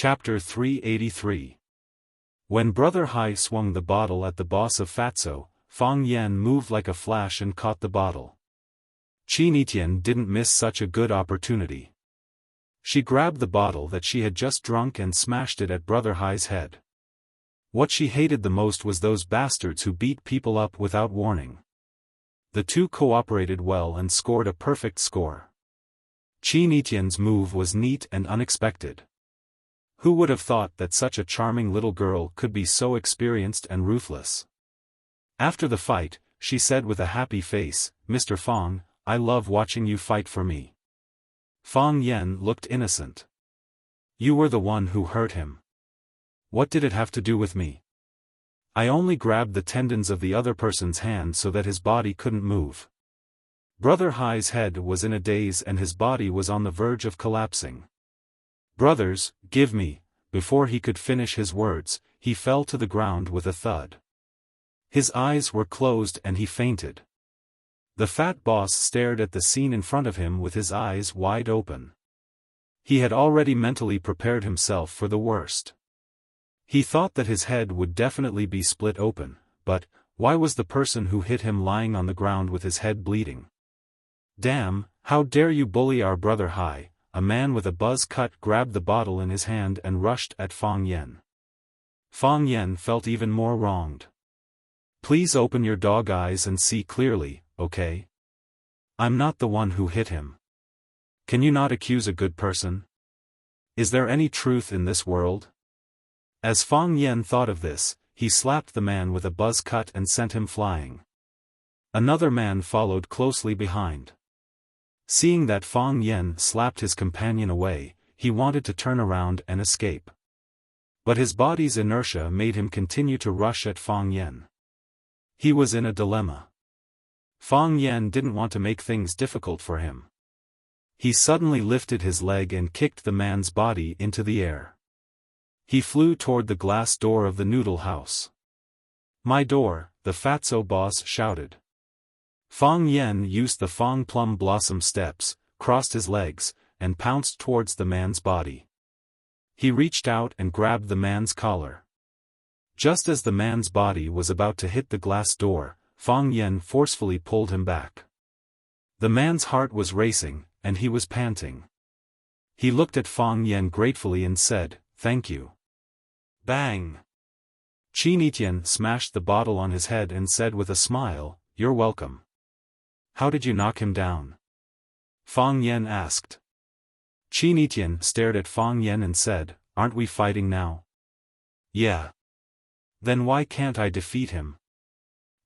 Chapter 383. When Brother Hai swung the bottle at the boss of Fatso, Fang Yan moved like a flash and caught the bottle. Qinetian didn't miss such a good opportunity. She grabbed the bottle that she had just drunk and smashed it at Brother Hai's head. What she hated the most was those bastards who beat people up without warning. The two cooperated well and scored a perfect score. Qinetian's move was neat and unexpected. Who would have thought that such a charming little girl could be so experienced and ruthless? After the fight, she said with a happy face, "Mr. Fang, I love watching you fight for me." Fang Yan looked innocent. "You were the one who hurt him. What did it have to do with me? I only grabbed the tendons of the other person's hand so that his body couldn't move." Brother Hai's head was in a daze and his body was on the verge of collapsing. "Brothers, give me," before he could finish his words, he fell to the ground with a thud. His eyes were closed and he fainted. The fat boss stared at the scene in front of him with his eyes wide open. He had already mentally prepared himself for the worst. He thought that his head would definitely be split open, but why was the person who hit him lying on the ground with his head bleeding? "Damn, how dare you bully our Brother Hai!" A man with a buzz cut grabbed the bottle in his hand and rushed at Fang Yan. Fang Yan felt even more wronged. "Please open your dog eyes and see clearly, okay? I'm not the one who hit him. Can you not accuse a good person? Is there any truth in this world?" As Fang Yan thought of this, he slapped the man with a buzz cut and sent him flying. Another man followed closely behind. Seeing that Fang Yan slapped his companion away, he wanted to turn around and escape. But his body's inertia made him continue to rush at Fang Yan. He was in a dilemma. Fang Yan didn't want to make things difficult for him. He suddenly lifted his leg and kicked the man's body into the air. He flew toward the glass door of the noodle house. "My door," the Fatso boss shouted. Fang Yan used the Fang Plum Blossom steps, crossed his legs, and pounced towards the man's body. He reached out and grabbed the man's collar. Just as the man's body was about to hit the glass door, Fang Yan forcefully pulled him back. The man's heart was racing, and he was panting. He looked at Fang Yan gratefully and said, "Thank you." Bang! Qinetian smashed the bottle on his head and said with a smile, "You're welcome." "How did you knock him down?" Fang Yan asked. Qinetian stared at Fang Yan and said, "Aren't we fighting now?" "Yeah." "Then why can't I defeat him?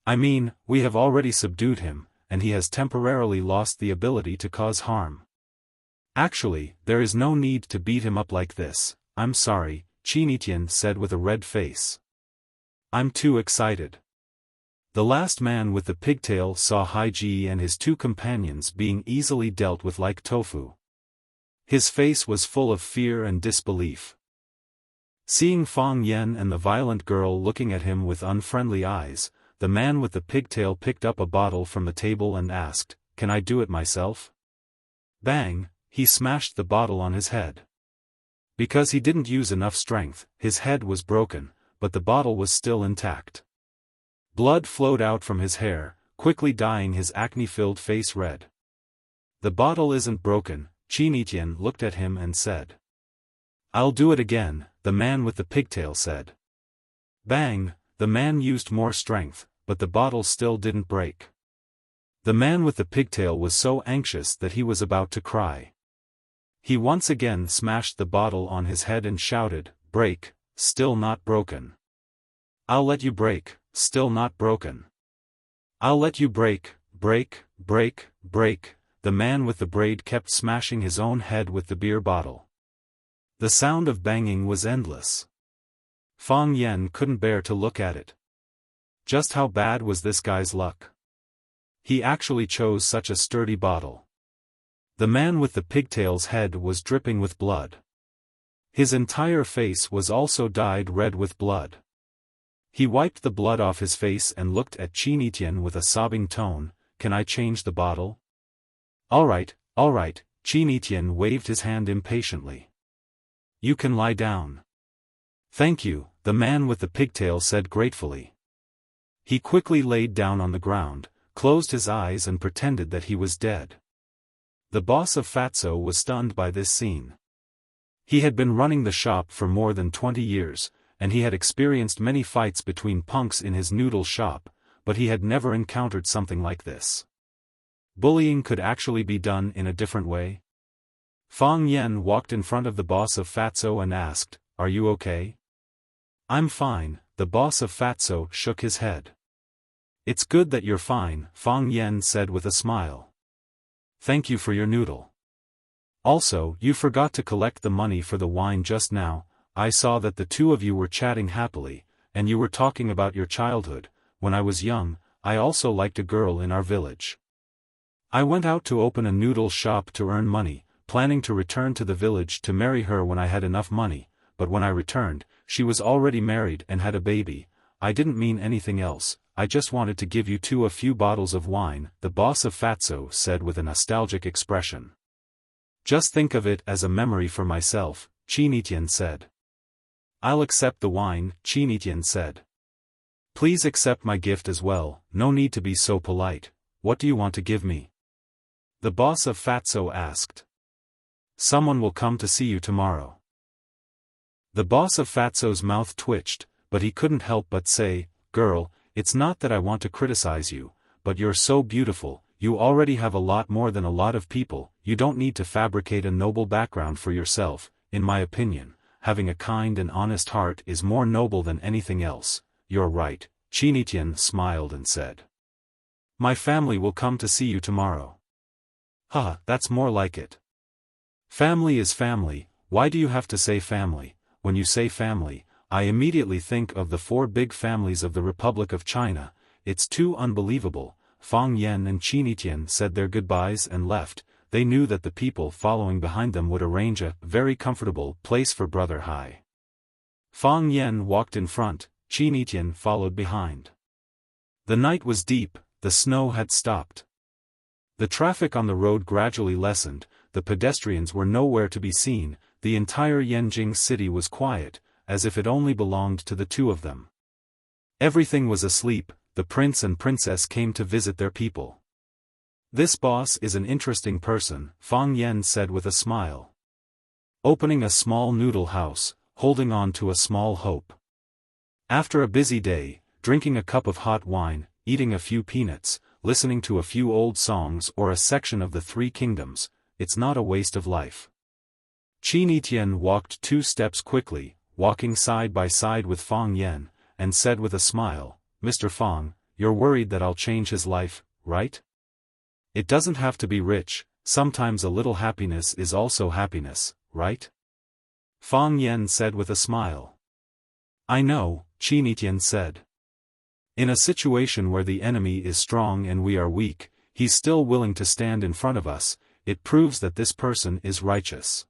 I mean, we have already subdued him, and he has temporarily lost the ability to cause harm. Actually, there is no need to beat him up like this. I'm sorry," Qinetian said with a red face. "I'm too excited." The last man with the pigtail saw Haiji and his two companions being easily dealt with like tofu. His face was full of fear and disbelief. Seeing Fang Yan and the violent girl looking at him with unfriendly eyes, the man with the pigtail picked up a bottle from the table and asked, "Can I do it myself?" Bang! He smashed the bottle on his head. Because he didn't use enough strength, his head was broken, but the bottle was still intact. Blood flowed out from his hair, quickly dyeing his acne-filled face red. "The bottle isn't broken," Qinetian looked at him and said. "I'll do it again," the man with the pigtail said. Bang! The man used more strength, but the bottle still didn't break. The man with the pigtail was so anxious that he was about to cry. He once again smashed the bottle on his head and shouted, "Break, still not broken. I'll let you break, still not broken. I'll let you break, break, break, break." The man with the braid kept smashing his own head with the beer bottle. The sound of banging was endless. Fang Yan couldn't bear to look at it. Just how bad was this guy's luck? He actually chose such a sturdy bottle. The man with the pigtail's head was dripping with blood. His entire face was also dyed red with blood. He wiped the blood off his face and looked at Qinetian with a sobbing tone, "Can I change the bottle?" All right, Qinetian waved his hand impatiently. You can lie down. Thank you, the man with the pigtail said gratefully. He quickly laid down on the ground, closed his eyes and pretended that he was dead. The boss of Fatso was stunned by this scene. He had been running the shop for more than 20 years, and he had experienced many fights between punks in his noodle shop, but he had never encountered something like this. Bullying could actually be done in a different way. Fang Yan walked in front of the boss of Fatso and asked, "Are you okay?" "I'm fine," the boss of Fatso shook his head. "It's good that you're fine," Fang Yan said with a smile. "Thank you for your noodle. Also, you forgot to collect the money for the wine just now. I saw that the two of you were chatting happily, and you were talking about your childhood. When I was young, I also liked a girl in our village. I went out to open a noodle shop to earn money, planning to return to the village to marry her when I had enough money, but when I returned, she was already married and had a baby. I didn't mean anything else, I just wanted to give you two a few bottles of wine," the boss of Fatso said with a nostalgic expression. "Just think of it as a memory for myself," Chinitian said. "I'll accept the wine," Chinitian said. "Please accept my gift as well, no need to be so polite. What do you want to give me?" The boss of Fatso asked. "Someone will come to see you tomorrow." The boss of Fatso's mouth twitched, but he couldn't help but say, "Girl, it's not that I want to criticize you, but you're so beautiful, you already have a lot more than a lot of people, you don't need to fabricate a noble background for yourself. In my opinion, having a kind and honest heart is more noble than anything else." "You're right," Chinitian smiled and said. "My family will come to see you tomorrow." "Huh, that's more like it. Family is family, why do you have to say family?" "When you say family, I immediately think of the 4 big families of the Republic of China. It's too unbelievable." Fang Yan and Chinitian said their goodbyes and left. They knew that the people following behind them would arrange a very comfortable place for Brother Hai. Fang Yan walked in front, Chinitian followed behind. The night was deep, the snow had stopped. The traffic on the road gradually lessened, the pedestrians were nowhere to be seen, the entire Yanjing city was quiet, as if it only belonged to the two of them. Everything was asleep. The prince and princess came to visit their people. "This boss is an interesting person," Fang Yan said with a smile. Opening a small noodle house, holding on to a small hope. After a busy day, drinking a cup of hot wine, eating a few peanuts, listening to a few old songs or a section of the 3 Kingdoms, it's not a waste of life. Chinitian walked 2 steps quickly, walking side by side with Fang Yan, and said with a smile, "Mr. Fang, you're worried that I'll change his life, right? It doesn't have to be rich, sometimes a little happiness is also happiness, right?" Fang Yan said with a smile. "I know," Chinitian said. "In a situation where the enemy is strong and we are weak, he's still willing to stand in front of us, it proves that this person is righteous.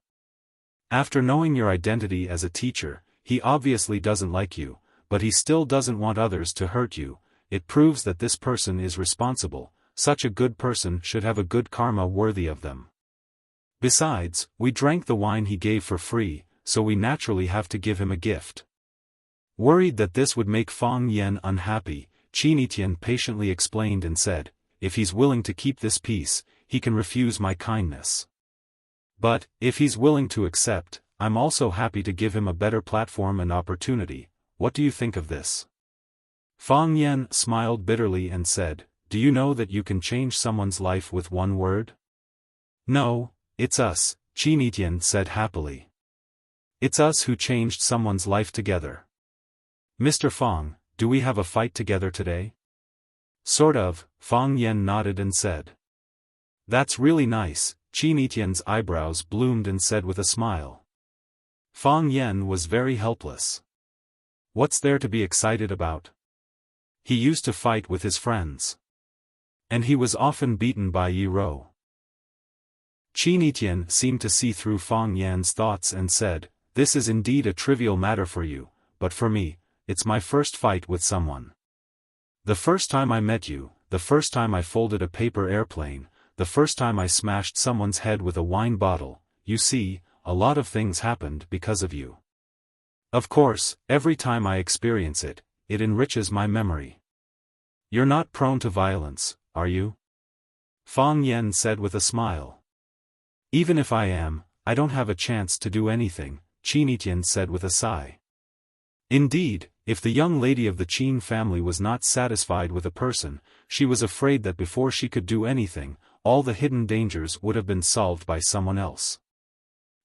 After knowing your identity as a teacher, he obviously doesn't like you, but he still doesn't want others to hurt you. It proves that this person is responsible. Such a good person should have a good karma worthy of them. Besides, we drank the wine he gave for free, so we naturally have to give him a gift." Worried that this would make Fang Yan unhappy, Chinitian patiently explained and said, "If he's willing to keep this peace, he can refuse my kindness. But, if he's willing to accept, I'm also happy to give him a better platform and opportunity. What do you think of this?" Fang Yan smiled bitterly and said, "Do you know that you can change someone's life with one word?" "No, it's us," Chinitian said happily. "It's us who changed someone's life together. Mr. Fang, do we have a fight together today?" "Sort of," Fang Yan nodded and said. "That's really nice," Chinitian's eyebrows bloomed and said with a smile. Fang Yan was very helpless. What's there to be excited about? He used to fight with his friends. And he was often beaten by Yi Rou. Chinitian seemed to see through Fang Yan's thoughts and said, "This is indeed a trivial matter for you, but for me, it's my first fight with someone. The first time I met you, the first time I folded a paper airplane, the first time I smashed someone's head with a wine bottle, you see, a lot of things happened because of you. Of course, every time I experience it, it enriches my memory. You're not prone to violence, are you? Fang Yan said with a smile. Even if I am, I don't have a chance to do anything, Qin Tian said with a sigh. Indeed, if the young lady of the Qin family was not satisfied with a person, she was afraid that before she could do anything, all the hidden dangers would have been solved by someone else.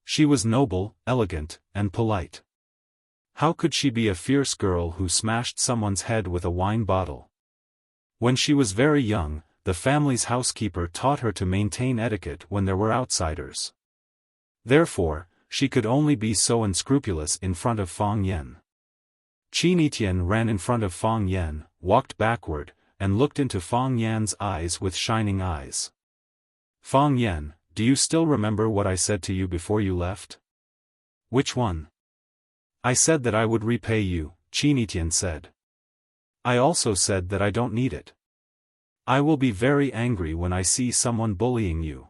She was noble, elegant, and polite. How could she be a fierce girl who smashed someone's head with a wine bottle? When she was very young, the family's housekeeper taught her to maintain etiquette when there were outsiders. Therefore, she could only be so unscrupulous in front of Fang Yan. Qin Tian ran in front of Fang Yan, walked backward, and looked into Fang Yan's eyes with shining eyes. Fang Yan, do you still remember what I said to you before you left? Which one? I said that I would repay you, Qin Tian said. I also said that I don't need it. I will be very angry when I see someone bullying you.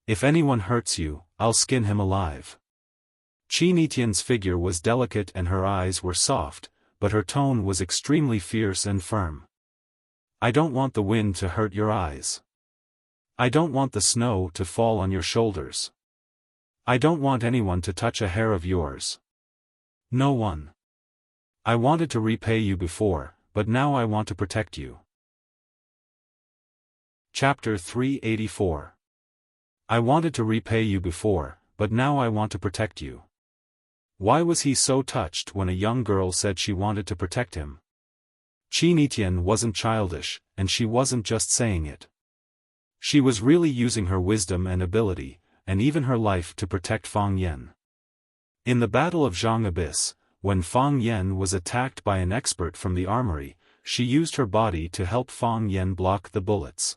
If anyone hurts you, I'll skin him alive. Qin Tian's figure was delicate and her eyes were soft, but her tone was extremely fierce and firm. I don't want the wind to hurt your eyes. I don't want the snow to fall on your shoulders. I don't want anyone to touch a hair of yours. No one. I wanted to repay you before, but now I want to protect you. Chapter 384. I wanted to repay you before, but now I want to protect you. Why was he so touched when a young girl said she wanted to protect him? Qin Tian wasn't childish, and she wasn't just saying it. She was really using her wisdom and ability, and even her life to protect Fang Yan. In the Battle of Zhang Abyss, when Fang Yan was attacked by an expert from the armory, she used her body to help Fang Yan block the bullets.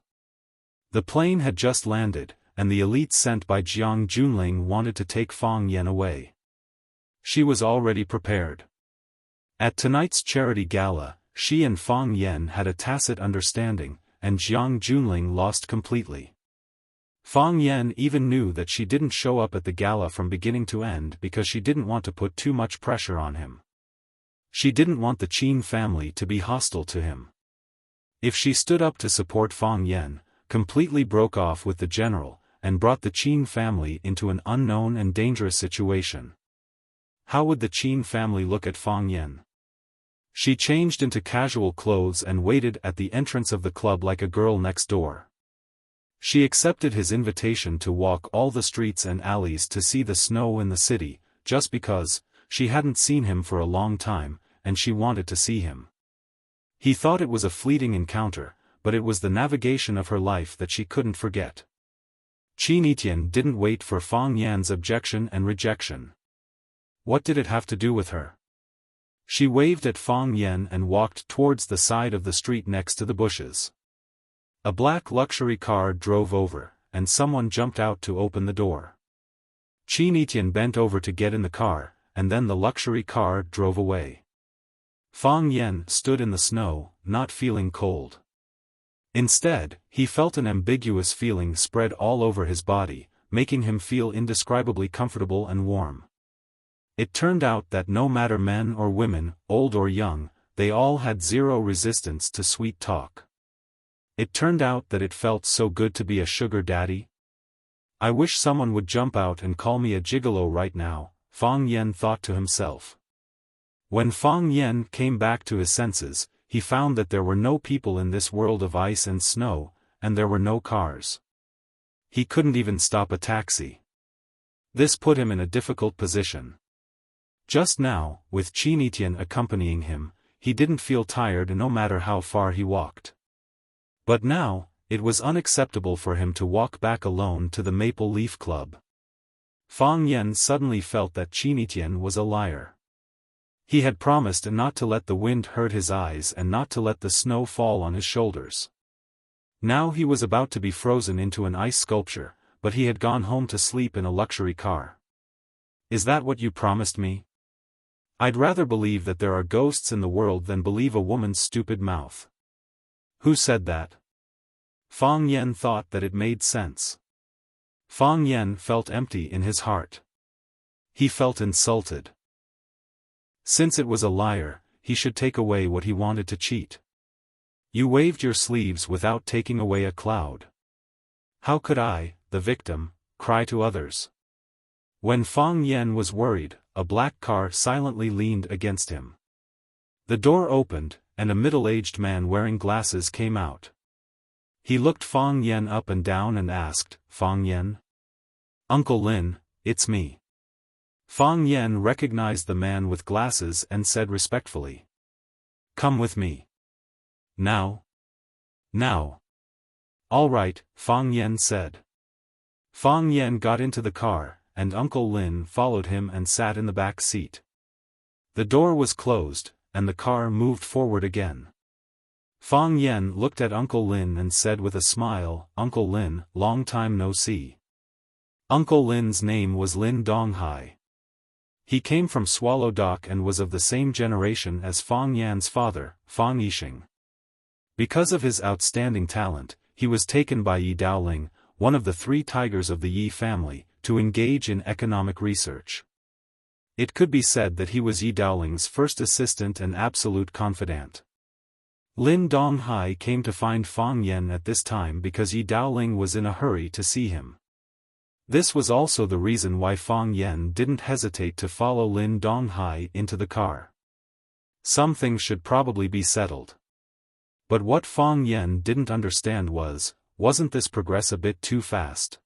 The plane had just landed, and the elites sent by Jiang Junling wanted to take Fang Yan away. She was already prepared. At tonight's charity gala, she and Fang Yan had a tacit understanding, and Jiang Junling lost completely. Fang Yan even knew that she didn't show up at the gala from beginning to end because she didn't want to put too much pressure on him. She didn't want the Qin family to be hostile to him. If she stood up to support Fang Yan, completely broke off with the general, and brought the Qin family into an unknown and dangerous situation, how would the Qin family look at Fang Yan? She changed into casual clothes and waited at the entrance of the club like a girl next door. She accepted his invitation to walk all the streets and alleys to see the snow in the city, just because she hadn't seen him for a long time, and she wanted to see him. He thought it was a fleeting encounter, but it was the navigation of her life that she couldn't forget. Qin Tian didn't wait for Fang Yan's objection and rejection. What did it have to do with her? She waved at Fang Yan and walked towards the side of the street next to the bushes. A black luxury car drove over, and someone jumped out to open the door. Qin Tian bent over to get in the car, and then the luxury car drove away. Fang Yan stood in the snow, not feeling cold. Instead, he felt an ambiguous feeling spread all over his body, making him feel indescribably comfortable and warm. It turned out that no matter men or women, old or young, they all had zero resistance to sweet talk. It turned out that it felt so good to be a sugar daddy. I wish someone would jump out and call me a gigolo right now, Fang Yan thought to himself. When Fang Yan came back to his senses, he found that there were no people in this world of ice and snow, and there were no cars. He couldn't even stop a taxi. This put him in a difficult position. Just now, with Qin Tian accompanying him, he didn't feel tired no matter how far he walked. But now, it was unacceptable for him to walk back alone to the Maple Leaf Club. Fang Yan suddenly felt that Qin Tian was a liar. He had promised not to let the wind hurt his eyes and not to let the snow fall on his shoulders. Now he was about to be frozen into an ice sculpture, but he had gone home to sleep in a luxury car. Is that what you promised me? I'd rather believe that there are ghosts in the world than believe a woman's stupid mouth. Who said that? Fang Yan thought that it made sense. Fang Yan felt empty in his heart. He felt insulted. Since it was a liar, he should take away what he wanted to cheat. You waved your sleeves without taking away a cloud. How could I, the victim, cry to others? When Fang Yan was worried, a black car silently leaned against him. The door opened, and a middle-aged man wearing glasses came out. He looked Fang Yan up and down and asked, "Fang Yan?" "Uncle Lin, it's me." Fang Yan recognized the man with glasses and said respectfully, "Come with me." "Now?" "Now." "All right," Fang Yan said. Fang Yan got into the car, and Uncle Lin followed him and sat in the back seat. The door was closed, and the car moved forward again. Fang Yan looked at Uncle Lin and said with a smile, "Uncle Lin, long time no see." Uncle Lin's name was Lin Donghai. He came from Swallow Dock and was of the same generation as Fang Yan's father, Fang Yixing. Because of his outstanding talent, he was taken by Yi Daoling, one of the 3 tigers of the Yi family, to engage in economic research. It could be said that he was Yi Daoling's first assistant and absolute confidant. Lin Donghai came to find Fang Yan at this time because Yi Daoling was in a hurry to see him. This was also the reason why Fang Yan didn't hesitate to follow Lin Donghai into the car. Some things should probably be settled. But what Fang Yan didn't understand wasn't this progress a bit too fast?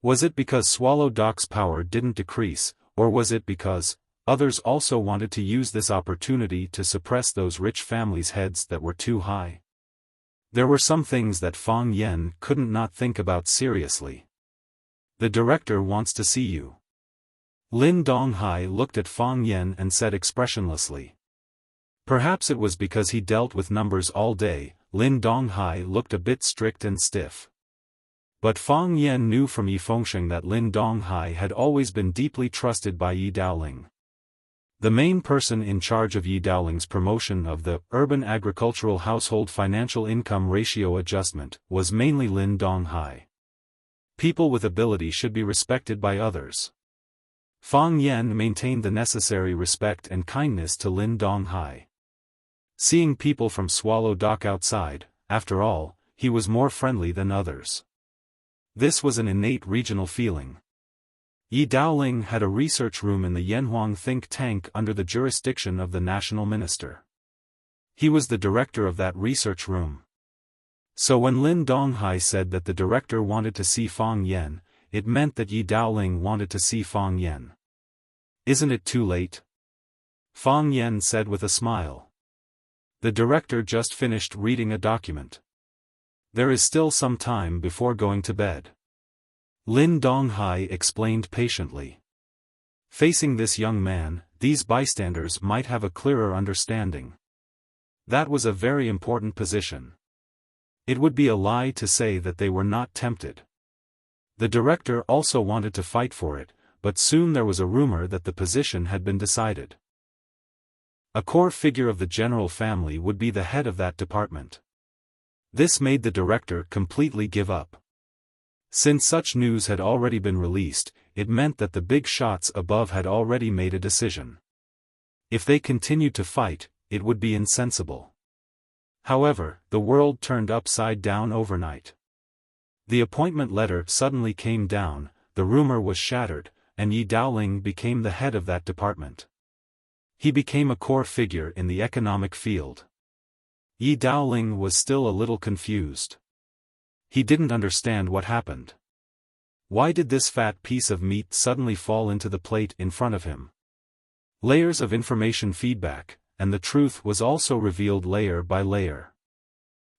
Was it because Swallow Dock's power didn't decrease, or was it because others also wanted to use this opportunity to suppress those rich families' heads that were too high? There were some things that Fang Yan couldn't not think about seriously. "The director wants to see you." Lin Donghai looked at Fang Yan and said expressionlessly. Perhaps it was because he dealt with numbers all day, Lin Donghai looked a bit strict and stiff. But Fang Yan knew from Yi Fengsheng that Lin Donghai had always been deeply trusted by Yi Daoling. The main person in charge of Yi Daoling's promotion of the urban agricultural household financial income ratio adjustment was mainly Lin Donghai. People with ability should be respected by others. Fang Yan maintained the necessary respect and kindness to Lin Donghai. Seeing people from Swallow Dock outside, after all, he was more friendly than others. This was an innate regional feeling. Yi Daoling had a research room in the Yanhuang think tank under the jurisdiction of the national minister. He was the director of that research room. So when Lin Donghai said that the director wanted to see Fang Yan, it meant that Yi Daoling wanted to see Fang Yan. "Isn't it too late?" Fang Yan said with a smile. "The director just finished reading a document. There is still some time before going to bed." Lin Donghai explained patiently. Facing this young man, these bystanders might have a clearer understanding. That was a very important position. It would be a lie to say that they were not tempted. The director also wanted to fight for it, but soon there was a rumor that the position had been decided. A core figure of the general family would be the head of that department. This made the director completely give up. Since such news had already been released, it meant that the big shots above had already made a decision. If they continued to fight, it would be insensible. However, the world turned upside down overnight. The appointment letter suddenly came down, the rumor was shattered, and Yi Daoling became the head of that department. He became a core figure in the economic field. Yi Daoling was still a little confused. He didn't understand what happened. Why did this fat piece of meat suddenly fall into the plate in front of him? Layers of information feedback, and the truth was also revealed layer by layer.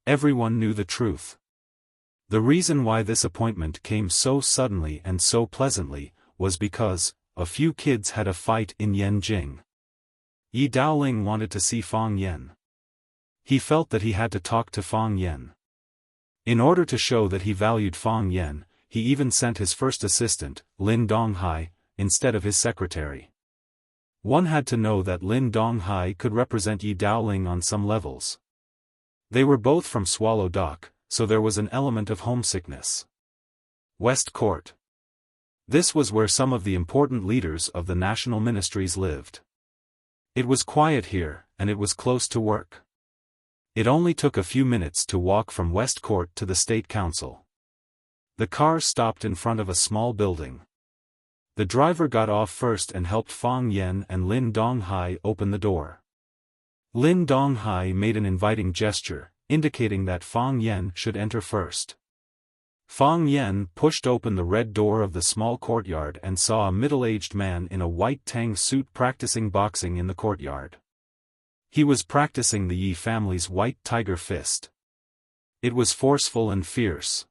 Everyone knew the truth. The reason why this appointment came so suddenly and so pleasantly, was because a few kids had a fight in Yanjing. Yi Daoling wanted to see Fang Yan. He felt that he had to talk to Fang Yan. In order to show that he valued Fang Yan, he even sent his first assistant, Lin Donghai, instead of his secretary. One had to know that Lin Donghai could represent Yi Daoling on some levels. They were both from Swallow Dock, so there was an element of homesickness. West Court. This was where some of the important leaders of the national ministries lived. It was quiet here, and it was close to work. It only took a few minutes to walk from West Court to the State Council. The car stopped in front of a small building. The driver got off first and helped Fang Yan and Lin Donghai open the door. Lin Donghai made an inviting gesture, indicating that Fang Yan should enter first. Fang Yan pushed open the red door of the small courtyard and saw a middle-aged man in a white tang suit practicing boxing in the courtyard. He was practicing the Yi family's white tiger fist. It was forceful and fierce.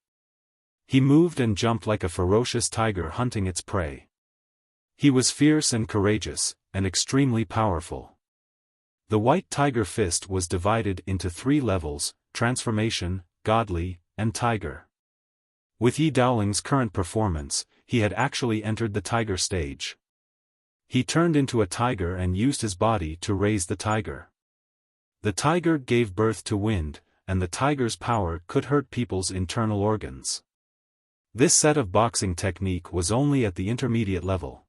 He moved and jumped like a ferocious tiger hunting its prey. He was fierce and courageous, and extremely powerful. The white tiger fist was divided into 3 levels: transformation, godly, and tiger. With Yi Daoling's current performance, he had actually entered the tiger stage. He turned into a tiger and used his body to raise the tiger. The tiger gave birth to wind, and the tiger's power could hurt people's internal organs. This set of boxing technique was only at the intermediate level.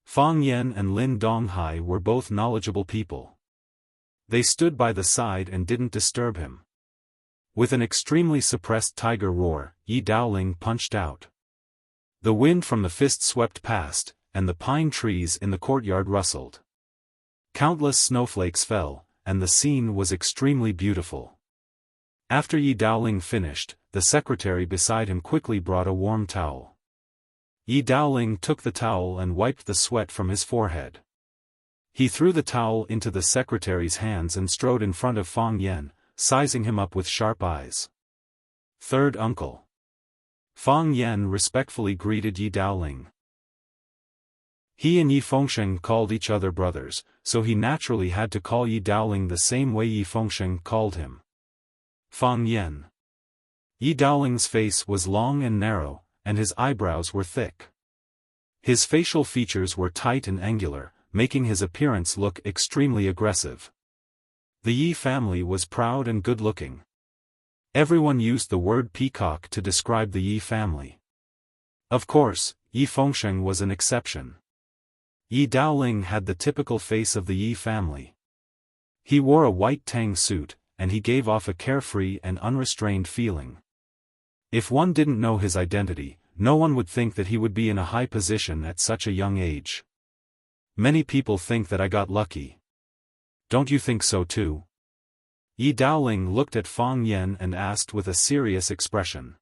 Fang Yan and Lin Donghai were both knowledgeable people. They stood by the side and didn't disturb him. With an extremely suppressed tiger roar, Yi Daoling punched out. The wind from the fist swept past, and the pine trees in the courtyard rustled. Countless snowflakes fell, and the scene was extremely beautiful. After Yi Daoling finished, the secretary beside him quickly brought a warm towel. Yi Daoling took the towel and wiped the sweat from his forehead. He threw the towel into the secretary's hands and strode in front of Fang Yan, sizing him up with sharp eyes. "Third uncle." Fang Yan respectfully greeted Yi Daoling. He and Yi Fengsheng called each other brothers, so he naturally had to call Yi Daoling the same way Yi Fengsheng called him. Fang Yan. Yi Daoling's face was long and narrow, and his eyebrows were thick. His facial features were tight and angular, making his appearance look extremely aggressive. The Yi family was proud and good-looking. Everyone used the word peacock to describe the Yi family. Of course, Yi Fengsheng was an exception. Yi Daoling had the typical face of the Yi family. He wore a white tang suit, and he gave off a carefree and unrestrained feeling. If one didn't know his identity, no one would think that he would be in a high position at such a young age. Many people think that I got lucky. Don't you think so too? Yi Daoling looked at Fang Yan and asked with a serious expression.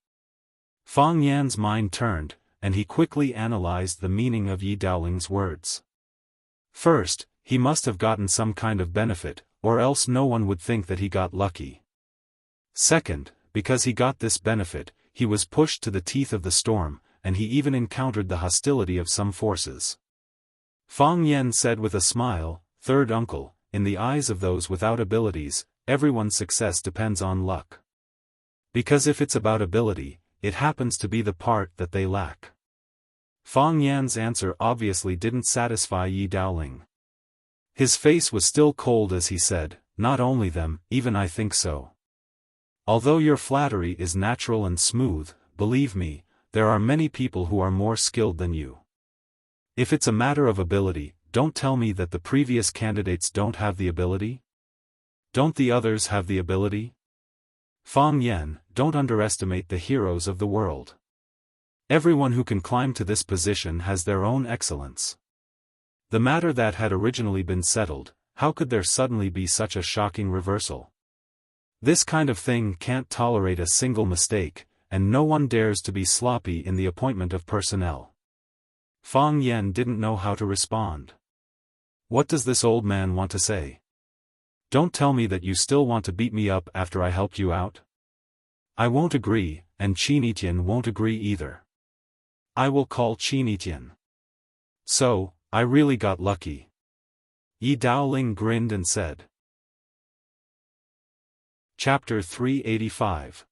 Fang Yan's mind turned, and he quickly analyzed the meaning of Yi Daoling's words. First, he must have gotten some kind of benefit, or else no one would think that he got lucky. Second, because he got this benefit, he was pushed to the teeth of the storm, and he even encountered the hostility of some forces. Fang Yan said with a smile, "Third uncle, in the eyes of those without abilities, everyone's success depends on luck. Because if it's about ability, it happens to be the part that they lack." Fang Yan's answer obviously didn't satisfy Yi Daoling. His face was still cold as he said, "Not only them, even I think so. Although your flattery is natural and smooth, believe me, there are many people who are more skilled than you. If it's a matter of ability, don't tell me that the previous candidates don't have the ability. Don't the others have the ability? Fang Yan, don't underestimate the heroes of the world. Everyone who can climb to this position has their own excellence. The matter that had originally been settled, how could there suddenly be such a shocking reversal? This kind of thing can't tolerate a single mistake, and no one dares to be sloppy in the appointment of personnel." Fang Yan didn't know how to respond. What does this old man want to say? Don't tell me that you still want to beat me up after I helped you out. I won't agree, and Qin Etian won't agree either. I will call Qin Etian. So, I really got lucky. Yi Daoling grinned and said. Chapter 385.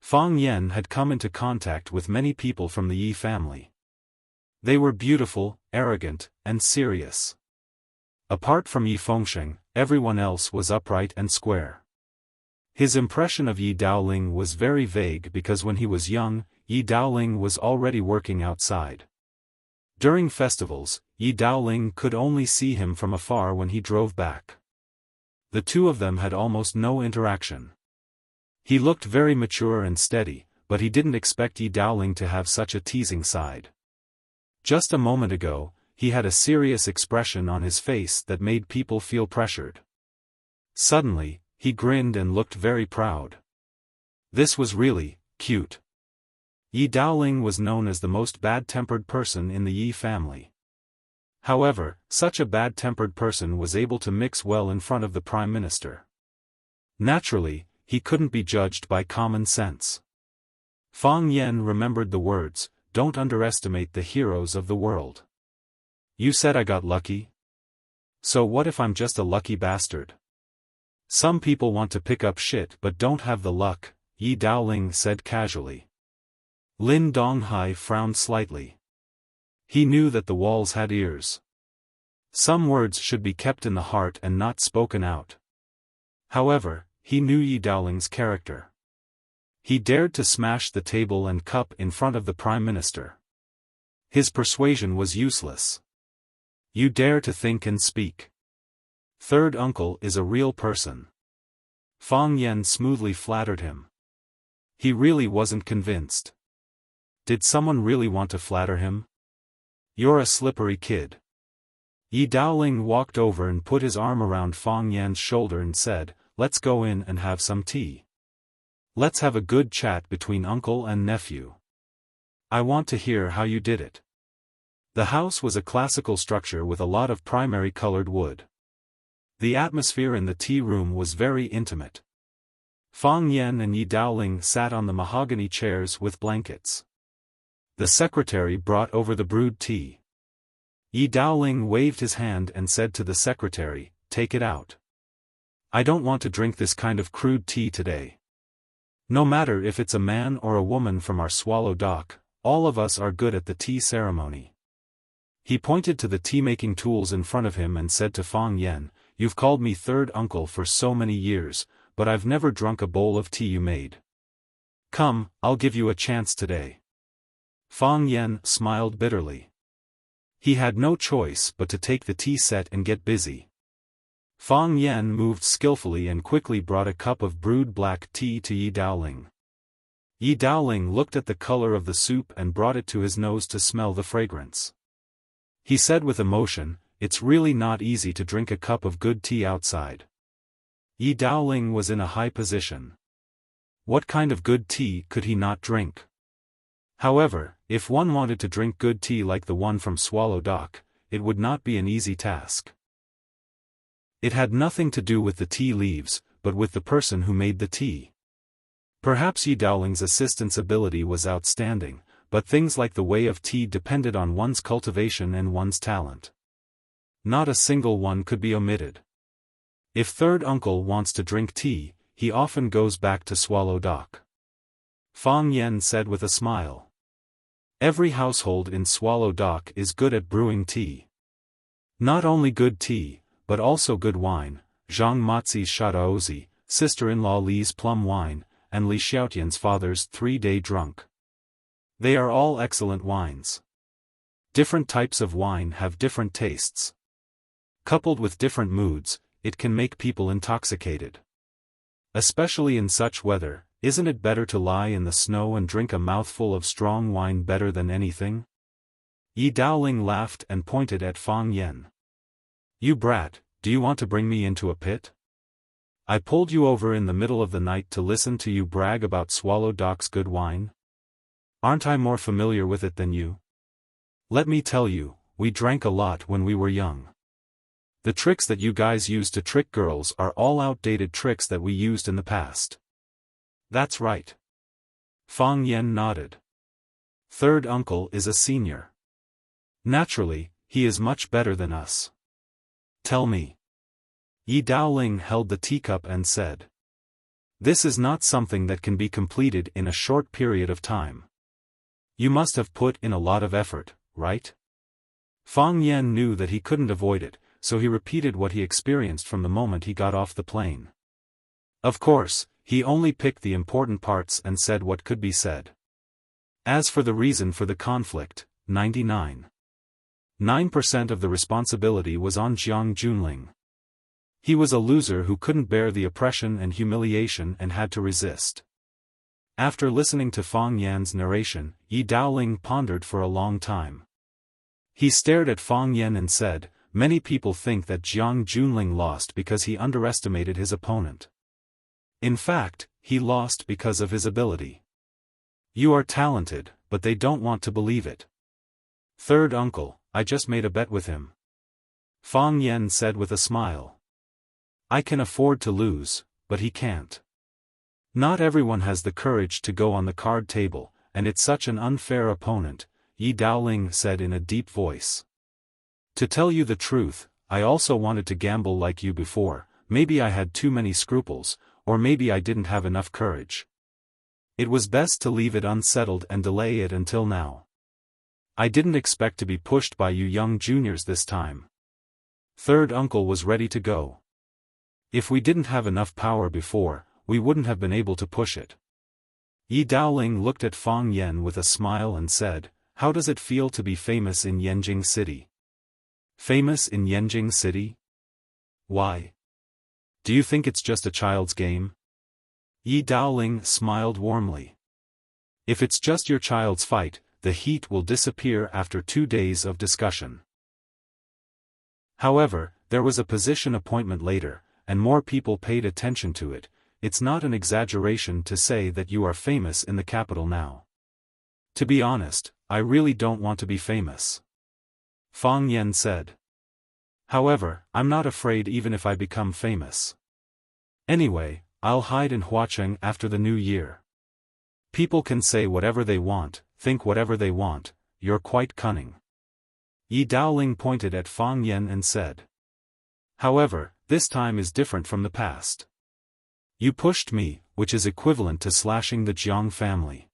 Fang Yan had come into contact with many people from the Yi family. They were beautiful, arrogant, and serious. Apart from Yi Fengsheng, everyone else was upright and square. His impression of Yi Daoling was very vague because when he was young, Yi Daoling was already working outside. During festivals, Yi Daoling could only see him from afar when he drove back. The two of them had almost no interaction. He looked very mature and steady, but he didn't expect Yi Daoling to have such a teasing side. Just a moment ago, he had a serious expression on his face that made people feel pressured. Suddenly, he grinned and looked very proud. This was really cute. Yi Daoling was known as the most bad-tempered person in the Yi family. However, such a bad-tempered person was able to mix well in front of the Prime Minister. Naturally, he couldn't be judged by common sense. Fang Yan remembered the words, "Don't underestimate the heroes of the world." You said I got lucky? So what if I'm just a lucky bastard? Some people want to pick up shit but don't have the luck, Yi Daoling said casually. Lin Donghai frowned slightly. He knew that the walls had ears. Some words should be kept in the heart and not spoken out. However, he knew Yi Daoling's character. He dared to smash the table and cup in front of the Prime Minister. His persuasion was useless. You dare to think and speak. Third uncle is a real person. Fang Yan smoothly flattered him. He really wasn't convinced. Did someone really want to flatter him? You're a slippery kid. Yi Daoling walked over and put his arm around Fang Yan's shoulder and said, "Let's go in and have some tea. Let's have a good chat between uncle and nephew. I want to hear how you did it." The house was a classical structure with a lot of primary colored wood. The atmosphere in the tea room was very intimate. Fang Yan and Yi Daoling sat on the mahogany chairs with blankets. The secretary brought over the brewed tea. Yi Daoling waved his hand and said to the secretary, "Take it out. I don't want to drink this kind of crude tea today. No matter if it's a man or a woman from our swallow dock, all of us are good at the tea ceremony." He pointed to the tea-making tools in front of him and said to Fang Yan, "You've called me third uncle for so many years, but I've never drunk a bowl of tea you made. Come, I'll give you a chance today." Fang Yan smiled bitterly. He had no choice but to take the tea set and get busy. Fang Yan moved skillfully and quickly brought a cup of brewed black tea to Yi Daoling. Yi Daoling looked at the color of the soup and brought it to his nose to smell the fragrance. He said with emotion, "It's really not easy to drink a cup of good tea outside." Yi Daoling was in a high position. What kind of good tea could he not drink? However, if one wanted to drink good tea like the one from Swallow Dock, it would not be an easy task. It had nothing to do with the tea leaves, but with the person who made the tea. Perhaps Yi Daoling's assistant's ability was outstanding, but things like the way of tea depended on one's cultivation and one's talent. Not a single one could be omitted. If third uncle wants to drink tea, he often goes back to Swallow Dock. Fang Yan said with a smile. Every household in Swallow Dock is good at brewing tea. Not only good tea, but also good wine, Zhang Mozi's Shadaozi, sister-in-law Li's plum wine, and Li Xiaotian's father's 3-day drunk. They are all excellent wines. Different types of wine have different tastes. Coupled with different moods, it can make people intoxicated. Especially in such weather, isn't it better to lie in the snow and drink a mouthful of strong wine better than anything? Yi Daoling laughed and pointed at Fang Yan. You brat, do you want to bring me into a pit? I pulled you over in the middle of the night to listen to you brag about Swallow Dock's good wine? Aren't I more familiar with it than you? Let me tell you, we drank a lot when we were young. The tricks that you guys use to trick girls are all outdated tricks that we used in the past. That's right. Fang Yan nodded. Third uncle is a senior. Naturally, he is much better than us. Tell me. Yi Daoling held the teacup and said. This is not something that can be completed in a short period of time. You must have put in a lot of effort, right? Fang Yan knew that he couldn't avoid it, so he repeated what he experienced from the moment he got off the plane. Of course, he only picked the important parts and said what could be said. As for the reason for the conflict, 99.9% of the responsibility was on Jiang Junling. He was a loser who couldn't bear the oppression and humiliation and had to resist. After listening to Fang Yan's narration, Yi Daoling pondered for a long time. He stared at Fang Yan and said, "Many people think that Jiang Junling lost because he underestimated his opponent. In fact, he lost because of his ability. You are talented, but they don't want to believe it. Third uncle, I just made a bet with him." Fang Yan said with a smile. "I can afford to lose, but he can't. Not everyone has the courage to go on the card table, and it's such an unfair opponent," Yi Daoling said in a deep voice. "To tell you the truth, I also wanted to gamble like you before. Maybe I had too many scruples, or maybe I didn't have enough courage. It was best to leave it unsettled and delay it until now. I didn't expect to be pushed by you young juniors this time." Third uncle was ready to go. "If we didn't have enough power before, we wouldn't have been able to push it." Yi Daoling looked at Fang Yan with a smile and said, "How does it feel to be famous in Yanjing City?" "Famous in Yanjing City? Why? Do you think it's just a child's game?" Yi Daoling smiled warmly. "If it's just your child's fight, the heat will disappear after 2 days of discussion." However, there was a position appointment later, and more people paid attention to it. It's not an exaggeration to say that you are famous in the capital now. "To be honest, I really don't want to be famous," Fang Yan said. "However, I'm not afraid even if I become famous. Anyway, I'll hide in Huacheng after the new year. People can say whatever they want, think whatever they want, you're quite cunning." Yi Daoling pointed at Fang Yan and said. "However, this time is different from the past. You pushed me, which is equivalent to slashing the Jiang family.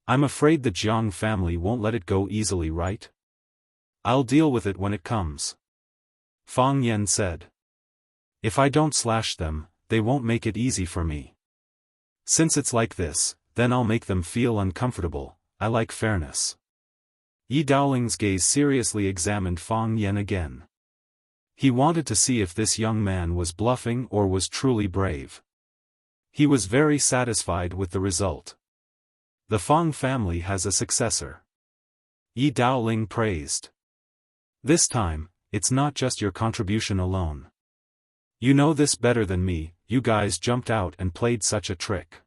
I'm afraid the Jiang family won't let it go easily, right? I'll deal with it when it comes," Fang Yan said. "If I don't slash them, they won't make it easy for me. Since it's like this, then I'll make them feel uncomfortable. I like fairness." Yi Daoling's gaze seriously examined Fang Yan again. He wanted to see if this young man was bluffing or was truly brave. He was very satisfied with the result. "The Fang family has a successor," Yi Daoling praised. "This time, it's not just your contribution alone. You know this better than me, you guys jumped out and played such a trick.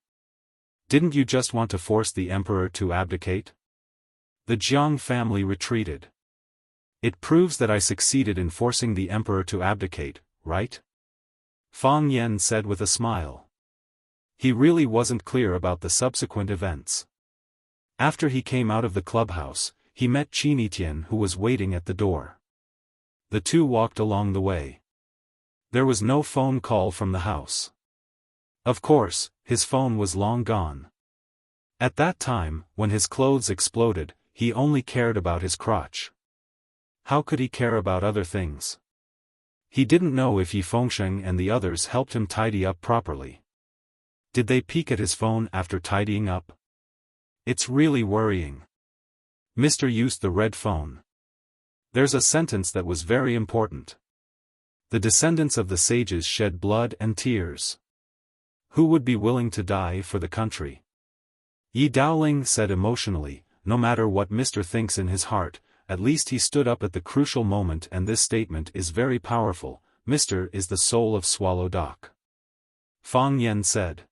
Didn't you just want to force the emperor to abdicate? The Jiang family retreated. It proves that I succeeded in forcing the emperor to abdicate, right?" Fang Yan said with a smile. He really wasn't clear about the subsequent events. After he came out of the clubhouse, he met Qinitian who was waiting at the door. The two walked along the way. There was no phone call from the house. Of course, his phone was long gone. At that time, when his clothes exploded, he only cared about his crotch. How could he care about other things? He didn't know if Yi Fengsheng and the others helped him tidy up properly. Did they peek at his phone after tidying up? It's really worrying. Mr. used the red phone. There's a sentence that was very important. The descendants of the sages shed blood and tears. Who would be willing to die for the country? Yi Daoling said emotionally, no matter what Mr. thinks in his heart, at least he stood up at the crucial moment, and this statement is very powerful. Mr. is the soul of Swallow Dock. Fang Yan said.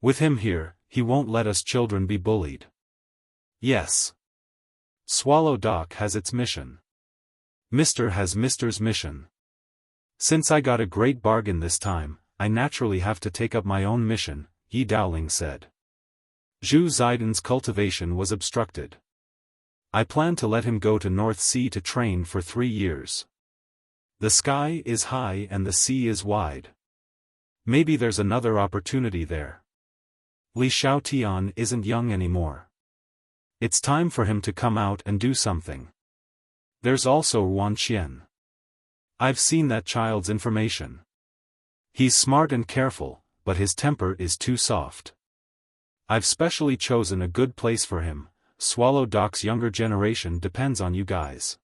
With him here, he won't let us children be bullied. Yes. Swallow Dock has its mission. Mr. has Mr.'s mission. Since I got a great bargain this time, I naturally have to take up my own mission, Yi Daoling said. Zhu Zaidan's cultivation was obstructed. I plan to let him go to North Sea to train for 3 years. The sky is high and the sea is wide. Maybe there's another opportunity there. Li Xiaotian isn't young anymore. It's time for him to come out and do something. There's also Wan Qian. I've seen that child's information. He's smart and careful, but his temper is too soft. I've specially chosen a good place for him. Swallow Doc's younger generation depends on you guys.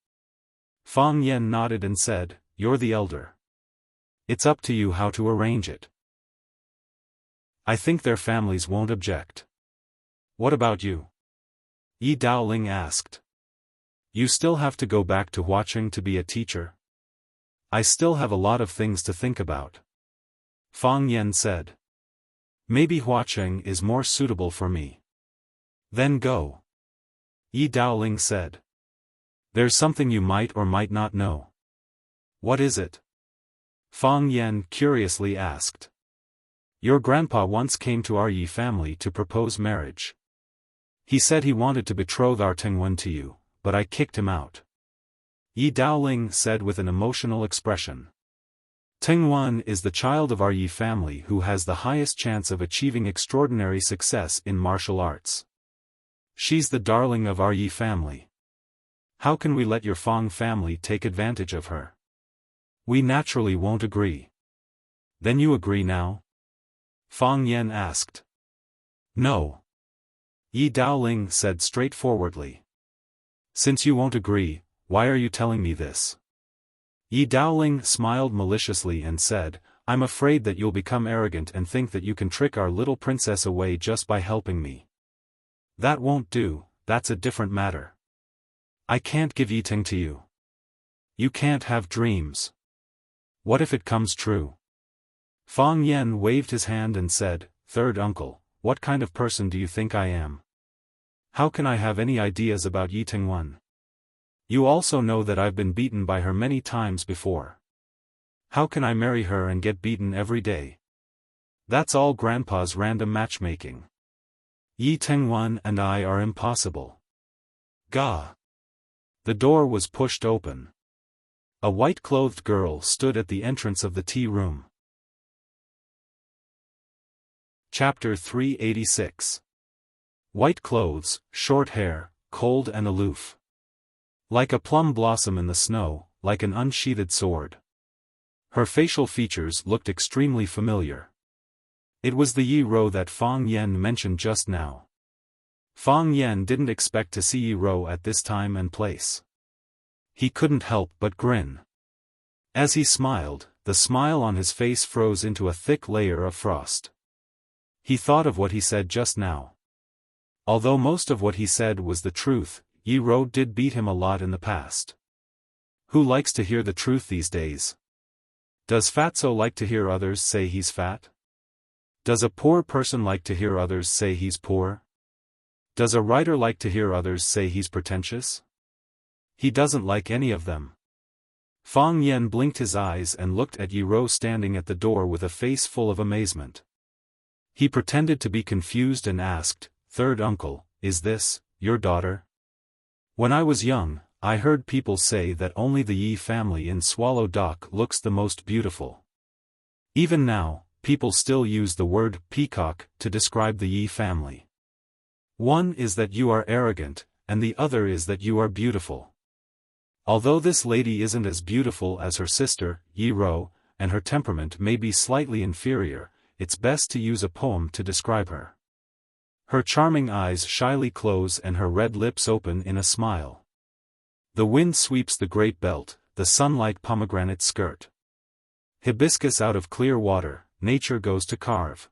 Fang Yan nodded and said, "You're the elder. It's up to you how to arrange it. I think their families won't object." "What about you?" Yi Daoling asked. "You still have to go back to Huaqing to be a teacher?" "I still have a lot of things to think about," Fang Yan said. "Maybe Huaqing is more suitable for me." "Then go," Yi Daoling said. "There's something you might or might not know." "What is it?" Fang Yan curiously asked. "Your grandpa once came to our Yi family to propose marriage. He said he wanted to betroth our Tengwen to you, but I kicked him out," Yi Daoling said with an emotional expression. "Tengwen is the child of our Yi family who has the highest chance of achieving extraordinary success in martial arts. She's the darling of our Yi family. How can we let your Fang family take advantage of her? We naturally won't agree." "Then you agree now?" Fang Yan asked. "No," Yi Daoling said straightforwardly. "Since you won't agree, why are you telling me this?" Yi Daoling smiled maliciously and said, "I'm afraid that you'll become arrogant and think that you can trick our little princess away just by helping me. That won't do, that's a different matter. I can't give Yiting to you. You can't have dreams. What if it comes true?" Fang Yan waved his hand and said, "Third uncle, what kind of person do you think I am? How can I have any ideas about Yiting? You also know that I've been beaten by her many times before. How can I marry her and get beaten every day? That's all Grandpa's random matchmaking. Yiting and I are impossible." "Gah!" The door was pushed open. A white-clothed girl stood at the entrance of the tea room. Chapter 386. White clothes, short hair, cold and aloof. Like a plum blossom in the snow, like an unsheathed sword. Her facial features looked extremely familiar. It was the Yi Rou that Fang Yan mentioned just now. Fang Yan didn't expect to see Yi Rou at this time and place. He couldn't help but grin. As he smiled, the smile on his face froze into a thick layer of frost. He thought of what he said just now. Although most of what he said was the truth, Yi Rou did beat him a lot in the past. Who likes to hear the truth these days? Does Fatso like to hear others say he's fat? Does a poor person like to hear others say he's poor? Does a writer like to hear others say he's pretentious? He doesn't like any of them. Fang Yan blinked his eyes and looked at Yi Rou standing at the door with a face full of amazement. He pretended to be confused and asked, "Third uncle, is this your daughter? When I was young, I heard people say that only the Yi family in Swallow Dock looks the most beautiful. Even now, people still use the word peacock to describe the Yi family. One is that you are arrogant, and the other is that you are beautiful. Although this lady isn't as beautiful as her sister, Yi Rou, and her temperament may be slightly inferior, it's best to use a poem to describe her. Her charming eyes shyly close and her red lips open in a smile. The wind sweeps the great belt, the sunlight pomegranate skirt. Hibiscus out of clear water, nature goes to carve.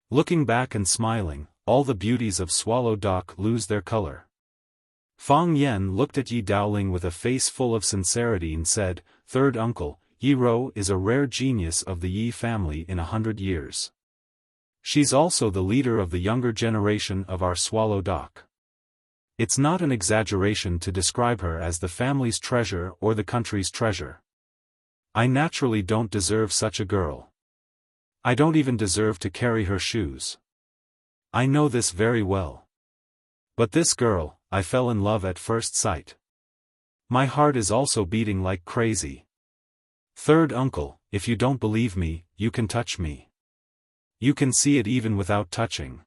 Looking back and smiling, all the beauties of Swallow Dock lose their color." Fang Yan looked at Yi Daoling with a face full of sincerity and said, "Third uncle, Yi Rou is a rare genius of the Yi family in 100 years. She's also the leader of the younger generation of our Swallow Dock. It's not an exaggeration to describe her as the family's treasure or the country's treasure. I naturally don't deserve such a girl. I don't even deserve to carry her shoes. I know this very well. But this girl, I fell in love at first sight. My heart is also beating like crazy. Third uncle, if you don't believe me, you can touch me. You can see it even without touching.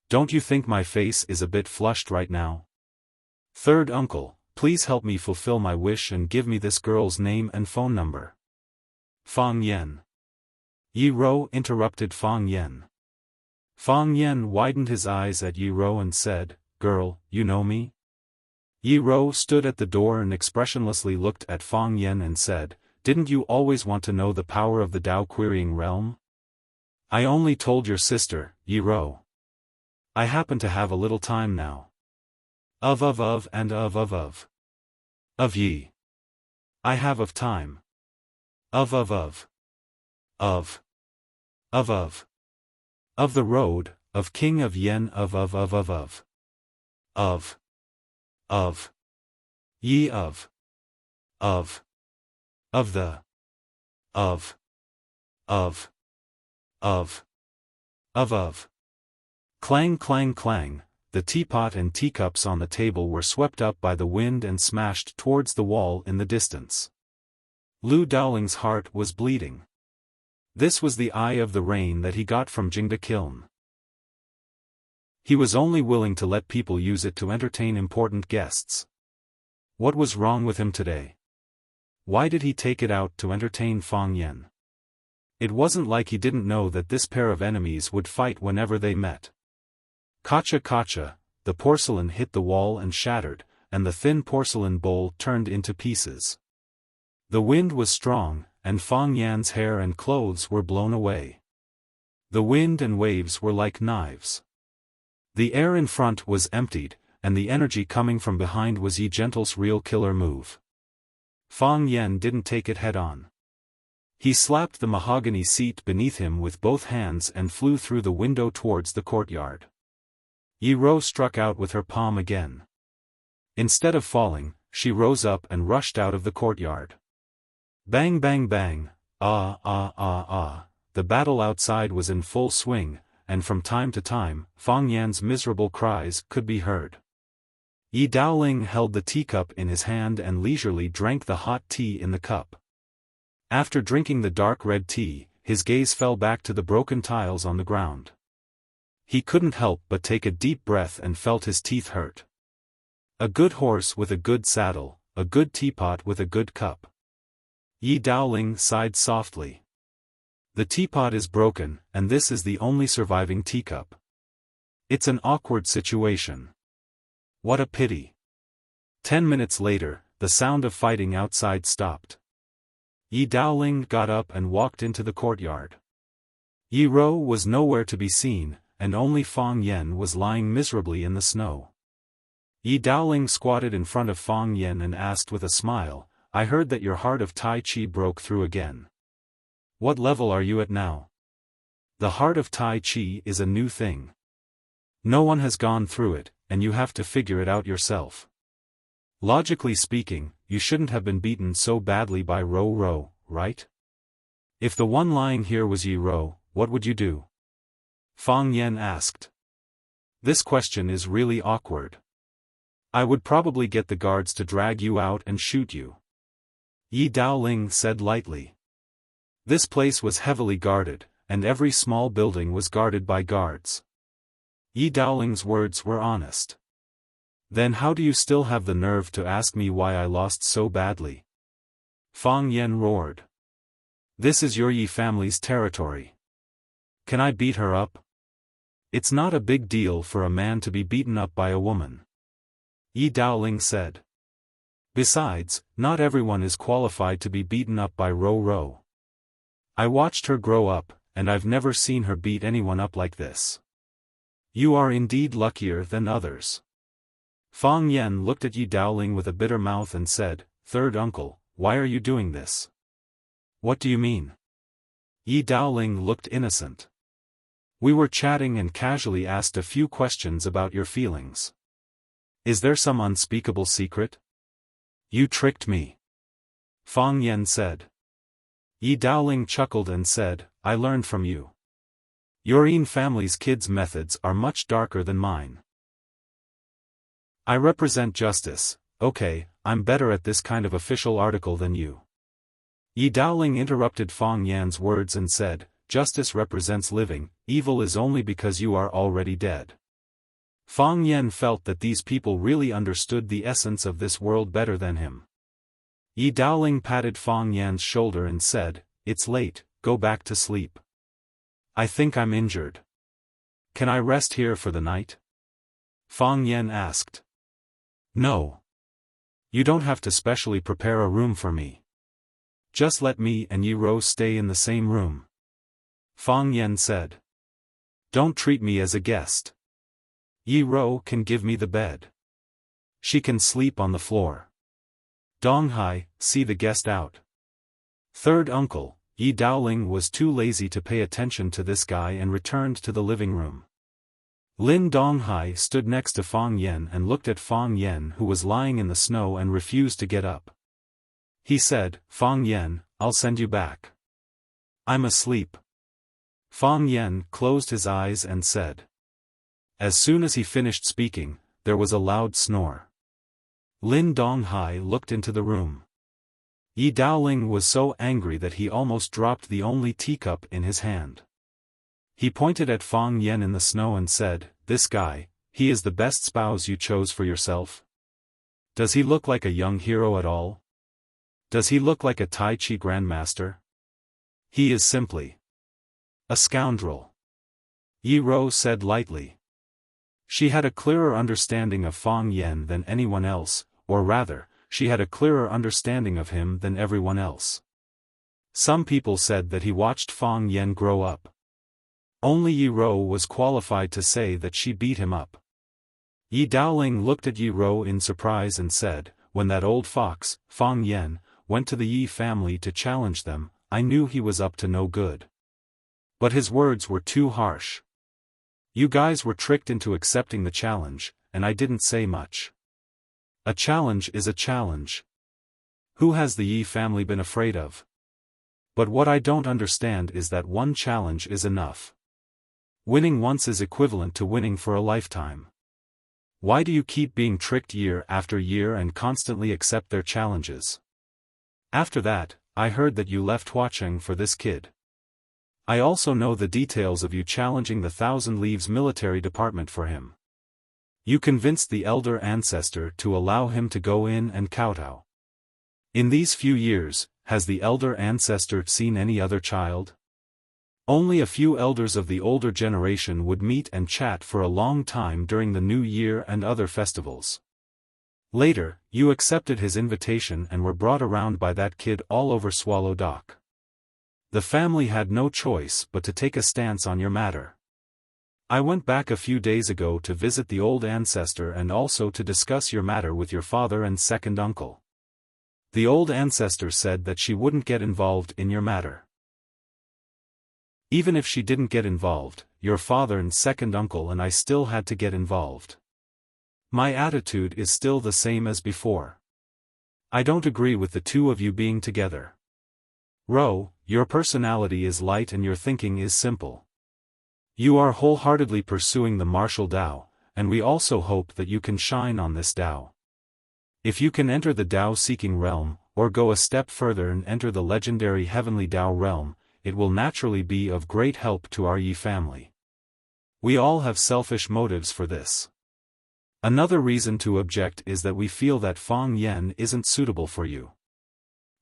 Don't you think my face is a bit flushed right now? Third uncle, please help me fulfill my wish and give me this girl's name and phone number." Fang Yan. Yi Rou interrupted Fang Yan. Fang Yan widened his eyes at Yi Rou and said, "Girl, you know me?" Yi Rou stood at the door and expressionlessly looked at Fang Yan and said, "Didn't you always want to know the power of the Tao querying realm?" "I only told your sister, Yi Rou. I happen to have a little time now." Of Yi. I have of time. Of the road, of king of yen of Yi of the Clang clang clang, the teapot and teacups on the table were swept up by the wind and smashed towards the wall in the distance. Lu Daoling's heart was bleeding. This was the eye of the rain that he got from Jingda Kiln. He was only willing to let people use it to entertain important guests. What was wrong with him today? Why did he take it out to entertain Fang Yan? It wasn't like he didn't know that this pair of enemies would fight whenever they met. Kacha kacha, the porcelain hit the wall and shattered, and the thin porcelain bowl turned into pieces. The wind was strong, and Fang Yan's hair and clothes were blown away. The wind and waves were like knives. The air in front was emptied, and the energy coming from behind was Yi Gentle's real killer move. Fang Yan didn't take it head-on. He slapped the mahogany seat beneath him with both hands and flew through the window towards the courtyard. Yi Rou struck out with her palm again. Instead of falling, she rose up and rushed out of the courtyard. Bang bang bang, the battle outside was in full swing, and from time to time, Fang Yan's miserable cries could be heard. Yi Daoling held the teacup in his hand and leisurely drank the hot tea in the cup. After drinking the dark red tea, his gaze fell back to the broken tiles on the ground. He couldn't help but take a deep breath and felt his teeth hurt. A good horse with a good saddle, a good teapot with a good cup. Yi Daoling sighed softly. The teapot is broken, and this is the only surviving teacup. It's an awkward situation. What a pity. 10 minutes later, the sound of fighting outside stopped. Yi Daoling got up and walked into the courtyard. Yi Rou was nowhere to be seen, and only Fang Yan was lying miserably in the snow. Yi Daoling squatted in front of Fang Yan and asked with a smile, "I heard that your heart of Tai Chi broke through again. What level are you at now?" The heart of Tai Chi is a new thing. No one has gone through it, and you have to figure it out yourself. Logically speaking, you shouldn't have been beaten so badly by Rou, right? If the one lying here was Yi Rou, what would you do? Fang Yan asked. This question is really awkward. I would probably get the guards to drag you out and shoot you. Yi Daoling said lightly. This place was heavily guarded, and every small building was guarded by guards. Yi Daoling's words were honest. Then how do you still have the nerve to ask me why I lost so badly? Fang Yan roared. This is your Yi family's territory. Can I beat her up? It's not a big deal for a man to be beaten up by a woman. Yi Daoling said. Besides, not everyone is qualified to be beaten up by Rou. I watched her grow up, and I've never seen her beat anyone up like this. You are indeed luckier than others. Fang Yan looked at Yi Daoling with a bitter mouth and said, "Third uncle, why are you doing this?" What do you mean? Yi Daoling looked innocent. We were chatting and casually asked a few questions about your feelings. Is there some unspeakable secret? You tricked me. Fang Yan said. Yi Daoling chuckled and said, I learned from you. Your Yin family's kids' methods are much darker than mine. I represent justice, okay, I'm better at this kind of official article than you. Yi Daoling interrupted Fang Yan's words and said, Justice represents living, evil is only because you are already dead. Fang Yan felt that these people really understood the essence of this world better than him. Yi Daoling patted Fang Yan's shoulder and said, It's late, go back to sleep. I think I'm injured. Can I rest here for the night? Fang Yan asked. No. You don't have to specially prepare a room for me. Just let me and Yi Rou stay in the same room. Fang Yan said. Don't treat me as a guest. Yi Rou can give me the bed. She can sleep on the floor. Dong Hai, see the guest out. Third uncle, Yi Daoling, was too lazy to pay attention to this guy and returned to the living room. Lin Donghai stood next to Fang Yan and looked at Fang Yan, who was lying in the snow and refused to get up. He said, Fang Yan, I'll send you back. I'm asleep. Fang Yan closed his eyes and said. As soon as he finished speaking, there was a loud snore. Lin Donghai looked into the room. Yi Daoling was so angry that he almost dropped the only teacup in his hand. He pointed at Fang Yan in the snow and said, This guy, he is the best spouse you chose for yourself? Does he look like a young hero at all? Does he look like a Tai Chi grandmaster? He is simply a scoundrel. Yi Rou said lightly. She had a clearer understanding of Fang Yan than anyone else, or rather, she had a clearer understanding of him than everyone else. Some people said that he watched Fang Yan grow up. Only Yi Rou was qualified to say that she beat him up. Yi Daoling looked at Yi Rou in surprise and said, When that old fox, Fang Yan, went to the Yi family to challenge them, I knew he was up to no good. But his words were too harsh. You guys were tricked into accepting the challenge, and I didn't say much. A challenge is a challenge. Who has the Yi family been afraid of? But what I don't understand is that one challenge is enough. Winning once is equivalent to winning for a lifetime. Why do you keep being tricked year after year and constantly accept their challenges? After that, I heard that you left watching for this kid. I also know the details of you challenging the Thousand Leaves military department for him. You convinced the elder ancestor to allow him to go in and kowtow. In these few years, has the elder ancestor seen any other child? Only a few elders of the older generation would meet and chat for a long time during the New Year and other festivals. Later, you accepted his invitation and were brought around by that kid all over Swallow Dock. The family had no choice but to take a stance on your matter. I went back a few days ago to visit the old ancestor and also to discuss your matter with your father and second uncle. The old ancestor said that she wouldn't get involved in your matter. Even if she didn't get involved, your father and second uncle and I still had to get involved. My attitude is still the same as before. I don't agree with the two of you being together. Rou, your personality is light and your thinking is simple. You are wholeheartedly pursuing the martial Dao, and we also hope that you can shine on this Dao. If you can enter the Dao-seeking realm, or go a step further and enter the legendary heavenly Dao realm, it will naturally be of great help to our Yi family. We all have selfish motives for this. Another reason to object is that we feel that Fang Yan isn't suitable for you.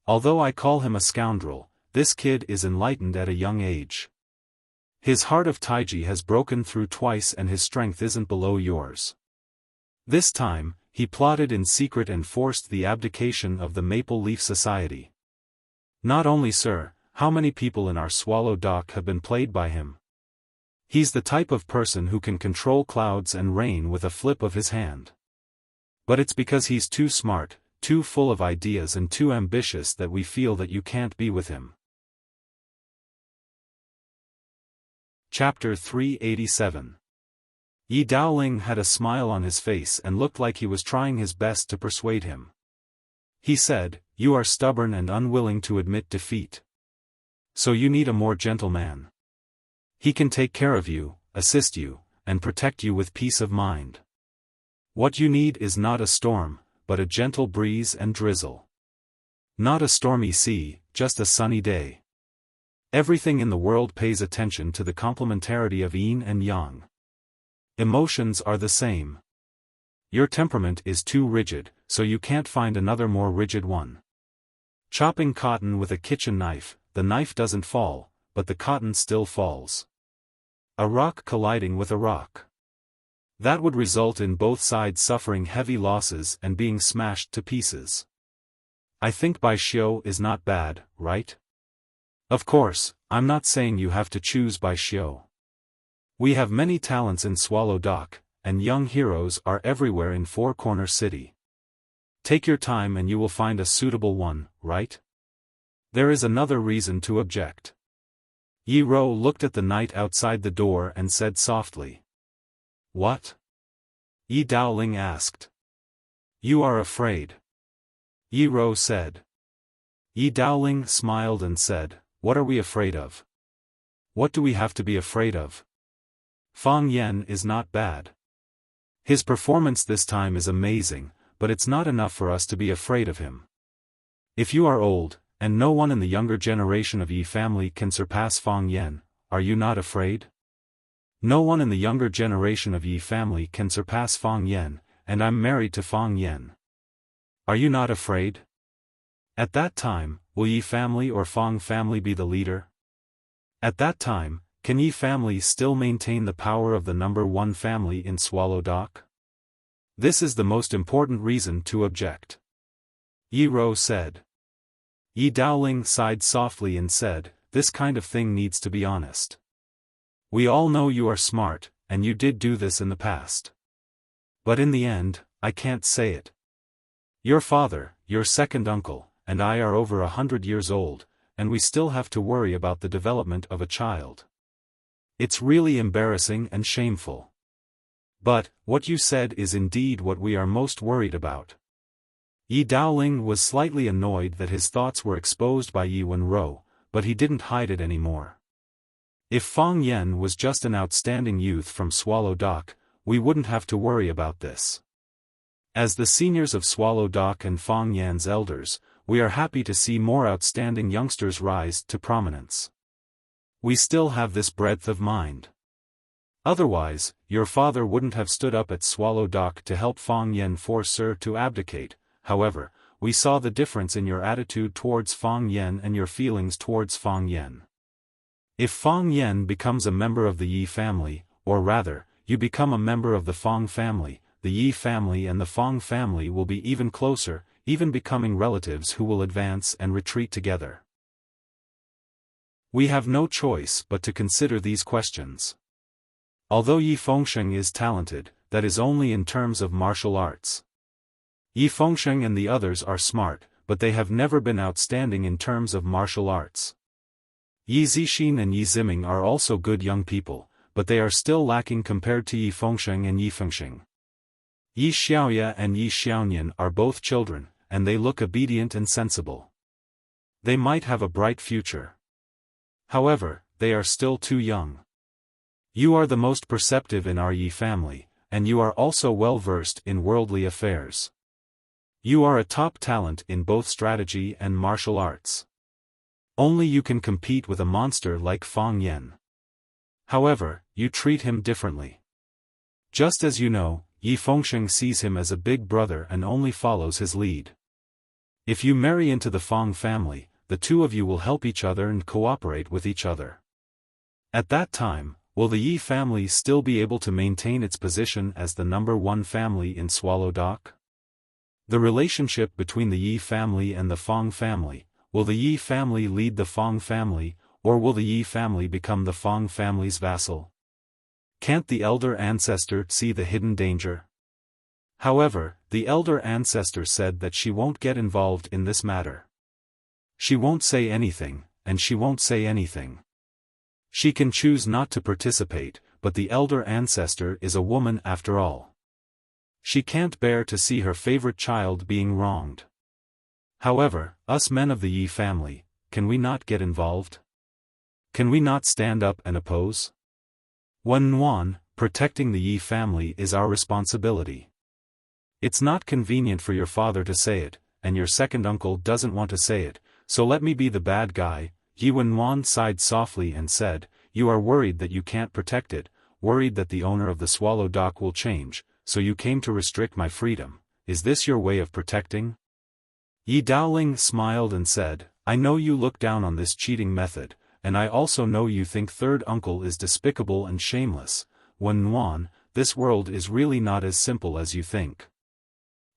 Although I call him a scoundrel, this kid is enlightened at a young age. His heart of Taiji has broken through twice and his strength isn't below yours. This time, he plotted in secret and forced the abdication of the Maple Leaf Society. Not only, sir, how many people in our Swallow Dock have been played by him? He's the type of person who can control clouds and rain with a flip of his hand. But it's because he's too smart, too full of ideas and too ambitious that we feel that you can't be with him. Chapter 387. Yi Daoling had a smile on his face and looked like he was trying his best to persuade him. He said, You are stubborn and unwilling to admit defeat. So you need a more gentle man. He can take care of you, assist you, and protect you with peace of mind. What you need is not a storm, but a gentle breeze and drizzle. Not a stormy sea, just a sunny day. Everything in the world pays attention to the complementarity of yin and yang. Emotions are the same. Your temperament is too rigid, so you can't find another more rigid one. Chopping cotton with a kitchen knife, the knife doesn't fall, but the cotton still falls. A rock colliding with a rock. That would result in both sides suffering heavy losses and being smashed to pieces. I think Bai Xiu is not bad, right? Of course, I'm not saying you have to choose Bai Xiu. We have many talents in Swallow Dock, and young heroes are everywhere in Four Corner City. Take your time and you will find a suitable one, right? There is another reason to object. Yi Rou looked at the knight outside the door and said softly. What? Yi Daoling asked. You are afraid. Yi Rou said. Yi Daoling smiled and said, what are we afraid of? What do we have to be afraid of? Fang Yan is not bad. His performance this time is amazing, but it's not enough for us to be afraid of him. If you are old, and no one in the younger generation of Yi family can surpass Fang Yan, are you not afraid? No one in the younger generation of Yi family can surpass Fang Yan, and I'm married to Fang Yan. Are you not afraid? At that time, will Yi family or Fang family be the leader? At that time, can Yi family still maintain the power of the number one family in Swallow Dock? This is the most important reason to object. Yi Rou said. Yi Daoling sighed softly and said, this kind of thing needs to be honest. We all know you are smart, and you did do this in the past. But in the end, I can't say it. Your father, your second uncle, and I are over 100 years old, and we still have to worry about the development of a child. It's really embarrassing and shameful. But, what you said is indeed what we are most worried about. Yi Daoling was slightly annoyed that his thoughts were exposed by Yi Wenrou, but he didn't hide it anymore. If Fang Yan was just an outstanding youth from Swallow Dock, we wouldn't have to worry about this. As the seniors of Swallow Dock and Fang Yan's elders, we are happy to see more outstanding youngsters rise to prominence. We still have this breadth of mind. Otherwise, your father wouldn't have stood up at Swallow Dock to help Fang Yan force her to abdicate. However, we saw the difference in your attitude towards Fang Yan and your feelings towards Fang Yan. If Fang Yan becomes a member of the Yi family, or rather, you become a member of the Fang family, the Yi family and the Fang family will be even closer, even becoming relatives who will advance and retreat together. We have no choice but to consider these questions. Although Yi Fengsheng is talented, that is only in terms of martial arts. Yi Fengsheng and the others are smart, but they have never been outstanding in terms of martial arts. Yi Zixin and Yi Ziming are also good young people, but they are still lacking compared to Yi Fengsheng and Yi Fengsheng. Yi Xiaoya and Yi Xiaonian are both children, and they look obedient and sensible. They might have a bright future. However, they are still too young. You are the most perceptive in our Yi family, and you are also well versed in worldly affairs. You are a top talent in both strategy and martial arts. Only you can compete with a monster like Fang Yan. However, you treat him differently. Just as you know, Yi Fengsheng sees him as a big brother and only follows his lead. If you marry into the Fang family, the two of you will help each other and cooperate with each other. At that time, will the Yi family still be able to maintain its position as the number one family in Swallow Dock? The relationship between the Yi family and the Fang family, will the Yi family lead the Fang family, or will the Yi family become the Fang family's vassal? Can't the elder ancestor see the hidden danger? However, the elder ancestor said that she won't get involved in this matter. She won't say anything, and she won't say anything. She can choose not to participate, but the elder ancestor is a woman after all. She can't bear to see her favorite child being wronged. However, us men of the Yi family, can we not get involved? Can we not stand up and oppose? Wen Nuan, protecting the Yi family is our responsibility. It's not convenient for your father to say it, and your second uncle doesn't want to say it, so let me be the bad guy. Yi Wenwan sighed softly and said, you are worried that you can't protect it, worried that the owner of the Swallow Dock will change, so you came to restrict my freedom. Is this your way of protecting? Yi Daoling smiled and said, I know you look down on this cheating method, and I also know you think third uncle is despicable and shameless. Wen Wan, this world is really not as simple as you think.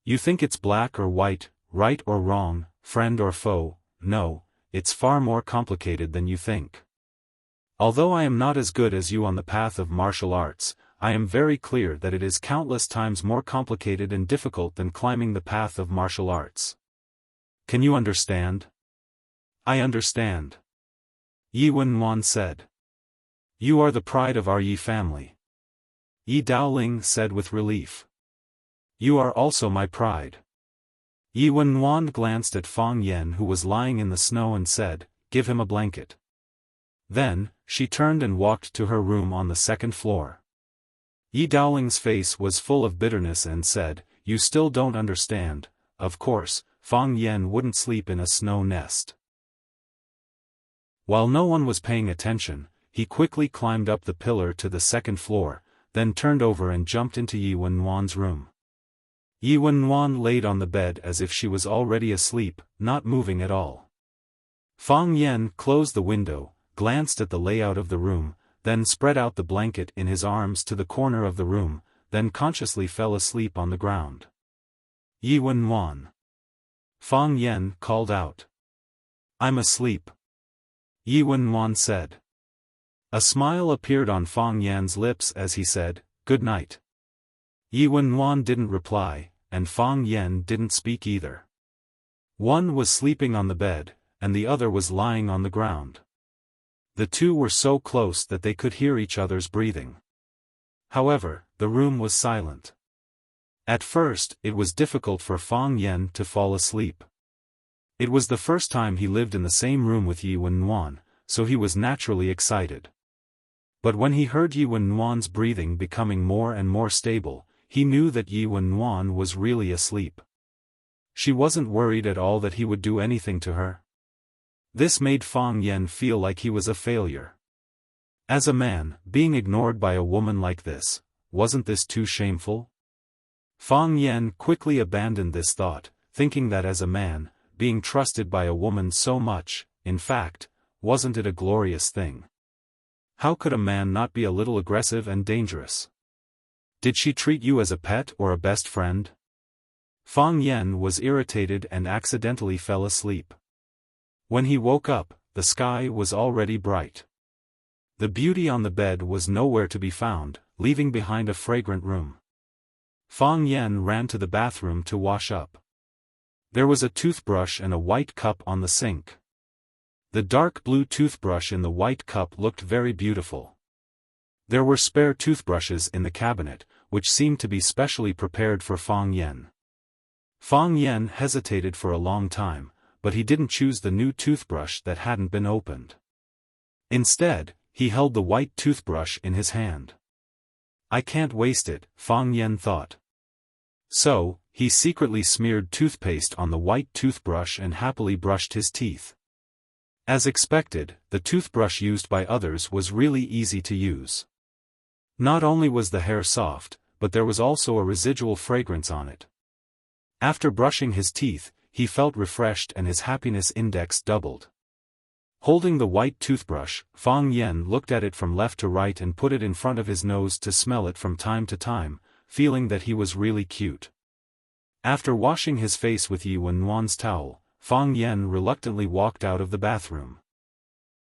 You think it's black or white, right or wrong, friend or foe. No, it's far more complicated than you think. Although I am not as good as you on the path of martial arts, I am very clear that it is countless times more complicated and difficult than climbing the path of martial arts. Can you understand? I understand. Yi Wenwan said. You are the pride of our Yi family. Yi Daoling said with relief. You are also my pride. Yi Wenwan glanced at Fang Yen, who was lying in the snow, and said, Give him a blanket. Then, she turned and walked to her room on the second floor. Yi Daoling's face was full of bitterness and said, You still don't understand. Of course, Fang Yen wouldn't sleep in a snow nest. While no one was paying attention, he quickly climbed up the pillar to the second floor, then turned over and jumped into Yi Wenwan's room. Yi Wenwan laid on the bed as if she was already asleep, not moving at all. Fang Yen closed the window, glanced at the layout of the room, then spread out the blanket in his arms to the corner of the room, then consciously fell asleep on the ground. Yi Wenwan. Fang Yen called out. I'm asleep. Yi Wenwan said. A smile appeared on Fang Yan's lips as he said, Good night. Yi Wenwan didn't reply, and Fang Yen didn't speak either. One was sleeping on the bed, and the other was lying on the ground. The two were so close that they could hear each other's breathing. However, the room was silent. At first, it was difficult for Fang Yen to fall asleep. It was the first time he lived in the same room with Yi Wenwan, so he was naturally excited. But when he heard Yi Wenwan's breathing becoming more and more stable, he knew that Yi Wenwan was really asleep. She wasn't worried at all that he would do anything to her. This made Fang Yen feel like he was a failure. As a man, being ignored by a woman like this, wasn't this too shameful? Fang Yen quickly abandoned this thought, thinking that as a man, being trusted by a woman so much, in fact, wasn't it a glorious thing? How could a man not be a little aggressive and dangerous? Did she treat you as a pet or a best friend? Fang Yen was irritated and accidentally fell asleep. When he woke up, the sky was already bright. The beauty on the bed was nowhere to be found, leaving behind a fragrant room. Fang Yen ran to the bathroom to wash up. There was a toothbrush and a white cup on the sink. The dark blue toothbrush in the white cup looked very beautiful. There were spare toothbrushes in the cabinet, which seemed to be specially prepared for Fang Yen. Fang Yen hesitated for a long time, but he didn't choose the new toothbrush that hadn't been opened. Instead, he held the white toothbrush in his hand. I can't waste it, Fang Yen thought. So, he secretly smeared toothpaste on the white toothbrush and happily brushed his teeth. As expected, the toothbrush used by others was really easy to use. Not only was the hair soft, but there was also a residual fragrance on it. After brushing his teeth, he felt refreshed and his happiness index doubled. Holding the white toothbrush, Fang Yen looked at it from left to right and put it in front of his nose to smell it from time to time, feeling that he was really cute. After washing his face with Yi Wenwan's towel, Fang Yen reluctantly walked out of the bathroom.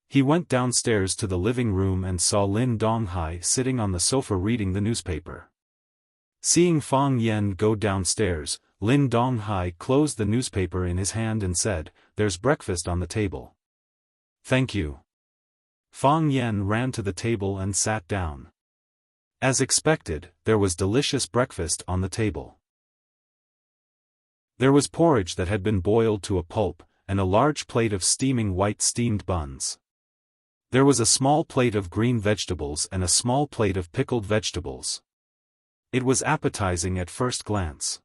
He went downstairs to the living room and saw Lin Donghai sitting on the sofa reading the newspaper. Seeing Fang Yen go downstairs, Lin Donghai closed the newspaper in his hand and said, There's breakfast on the table. Thank you. Fang Yen ran to the table and sat down. As expected, there was delicious breakfast on the table. There was porridge that had been boiled to a pulp, and a large plate of steaming white steamed buns. There was a small plate of green vegetables and a small plate of pickled vegetables. It was appetizing at first glance.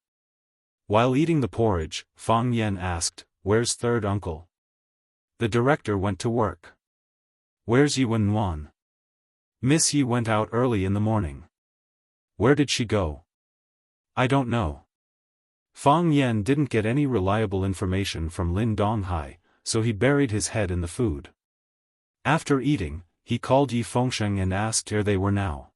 While eating the porridge, Fang Yen asked, Where's third uncle? The director went to work. Where's Yi Wenwan? Miss Yi went out early in the morning. Where did she go? I don't know. Fang Yen didn't get any reliable information from Lin Donghai, so he buried his head in the food. After eating, he called Yi Fengsheng and asked where they were now.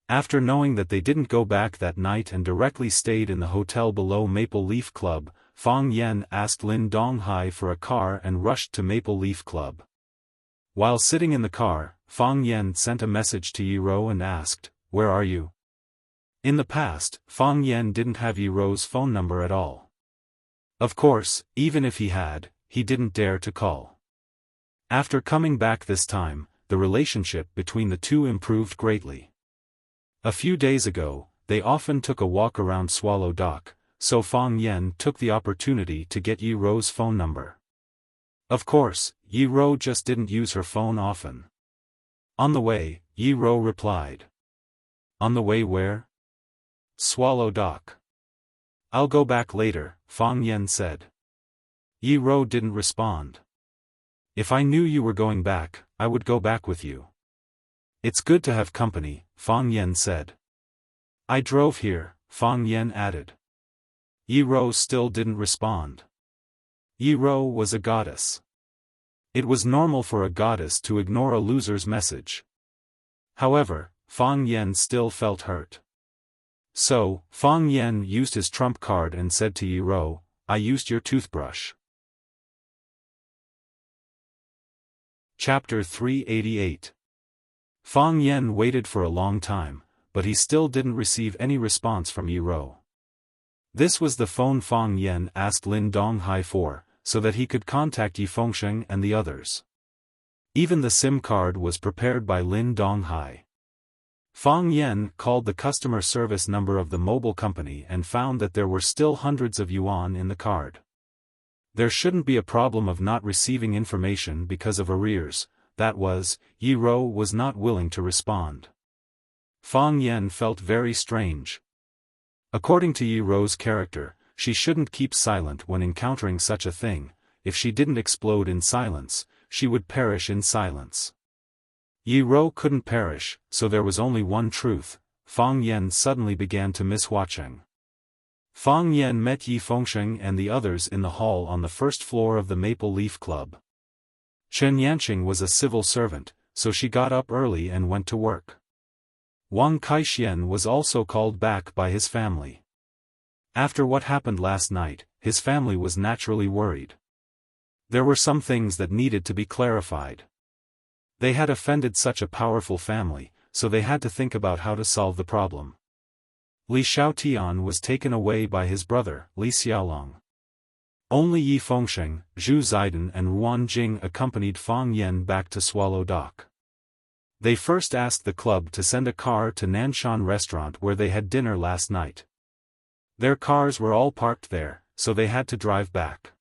After knowing that they didn't go back that night and directly stayed in the hotel below Maple Leaf Club, Fang Yan asked Lin Donghai for a car and rushed to Maple Leaf Club. While sitting in the car, Fang Yan sent a message to Yi Ro and asked, "Where are you?" In the past, Fang Yan didn't have Yi Ro's phone number at all. Of course, even if he had, he didn't dare to call. After coming back this time, the relationship between the two improved greatly. A few days ago, they often took a walk around Swallow Dock, so Fang Yan took the opportunity to get Yi Ro's phone number. Of course, Yi Ro just didn't use her phone often. On the way, Yi Ro replied. "On the way where?" "Swallow Dock." "I'll go back later," Fang Yan said. Yi Ro didn't respond. "If I knew you were going back, I would go back with you." "It's good to have company," Fang Yan said. "I drove here," Fang Yan added. Yi Ro still didn't respond. Yi Ro was a goddess. It was normal for a goddess to ignore a loser's message. However, Fang Yan still felt hurt. So, Fang Yan used his trump card and said to Yi Ro, "I used your toothbrush." Chapter 388. Fang Yan waited for a long time, but he still didn't receive any response from Yi Ro. This was the phone Fang Yan asked Lin Donghai for, so that he could contact Yi Fengsheng and the others. Even the SIM card was prepared by Lin Donghai. Fang Yan called the customer service number of the mobile company and found that there were still hundreds of yuan in the card. There shouldn't be a problem of not receiving information because of arrears, that was, Yi Ro was not willing to respond. Fang Yan felt very strange. According to Yi Ro's character, she shouldn't keep silent when encountering such a thing. If she didn't explode in silence, she would perish in silence. Yi Ro couldn't perish, so there was only one truth. Fang Yan suddenly began to miss watching. Fang Yan met Yi Fengsheng and the others in the hall on the first floor of the Maple Leaf Club. Chen Yanqing was a civil servant, so she got up early and went to work. Wang Kaixian was also called back by his family. After what happened last night, his family was naturally worried. There were some things that needed to be clarified. They had offended such a powerful family, so they had to think about how to solve the problem. Li Xiaotian was taken away by his brother, Li Xiaolong. Only Yi Fengsheng, Zhu Zaidan and Ruan Jing accompanied Fang Yan back to Swallow Dock. They first asked the club to send a car to Nanshan restaurant where they had dinner last night. Their cars were all parked there, so they had to drive back.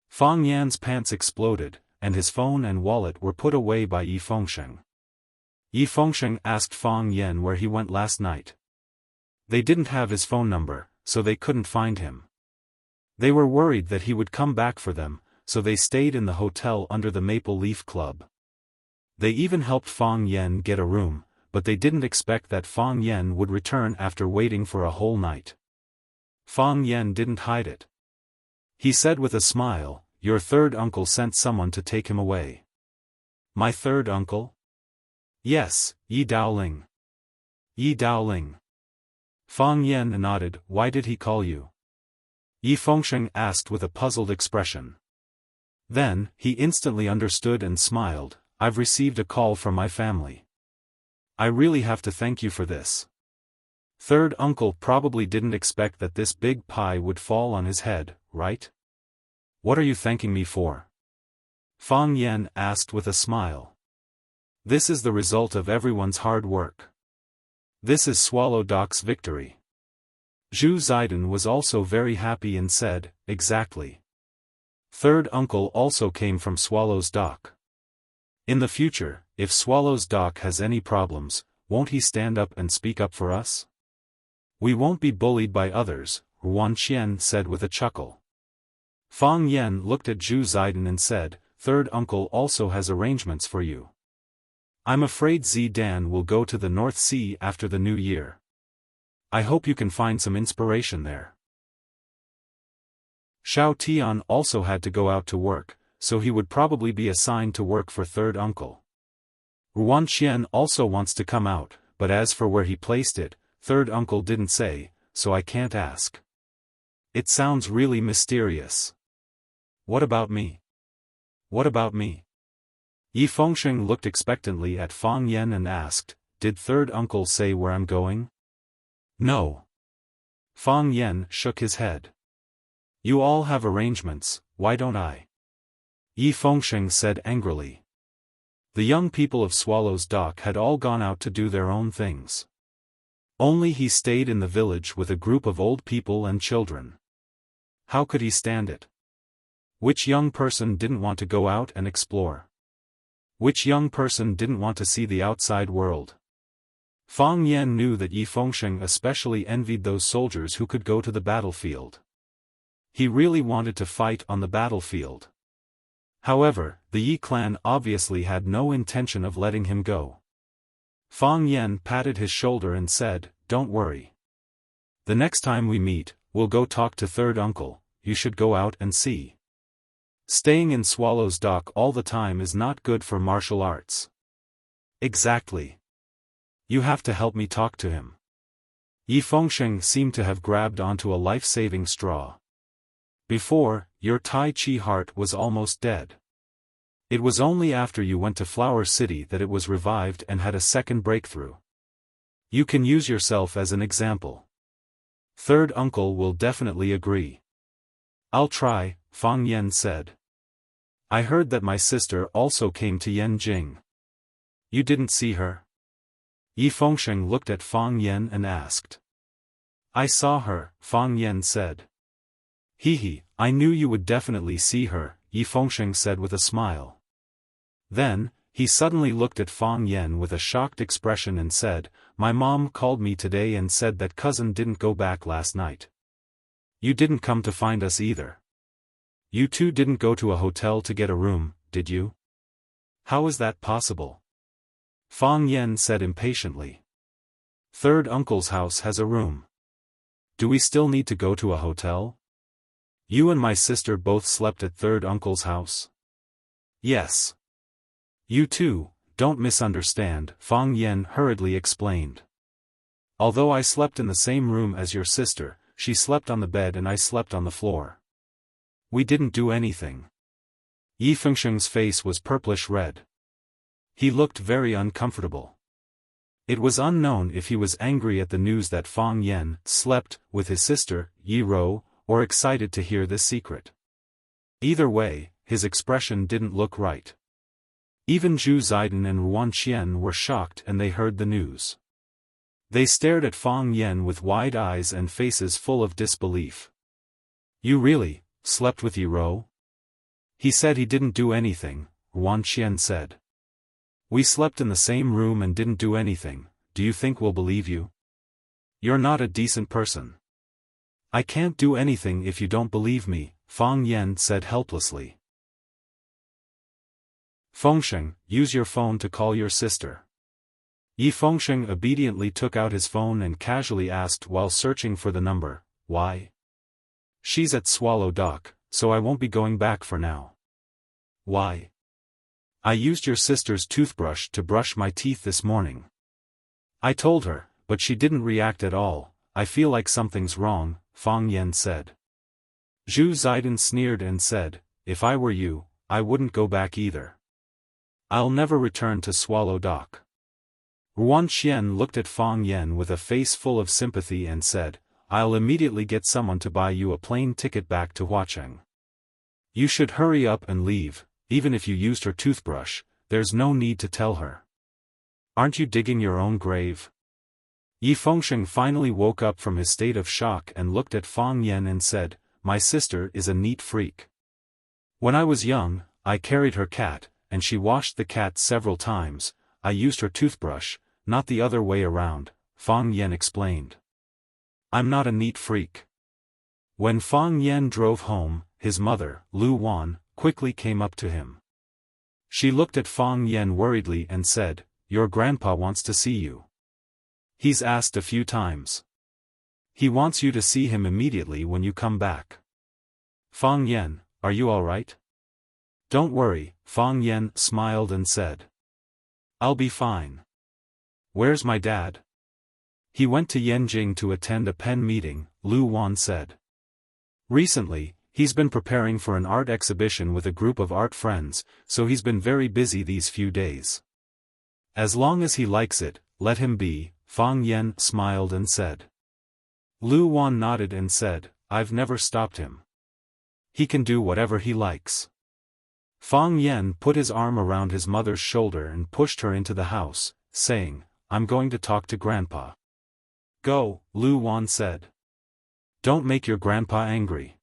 Fang Yan's pants exploded, and his phone and wallet were put away by Yi Fengsheng. Yi Fengsheng asked Fang Yan where he went last night. They didn't have his phone number, so they couldn't find him. They were worried that he would come back for them, so they stayed in the hotel under the Maple Leaf Club. They even helped Fang Yan get a room, but they didn't expect that Fang Yan would return after waiting for a whole night. Fang Yan didn't hide it. He said with a smile, "Your third uncle sent someone to take him away." "My third uncle?" "Yes, Yi Daoling." "Yi Daoling." Fang Yan nodded. "Why did he call you?" Yi Fengsheng asked with a puzzled expression. Then, he instantly understood and smiled. "I've received a call from my family. I really have to thank you for this." Third uncle probably didn't expect that this big pie would fall on his head, right? "What are you thanking me for?" Fang Yan asked with a smile. "This is the result of everyone's hard work. This is Swallow Dock's victory." Zhu Zaidan was also very happy and said, "Exactly. Third uncle also came from Swallow's Dock. In the future, if Swallow's Dock has any problems, won't he stand up and speak up for us? We won't be bullied by others," Ruan Qian said with a chuckle. Fang Yan looked at Zhu Zaidan and said, "Third uncle also has arrangements for you. I'm afraid Zidan will go to the North Sea after the new year. I hope you can find some inspiration there." Xiao Tian also had to go out to work, so he would probably be assigned to work for third uncle. Ruanqian also wants to come out, but as for where he placed it, third uncle didn't say, so I can't ask. It sounds really mysterious. What about me? What about me? Yi Fengsheng looked expectantly at Fang Yan and asked, did third uncle say where I'm going? No. Fang Yan shook his head. You all have arrangements, why don't I? Yi Fengsheng said angrily. The young people of Swallow's Dock had all gone out to do their own things. Only he stayed in the village with a group of old people and children. How could he stand it? Which young person didn't want to go out and explore? Which young person didn't want to see the outside world? Fang Yan knew that Yi Fengsheng especially envied those soldiers who could go to the battlefield. He really wanted to fight on the battlefield. However, the Yi clan obviously had no intention of letting him go. Fang Yan patted his shoulder and said, don't worry. The next time we meet, we'll go talk to third uncle, you should go out and see. Staying in Swallow's Dock all the time is not good for martial arts. Exactly. You have to help me talk to him. Yi Fengsheng seemed to have grabbed onto a life-saving straw. Before, your Tai Chi heart was almost dead. It was only after you went to Flower City that it was revived and had a second breakthrough. You can use yourself as an example. Third uncle will definitely agree. I'll try, Fang Yan said. I heard that my sister also came to Yanjing. You didn't see her? Yi Fengsheng looked at Fang Yan and asked. I saw her, Fang Yan said. Hee, I knew you would definitely see her, Yi Fengsheng said with a smile. Then, he suddenly looked at Fang Yan with a shocked expression and said, my mom called me today and said that cousin didn't go back last night. You didn't come to find us either. You two didn't go to a hotel to get a room, did you? How is that possible? Fang Yan said impatiently. Third uncle's house has a room. Do we still need to go to a hotel? You and my sister both slept at third uncle's house? Yes. You too, don't misunderstand, Fang Yan hurriedly explained. Although I slept in the same room as your sister, she slept on the bed and I slept on the floor. We didn't do anything. Yi Fengsheng's face was purplish red. He looked very uncomfortable. It was unknown if he was angry at the news that Fang Yan slept with his sister, Yi Rou, or excited to hear this secret. Either way, his expression didn't look right. Even Zhu Ziden and Ruanqian were shocked and they heard the news. They stared at Fang Yan with wide eyes and faces full of disbelief. You really slept with Yi Rou? He said he didn't do anything, Ruanqian said. We slept in the same room and didn't do anything, do you think we'll believe you? You're not a decent person. I can't do anything if you don't believe me, Fang Yan said helplessly. Fengsheng, use your phone to call your sister. Yi Fengsheng obediently took out his phone and casually asked while searching for the number, why? She's at Swallow Dock, so I won't be going back for now. Why? I used your sister's toothbrush to brush my teeth this morning. I told her, but she didn't react at all. I feel like something's wrong, Fang Yan said. Zhu Ziden sneered and said, if I were you, I wouldn't go back either. I'll never return to Swallow Dock. Ruanqian looked at Fang Yan with a face full of sympathy and said, I'll immediately get someone to buy you a plane ticket back to Huacheng. You should hurry up and leave, even if you used her toothbrush, there's no need to tell her. Aren't you digging your own grave? Yi Fengsheng finally woke up from his state of shock and looked at Fang Yan and said, my sister is a neat freak. When I was young, I carried her cat, and she washed the cat several times. I used her toothbrush, not the other way around, Fang Yan explained. I'm not a neat freak. When Fang Yan drove home, his mother, Lu Wan, quickly came up to him. She looked at Fang Yan worriedly and said, your grandpa wants to see you. He's asked a few times. He wants you to see him immediately when you come back. Fang Yan, are you all right? Don't worry, Fang Yan smiled and said. I'll be fine. Where's my dad? He went to Yanjing to attend a pen meeting, Lu Wan said. Recently, he's been preparing for an art exhibition with a group of art friends, so he's been very busy these few days. As long as he likes it, let him be, Fang Yan smiled and said. Lu Wan nodded and said, I've never stopped him. He can do whatever he likes. Fang Yan put his arm around his mother's shoulder and pushed her into the house, saying, I'm going to talk to Grandpa. Go, Lu Wan said. Don't make your grandpa angry.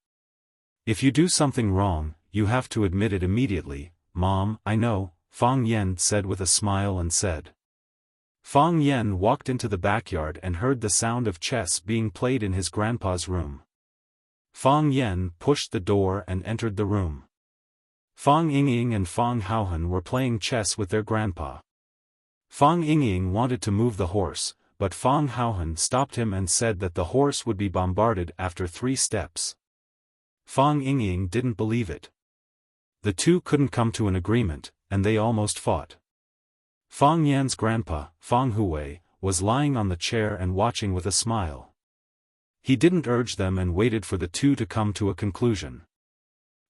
If you do something wrong, you have to admit it immediately. Mom, I know, Fang Yan said with a smile and said. Fang Yan walked into the backyard and heard the sound of chess being played in his grandpa's room. Fang Yan pushed the door and entered the room. Fang Yingying and Fang Haohan were playing chess with their grandpa. Fang Yingying wanted to move the horse, but Fang Haohan stopped him and said that the horse would be bombarded after 3 steps. Fang Yingying didn't believe it. The two couldn't come to an agreement, and they almost fought. Fang Yan's grandpa, Fang Hui, was lying on the chair and watching with a smile. He didn't urge them and waited for the two to come to a conclusion.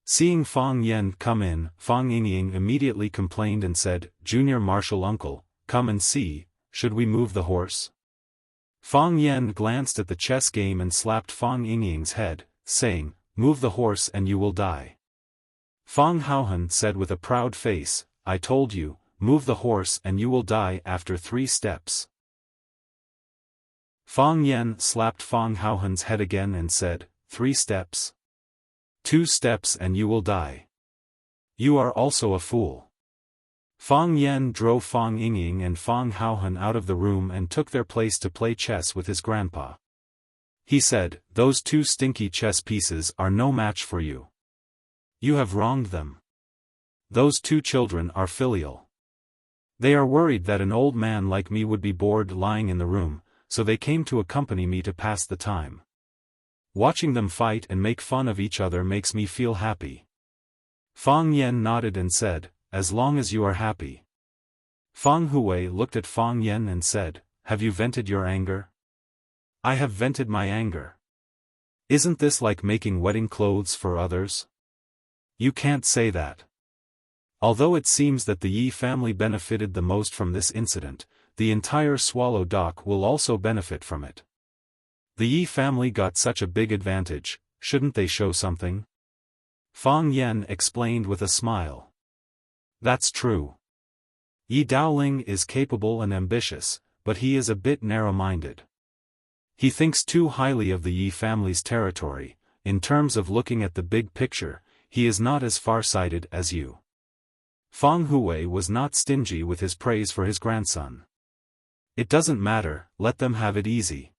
Seeing Fang Yan come in, Fang Yingying immediately complained and said, Junior Marshal Uncle, come and see, should we move the horse? Fang Yan glanced at the chess game and slapped Fang Yingying's head, saying, Move the horse and you will die. Fang Haohan said with a proud face, I told you, move the horse and you will die after 3 steps. Fang Yan slapped Fang Haohan's head again and said, 3 steps? 2 steps and you will die. You are also a fool. Fang Yan drove Fang Yingying and Fang Haohan out of the room and took their place to play chess with his grandpa. He said, those 2 stinky chess pieces are no match for you. You have wronged them. Those 2 children are filial. They are worried that an old man like me would be bored lying in the room, so they came to accompany me to pass the time. Watching them fight and make fun of each other makes me feel happy. Fang Yan nodded and said, as long as you are happy. Fang Hui looked at Fang Yan and said, have you vented your anger? I have vented my anger. Isn't this like making wedding clothes for others? You can't say that. Although it seems that the Yi family benefited the most from this incident, the entire Swallow Dock will also benefit from it. The Yi family got such a big advantage, shouldn't they show something? Fang Yan explained with a smile. That's true. Yi Daoling is capable and ambitious, but he is a bit narrow-minded. He thinks too highly of the Yi family's territory. In terms of looking at the big picture, he is not as far-sighted as you. Fang Hui was not stingy with his praise for his grandson. It doesn't matter, let them have it easy.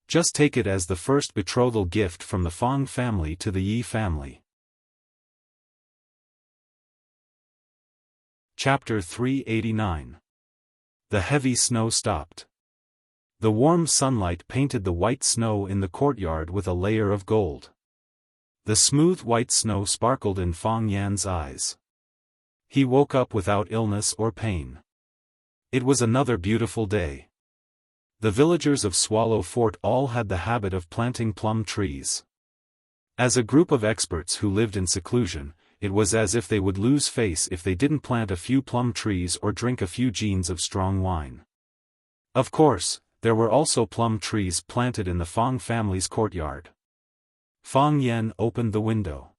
Just take it as the first betrothal gift from the Fang family to the Yi family. Chapter 389. The heavy snow stopped. The warm sunlight painted the white snow in the courtyard with a layer of gold. The smooth white snow sparkled in Fang Yan's eyes. He woke up without illness or pain. It was another beautiful day. The villagers of Swallow Fort all had the habit of planting plum trees. As a group of experts who lived in seclusion, it was as if they would lose face if they didn't plant a few plum trees or drink a few jeans of strong wine. Of course, there were also plum trees planted in the Fang family's courtyard. Fang Yan opened the window.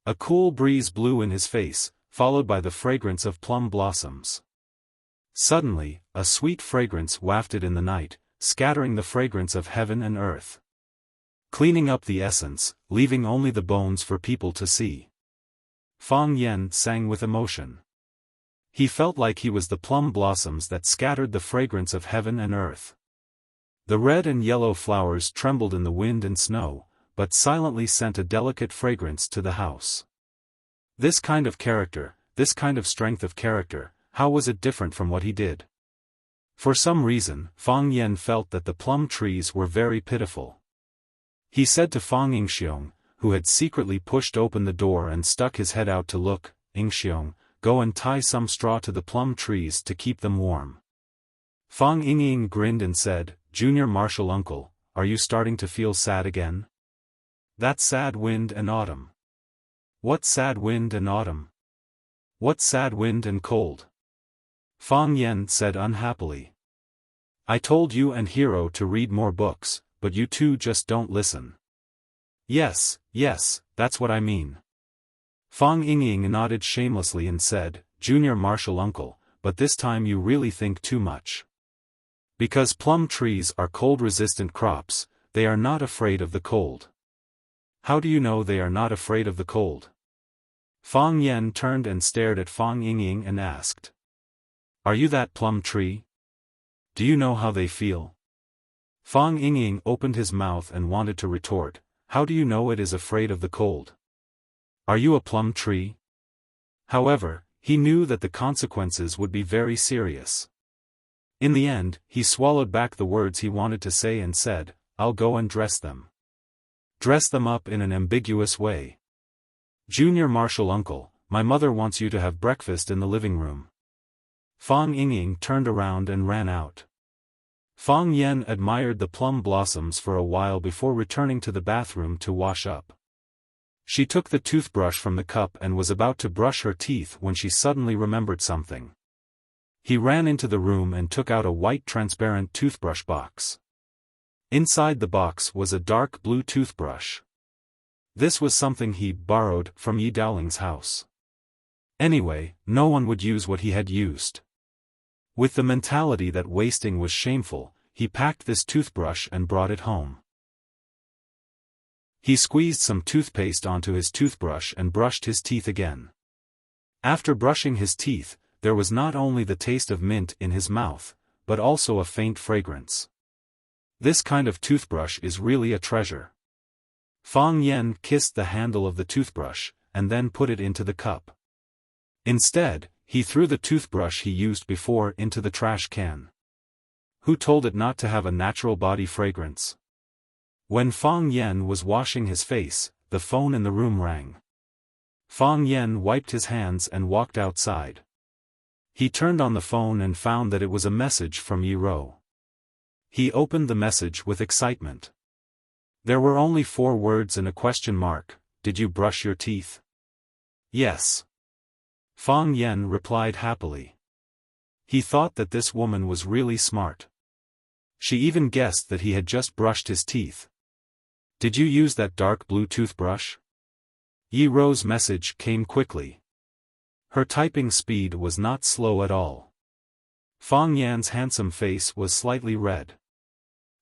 A cool breeze blew in his face, followed by the fragrance of plum blossoms. Suddenly, a sweet fragrance wafted in the night, scattering the fragrance of heaven and earth. Cleaning up the essence, leaving only the bones for people to see. Fang Yan sang with emotion. He felt like he was the plum blossoms that scattered the fragrance of heaven and earth. The red and yellow flowers trembled in the wind and snow, but silently sent a delicate fragrance to the house. This kind of character, this kind of strength of character, how was it different from what he did? For some reason, Fang Yan felt that the plum trees were very pitiful. He said to Fang Yingxiong, who had secretly pushed open the door and stuck his head out to look, "Ingxiong, go and tie some straw to the plum trees to keep them warm." Fang Yingying grinned and said, "Junior Marshal Uncle, are you starting to feel sad again? That sad wind and autumn." "What sad wind and autumn? What sad wind and cold?" Fang Yan said unhappily. "I told you and Hero to read more books, but you two just don't listen." Yes, that's what I mean." Fang Yingying nodded shamelessly and said, "Junior Marshal Uncle, but this time you really think too much. Because plum trees are cold-resistant crops, they are not afraid of the cold." "How do you know they are not afraid of the cold?" Fang Yan turned and stared at Fang Yingying and asked. "Are you that plum tree? Do you know how they feel?" Fang Yingying opened his mouth and wanted to retort, "How do you know it is afraid of the cold? Are you a plum tree?" However, he knew that the consequences would be very serious. In the end, he swallowed back the words he wanted to say and said, "I'll go and dress them." "Dress them up in an ambiguous way." "Junior Marshal Uncle, my mother wants you to have breakfast in the living room." Fang Yingying turned around and ran out. Fang Yan admired the plum blossoms for a while before returning to the bathroom to wash up. She took the toothbrush from the cup and was about to brush her teeth when she suddenly remembered something. He ran into the room and took out a white transparent toothbrush box. Inside the box was a dark blue toothbrush. This was something he borrowed from Yi Dowling's house. Anyway, no one would use what he had used. With the mentality that wasting was shameful, he packed this toothbrush and brought it home. He squeezed some toothpaste onto his toothbrush and brushed his teeth again. After brushing his teeth, there was not only the taste of mint in his mouth, but also a faint fragrance. This kind of toothbrush is really a treasure. Fang Yan kissed the handle of the toothbrush, and then put it into the cup. Instead, he threw the toothbrush he used before into the trash can. Who told it not to have a natural body fragrance? When Fang Yan was washing his face, the phone in the room rang. Fang Yan wiped his hands and walked outside. He turned on the phone and found that it was a message from Yi Ro. He opened the message with excitement. There were only 4 words and a question mark. "Did you brush your teeth?" "Yes." Fang Yan replied happily. He thought that this woman was really smart. She even guessed that he had just brushed his teeth. "Did you use that dark blue toothbrush?" Yi Ro's message came quickly. Her typing speed was not slow at all. Fang Yan's handsome face was slightly red.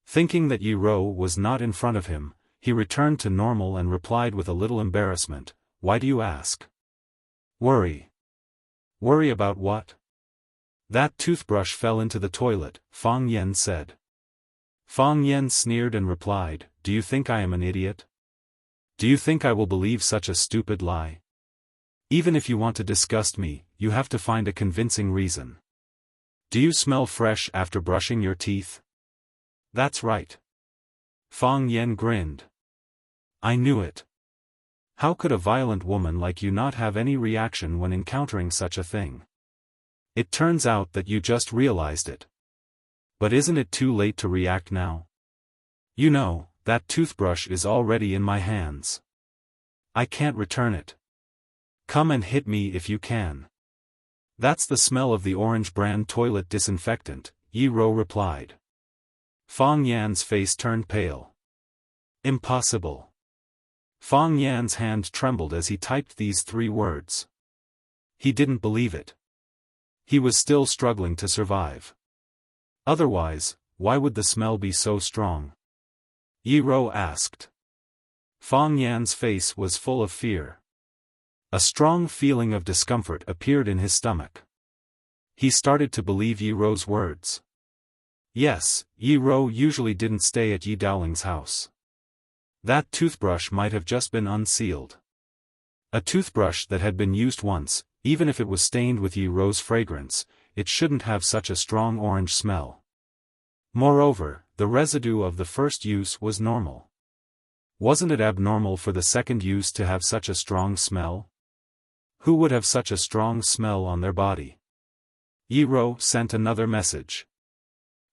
Thinking that Yi Ro was not in front of him, he returned to normal and replied with a little embarrassment, "Why do you ask?" "Worry." "Worry about what?" "That toothbrush fell into the toilet," Fang Yan said. Fang Yan sneered and replied, "Do you think I am an idiot? Do you think I will believe such a stupid lie? Even if you want to disgust me, you have to find a convincing reason. Do you smell fresh after brushing your teeth?" "That's right." Fang Yan grinned. "I knew it. How could a violent woman like you not have any reaction when encountering such a thing? It turns out that you just realized it. But isn't it too late to react now? You know, that toothbrush is already in my hands. I can't return it. Come and hit me if you can." "That's the smell of the orange brand toilet disinfectant," Yi Ro replied. Fang Yan's face turned pale. "Impossible." Fang Yan's hand trembled as he typed these 3 words. He didn't believe it. He was still struggling to survive. Otherwise, why would the smell be so strong? Yi Ro asked. Fang Yan's face was full of fear. A strong feeling of discomfort appeared in his stomach. He started to believe Yi Ro's words. Yes, Yi Ro usually didn't stay at Yi Dowling's house. That toothbrush might have just been unsealed. A toothbrush that had been used once, even if it was stained with Yi Ro's fragrance, it shouldn't have such a strong orange smell. Moreover, the residue of the first use was normal. Wasn't it abnormal for the second use to have such a strong smell? Who would have such a strong smell on their body? Yi Rou sent another message.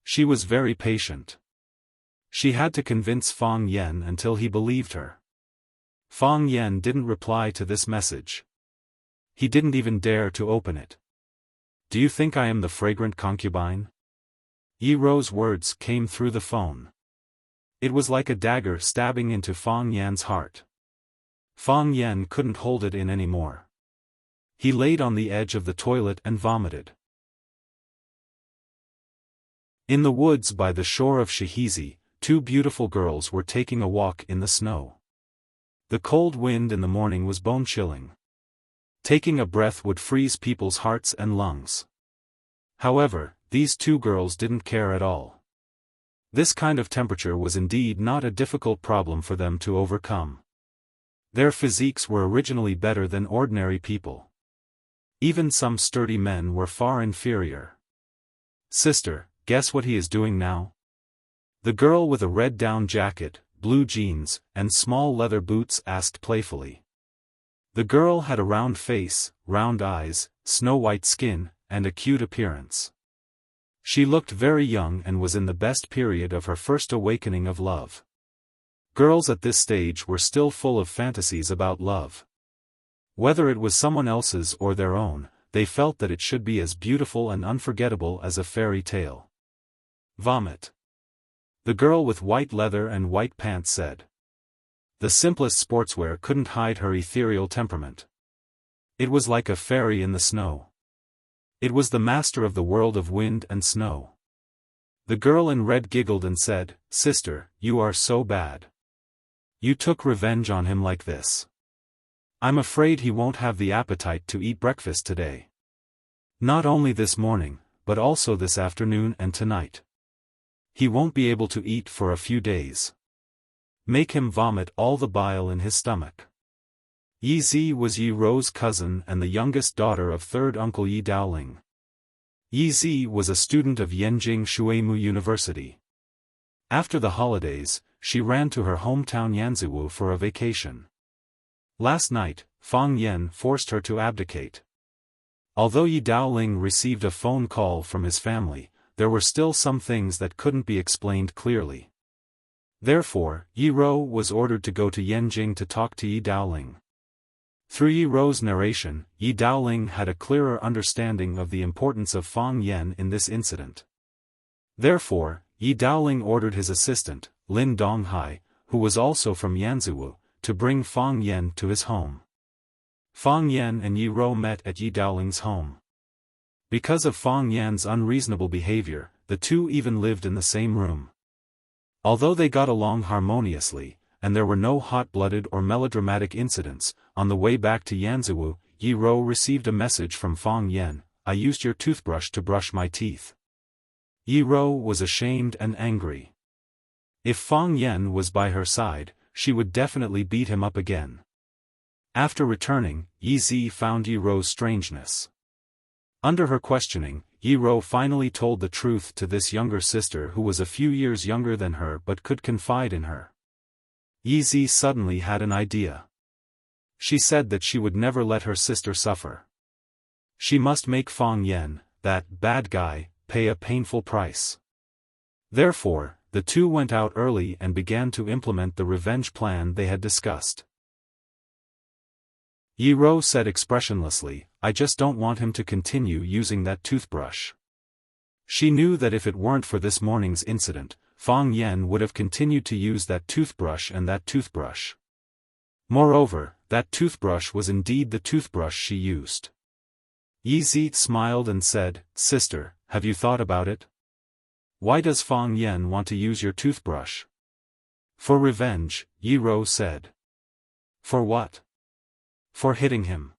She was very patient. She had to convince Fang Yan until he believed her. Fang Yan didn't reply to this message. He didn't even dare to open it. Do you think I am the fragrant concubine? Yi Rou's words came through the phone. It was like a dagger stabbing into Fang Yan's heart. Fang Yan couldn't hold it in anymore. He laid on the edge of the toilet and vomited. In the woods by the shore of Shihizi, two beautiful girls were taking a walk in the snow. The cold wind in the morning was bone-chilling. Taking a breath would freeze people's hearts and lungs. However, these two girls didn't care at all. This kind of temperature was indeed not a difficult problem for them to overcome. Their physiques were originally better than ordinary people. Even some sturdy men were far inferior. Sister, guess what he is doing now? The girl with a red down jacket, blue jeans, and small leather boots asked playfully. The girl had a round face, round eyes, snow-white skin, and a cute appearance. She looked very young and was in the best period of her first awakening of love. Girls at this stage were still full of fantasies about love. Whether it was someone else's or their own, they felt that it should be as beautiful and unforgettable as a fairy tale. Vomit. The girl with white leather and white pants said. The simplest sportswear couldn't hide her ethereal temperament. It was like a fairy in the snow. It was the master of the world of wind and snow. The girl in red giggled and said, Sister, you are so bad. You took revenge on him like this. I'm afraid he won't have the appetite to eat breakfast today. Not only this morning, but also this afternoon and tonight. He won't be able to eat for a few days. Make him vomit all the bile in his stomach. Yi Zi was Yi Rou's cousin and the youngest daughter of third uncle Yi Daoling. Yi Zi was a student of Yanjing Shuimu University. After the holidays, she ran to her hometown Yanziwu for a vacation. Last night, Fang Yan forced her to abdicate. Although Yi Daoling received a phone call from his family, there were still some things that couldn't be explained clearly. Therefore, Yi Rou was ordered to go to Yanjing to talk to Yi Daoling. Through Yi Rou's narration, Yi Daoling had a clearer understanding of the importance of Fang Yan in this incident. Therefore, Yi Daoling ordered his assistant, Lin Donghai, who was also from Yanziwu, to bring Fang Yan to his home. Fang Yan and Yi Rou met at Yi Daoling's home. Because of Fang Yan's unreasonable behavior, the two even lived in the same room. Although they got along harmoniously, and there were no hot-blooded or melodramatic incidents, on the way back to Yanziwu, Yi Rou received a message from Fang Yan, I used your toothbrush to brush my teeth. Yi Rou was ashamed and angry. If Fang Yan was by her side, she would definitely beat him up again. After returning, Yi Zi found Yi Rou's strangeness. Under her questioning, Yi Rou finally told the truth to this younger sister who was a few years younger than her but could confide in her. Yi Zi suddenly had an idea. She said that she would never let her sister suffer. She must make Fang Yan, that bad guy, pay a painful price. Therefore, the two went out early and began to implement the revenge plan they had discussed. Yi Rou said expressionlessly, I just don't want him to continue using that toothbrush. She knew that if it weren't for this morning's incident, Fang Yan would have continued to use that toothbrush and that toothbrush. Moreover, that toothbrush was indeed the toothbrush she used. Yi Zi smiled and said, Sister, have you thought about it? Why does Fang Yan want to use your toothbrush? For revenge, Yi Rou said. For what? For hitting him.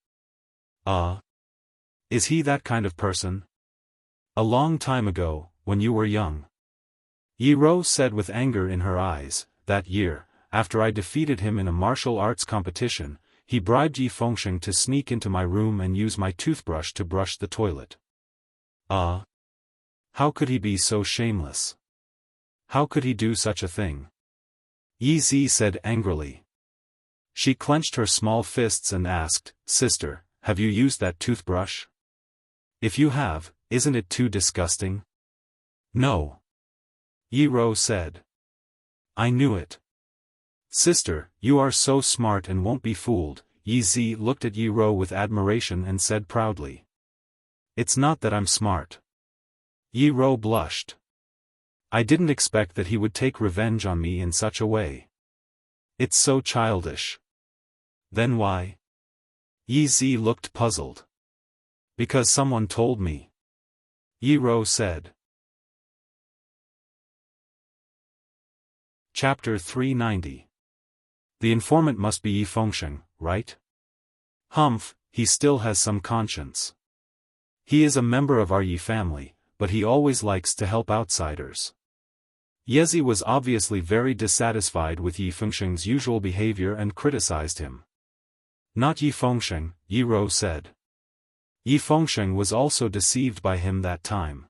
Is he that kind of person? A long time ago, when you were young. Yi Rou said with anger in her eyes, that year, after I defeated him in a martial arts competition, he bribed Yi Fengsheng to sneak into my room and use my toothbrush to brush the toilet. How could he be so shameless? How could he do such a thing? Yi said angrily. She clenched her small fists and asked, "Sister, have you used that toothbrush? If you have, isn't it too disgusting?" "No." Yi said. "I knew it. Sister, you are so smart and won't be fooled." Yi looked at Yi with admiration and said proudly. "It's not that I'm smart." Yi blushed. "I didn't expect that he would take revenge on me in such a way. It's so childish." "Then why?" Yi looked puzzled. "Because someone told me." Yi said. Chapter 390. The informant must be Yi Fengsheng, right? Humph, he still has some conscience. He is a member of our Yi family, but he always likes to help outsiders. Yezi was obviously very dissatisfied with Yi Fengsheng's usual behavior and criticized him. "Not Yi Fengsheng," Yi said. "Yi Fengsheng was also deceived by him that time."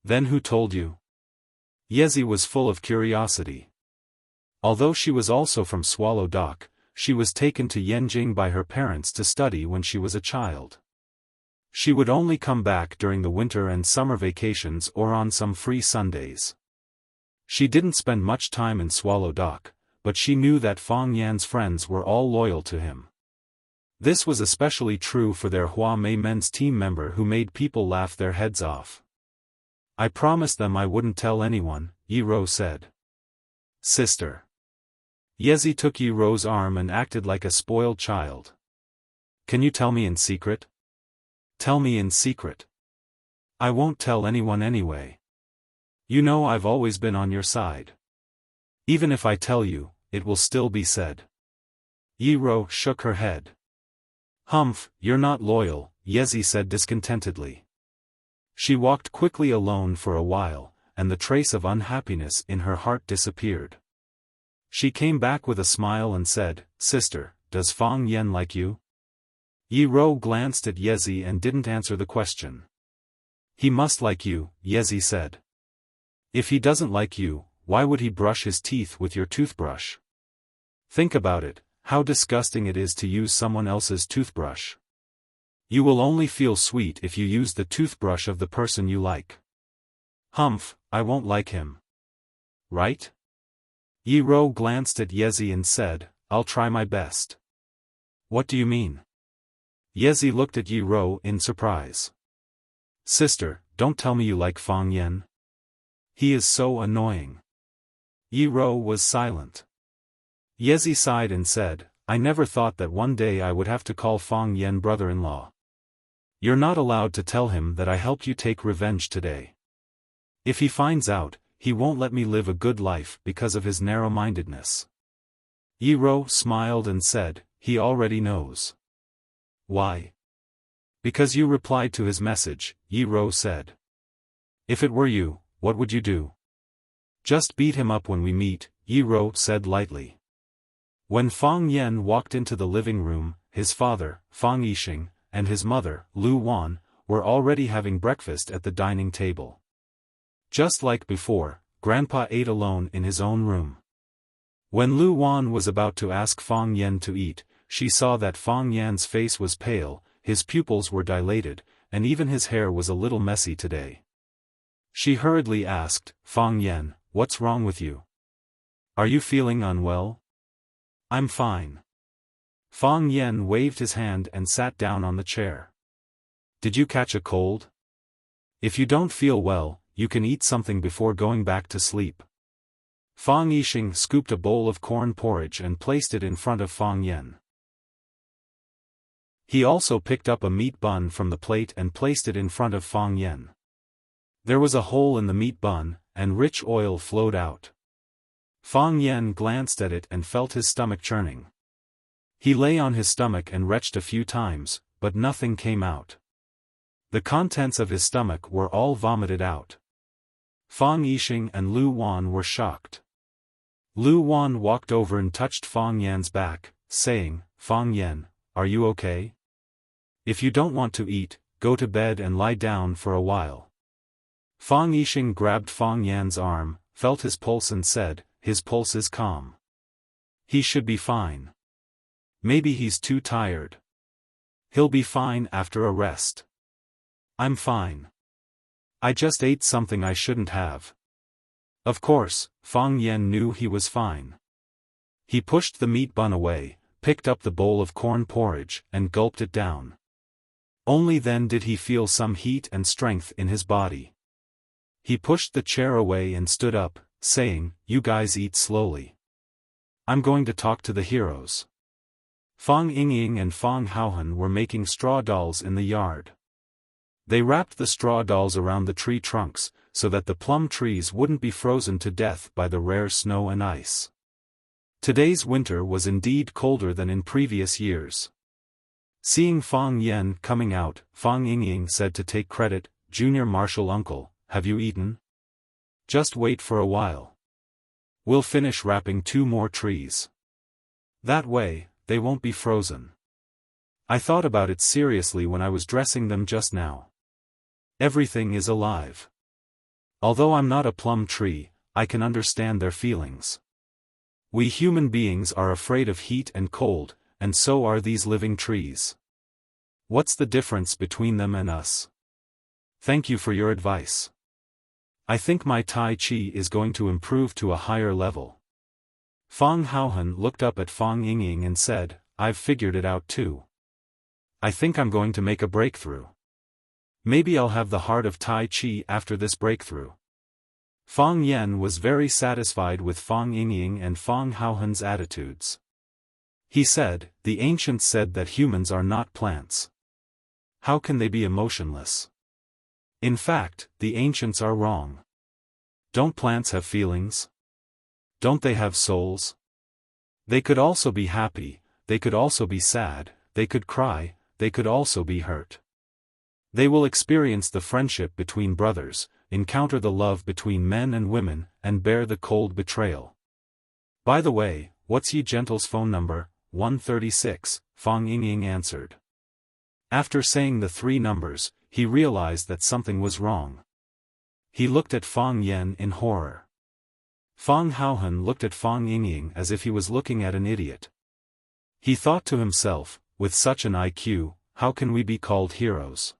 "Then who told you?" Yezi was full of curiosity. Although she was also from Swallow Dock, she was taken to Yanjing by her parents to study when she was a child. She would only come back during the winter and summer vacations or on some free Sundays. She didn't spend much time in Swallow Dock, but she knew that Fang Yan's friends were all loyal to him. This was especially true for their Hua Mei men's team member who made people laugh their heads off. "I promised them I wouldn't tell anyone," Yi said. "Sister." Yezi took Yi arm and acted like a spoiled child. "Can you tell me in secret?" "Tell me in secret." "I won't tell anyone anyway. You know I've always been on your side. Even if I tell you, it will still be said." Yi shook her head. "Humph, you're not loyal," Yezi said discontentedly. She walked quickly alone for a while, and the trace of unhappiness in her heart disappeared. She came back with a smile and said, "Sister, does Fang Yan like you?" Yi glanced at Yezi and didn't answer the question. "He must like you," Yezi said. "If he doesn't like you, why would he brush his teeth with your toothbrush? Think about it, how disgusting it is to use someone else's toothbrush. You will only feel sweet if you use the toothbrush of the person you like." "Humph, I won't like him. Right?" Yi glanced at Yezi and said, "I'll try my best." "What do you mean?" Yezi looked at Yi in surprise. "Sister, don't tell me you like Fang Yan. He is so annoying." Yi was silent. Yezi sighed and said, "I never thought that one day I would have to call Fang Yan brother-in-law. You're not allowed to tell him that I helped you take revenge today. If he finds out, he won't let me live a good life because of his narrow-mindedness." Yi smiled and said, "He already knows." "Why?" "Because you replied to his message," Yi said. "If it were you, what would you do?" "Just beat him up when we meet," Yi said lightly. When Fang Yan walked into the living room, his father, Fang Yixing, and his mother, Lu Wan, were already having breakfast at the dining table. Just like before, Grandpa ate alone in his own room. When Lu Wan was about to ask Fang Yan to eat, she saw that Fang Yan's face was pale, his pupils were dilated, and even his hair was a little messy today. She hurriedly asked, "Fang Yan, what's wrong with you? Are you feeling unwell?" "I'm fine." Fang Yan waved his hand and sat down on the chair. "Did you catch a cold? If you don't feel well, you can eat something before going back to sleep." Fang Yixing scooped a bowl of corn porridge and placed it in front of Fang Yan. He also picked up a meat bun from the plate and placed it in front of Fang Yan. There was a hole in the meat bun, and rich oil flowed out. Fang Yan glanced at it and felt his stomach churning. He lay on his stomach and retched a few times, but nothing came out. The contents of his stomach were all vomited out. Fang Yixing and Lu Wan were shocked. Lu Wan walked over and touched Fang Yan's back, saying, "Fang Yan, are you okay? If you don't want to eat, go to bed and lie down for a while." Fang Yixing grabbed Fang Yan's arm, felt his pulse and said, "His pulse is calm. He should be fine. Maybe he's too tired. He'll be fine after a rest. I'm fine. I just ate something I shouldn't have. Of course, Fang Yan knew he was fine. He pushed the meat bun away, picked up the bowl of corn porridge, and gulped it down. Only then did he feel some heat and strength in his body. He pushed the chair away and stood up, saying, "You guys eat slowly. I'm going to talk to the heroes." Fang Yingying and Fang Haohan were making straw dolls in the yard. They wrapped the straw dolls around the tree trunks, so that the plum trees wouldn't be frozen to death by the rare snow and ice. Today's winter was indeed colder than in previous years. Seeing Fang Yan coming out, Fang Yingying said to take credit, "Junior Marshal Uncle, have you eaten? Just wait for a while. We'll finish wrapping 2 more trees. That way, they won't be frozen. I thought about it seriously when I was dressing them just now. Everything is alive. Although I'm not a plum tree, I can understand their feelings. We human beings are afraid of heat and cold, and so are these living trees. What's the difference between them and us? Thank you for your advice. I think my Tai Chi is going to improve to a higher level." Fang Haohan looked up at Fang Yingying and said, "I've figured it out too. I think I'm going to make a breakthrough. Maybe I'll have the heart of Tai Chi after this breakthrough." Fang Yan was very satisfied with Fang Yingying and Fang Haohan's attitudes. He said, "The ancients said that humans are not plants. How can they be emotionless? In fact, the ancients are wrong. Don't plants have feelings? Don't they have souls? They could also be happy, they could also be sad, they could cry, they could also be hurt. They will experience the friendship between brothers, encounter the love between men and women, and bear the cold betrayal. By the way, what's Yi Gentle's phone number?" 136, Fang Yingying answered. After saying the 3 numbers, he realized that something was wrong. He looked at Fang Yan in horror. Fang Haohan looked at Fang Yingying as if he was looking at an idiot. He thought to himself, with such an IQ, how can we be called heroes?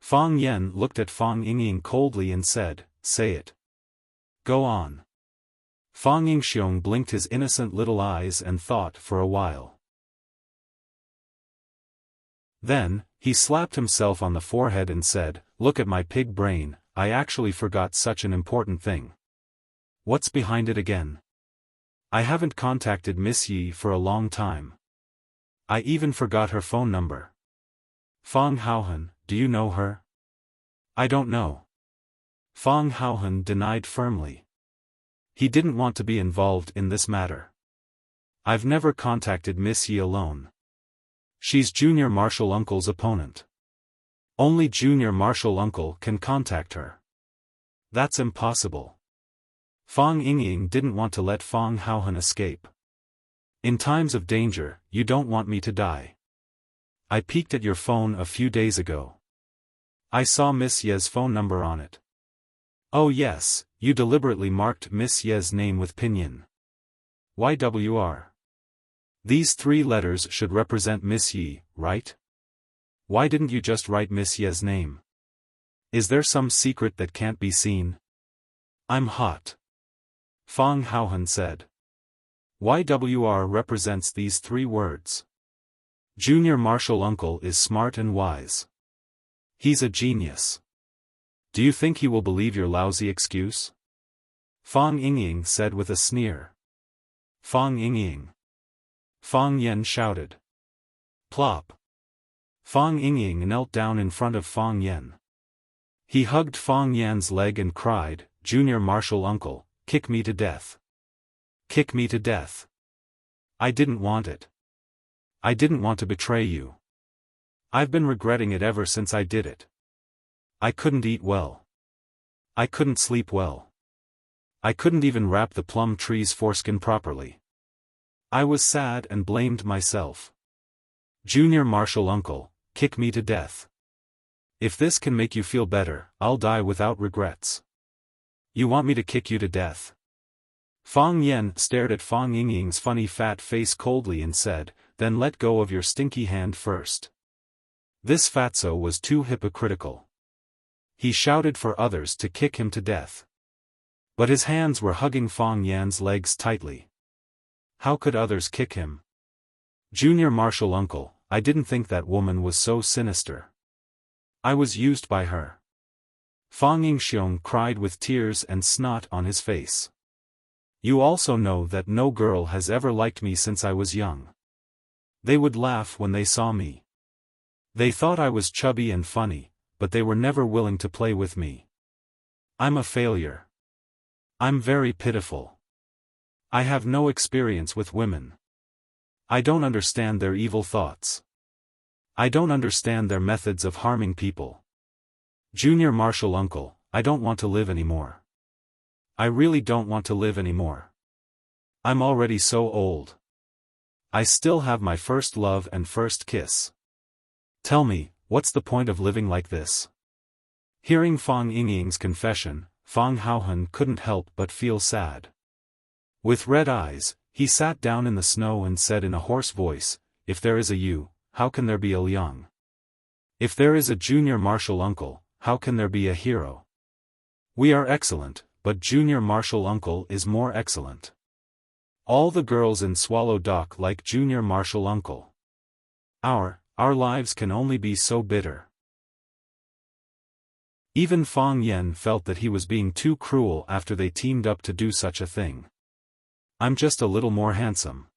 Fang Yan looked at Fang Yingying coldly and said, "Say it. Go on." Fang Yingxiong blinked his innocent little eyes and thought for a while. Then, he slapped himself on the forehead and said, "Look at my pig brain, I actually forgot such an important thing. What's behind it again? I haven't contacted Miss Yi for a long time. I even forgot her phone number. Fang Haohan, do you know her?" "I don't know." Fang Haohan denied firmly. He didn't want to be involved in this matter. "I've never contacted Miss Yi alone. She's Junior Marshal Uncle's opponent. Only Junior Marshal Uncle can contact her. That's impossible." Fang Yingying didn't want to let Fang Haohan escape. "In times of danger, you don't want me to die. I peeked at your phone a few days ago. I saw Miss Ye's phone number on it." "Oh yes, you deliberately marked Miss Ye's name with pinyin. YWR. These 3 letters should represent Miss Yi, right? Why didn't you just write Miss Ye's name? Is there some secret that can't be seen?" "I'm hot," Fang Haohan said. YWR represents these 3 words. Junior Marshal Uncle is smart and wise. He's a genius. Do you think he will believe your lousy excuse?" Fang Yingying said with a sneer. "Fang Yingying!" Fang Yan shouted. Plop! Fang Yingying knelt down in front of Fang Yan. He hugged Fang Yan's leg and cried, "Junior Marshal Uncle, kick me to death. Kick me to death. I didn't want it. I didn't want to betray you. I've been regretting it ever since I did it. I couldn't eat well. I couldn't sleep well. I couldn't even wrap the plum tree's foreskin properly. I was sad and blamed myself. Junior Marshal Uncle, kick me to death. If this can make you feel better, I'll die without regrets. You want me to kick you to death? Fang Yan stared at Fang Yingying's funny fat face coldly and said, "Then let go of your stinky hand first." This fatso was too hypocritical. He shouted for others to kick him to death. But his hands were hugging Fang Yan's legs tightly. How could others kick him? "Junior Marshal Uncle, I didn't think that woman was so sinister. I was used by her." Fang Yingxiong cried with tears and snot on his face. "You also know that no girl has ever liked me since I was young. They would laugh when they saw me. They thought I was chubby and funny, but they were never willing to play with me. I'm a failure. I'm very pitiful. I have no experience with women. I don't understand their evil thoughts. I don't understand their methods of harming people. Junior Marshal Uncle, I don't want to live anymore. I really don't want to live anymore. I'm already so old. I still have my first love and first kiss. Tell me, what's the point of living like this?" Hearing Fang Yingying's confession, Fang Haohan couldn't help but feel sad. With red eyes, he sat down in the snow and said in a hoarse voice, "If there is a you, how can there be a Liang? If there is a Junior Marshal Uncle, how can there be a hero? We are excellent, but Junior Marshal Uncle is more excellent. All the girls in Swallow Dock like Junior Marshal Uncle. Our lives can only be so bitter." Even Fang Yan felt that he was being too cruel after they teamed up to do such a thing. "I'm just a little more handsome.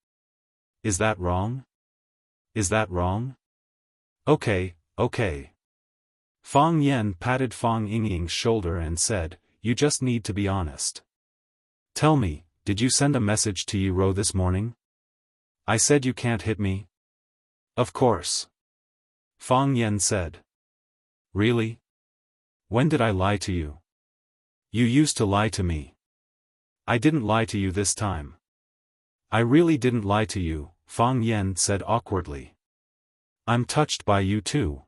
Is that wrong? Is that wrong? Okay. Fang Yan patted Fang Yingying's shoulder and said, "You just need to be honest. Tell me, did you send a message to Yi Ro this morning? I said you can't hit me?" "Of course," Fang Yan said. "Really? When did I lie to you? You used to lie to me." "I didn't lie to you this time." "I really didn't lie to you," Fang Yan said awkwardly. "I'm touched by you too.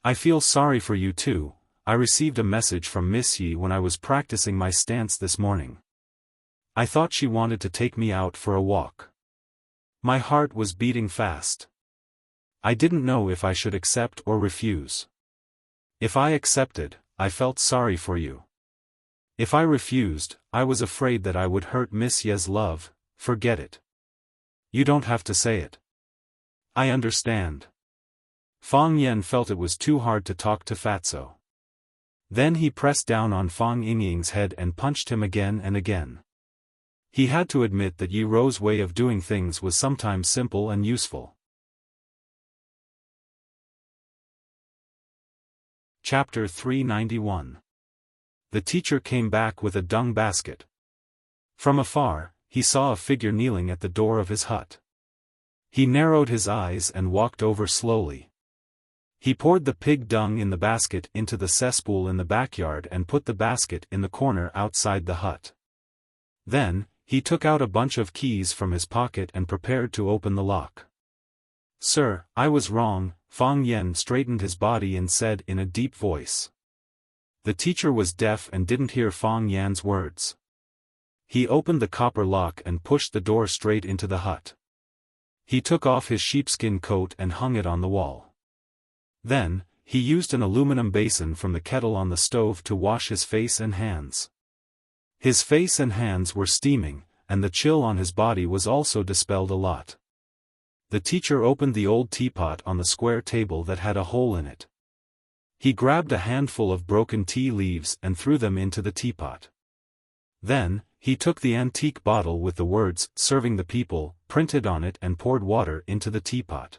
I feel sorry for you too. I received a message from Miss Yi when I was practicing my stance this morning. I thought she wanted to take me out for a walk. My heart was beating fast. I didn't know if I should accept or refuse. If I accepted, I felt sorry for you. If I refused, I was afraid that I would hurt Miss Ye's love. Forget it. You don't have to say it. I understand." Fang Yan felt it was too hard to talk to Fatso. Then he pressed down on Fang Yingying's head and punched him again and again. He had to admit that Yi Ro's way of doing things was sometimes simple and useful. Chapter 391. The teacher came back with a dung basket. From afar, he saw a figure kneeling at the door of his hut. He narrowed his eyes and walked over slowly. He poured the pig dung in the basket into the cesspool in the backyard and put the basket in the corner outside the hut. Then, he took out a bunch of keys from his pocket and prepared to open the lock. "Sir, I was wrong," Fang Yan straightened his body and said in a deep voice. The teacher was deaf and didn't hear Fang Yan's words. He opened the copper lock and pushed the door straight into the hut. He took off his sheepskin coat and hung it on the wall. Then, he used an aluminum basin from the kettle on the stove to wash his face and hands. His face and hands were steaming, and the chill on his body was also dispelled a lot. The teacher opened the old teapot on the square table that had a hole in it. He grabbed a handful of broken tea leaves and threw them into the teapot. Then, he took the antique bottle with the words, "Serving the People," printed on it and poured water into the teapot.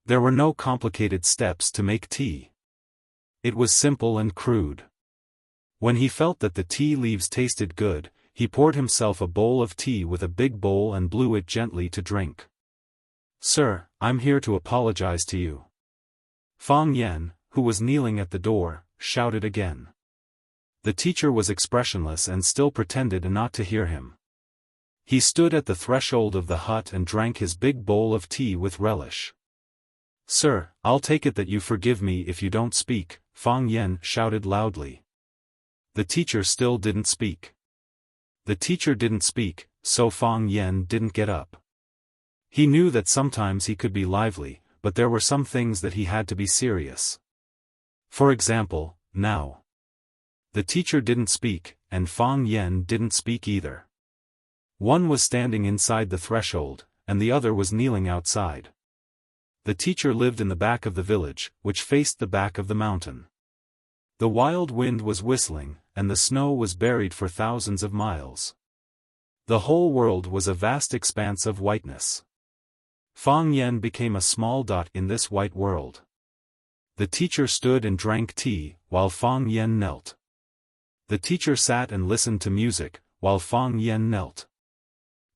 There were no complicated steps to make tea. It was simple and crude. When he felt that the tea leaves tasted good, he poured himself a bowl of tea with a big bowl and blew it gently to drink. "Sir, I'm here to apologize to you." Fang Yan, who was kneeling at the door, shouted again. The teacher was expressionless and still pretended not to hear him. He stood at the threshold of the hut and drank his big bowl of tea with relish. "Sir, I'll take it that you forgive me if you don't speak," Fang Yan shouted loudly. The teacher still didn't speak. The teacher didn't speak, so Fang Yan didn't get up. He knew that sometimes he could be lively, but there were some things that he had to be serious. For example, now. The teacher didn't speak, and Fang Yan didn't speak either. One was standing inside the threshold, and the other was kneeling outside. The teacher lived in the back of the village, which faced the back of the mountain. The wild wind was whistling, and the snow was buried for thousands of miles. The whole world was a vast expanse of whiteness. Fang Yan became a small dot in this white world. The teacher stood and drank tea, while Fang Yan knelt. The teacher sat and listened to music, while Fang Yan knelt.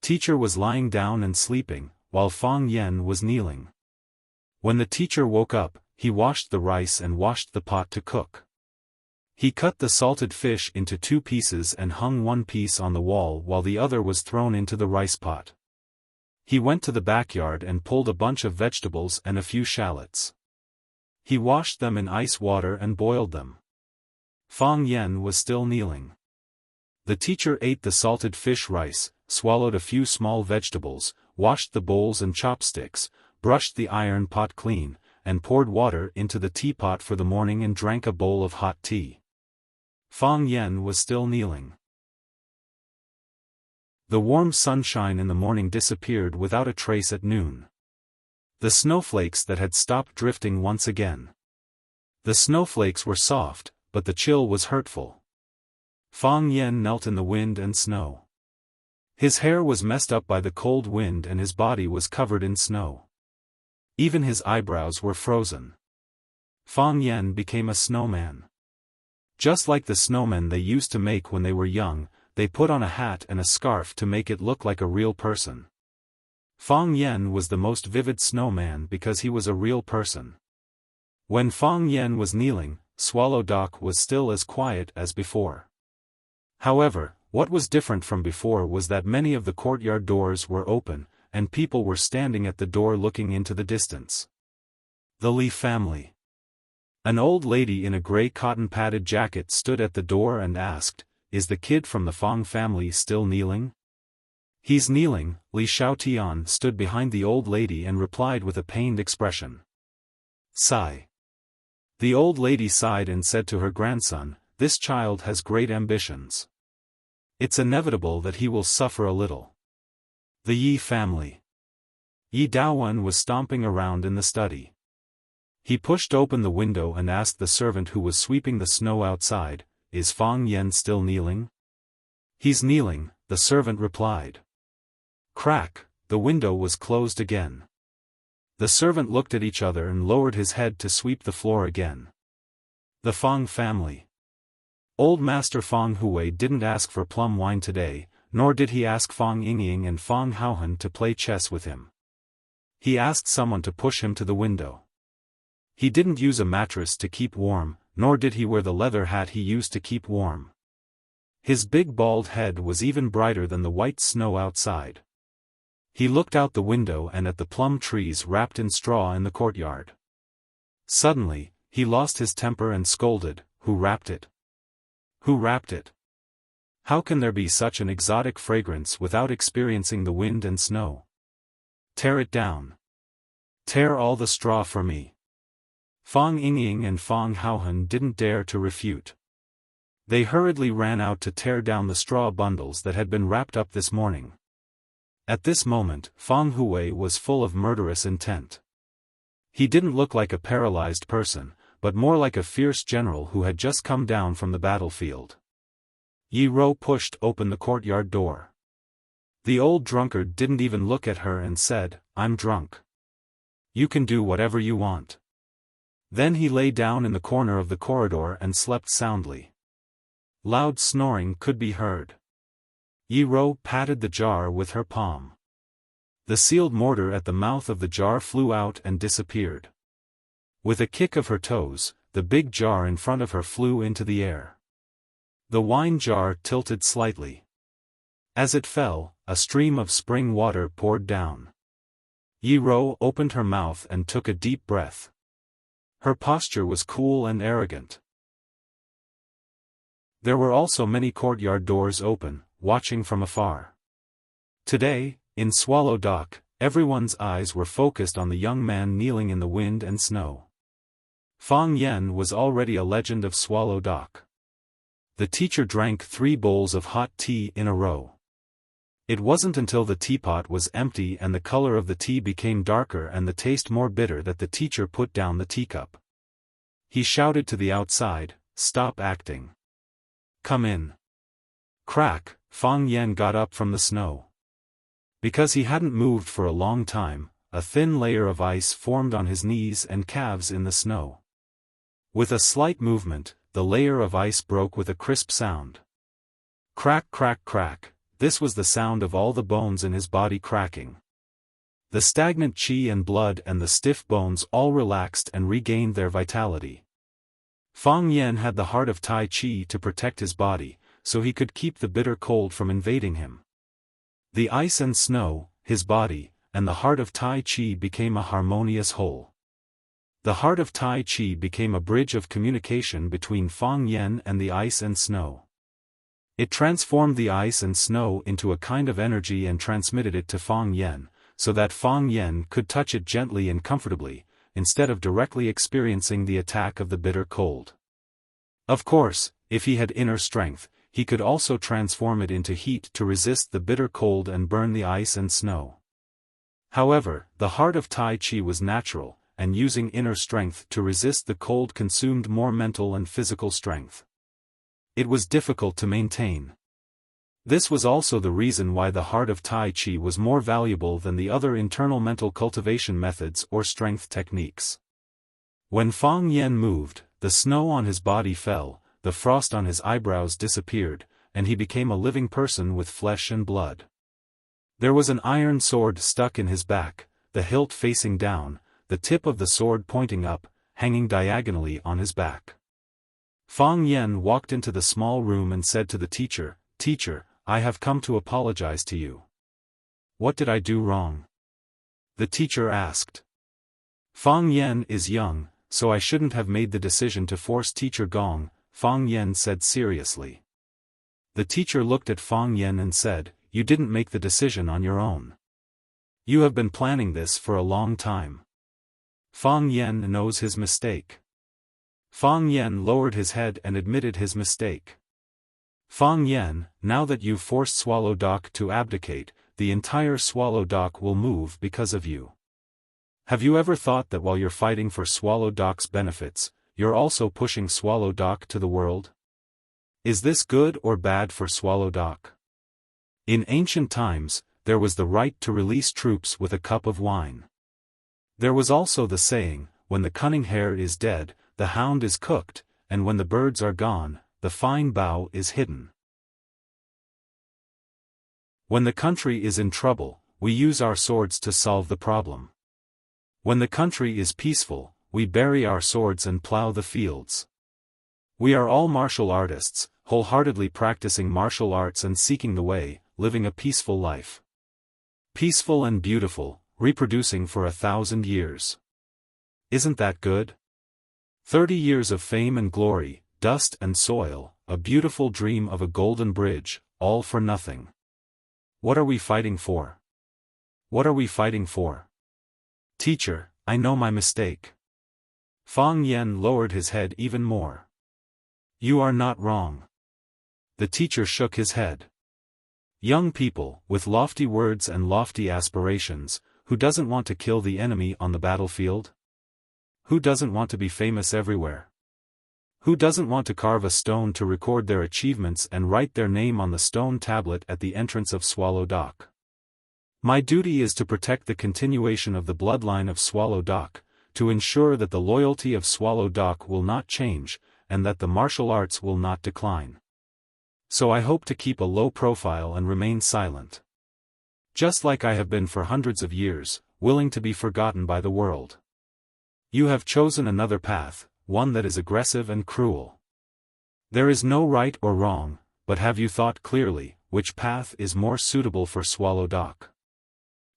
Teacher was lying down and sleeping, while Fang Yan was kneeling. When the teacher woke up, he washed the rice and washed the pot to cook. He cut the salted fish into 2 pieces and hung one piece on the wall while the other was thrown into the rice pot. He went to the backyard and pulled a bunch of vegetables and a few shallots. He washed them in ice water and boiled them. Fang Yan was still kneeling. The teacher ate the salted fish rice, swallowed a few small vegetables, washed the bowls and chopsticks, brushed the iron pot clean, and poured water into the teapot for the morning and drank a bowl of hot tea. Fang Yan was still kneeling. The warm sunshine in the morning disappeared without a trace at noon. The snowflakes that had stopped drifting once again. The snowflakes were soft, but the chill was hurtful. Fang Yan knelt in the wind and snow. His hair was messed up by the cold wind and his body was covered in snow. Even his eyebrows were frozen. Fang Yan became a snowman. Just like the snowmen they used to make when they were young, they put on a hat and a scarf to make it look like a real person. Fang Yan was the most vivid snowman because he was a real person. When Fang Yan was kneeling, Swallow Dock was still as quiet as before. However, what was different from before was that many of the courtyard doors were open, and people were standing at the door looking into the distance. The Li family. An old lady in a gray cotton-padded jacket stood at the door and asked, "Is the kid from the Fang family still kneeling?" "He's kneeling." Li Xiaotian stood behind the old lady and replied with a pained expression. Sigh. The old lady sighed and said to her grandson, "This child has great ambitions. It's inevitable that he will suffer a little." The Yi family. Yi Daowen was stomping around in the study. He pushed open the window and asked the servant who was sweeping the snow outside, "Is Fang Yan still kneeling?" "He's kneeling," the servant replied. Crack, the window was closed again. The servant looked at each other and lowered his head to sweep the floor again. The Fang family. Old Master Fang Hui didn't ask for plum wine today, nor did he ask Fang Yingying and Fang Haohan to play chess with him. He asked someone to push him to the window. He didn't use a mattress to keep warm, nor did he wear the leather hat he used to keep warm. His big bald head was even brighter than the white snow outside. He looked out the window and at the plum trees wrapped in straw in the courtyard. Suddenly, he lost his temper and scolded, "Who wrapped it? Who wrapped it? How can there be such an exotic fragrance without experiencing the wind and snow? Tear it down. Tear all the straw for me." Fang Yingying and Fang Haohan didn't dare to refute. They hurriedly ran out to tear down the straw bundles that had been wrapped up this morning. At this moment, Fang Hui was full of murderous intent. He didn't look like a paralyzed person, but more like a fierce general who had just come down from the battlefield. Yi Rou pushed open the courtyard door. The old drunkard didn't even look at her and said, "I'm drunk. You can do whatever you want." Then he lay down in the corner of the corridor and slept soundly. Loud snoring could be heard. Yi Rou patted the jar with her palm. The sealed mortar at the mouth of the jar flew out and disappeared. With a kick of her toes, the big jar in front of her flew into the air. The wine jar tilted slightly. As it fell, a stream of spring water poured down. Yi Rou opened her mouth and took a deep breath. Her posture was cool and arrogant. There were also many courtyard doors open, watching from afar. Today, in Swallow Dock, everyone's eyes were focused on the young man kneeling in the wind and snow. Fang Yen was already a legend of Swallow Dock. The teacher drank 3 bowls of hot tea in a row. It wasn't until the teapot was empty and the color of the tea became darker and the taste more bitter that the teacher put down the teacup. He shouted to the outside, "Stop acting. Come in." Crack, Fang Yen got up from the snow. Because he hadn't moved for a long time, a thin layer of ice formed on his knees and calves in the snow. With a slight movement, the layer of ice broke with a crisp sound. Crack, crack, crack, this was the sound of all the bones in his body cracking. The stagnant qi and blood and the stiff bones all relaxed and regained their vitality. Fang Yen had the heart of Tai Chi to protect his body, so he could keep the bitter cold from invading him. The ice and snow, his body, and the heart of Tai Chi became a harmonious whole. The heart of Tai Chi became a bridge of communication between Fang Yen and the ice and snow. It transformed the ice and snow into a kind of energy and transmitted it to Fang Yen, so that Fang Yen could touch it gently and comfortably, instead of directly experiencing the attack of the bitter cold. Of course, if he had inner strength, he could also transform it into heat to resist the bitter cold and burn the ice and snow. However, the heart of Tai Chi was natural, and using inner strength to resist the cold consumed more mental and physical strength. It was difficult to maintain. This was also the reason why the heart of Tai Chi was more valuable than the other internal mental cultivation methods or strength techniques. When Fang Yen moved, the snow on his body fell, the frost on his eyebrows disappeared, and he became a living person with flesh and blood. There was an iron sword stuck in his back, the hilt facing down, the tip of the sword pointing up, hanging diagonally on his back. Fang Yen walked into the small room and said to the teacher, "Teacher, I have come to apologize to you." "What did I do wrong?" the teacher asked. "Fang Yen is young, so I shouldn't have made the decision to force Teacher Gong," Fang Yen said seriously. The teacher looked at Fang Yen and said, "You didn't make the decision on your own. You have been planning this for a long time. Fang Yen knows his mistake." Fang Yen lowered his head and admitted his mistake. "Fang Yen, now that you've forced Swallow Dock to abdicate, the entire Swallow Dock will move because of you. Have you ever thought that while you're fighting for Swallow Dock's benefits, you're also pushing Swallow Dock to the world? Is this good or bad for Swallow Dock?" In ancient times, there was the right to release troops with a cup of wine. There was also the saying, "When the cunning hare is dead, the hound is cooked, and when the birds are gone, the fine bough is hidden." When the country is in trouble, we use our swords to solve the problem. When the country is peaceful, we bury our swords and plow the fields. We are all martial artists, wholeheartedly practicing martial arts and seeking the way, living a peaceful life. Peaceful and beautiful, reproducing for 1,000 years. Isn't that good? 30 years of fame and glory, dust and soil, a beautiful dream of a golden bridge, all for nothing. What are we fighting for? What are we fighting for? Teacher, I know my mistake. Fang Yen lowered his head even more. You are not wrong. The teacher shook his head. Young people, with lofty words and lofty aspirations, who doesn't want to kill the enemy on the battlefield? Who doesn't want to be famous everywhere? Who doesn't want to carve a stone to record their achievements and write their name on the stone tablet at the entrance of Swallow Dock? My duty is to protect the continuation of the bloodline of Swallow Dock, to ensure that the loyalty of Swallow Dock will not change, and that the martial arts will not decline. So I hope to keep a low profile and remain silent. Just like I have been for hundreds of years, willing to be forgotten by the world. You have chosen another path, one that is aggressive and cruel. There is no right or wrong, but have you thought clearly, which path is more suitable for Swallow Dock?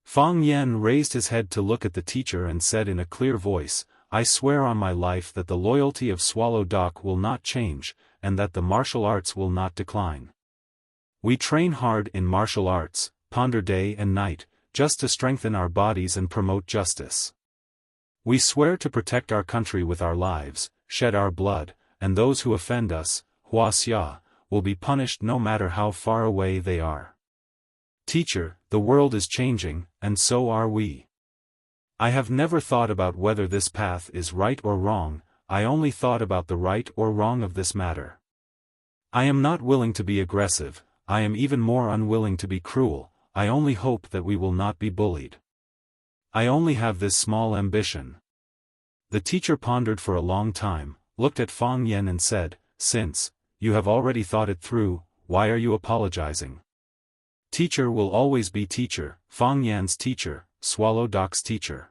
Fang Yen raised his head to look at the teacher and said in a clear voice, I swear on my life that the loyalty of Swallow Dock will not change, and that the martial arts will not decline. We train hard in martial arts, ponder day and night, just to strengthen our bodies and promote justice. We swear to protect our country with our lives, shed our blood, and those who offend us, Wuxia, will be punished no matter how far away they are. Teacher, the world is changing, and so are we. I have never thought about whether this path is right or wrong, I only thought about the right or wrong of this matter. I am not willing to be aggressive, I am even more unwilling to be cruel, I only hope that we will not be bullied. I only have this small ambition. The teacher pondered for a long time, looked at Fang Yan and said, "Since you have already thought it through, why are you apologizing?" Teacher will always be teacher, Fang Yan's teacher, Swallow Doc's teacher.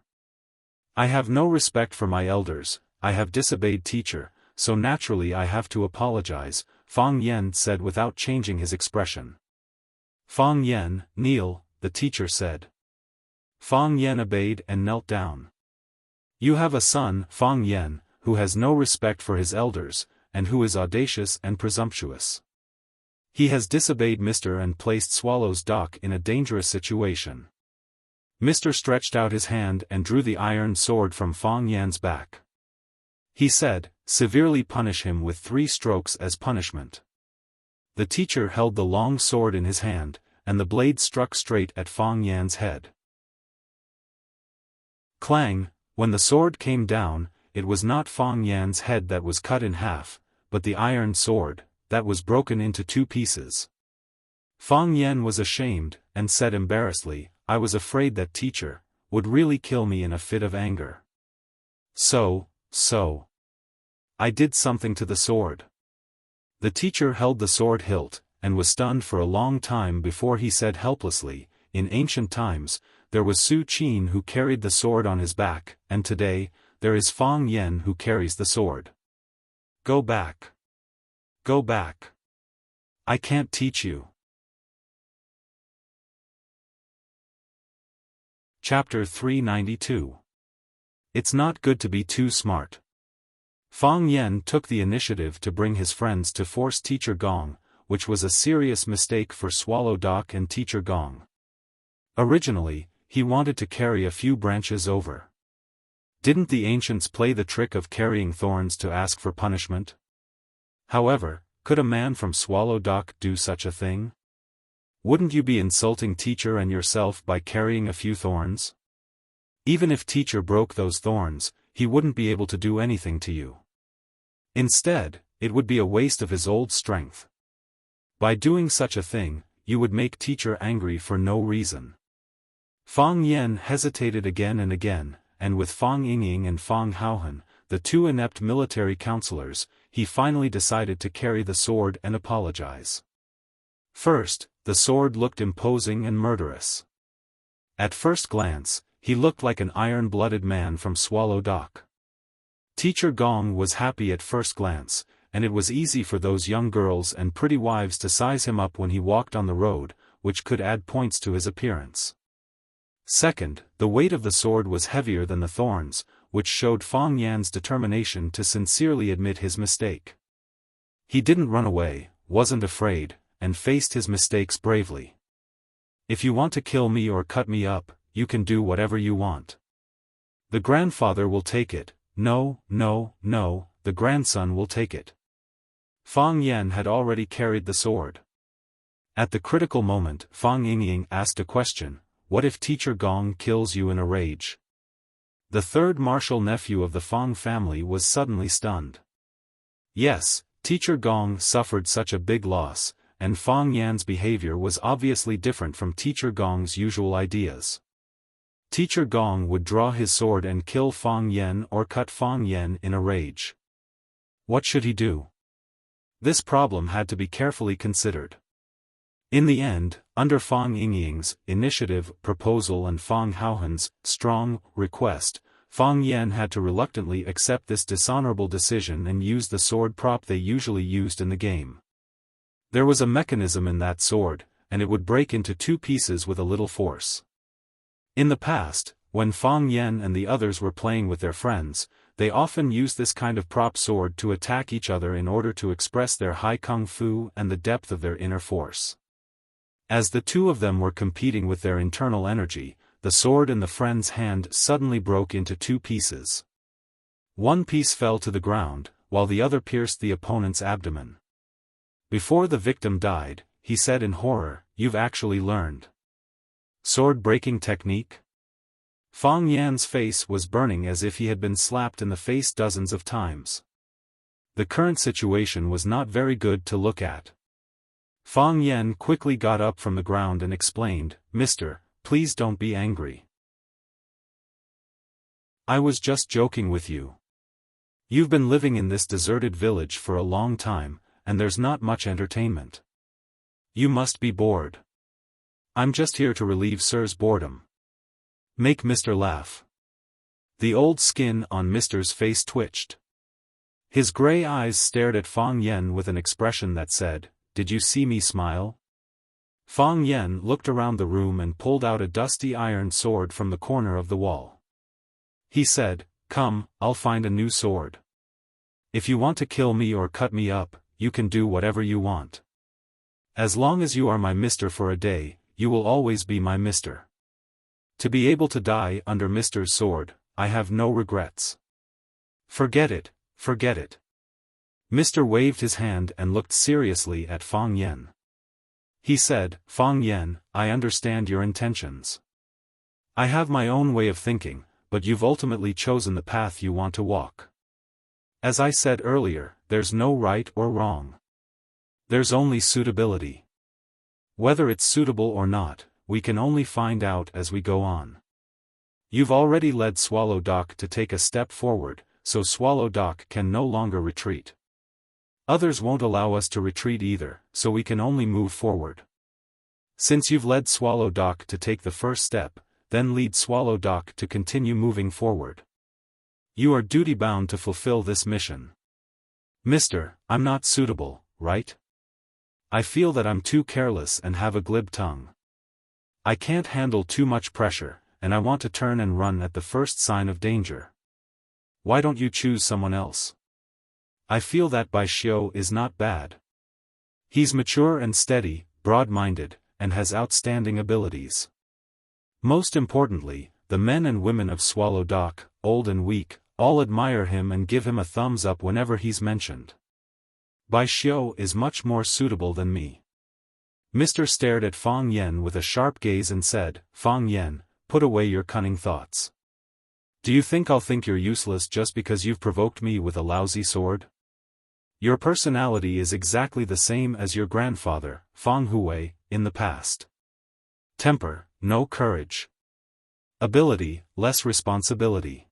I have no respect for my elders, I have disobeyed teacher, so naturally I have to apologize, Fang Yan said without changing his expression. Fang Yan, kneel, the teacher said. Fang Yan obeyed and knelt down. You have a son, Fang Yan, who has no respect for his elders, and who is audacious and presumptuous. He has disobeyed Mr. and placed Swallow's Doc in a dangerous situation. Mr. stretched out his hand and drew the iron sword from Fang Yan's back. He said, "Severely punish him with 3 strokes as punishment." The teacher held the long sword in his hand, and the blade struck straight at Fang Yan's head. Clang! When the sword came down, it was not Fang Yan's head that was cut in half, but the iron sword, that was broken into 2 pieces. Fang Yan was ashamed, and said embarrassedly, "I was afraid that teacher would really kill me in a fit of anger. So, I did something to the sword." The teacher held the sword hilt, and was stunned for a long time before he said helplessly, "In ancient times, there was Su Qin who carried the sword on his back, and today, there is Fang Yan who carries the sword. Go back. Go back. I can't teach you." Chapter 392. It's not good to be too smart. Fang Yan took the initiative to bring his friends to force Teacher Gong, which was a serious mistake for Swallow Doc and Teacher Gong. Originally, he wanted to carry a few branches over. Didn't the ancients play the trick of carrying thorns to ask for punishment? However, could a man from Swallow Doc do such a thing? Wouldn't you be insulting teacher and yourself by carrying a few thorns? Even if teacher broke those thorns, he wouldn't be able to do anything to you. Instead, it would be a waste of his old strength. By doing such a thing, you would make teacher angry for no reason. Fang Yan hesitated again and again, and with Fang Yingying and Fang Haohan, the 2 inept military counselors, he finally decided to carry the sword and apologize. First, the sword looked imposing and murderous. At first glance, he looked like an iron-blooded man from Swallow Doc. Teacher Gong was happy at first glance, and it was easy for those young girls and pretty wives to size him up when he walked on the road, which could add points to his appearance. Second, the weight of the sword was heavier than the thorns, which showed Fang Yan's determination to sincerely admit his mistake. He didn't run away, wasn't afraid, and faced his mistakes bravely. "If you want to kill me or cut me up, you can do whatever you want. The grandfather will take it." No, the grandson will take it. Fang Yan had already carried the sword. At the critical moment, Fang Yingying asked a question, "What if Teacher Gong kills you in a rage?" The 3rd martial nephew of the Fang family was suddenly stunned. Yes, Teacher Gong suffered such a big loss, and Fang Yan's behavior was obviously different from Teacher Gong's usual ideas. Teacher Gong would draw his sword and kill Fang Yan or cut Fang Yan in a rage. What should he do? This problem had to be carefully considered. In the end, under Fang Yingying's initiative, proposal and Fang Haohan's strong request, Fang Yan had to reluctantly accept this dishonorable decision and use the sword prop they usually used in the game. There was a mechanism in that sword, and it would break into 2 pieces with a little force. In the past, when Fang Yan and the others were playing with their friends, they often used this kind of prop sword to attack each other in order to express their high kung fu and the depth of their inner force. As the two of them were competing with their internal energy, the sword in the friend's hand suddenly broke into two pieces. One piece fell to the ground, while the other pierced the opponent's abdomen. Before the victim died, he said in horror, "You've actually learned sword-breaking technique?" Fang Yan's face was burning as if he had been slapped in the face dozens of times. The current situation was not very good to look at. Fang Yan quickly got up from the ground and explained, "Mister, please don't be angry. I was just joking with you. You've been living in this deserted village for a long time, and there's not much entertainment. You must be bored. I'm just here to relieve Sir's boredom. Make Mr. laugh." The old skin on Mr.'s face twitched. His gray eyes stared at Fang Yan with an expression that said, "Did you see me smile?" Fang Yan looked around the room and pulled out a dusty iron sword from the corner of the wall. He said, "Come, I'll find a new sword. If you want to kill me or cut me up, you can do whatever you want. As long as you are my mister for a day, you will always be my mister. To be able to die under Mister's sword, I have no regrets. Forget it, forget it." Mister waved his hand and looked seriously at Fang Yan. He said, "Fang Yan, I understand your intentions. I have my own way of thinking, but you've ultimately chosen the path you want to walk. As I said earlier, there's no right or wrong. There's only suitability. Whether it's suitable or not, we can only find out as we go on. You've already led Swallow Dock to take a step forward, so Swallow Dock can no longer retreat. Others won't allow us to retreat either, so we can only move forward. Since you've led Swallow Dock to take the first step, then lead Swallow Dock to continue moving forward. You are duty-bound to fulfill this mission. Mister, I'm not suitable, right? I feel that I'm too careless and have a glib tongue. I can't handle too much pressure, and I want to turn and run at the first sign of danger. Why don't you choose someone else? I feel that Bai Xiu is not bad. He's mature and steady, broad-minded, and has outstanding abilities. Most importantly, the men and women of Swallow Dock, old and weak, all admire him and give him a thumbs up whenever he's mentioned. Bai Xiu is much more suitable than me." Mr. stared at Fang Yan with a sharp gaze and said, "Fang Yan, put away your cunning thoughts. Do you think I'll think you're useless just because you've provoked me with a lousy sword? Your personality is exactly the same as your grandfather, Fang Hui, in the past. Temper, no courage. Ability, less responsibility.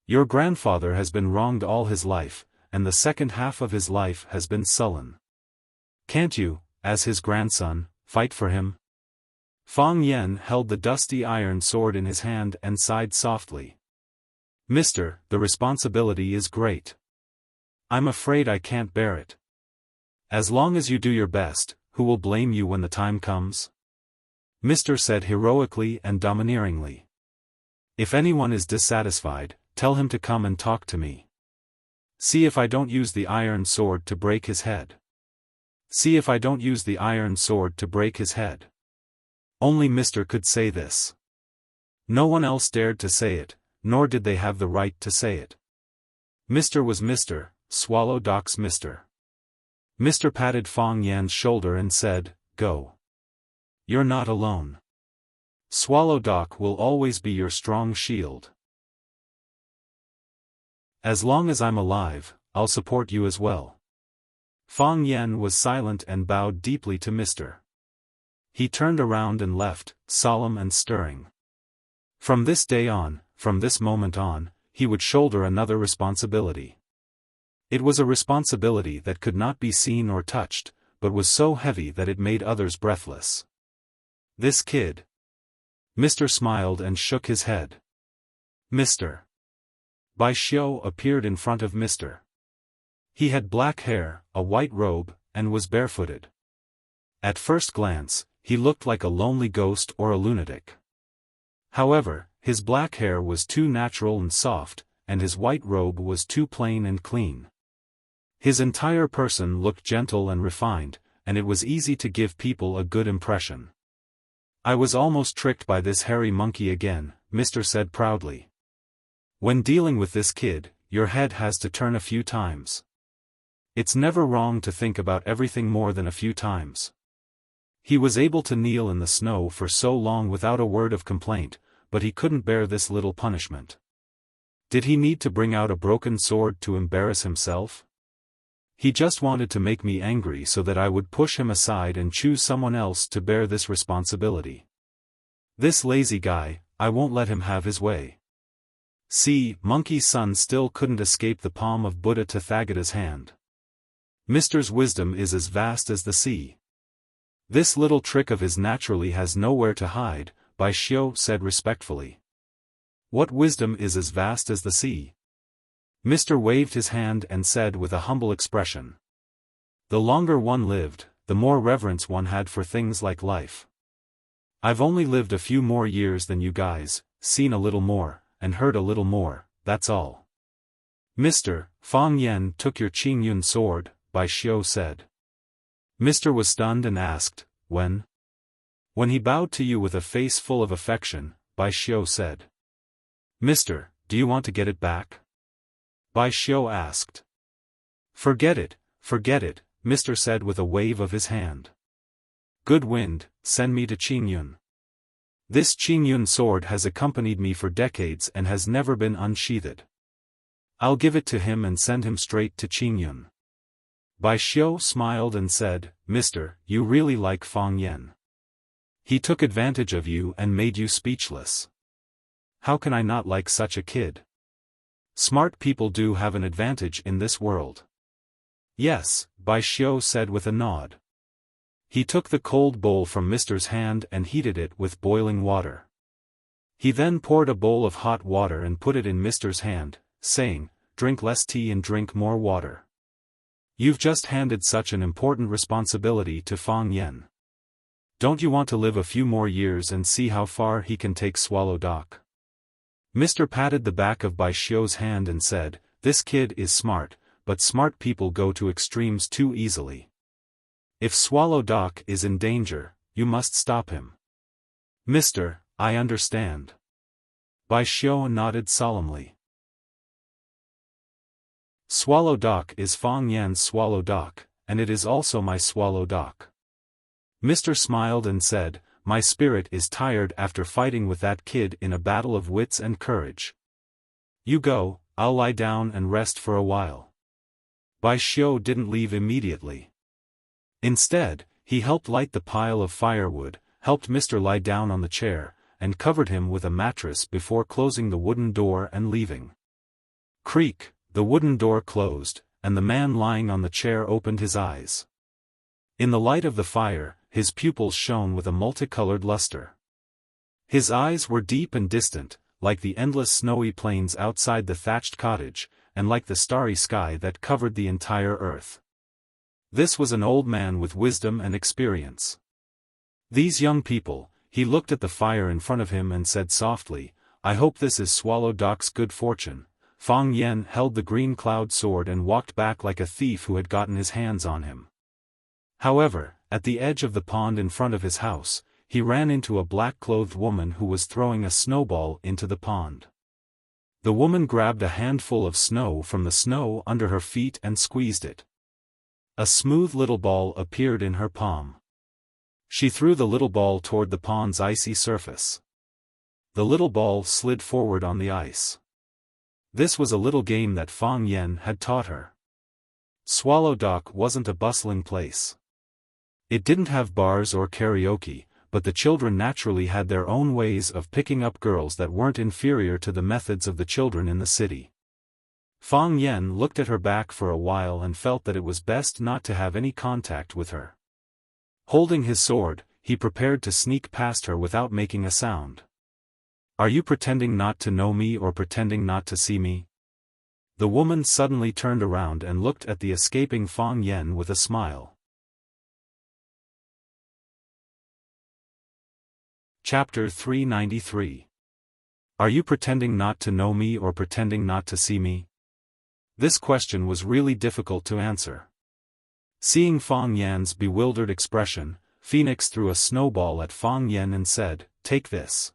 Your grandfather has been wronged all his life, and the second half of his life has been sullen. Can't you, as his grandson, fight for him?" Fang Yan held the dusty iron sword in his hand and sighed softly. "Mister, the responsibility is great. I'm afraid I can't bear it. As long as you do your best, who will blame you when the time comes?" Mister said heroically and domineeringly. "If anyone is dissatisfied, tell him to come and talk to me. See if I don't use the iron sword to break his head. See if I don't use the iron sword to break his head." Only Mister could say this. No one else dared to say it, nor did they have the right to say it. Mister was Mister, Swallow Dock's Mister. Mister patted Fang Yan's shoulder and said, "Go. You're not alone. Swallow Dock will always be your strong shield. As long as I'm alive, I'll support you as well." Fang Yan was silent and bowed deeply to Mister. He turned around and left, solemn and stirring. From this day on, from this moment on, he would shoulder another responsibility. It was a responsibility that could not be seen or touched, but was so heavy that it made others breathless. This kid. Mister smiled and shook his head. "Mister." Bai Xiu appeared in front of Mister. He had black hair, a white robe, and was barefooted. At first glance, he looked like a lonely ghost or a lunatic. However, his black hair was too natural and soft, and his white robe was too plain and clean. His entire person looked gentle and refined, and it was easy to give people a good impression. I was almost tricked by this hairy monkey again, Mr. said proudly. When dealing with this kid, your head has to turn a few times. It's never wrong to think about everything more than a few times. He was able to kneel in the snow for so long without a word of complaint, but he couldn't bear this little punishment. Did he need to bring out a broken sword to embarrass himself? He just wanted to make me angry so that I would push him aside and choose someone else to bear this responsibility. This lazy guy, I won't let him have his way. See, Monkey's son still couldn't escape the palm of Buddha Tathagata's hand. Mister's wisdom is as vast as the sea. This little trick of his naturally has nowhere to hide, Bai Xiu said respectfully. What wisdom is as vast as the sea? Mr. waved his hand and said with a humble expression. The longer one lived, the more reverence one had for things like life. I've only lived a few more years than you guys, seen a little more, and heard a little more, that's all. Mr. Fang Yan took your Qingyun sword, Bai Xiu said. Mr. was stunned and asked, when? When he bowed to you with a face full of affection, Bai Xiu said. Mister, do you want to get it back? Bai Xiu asked. Forget it, Mr. said with a wave of his hand. Good wind, send me to Qingyun. This Qingyun sword has accompanied me for decades and has never been unsheathed. I'll give it to him and send him straight to Qingyun. Bai Xiu smiled and said, Mister, you really like Fang Yan. He took advantage of you and made you speechless. How can I not like such a kid? Smart people do have an advantage in this world. Yes, Bai Xiu said with a nod. He took the cold bowl from Mister's hand and heated it with boiling water. He then poured a bowl of hot water and put it in Mister's hand, saying, drink less tea and drink more water. You've just handed such an important responsibility to Fang Yan. Don't you want to live a few more years and see how far he can take Swallow Doc? Mr. patted the back of Bai Xiu's hand and said, this kid is smart, but smart people go to extremes too easily. If Swallow Doc is in danger, you must stop him. Mister, I understand. Bai Xiu nodded solemnly. Swallow Doc is Fang Yan's Swallow Doc, and it is also my Swallow Doc. Mr. smiled and said, my spirit is tired after fighting with that kid in a battle of wits and courage. You go, I'll lie down and rest for a while. Bai Xiu didn't leave immediately. Instead, he helped light the pile of firewood, helped Mr. lie down on the chair, and covered him with a mattress before closing the wooden door and leaving. Creak, the wooden door closed, and the man lying on the chair opened his eyes. In the light of the fire, his pupils shone with a multicolored luster. His eyes were deep and distant, like the endless snowy plains outside the thatched cottage, and like the starry sky that covered the entire earth. This was an old man with wisdom and experience. These young people, he looked at the fire in front of him and said softly, I hope this is Swallow Doc's good fortune. Fang Yan held the green cloud sword and walked back like a thief who had gotten his hands on him. However, at the edge of the pond in front of his house, he ran into a black-clothed woman who was throwing a snowball into the pond. The woman grabbed a handful of snow from the snow under her feet and squeezed it. A smooth little ball appeared in her palm. She threw the little ball toward the pond's icy surface. The little ball slid forward on the ice. This was a little game that Fang Yan had taught her. Swallow Dock wasn't a bustling place. It didn't have bars or karaoke, but the children naturally had their own ways of picking up girls that weren't inferior to the methods of the children in the city. Fang Yan looked at her back for a while and felt that it was best not to have any contact with her. Holding his sword, he prepared to sneak past her without making a sound. Are you pretending not to know me or pretending not to see me? The woman suddenly turned around and looked at the escaping Fang Yan with a smile. Chapter 393. Are you pretending not to know me or pretending not to see me? This question was really difficult to answer. Seeing Fang Yan's bewildered expression, Phoenix threw a snowball at Fang Yan and said, "Take this."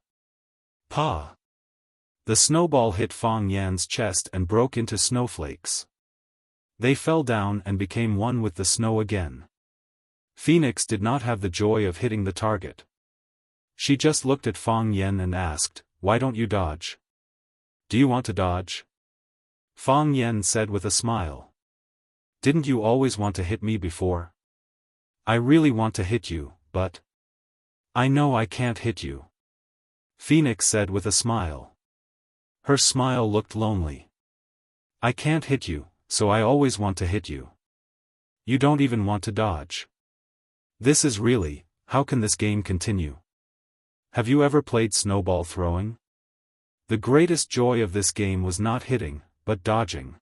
Pa! The snowball hit Fang Yan's chest and broke into snowflakes. They fell down and became one with the snow again. Phoenix did not have the joy of hitting the target. She just looked at Fang Yan and asked, "Why don't you dodge? Do you want to dodge?" Fang Yan said with a smile. "Didn't you always want to hit me before? I really want to hit you, but I know I can't hit you," Phoenix said with a smile. Her smile looked lonely. "I can't hit you, so I always want to hit you. You don't even want to dodge. This is really, how can this game continue? Have you ever played snowball throwing? The greatest joy of this game was not hitting, but dodging.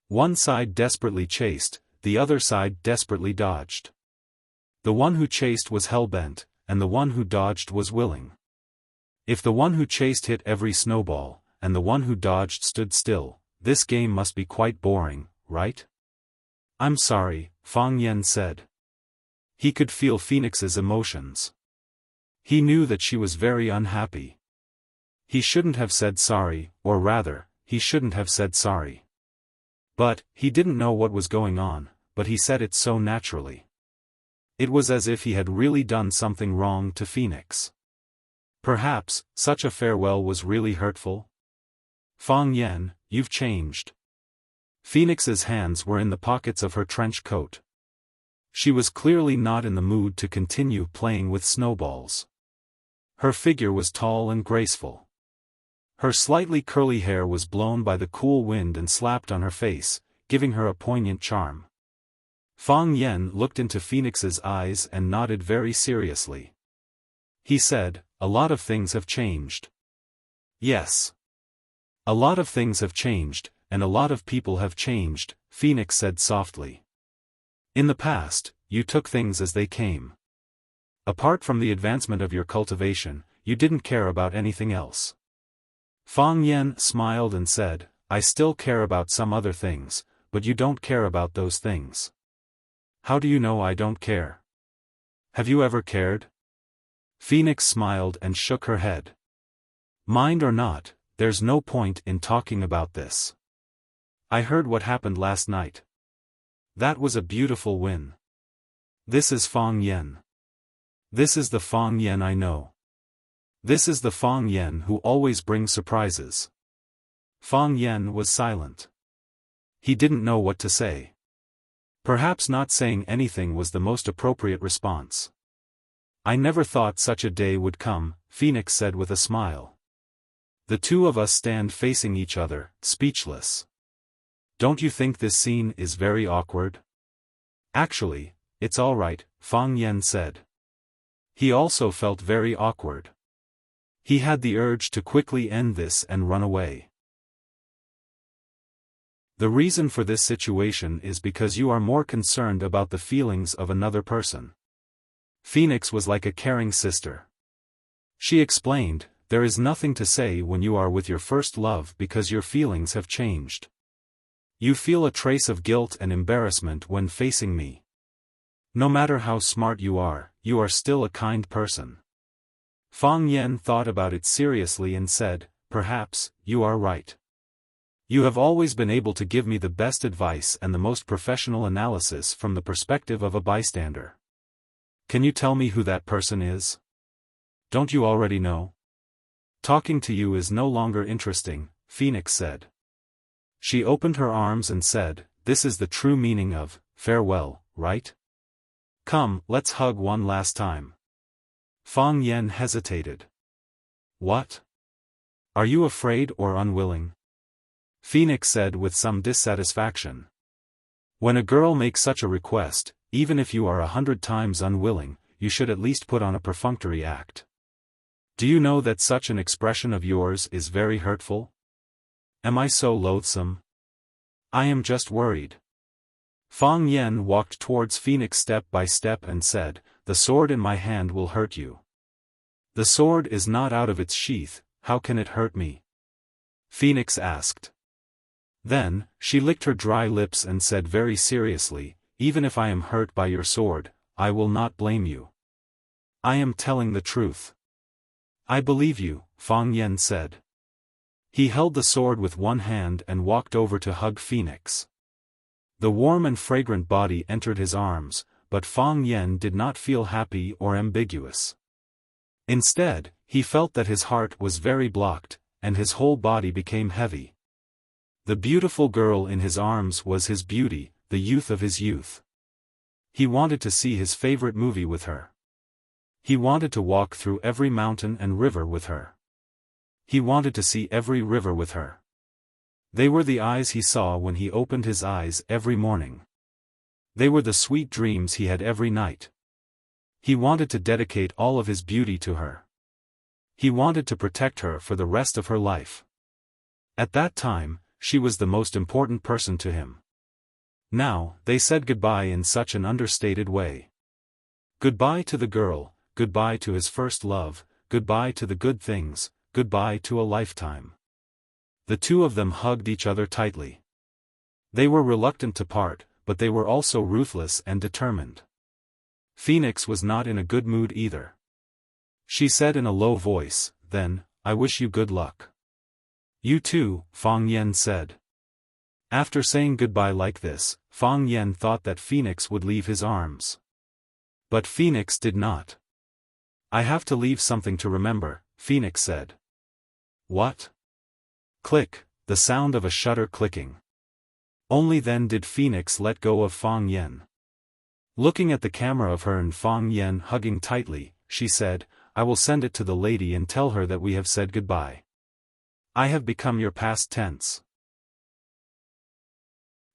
One side desperately chased, the other side desperately dodged. The one who chased was hell-bent, and the one who dodged was willing. If the one who chased hit every snowball, and the one who dodged stood still, this game must be quite boring, right?" "I'm sorry," Fang Yan said. He could feel Phoenix's emotions. He knew that she was very unhappy. He shouldn't have said sorry, or rather, he shouldn't have said sorry. But, he didn't know what was going on, but he said it so naturally. It was as if he had really done something wrong to Phoenix. Perhaps, such a farewell was really hurtful? "Fang Yan, you've changed." Phoenix's hands were in the pockets of her trench coat. She was clearly not in the mood to continue playing with snowballs. Her figure was tall and graceful. Her slightly curly hair was blown by the cool wind and slapped on her face, giving her a poignant charm. Fang Yan looked into Phoenix's eyes and nodded very seriously. He said, "A lot of things have changed." "Yes. A lot of things have changed, and a lot of people have changed," Phoenix said softly. "In the past, you took things as they came. Apart from the advancement of your cultivation, you didn't care about anything else." Fang Yan smiled and said, "I still care about some other things, but you don't care about those things." "How do you know I don't care? Have you ever cared?" Phoenix smiled and shook her head. "Mind or not, there's no point in talking about this. I heard what happened last night. That was a beautiful win. This is Fang Yan. This is the Fang Yan I know. This is the Fang Yan who always brings surprises." Fang Yan was silent. He didn't know what to say. Perhaps not saying anything was the most appropriate response. "I never thought such a day would come," Phoenix said with a smile. The two of us stand facing each other, speechless. "Don't you think this scene is very awkward?" "Actually, it's all right," Fang Yan said. He also felt very awkward. He had the urge to quickly end this and run away. The reason for this situation is because you are more concerned about the feelings of another person. Phoenix was like a caring sister. She explained, "There is nothing to say when you are with your first love because your feelings have changed. You feel a trace of guilt and embarrassment when facing me. No matter how smart you are still a kind person." Fang Yan thought about it seriously and said, "Perhaps, you are right. You have always been able to give me the best advice and the most professional analysis from the perspective of a bystander. Can you tell me who that person is? Don't you already know?" "Talking to you is no longer interesting," Phoenix said. She opened her arms and said, "This is the true meaning of farewell, right? Come, let's hug one last time." Fang Yan hesitated. "What? Are you afraid or unwilling?" Phoenix said with some dissatisfaction. When a girl makes such a request, even if you are 100 times unwilling, you should at least put on a perfunctory act. Do you know that such an expression of yours is very hurtful? Am I so loathsome? I am just worried. Fang Yan walked towards Phoenix step by step and said, "The sword in my hand will hurt you." "The sword is not out of its sheath, how can it hurt me?" Phoenix asked. Then, she licked her dry lips and said very seriously, even if I am hurt by your sword, I will not blame you. I am telling the truth. I believe you, Fang Yan said. He held the sword with one hand and walked over to hug Phoenix. The warm and fragrant body entered his arms, but Fang Yan did not feel happy or ambiguous. Instead, he felt that his heart was very blocked, and his whole body became heavy. The beautiful girl in his arms was his beauty, the youth of his youth. He wanted to see his favorite movie with her. He wanted to walk through every mountain and river with her. He wanted to see every river with her. They were the eyes he saw when he opened his eyes every morning. They were the sweet dreams he had every night. He wanted to dedicate all of his beauty to her. He wanted to protect her for the rest of her life. At that time, she was the most important person to him. Now, they said goodbye in such an understated way. Goodbye to the girl, goodbye to his first love, goodbye to the good things, goodbye to a lifetime. The two of them hugged each other tightly. They were reluctant to part, but they were also ruthless and determined. Phoenix was not in a good mood either. She said in a low voice, "Then, I wish you good luck." "You too," Fang Yan said. After saying goodbye like this, Fang Yan thought that Phoenix would leave his arms. But Phoenix did not. "I have to leave something to remember," Phoenix said. "What?" Click, the sound of a shutter clicking. Only then did Phoenix let go of Fang Yan. Looking at the camera of her and Fang Yan hugging tightly, she said, "I will send it to the lady and tell her that we have said goodbye. I have become your past tense.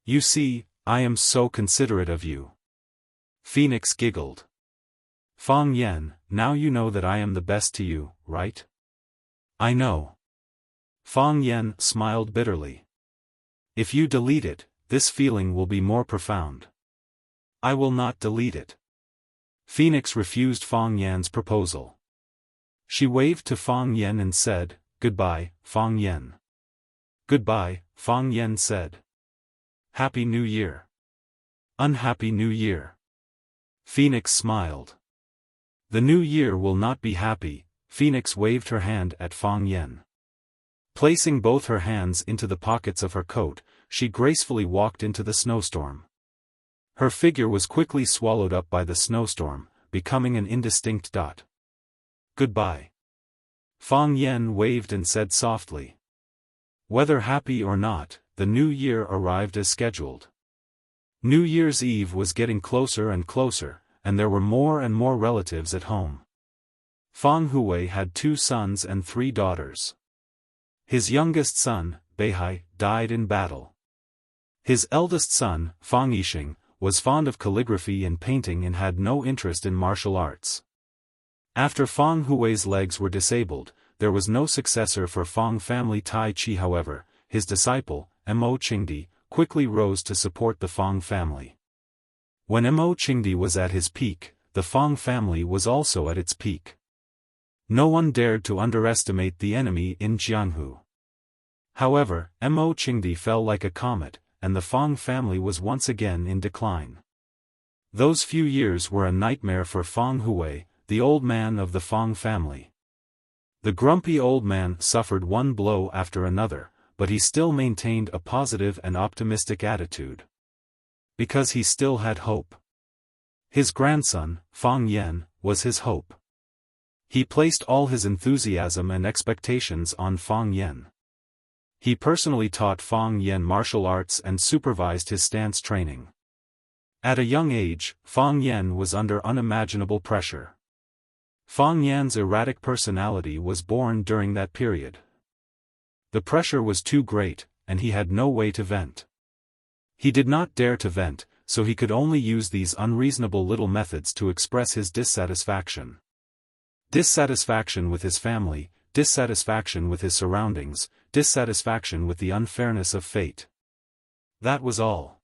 You see, I am so considerate of you." Phoenix giggled. "Fang Yan, now you know that I am the best to you, right?" "I know." Fang Yan smiled bitterly. "If you delete it, this feeling will be more profound." "I will not delete it." Phoenix refused Fang Yan's proposal. She waved to Fang Yan and said, "Goodbye, Fang Yan." "Goodbye," Fang Yan said. "Happy New Year." "Unhappy New Year." Phoenix smiled. "The new year will not be happy." Phoenix waved her hand at Fang Yan. Placing both her hands into the pockets of her coat, she gracefully walked into the snowstorm. Her figure was quickly swallowed up by the snowstorm, becoming an indistinct dot. "Goodbye." Fang Yan waved and said softly. Whether happy or not, the new year arrived as scheduled. New Year's Eve was getting closer and closer, and there were more and more relatives at home. Fang Hui had 2 sons and 3 daughters. His youngest son, Beihai, died in battle. His eldest son, Fang Yixing, was fond of calligraphy and painting and had no interest in martial arts. After Fang Hui's legs were disabled, there was no successor for Fang family Tai Chi. However, his disciple, Mo Qingdi, quickly rose to support the Fang family. When Mo Qingdi was at his peak, the Fang family was also at its peak. No one dared to underestimate the enemy in Jianghu. However, Mo Qingdi fell like a comet, and the Fang family was once again in decline. Those few years were a nightmare for Fang Hui, the old man of the Fang family. The grumpy old man suffered one blow after another, but he still maintained a positive and optimistic attitude. Because he still had hope. His grandson, Fang Yan, was his hope. He placed all his enthusiasm and expectations on Fang Yan. He personally taught Fang Yan martial arts and supervised his stance training. At a young age, Fang Yan was under unimaginable pressure. Fang Yan's erratic personality was born during that period. The pressure was too great, and he had no way to vent. He did not dare to vent, so he could only use these unreasonable little methods to express his dissatisfaction. Dissatisfaction with his family, dissatisfaction with his surroundings, dissatisfaction with the unfairness of fate. That was all.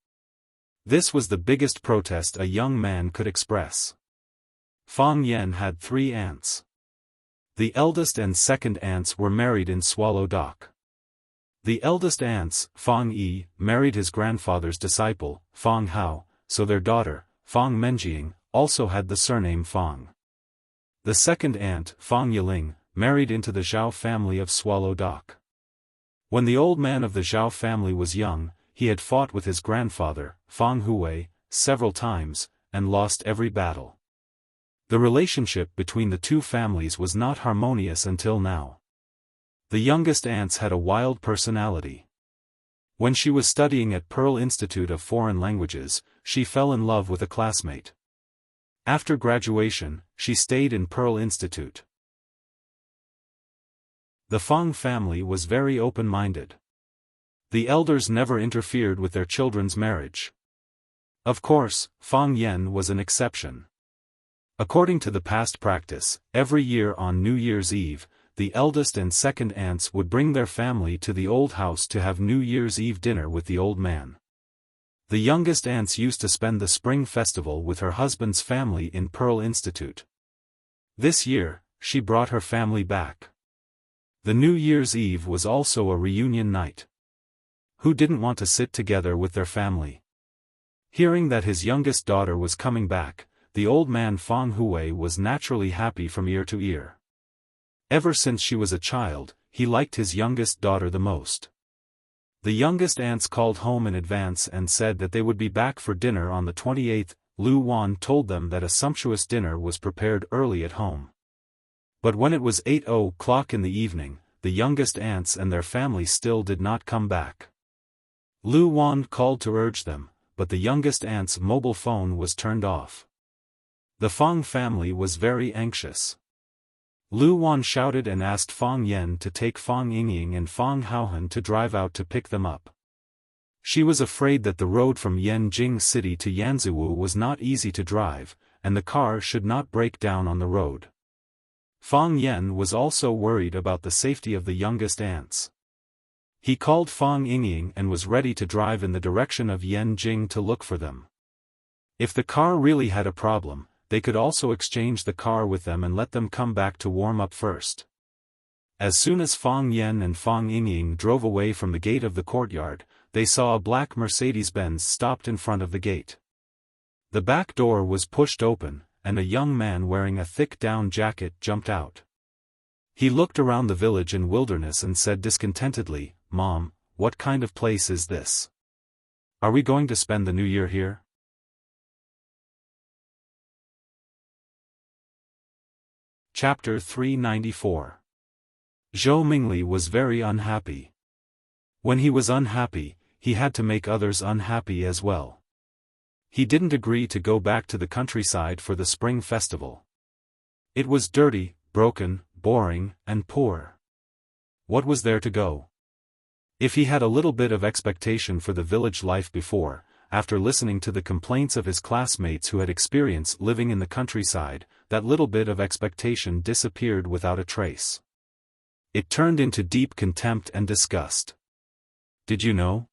This was the biggest protest a young man could express. Fang Yan had 3 aunts. The eldest and second aunts were married in Swallow Dock. The eldest aunts, Fang Yi, married his grandfather's disciple, Fang Hao, so their daughter, Fang Menjiang, also had the surname Fang. The second aunt, Fang Yiling, married into the Zhao family of Swallow Dock. When the old man of the Zhao family was young, he had fought with his grandfather, Fang Huwei, several times, and lost every battle. The relationship between the two families was not harmonious until now. The youngest aunt had a wild personality. When she was studying at Pearl Institute of Foreign Languages, she fell in love with a classmate. After graduation, she stayed in Pearl Institute. The Fang family was very open-minded. The elders never interfered with their children's marriage. Of course, Fang Yan was an exception. According to the past practice, every year on New Year's Eve, the eldest and second aunts would bring their family to the old house to have New Year's Eve dinner with the old man. The youngest aunts used to spend the spring festival with her husband's family in Pearl Institute. This year, she brought her family back. The New Year's Eve was also a reunion night. Who didn't want to sit together with their family? Hearing that his youngest daughter was coming back, the old man Fang Huwei was naturally happy from ear to ear. Ever since she was a child, he liked his youngest daughter the most. The youngest aunts called home in advance and said that they would be back for dinner on the 28th. Lu Wan told them that a sumptuous dinner was prepared early at home. But when it was 8:00 in the evening, the youngest aunts and their family still did not come back. Lu Wan called to urge them, but the youngest aunt's mobile phone was turned off. The Fang family was very anxious. Lu Wan shouted and asked Fang Yan to take Fang Yingying and Fang Haohan to drive out to pick them up. She was afraid that the road from Yanjing City to Yanziwu was not easy to drive, and the car should not break down on the road. Fang Yan was also worried about the safety of the youngest aunts. He called Fang Yingying and was ready to drive in the direction of Yanjing to look for them. If the car really had a problem, they could also exchange the car with them and let them come back to warm up first. As soon as Fang Yan and Fang Yingying drove away from the gate of the courtyard, they saw a black Mercedes-Benz stopped in front of the gate. The back door was pushed open, and a young man wearing a thick down jacket jumped out. He looked around the village and wilderness and said discontentedly, "Mom, what kind of place is this? Are we going to spend the New Year here?" Chapter 394. Zhou Mingli was very unhappy. When he was unhappy, he had to make others unhappy as well. He didn't agree to go back to the countryside for the spring festival. It was dirty, broken, boring, and poor. What was there to go? If he had a little bit of expectation for the village life before, after listening to the complaints of his classmates who had experience living in the countryside, that little bit of expectation disappeared without a trace. It turned into deep contempt and disgust. Did you know?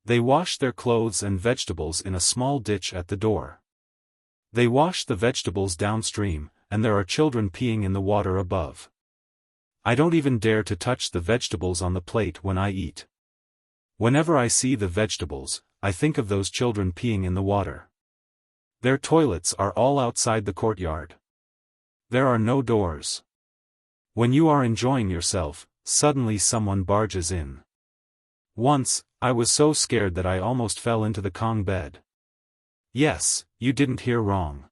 They wash their clothes and vegetables in a small ditch at the door. They wash the vegetables downstream, and there are children peeing in the water above. I don't even dare to touch the vegetables on the plate when I eat. Whenever I see the vegetables, I think of those children peeing in the water. Their toilets are all outside the courtyard. There are no doors. When you are enjoying yourself, suddenly someone barges in. Once, I was so scared that I almost fell into the Kong bed. Yes, you didn't hear wrong.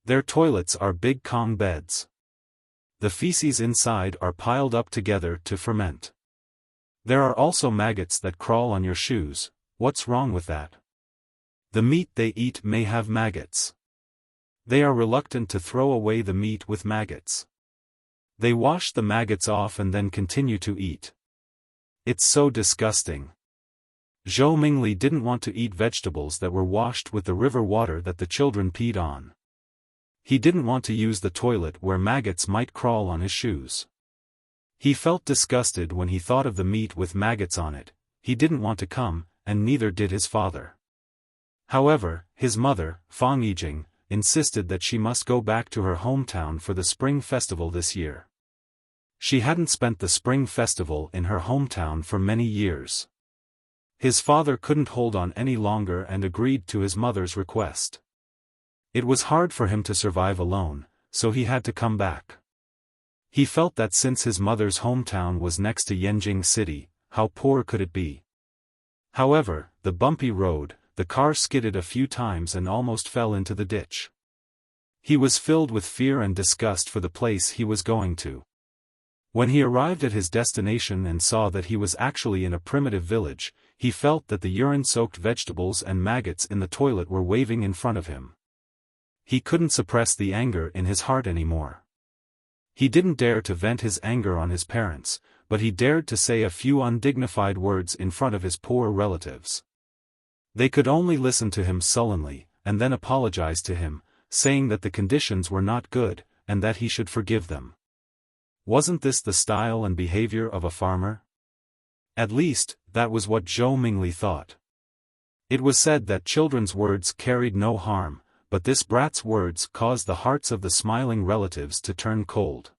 Their toilets are big Kong beds. The feces inside are piled up together to ferment. There are also maggots that crawl on your shoes. What's wrong with that? The meat they eat may have maggots. They are reluctant to throw away the meat with maggots. They wash the maggots off and then continue to eat. It's so disgusting. Zhou Mingli didn't want to eat vegetables that were washed with the river water that the children peed on. He didn't want to use the toilet where maggots might crawl on his shoes. He felt disgusted when he thought of the meat with maggots on it. He didn't want to come, and neither did his father. However, his mother, Fang Yijing, insisted that she must go back to her hometown for the spring festival this year. She hadn't spent the spring festival in her hometown for many years. His father couldn't hold on any longer and agreed to his mother's request. It was hard for him to survive alone, so he had to come back. He felt that since his mother's hometown was next to Yanjing City, how poor could it be? However, the bumpy road, the car skidded a few times and almost fell into the ditch. He was filled with fear and disgust for the place he was going to. When he arrived at his destination and saw that he was actually in a primitive village, he felt that the urine-soaked vegetables and maggots in the toilet were waving in front of him. He couldn't suppress the anger in his heart anymore. He didn't dare to vent his anger on his parents, but he dared to say a few undignified words in front of his poor relatives. They could only listen to him sullenly, and then apologize to him, saying that the conditions were not good, and that he should forgive them. Wasn't this the style and behavior of a farmer? At least, that was what Zhou Mingli thought. It was said that children's words carried no harm, but this brat's words caused the hearts of the smiling relatives to turn cold.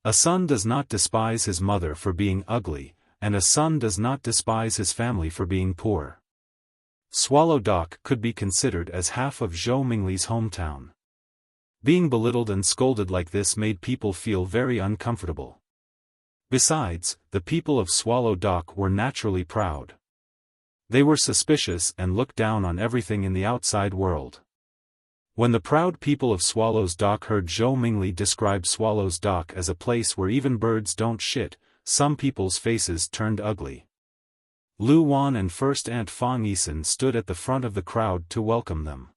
A son does not despise his mother for being ugly, and a son does not despise his family for being poor. Swallow Dock could be considered as half of Zhou Mingli's hometown. Being belittled and scolded like this made people feel very uncomfortable. Besides, the people of Swallow Dock were naturally proud. They were suspicious and looked down on everything in the outside world. When the proud people of Swallow's Dock heard Zhou Mingli describe Swallow's Dock as a place where even birds don't shit, some people's faces turned ugly. Lu Wan and First Aunt Fang Yisen stood at the front of the crowd to welcome them.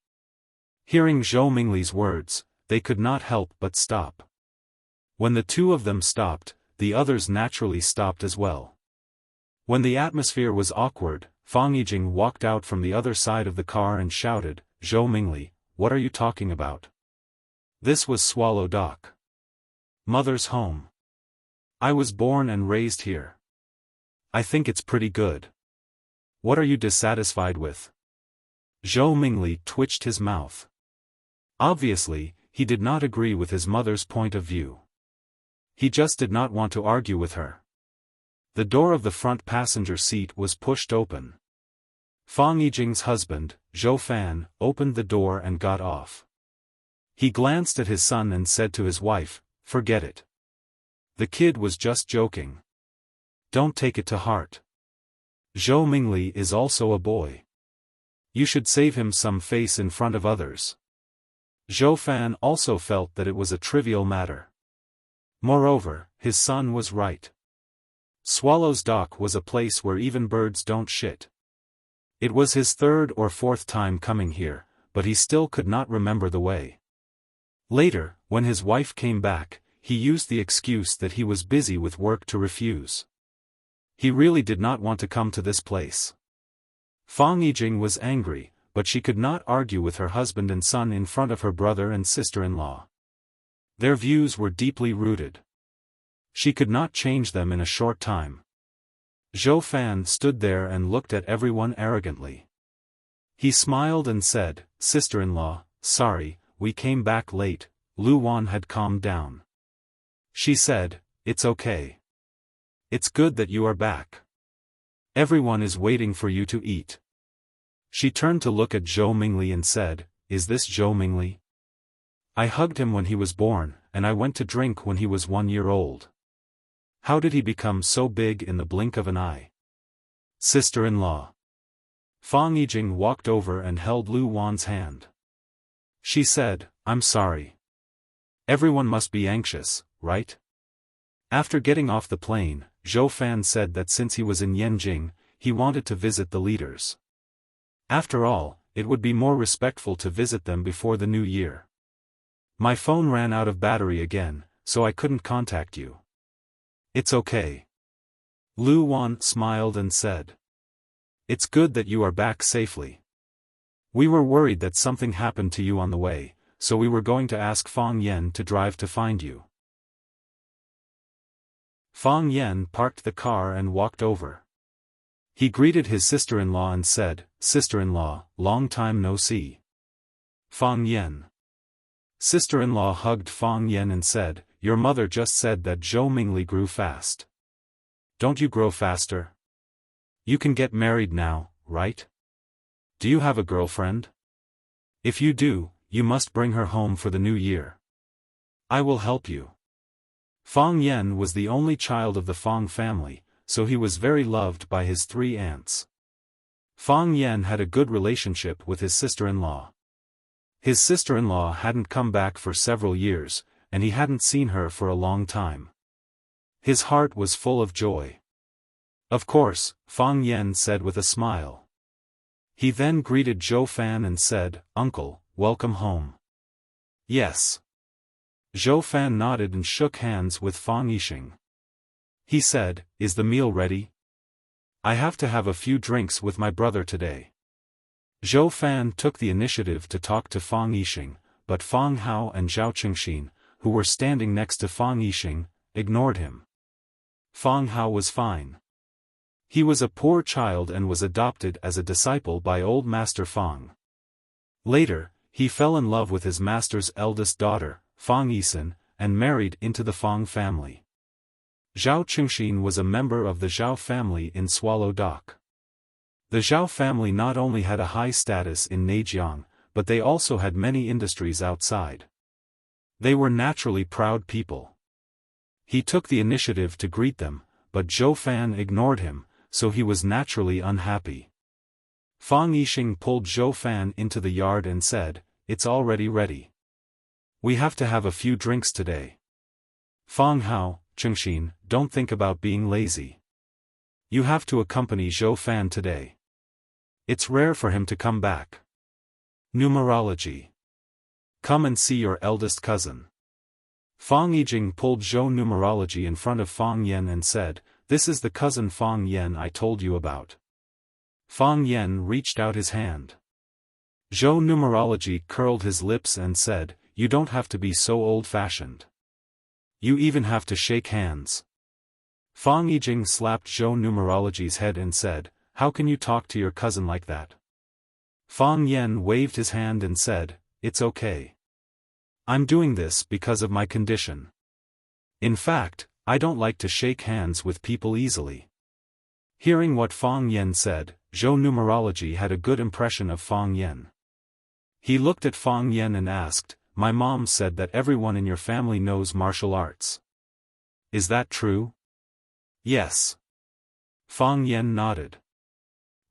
Hearing Zhou Mingli's words, they could not help but stop. When the two of them stopped, the others naturally stopped as well. When the atmosphere was awkward, Fang Yijing walked out from the other side of the car and shouted, "Zhou Mingli, what are you talking about? This was Swallow Dock. Mother's home. I was born and raised here. I think it's pretty good. What are you dissatisfied with?" Zhou Mingli twitched his mouth. Obviously, he did not agree with his mother's point of view. He just did not want to argue with her. The door of the front passenger seat was pushed open. Fang Yijing's husband, Xiaofan, opened the door and got off. He glanced at his son and said to his wife, "Forget it. The kid was just joking. Don't take it to heart. Zhou Mingli is also a boy. You should save him some face in front of others." Xiaofan also felt that it was a trivial matter. Moreover, his son was right. Swallow's Dock was a place where even birds don't shit. It was his third or fourth time coming here, but he still could not remember the way. Later, when his wife came back, he used the excuse that he was busy with work to refuse. He really did not want to come to this place. Fang Yijing was angry, but she could not argue with her husband and son in front of her brother and sister-in-law. Their views were deeply rooted. She could not change them in a short time. Xiaofan stood there and looked at everyone arrogantly. He smiled and said, "Sister-in-law, sorry, we came back late." Lu Wan had calmed down. She said, "It's okay. It's good that you are back. Everyone is waiting for you to eat." She turned to look at Zhou Mingli and said, "Is this Zhou Mingli? I hugged him when he was born, and I went to drink when he was 1 year old. How did he become so big in the blink of an eye?" "Sister-in-law." Fang Yijing walked over and held Lu Wan's hand. She said, "I'm sorry. Everyone must be anxious, right?" After getting off the plane, Xiaofan said that since he was in Yanjing, he wanted to visit the leaders. After all, it would be more respectful to visit them before the new year. "My phone ran out of battery again, so I couldn't contact you." "It's okay." Lu Wan smiled and said, "It's good that you are back safely. We were worried that something happened to you on the way, so we were going to ask Fang Yan to drive to find you." Fang Yan parked the car and walked over. He greeted his sister-in-law and said, "Sister-in-law, long time no see." Fang Yan. Sister-in-law hugged Fang Yan and said, "Your mother just said that Zhou Mingli grew fast. Don't you grow faster?" You can get married now, right? Do you have a girlfriend? If you do, you must bring her home for the new year. I will help you. Fang Yan was the only child of the Fang family, so he was very loved by his 3 aunts. Fang Yan had a good relationship with his sister-in-law. His sister-in-law hadn't come back for several years, and he hadn't seen her for a long time. His heart was full of joy. Of course, Fang Yan said with a smile. He then greeted Xiaofan and said, "Uncle, welcome home." Yes. Xiaofan nodded and shook hands with Fang Yixing. He said, "Is the meal ready? I have to have a few drinks with my brother today." Xiaofan took the initiative to talk to Fang Yixing, but Fang Hao and Zhao Qingxin, who were standing next to Fang Yixing, ignored him. Fang Hao was fine. He was a poor child and was adopted as a disciple by old Master Fang. Later, he fell in love with his master's eldest daughter, Fang Yisan, and married into the Fang family. Zhao Qingxin was a member of the Zhao family in Swallow Dock. The Zhao family not only had a high status in Neijiang, but they also had many industries outside. They were naturally proud people. He took the initiative to greet them, but Xiaofan ignored him, so he was naturally unhappy. Fang Yixing pulled Xiaofan into the yard and said, "It's already ready. We have to have a few drinks today. Fang Hao, Qingxin, don't think about being lazy. You have to accompany Xiaofan today. It's rare for him to come back. Numerology. Come and see your eldest cousin." Fang Yijing pulled Zhou numerology in front of Fang Yan and said, "This is the cousin Fang Yan I told you about." Fang Yan reached out his hand. Zhou numerology curled his lips and said, "You don't have to be so old-fashioned. You even have to shake hands." Fang Yijing slapped Zhou numerology's head and said, "How can you talk to your cousin like that?" Fang Yan waved his hand and said, "It's okay. I'm doing this because of my condition. In fact, I don't like to shake hands with people easily." Hearing what Fang Yan said, Zhou numerology had a good impression of Fang Yan. He looked at Fang Yan and asked, "My mom said that everyone in your family knows martial arts. Is that true?" "Yes." Fang Yan nodded.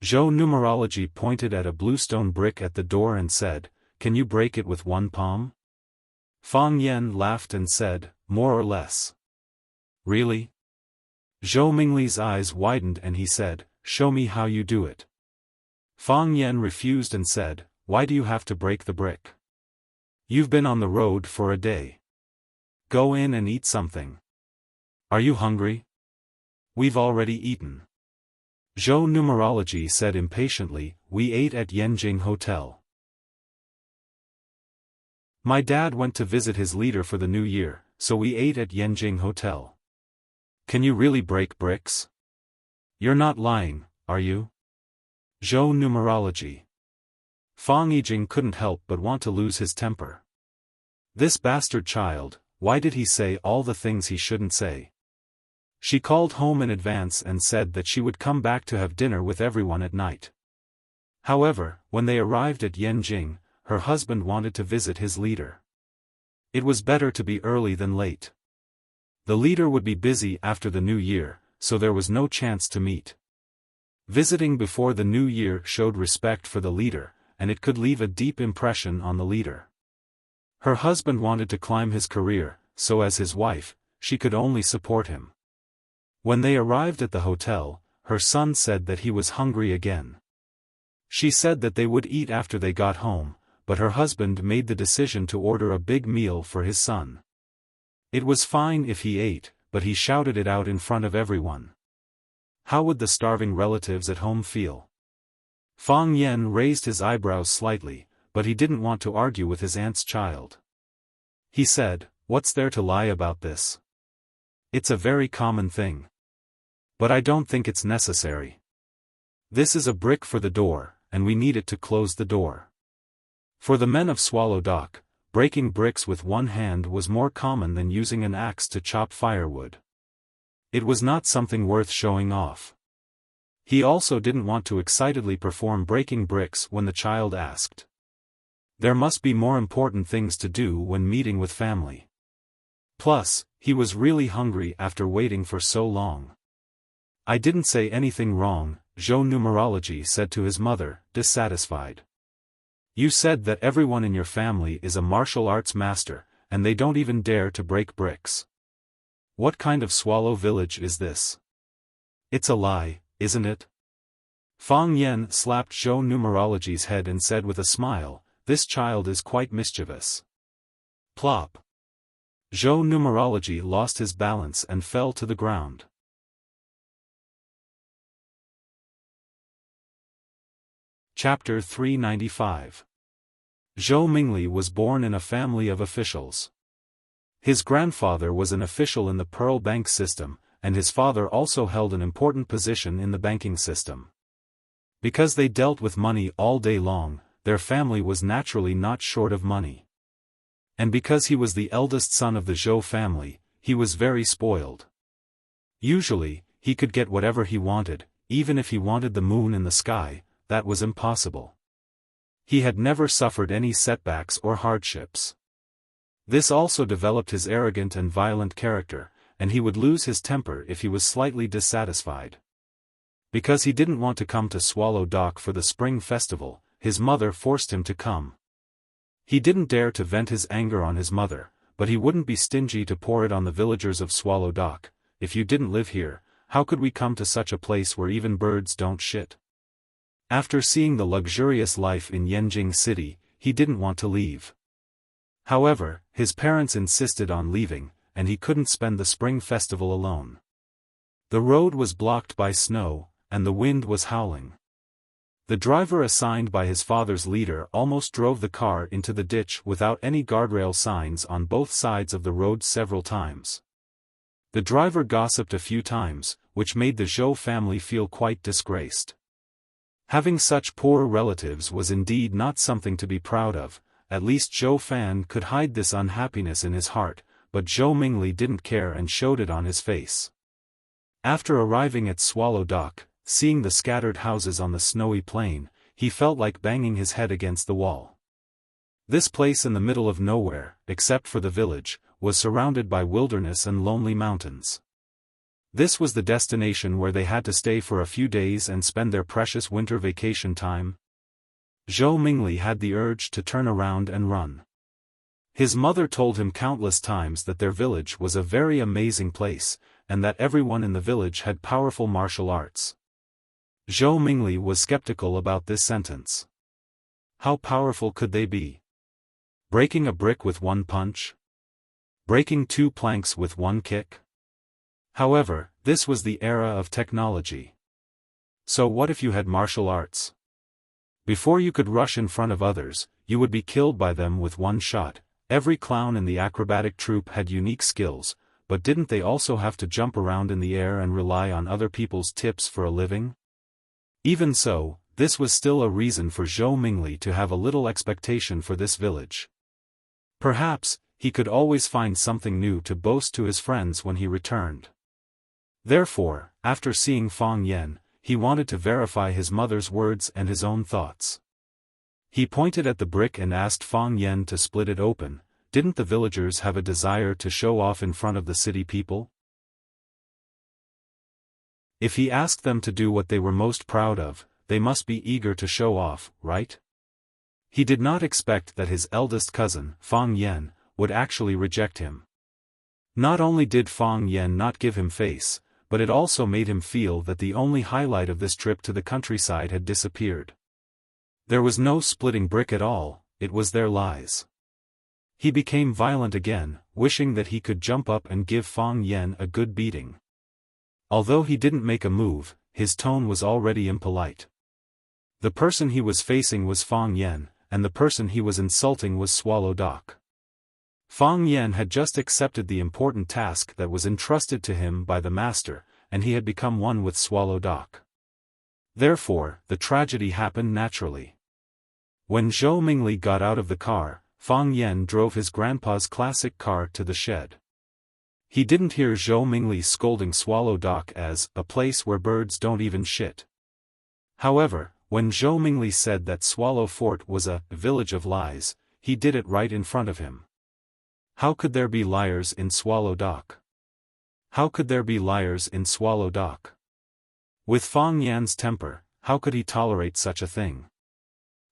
Zhou numerology pointed at a bluestone brick at the door and said, "Can you break it with one palm?" Fang Yan laughed and said, "More or less." "Really?" Zhou Mingli's eyes widened and he said, "Show me how you do it." Fang Yan refused and said, "Why do you have to break the brick? You've been on the road for a day. Go in and eat something. Are you hungry?" "We've already eaten." Zhou numerology said impatiently, "We ate at Yanjing Hotel. My dad went to visit his leader for the new year, so we ate at Yanjing Hotel." "Can you really break bricks? You're not lying, are you?" Zhou numerology. Fang Yijing couldn't help but want to lose his temper. This bastard child, why did he say all the things he shouldn't say? She called home in advance and said that she would come back to have dinner with everyone at night. However, when they arrived at Yanjing, her husband wanted to visit his leader. It was better to be early than late. The leader would be busy after the new year, so there was no chance to meet. Visiting before the new year showed respect for the leader, and it could leave a deep impression on the leader. Her husband wanted to climb his career, so as his wife, she could only support him. When they arrived at the hotel, her son said that he was hungry again. She said that they would eat after they got home, but her husband made the decision to order a big meal for his son. It was fine if he ate, but he shouted it out in front of everyone. How would the starving relatives at home feel? Fang Yan raised his eyebrows slightly, but he didn't want to argue with his aunt's child. He said, "What's there to lie about this? It's a very common thing. But I don't think it's necessary. This is a brick for the door, and we need it to close the door." For the men of Swallow Dock, breaking bricks with one hand was more common than using an axe to chop firewood. It was not something worth showing off. He also didn't want to excitedly perform breaking bricks when the child asked. There must be more important things to do when meeting with family. Plus, he was really hungry after waiting for so long. I didn't say anything wrong, Zhou Numerology said to his mother, dissatisfied. You said that everyone in your family is a martial arts master, and they don't even dare to break bricks. What kind of swallow village is this? It's a lie, isn't it? Fang Yan slapped Zhou Numerology's head and said with a smile, this child is quite mischievous. Plop. Zhou Numerology lost his balance and fell to the ground. Chapter 395. Zhou Mingli was born in a family of officials. His grandfather was an official in the Pearl Bank system, and his father also held an important position in the banking system. Because they dealt with money all day long, their family was naturally not short of money. And because he was the eldest son of the Zhou family, he was very spoiled. Usually, he could get whatever he wanted, even if he wanted the moon in the sky. That was impossible. He had never suffered any setbacks or hardships. This also developed his arrogant and violent character, and he would lose his temper if he was slightly dissatisfied. Because he didn't want to come to Swallow Dock for the spring festival, his mother forced him to come. He didn't dare to vent his anger on his mother, but he wouldn't be stingy to pour it on the villagers of Swallow Dock. If you didn't live here, how could we come to such a place where even birds don't shit? After seeing the luxurious life in Yanjing City, he didn't want to leave. However, his parents insisted on leaving, and he couldn't spend the spring festival alone. The road was blocked by snow, and the wind was howling. The driver assigned by his father's leader almost drove the car into the ditch without any guardrail signs on both sides of the road several times. The driver gossiped a few times, which made the Zhou family feel quite disgraced. Having such poor relatives was indeed not something to be proud of. At least Zhou Fan could hide this unhappiness in his heart, but Zhou Mingli didn't care and showed it on his face. After arriving at Swallow Dock, seeing the scattered houses on the snowy plain, he felt like banging his head against the wall. This place in the middle of nowhere, except for the village, was surrounded by wilderness and lonely mountains. This was the destination where they had to stay for a few days and spend their precious winter vacation time. Zhou Mingli had the urge to turn around and run. His mother told him countless times that their village was a very amazing place, and that everyone in the village had powerful martial arts. Zhou Mingli was skeptical about this sentence. How powerful could they be? Breaking a brick with one punch? Breaking 2 planks with one kick? However, this was the era of technology. So what if you had martial arts? Before you could rush in front of others, you would be killed by them with one shot. Every clown in the acrobatic troupe had unique skills, but didn't they also have to jump around in the air and rely on other people's tips for a living? Even so, this was still a reason for Zhou Mingli to have a little expectation for this village. Perhaps, he could always find something new to boast to his friends when he returned. Therefore, after seeing Fang Yan, he wanted to verify his mother's words and his own thoughts. He pointed at the brick and asked Fang Yan to split it open. Didn't the villagers have a desire to show off in front of the city people? If he asked them to do what they were most proud of, they must be eager to show off, right? He did not expect that his eldest cousin, Fang Yan, would actually reject him. Not only did Fang Yan not give him face, but it also made him feel that the only highlight of this trip to the countryside had disappeared. There was no splitting brick at all, it was their lies. He became violent again, wishing that he could jump up and give Fang Yan a good beating. Although he didn't make a move, his tone was already impolite. The person he was facing was Fang Yan, and the person he was insulting was Swallow Dock. Fang Yan had just accepted the important task that was entrusted to him by the master, and he had become one with Swallow Dock. Therefore, the tragedy happened naturally. When Zhou Mingli got out of the car, Fang Yan drove his grandpa's classic car to the shed. He didn't hear Zhou Mingli scolding Swallow Dock as a place where birds don't even shit. However, when Zhou Mingli said that Swallow Fort was a village of lies, he did it right in front of him. How could there be liars in Swallow Dock? How could there be liars in Swallow Dock? With Fang Yan's temper, how could he tolerate such a thing?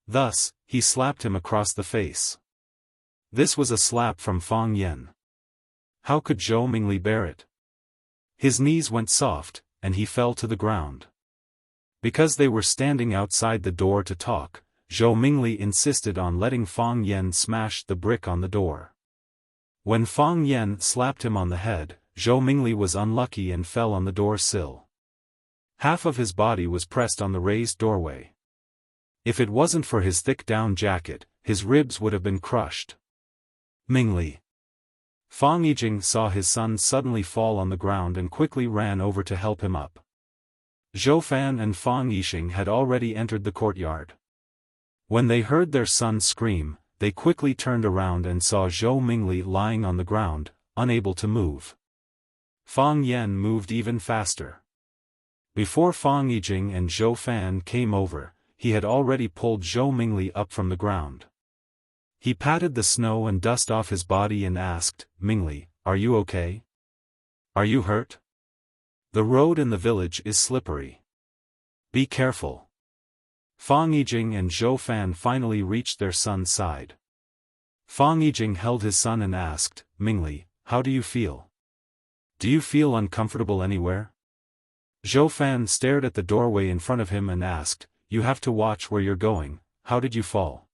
Thus, he slapped him across the face. This was a slap from Fang Yan. How could Zhou Mingli bear it? His knees went soft, and he fell to the ground. Because they were standing outside the door to talk, Zhou Mingli insisted on letting Fang Yan smash the brick on the door. When Fang Yan slapped him on the head, Zhou Mingli was unlucky and fell on the door sill. Half of his body was pressed on the raised doorway. If it wasn't for his thick down jacket, his ribs would have been crushed. Mingli. Fang Yijing saw his son suddenly fall on the ground and quickly ran over to help him up. Xiaofan and Fang Yixing had already entered the courtyard. When they heard their son scream, they quickly turned around and saw Zhou Mingli lying on the ground, unable to move. Fang Yan moved even faster. Before Fang Yijing and Xiaofan came over, he had already pulled Zhou Mingli up from the ground. He patted the snow and dust off his body and asked, "Mingli, are you okay? Are you hurt? The road in the village is slippery. Be careful." Fang Yijing and Xiaofan finally reached their son's side. Fang Yijing held his son and asked, "Mingli, how do you feel? Do you feel uncomfortable anywhere?" Xiaofan stared at the doorway in front of him and asked, "You have to watch where you're going, how did you fall?"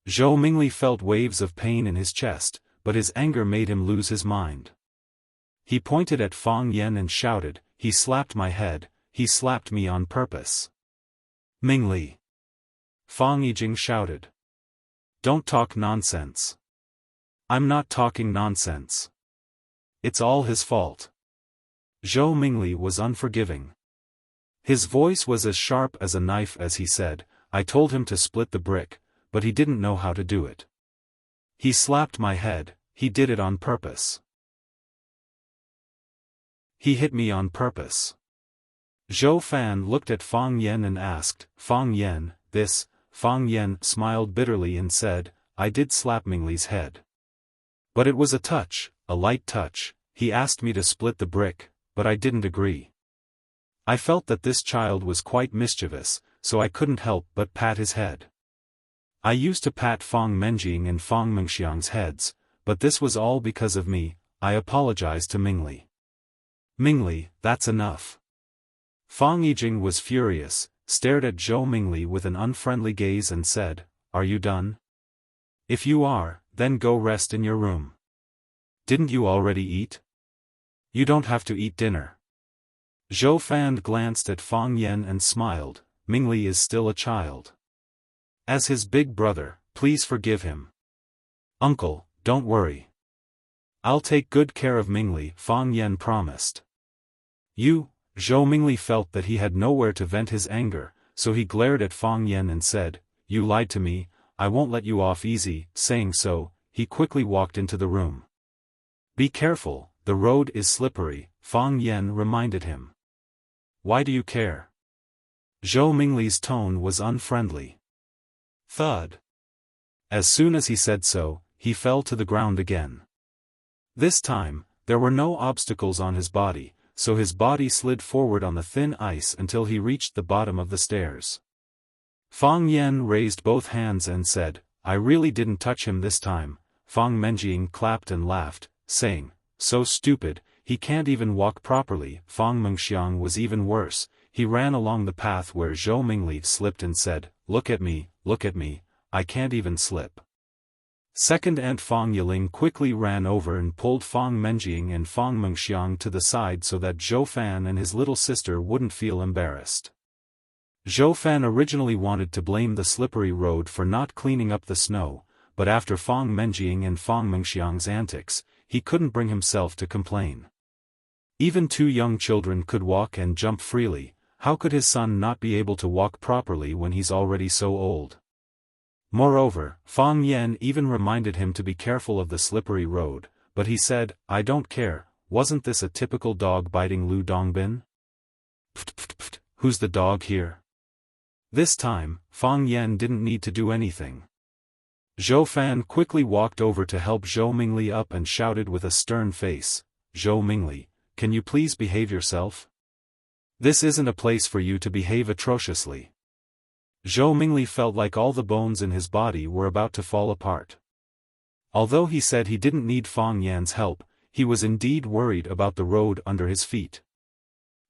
Zhou Mingli felt waves of pain in his chest, but his anger made him lose his mind. He pointed at Fang Yan and shouted, "He slapped my head, he slapped me on purpose." "Mingli!" Fang Yijing shouted. "Don't talk nonsense." "I'm not talking nonsense. It's all his fault." Zhou Mingli was unforgiving. His voice was as sharp as a knife as he said, "I told him to split the brick, but he didn't know how to do it. He slapped my head, he did it on purpose. He hit me on purpose." Xiaofan looked at Fang Yan and asked, "Fang Yan, this?" Fang Yan smiled bitterly and said, "I did slap Mingli's head. But it was a touch, a light touch. He asked me to split the brick, but I didn't agree. I felt that this child was quite mischievous, so I couldn't help but pat his head. I used to pat Fang Menjing and Fang Mengxiang's heads, but this was all because of me. I apologize to Mingli." "Mingli, that's enough." Fang Yijing was furious, stared at Zhou Mingli with an unfriendly gaze and said, "Are you done? If you are, then go rest in your room. Didn't you already eat? You don't have to eat dinner." Xiaofan glanced at Fang Yan and smiled. Mingli is still a child. As his big brother, please forgive him. "Uncle, don't worry. I'll take good care of Mingli," Fang Yan promised. "You?" Zhou Mingli felt that he had nowhere to vent his anger, so he glared at Fang Yan and said, "You lied to me, I won't let you off easy." Saying so, he quickly walked into the room. "Be careful, the road is slippery," Fang Yan reminded him. "Why do you care?" Zhou Mingli's tone was unfriendly. Thud. As soon as he said so, he fell to the ground again. This time, there were no obstacles on his body, so his body slid forward on the thin ice until he reached the bottom of the stairs. Fang Yan raised both hands and said, "I really didn't touch him this time." Fang Menjing clapped and laughed, saying, "So stupid, he can't even walk properly." Fang Mengxiang was even worse. He ran along the path where Zhou Mingli slipped and said, look at me, I can't even slip." Second Aunt Fang Yiling quickly ran over and pulled Fang Menjing and Fang Mengxiang to the side so that Xiaofan and his little sister wouldn't feel embarrassed. Xiaofan originally wanted to blame the slippery road for not cleaning up the snow, but after Fang Menjing and Fang Mengxiang's antics, he couldn't bring himself to complain. Even two young children could walk and jump freely. How could his son not be able to walk properly when he's already so old? Moreover, Fang Yan even reminded him to be careful of the slippery road, but he said, "I don't care, wasn't this a typical dog biting Lu Dongbin? Pft, who's the dog here?" This time, Fang Yan didn't need to do anything. Xiaofan quickly walked over to help Zhou Mingli up and shouted with a stern face, "Zhou Mingli, can you please behave yourself? This isn't a place for you to behave atrociously." Zhou Mingli felt like all the bones in his body were about to fall apart. Although he said he didn't need Fang Yan's help, he was indeed worried about the road under his feet.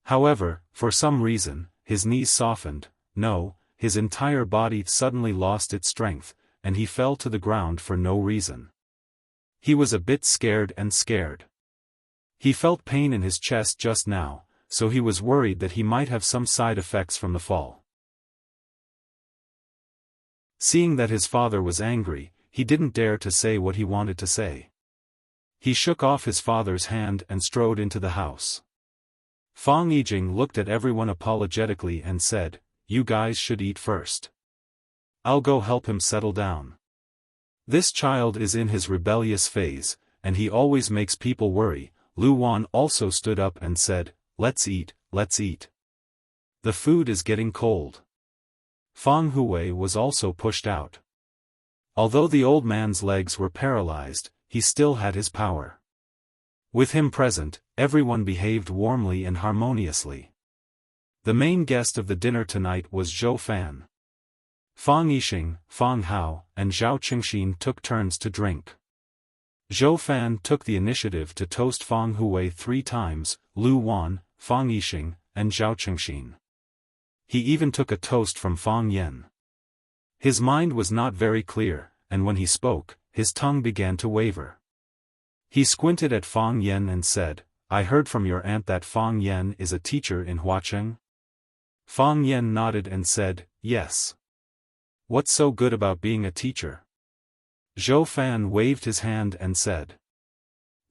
However, for some reason, his knees softened, no, his entire body suddenly lost its strength, and he fell to the ground for no reason. He was a bit scared. He felt pain in his chest just now, so he was worried that he might have some side effects from the fall. Seeing that his father was angry, he didn't dare to say what he wanted to say. He shook off his father's hand and strode into the house. Fang Yijing looked at everyone apologetically and said, "You guys should eat first. I'll go help him settle down. This child is in his rebellious phase, and he always makes people worry." Lu Wan also stood up and said, let's eat. The food is getting cold." Fang Hui was also pushed out. Although the old man's legs were paralyzed, he still had his power. With him present, everyone behaved warmly and harmoniously. The main guest of the dinner tonight was Xiaofan. Fang Yixing, Fang Hao, and Zhao Qingxin took turns to drink. Xiaofan took the initiative to toast Fang Hui 3 times, Lu Wan, Fang Yixing, and Zhao Qingxin. He even took a toast from Fang Yan. His mind was not very clear, and when he spoke, his tongue began to waver. He squinted at Fang Yan and said, "I heard from your aunt that Fang Yan is a teacher in Huacheng?" Fang Yan nodded and said, "Yes. What's so good about being a teacher?" Xiaofan waved his hand and said,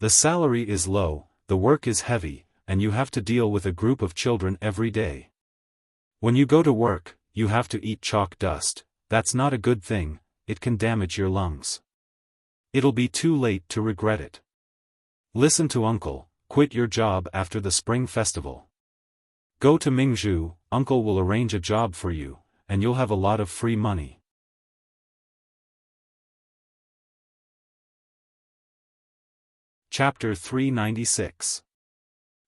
"The salary is low, the work is heavy, and you have to deal with a group of children every day. When you go to work, you have to eat chalk dust. That's not a good thing, it can damage your lungs. It'll be too late to regret it. Listen to Uncle, quit your job after the Spring Festival. Go to Mingzhu, Uncle will arrange a job for you, and you'll have a lot of free money." Chapter 396.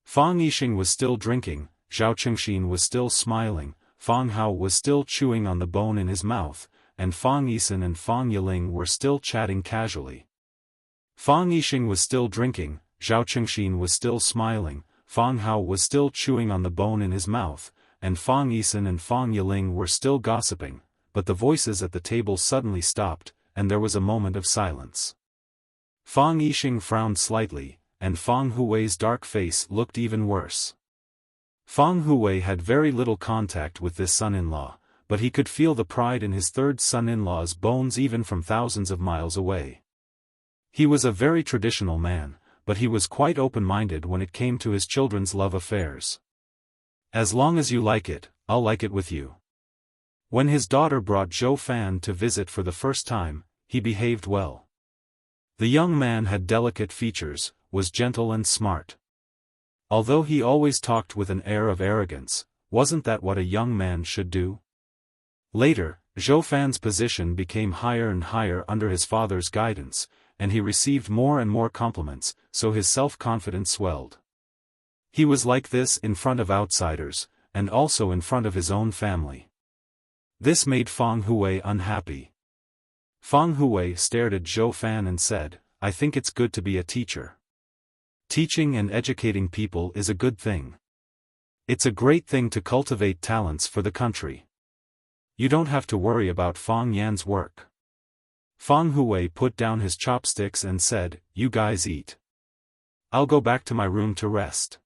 Fang Yixing was still drinking, Zhao Qingxin was still smiling, Fang Hao was still chewing on the bone in his mouth, and Fang Yisan and Fang Yiling were still chatting casually. Fang Yixing was still drinking, Zhao Qingxin was still smiling, Fang Hao was still chewing on the bone in his mouth, and Fang Yisan and Fang Yiling were still gossiping, but the voices at the table suddenly stopped, and there was a moment of silence. Fang Yixing frowned slightly, and Fang Hui's dark face looked even worse. Fang Hui had very little contact with this son-in-law, but he could feel the pride in his third son-in-law's bones even from thousands of miles away. He was a very traditional man, but he was quite open-minded when it came to his children's love affairs. "As long as you like it, I'll like it with you." When his daughter brought Xiaofan to visit for the first time, he behaved well. The young man had delicate features, was gentle and smart. Although he always talked with an air of arrogance, wasn't that what a young man should do? Later, Xiaofan's position became higher and higher under his father's guidance, and he received more and more compliments, so his self-confidence swelled. He was like this in front of outsiders, and also in front of his own family. This made Fang Hui unhappy. Fang Hui stared at Xiaofan and said, "I think it's good to be a teacher. Teaching and educating people is a good thing. It's a great thing to cultivate talents for the country. You don't have to worry about Fang Yan's work." Fang Hui put down his chopsticks and said, "You guys eat. I'll go back to my room to rest.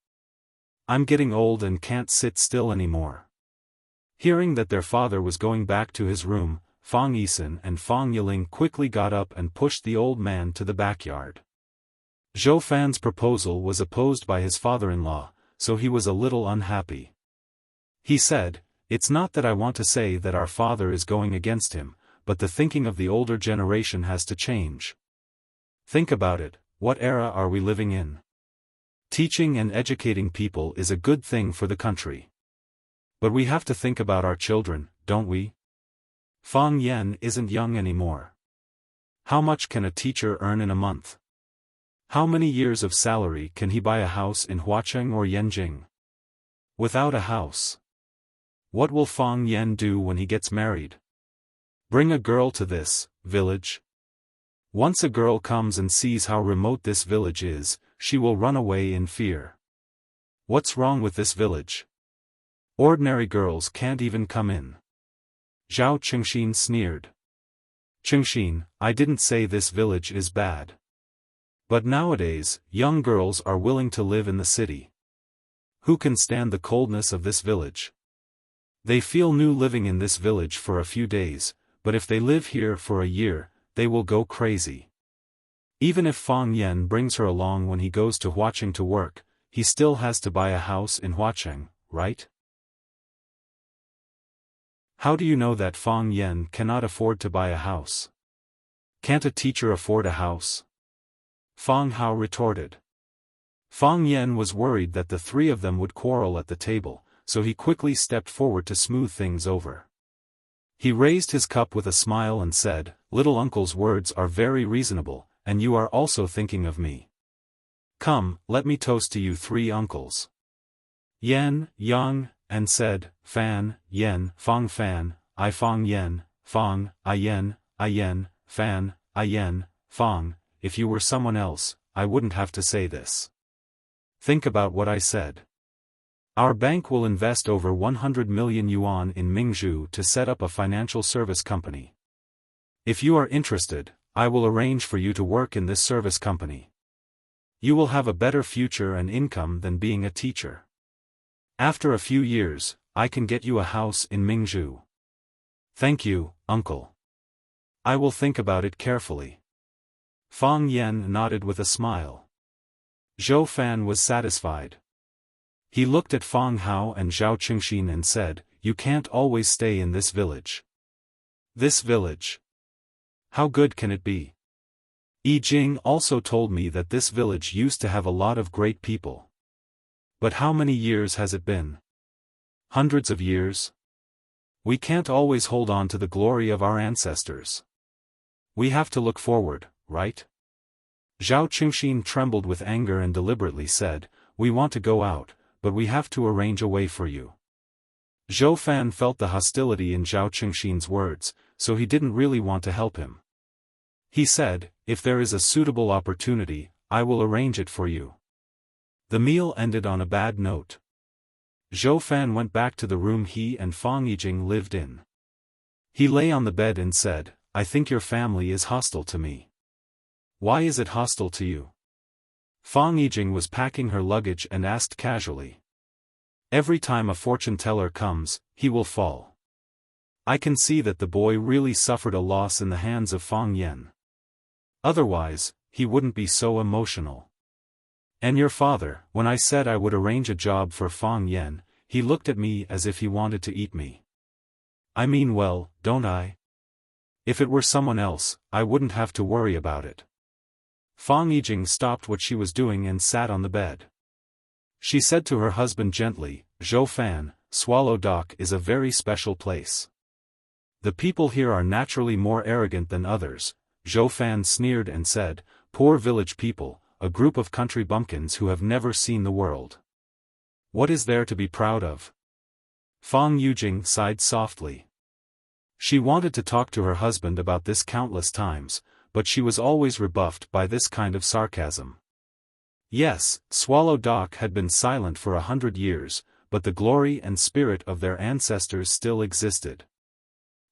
I'm getting old and can't sit still anymore." Hearing that their father was going back to his room, Fang Yisan and Fang Yiling quickly got up and pushed the old man to the backyard. Xiaofan's proposal was opposed by his father-in-law, so he was a little unhappy. He said, "It's not that I want to say that our father is going against him, but the thinking of the older generation has to change. Think about it, what era are we living in? Teaching and educating people is a good thing for the country. But we have to think about our children, don't we? Fang Yan isn't young anymore. How much can a teacher earn in a month? How many years of salary can he buy a house in Huacheng or Yanjing? Without a house, what will Fang Yan do when he gets married? Bring a girl to this village? Once a girl comes and sees how remote this village is, she will run away in fear. What's wrong with this village? Ordinary girls can't even come in. Zhao Qingxin sneered. Qingxin, I didn't say this village is bad. But nowadays, young girls are willing to live in the city. Who can stand the coldness of this village? They feel new living in this village for a few days, but if they live here for a year, they will go crazy. Even if Fang Yan brings her along when he goes to Huacheng to work, he still has to buy a house in Huacheng, right? How do you know that Fang Yan cannot afford to buy a house? Can't a teacher afford a house? Fang Hao retorted. Fang Yan was worried that the three of them would quarrel at the table, so he quickly stepped forward to smooth things over. He raised his cup with a smile and said, "Little uncle's words are very reasonable, and you are also thinking of me. Come, let me toast to you three uncles." Yan, Yang, and said, "Fan, Yen, Fang Fan, I Fang Yen, Fang, I Yen, Fan, I Yen, Fang. If you were someone else, I wouldn't have to say this. Think about what I said. Our bank will invest over 100 million yuan in Mingzhu to set up a financial service company. If you are interested, I will arrange for you to work in this service company. You will have a better future and income than being a teacher. After a few years, I can get you a house in Mingzhu." "Thank you, uncle. I will think about it carefully." Fang Yan nodded with a smile. Xiaofan was satisfied. He looked at Fang Hao and Zhao Qingxin and said, "You can't always stay in this village." "This village? How good can it be?" Yi Jing also told me that this village used to have a lot of great people. But how many years has it been? Hundreds of years? We can't always hold on to the glory of our ancestors. We have to look forward, right? Zhao Qingxin trembled with anger and deliberately said, "We want to go out, but we have to arrange a way for you." Xiaofan felt the hostility in Zhao Qingxin's words, so he didn't really want to help him. He said, "If there is a suitable opportunity, I will arrange it for you." The meal ended on a bad note. Xiaofan went back to the room he and Fang Yijing lived in. He lay on the bed and said, "I think your family is hostile to me." "Why is it hostile to you?" Fang Yijing was packing her luggage and asked casually. "Every time a fortune teller comes, he will fall. I can see that the boy really suffered a loss in the hands of Fang Yan. Otherwise, he wouldn't be so emotional. And your father, when I said I would arrange a job for Fang Yan, he looked at me as if he wanted to eat me. I mean well, don't I? If it were someone else, I wouldn't have to worry about it." Fang Yijing stopped what she was doing and sat on the bed. She said to her husband gently, "Xiaofan, Swallow Dock is a very special place. The people here are naturally more arrogant than others." Xiaofan sneered and said, "Poor village people, a group of country bumpkins who have never seen the world. What is there to be proud of?" Fang Yijing sighed softly. She wanted to talk to her husband about this countless times, but she was always rebuffed by this kind of sarcasm. Yes, Swallow Dock had been silent for 100 years, but the glory and spirit of their ancestors still existed.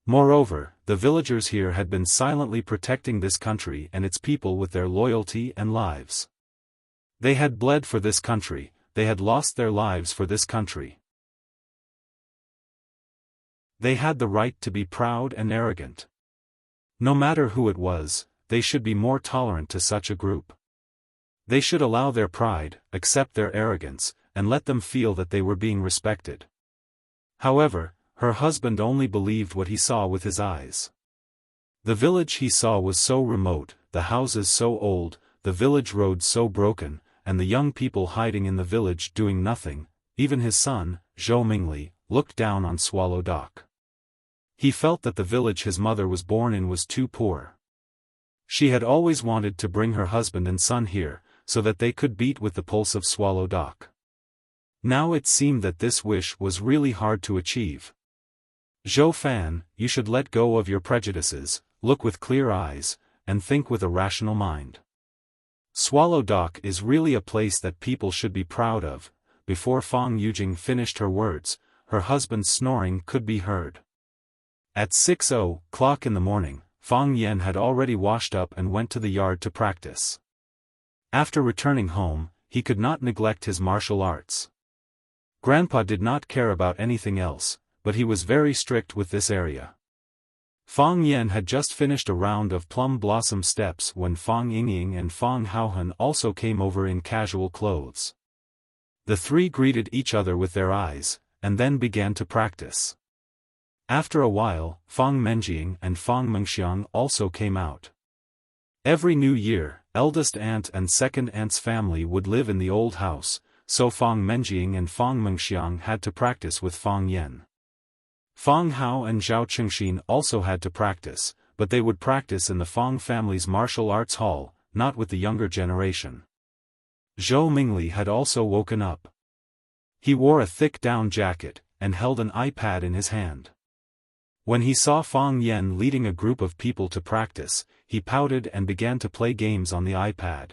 Moreover, the villagers here had been silently protecting this country and its people with their loyalty and lives. They had bled for this country, they had lost their lives for this country. They had the right to be proud and arrogant. No matter who it was, they should be more tolerant to such a group. They should allow their pride, accept their arrogance, and let them feel that they were being respected. However, her husband only believed what he saw with his eyes. The village he saw was so remote, the houses so old, the village roads so broken, and the young people hiding in the village doing nothing. Even his son, Zhou Mingli, looked down on Swallow Dock. He felt that the village his mother was born in was too poor. She had always wanted to bring her husband and son here, so that they could beat with the pulse of Swallow Dock. Now it seemed that this wish was really hard to achieve. Xiaofan, you should let go of your prejudices, look with clear eyes, and think with a rational mind. Swallow Dock is really a place that people should be proud of. Before Fang Yujing finished her words, her husband's snoring could be heard. At 6:00 in the morning, Fang Yan had already washed up and went to the yard to practice. After returning home, he could not neglect his martial arts. Grandpa did not care about anything else, but he was very strict with this area. Fang Yan had just finished a round of plum blossom steps when Fang Yingying and Fang Haohan also came over in casual clothes. The three greeted each other with their eyes, and then began to practice. After a while, Fang Menjiang and Fang Mengxiang also came out. Every new year, eldest aunt and second aunt's family would live in the old house, so Fang Menjiang and Fang Mengxiang had to practice with Fang Yan. Fang Hao and Zhao Chengxin also had to practice, but they would practice in the Fang family's martial arts hall, not with the younger generation. Zhou Mingli had also woken up. He wore a thick down jacket, and held an iPad in his hand. When he saw Fang Yan leading a group of people to practice, he pouted and began to play games on the iPad.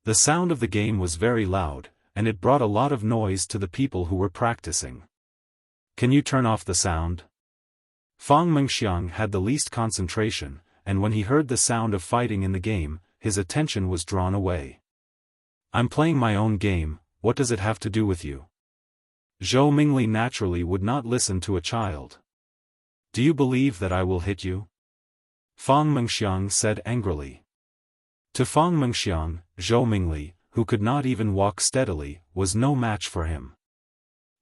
The sound of the game was very loud, and it brought a lot of noise to the people who were practicing. Can you turn off the sound? Fang Mengxiang had the least concentration, and when he heard the sound of fighting in the game, his attention was drawn away. I'm playing my own game, what does it have to do with you? Zhou Mingli naturally would not listen to a child. Do you believe that I will hit you? Fang Mengxiang said angrily. To Fang Mengxiang, Zhou Mingli, who could not even walk steadily, was no match for him.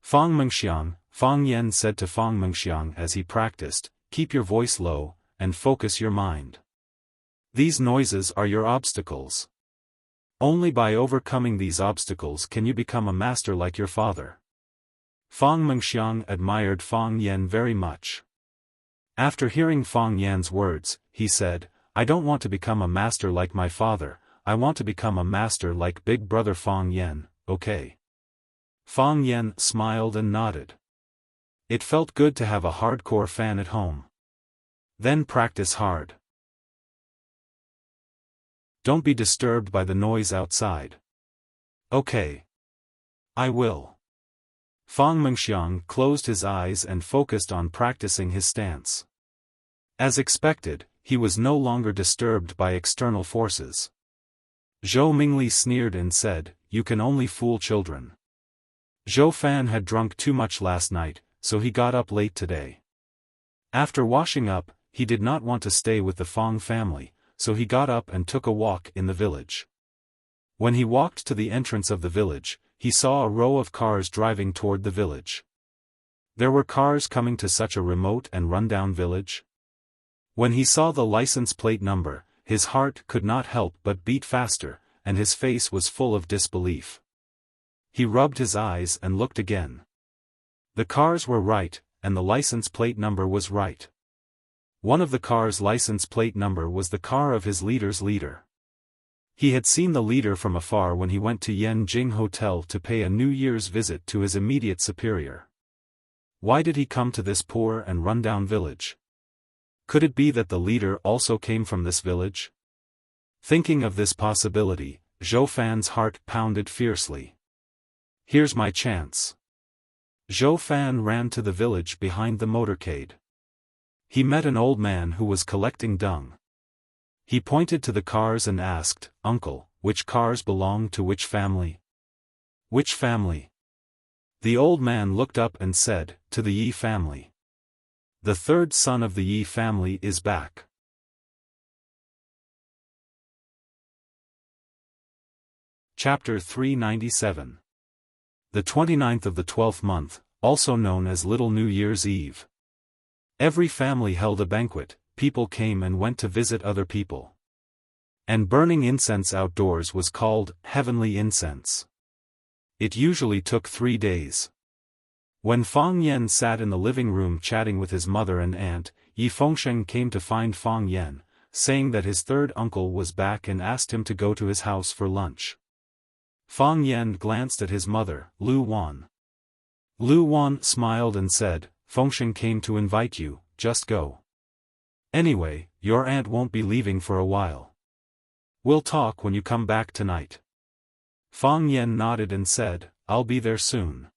Fang Mengxiang, Fang Yan said to Fang Mengxiang as he practiced, keep your voice low, and focus your mind. These noises are your obstacles. Only by overcoming these obstacles can you become a master like your father. Fang Mengxiang admired Fang Yan very much. After hearing Fang Yan's words, he said, I don't want to become a master like my father, I want to become a master like big brother Fang Yan, okay? Fang Yan smiled and nodded. It felt good to have a hardcore fan at home. Then practice hard. Don't be disturbed by the noise outside. Okay. I will. Fang Mengxiang closed his eyes and focused on practicing his stance. As expected, he was no longer disturbed by external forces. Zhou Mingli sneered and said, you can only fool children. Xiaofan had drunk too much last night, so he got up late today. After washing up, he did not want to stay with the Fang family, so he got up and took a walk in the village. When he walked to the entrance of the village, he saw a row of cars driving toward the village. There were cars coming to such a remote and rundown village. When he saw the license plate number, his heart could not help but beat faster, and his face was full of disbelief. He rubbed his eyes and looked again. The cars were right, and the license plate number was right. One of the cars' license plate number was the car of his leader's leader. He had seen the leader from afar when he went to Yanjing Hotel to pay a New Year's visit to his immediate superior. Why did he come to this poor and rundown village? Could it be that the leader also came from this village? Thinking of this possibility, Xiaofan's heart pounded fiercely. Here's my chance. Xiaofan ran to the village behind the motorcade. He met an old man who was collecting dung. He pointed to the cars and asked, Uncle, which cars belong to which family? Which family? The old man looked up and said, to the Yi family. The third son of the Yi family is back. Chapter 397. The 29th of the 12th month, also known as Little New Year's Eve. Every family held a banquet, people came and went to visit other people. And burning incense outdoors was called heavenly incense. It usually took 3 days. When Fang Yan sat in the living room chatting with his mother and aunt, Yi Fengsheng came to find Fang Yan, saying that his third uncle was back and asked him to go to his house for lunch. Fang Yan glanced at his mother, Lu Wan. Lu Wan smiled and said, "Fengsheng came to invite you, just go. Anyway, your aunt won't be leaving for a while. We'll talk when you come back tonight." Fang Yan nodded and said, "I'll be there soon."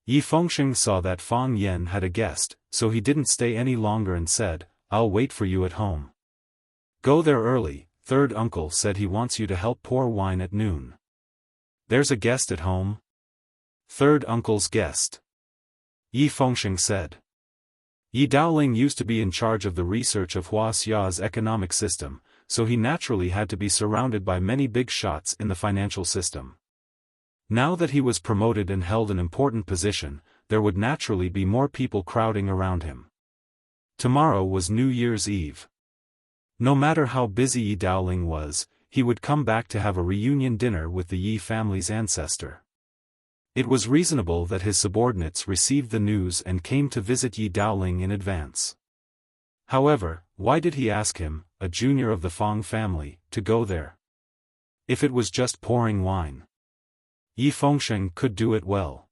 Yi Fengsheng saw that Fang Yan had a guest, so he didn't stay any longer and said, "I'll wait for you at home. Go there early, third uncle said he wants you to help pour wine at noon." "There's a guest at home?" "Third uncle's guest," Yi Fengsheng said. Yi Daoling used to be in charge of the research of Wuxia's economic system, so he naturally had to be surrounded by many big shots in the financial system. Now that he was promoted and held an important position, there would naturally be more people crowding around him. Tomorrow was New Year's Eve. No matter how busy Yi Daoling was, he would come back to have a reunion dinner with the Yi family's ancestor. It was reasonable that his subordinates received the news and came to visit Yi Daoling in advance. However, why did he ask him, a junior of the Fang family, to go there? If it was just pouring wine, Yi Fengsheng could do it well.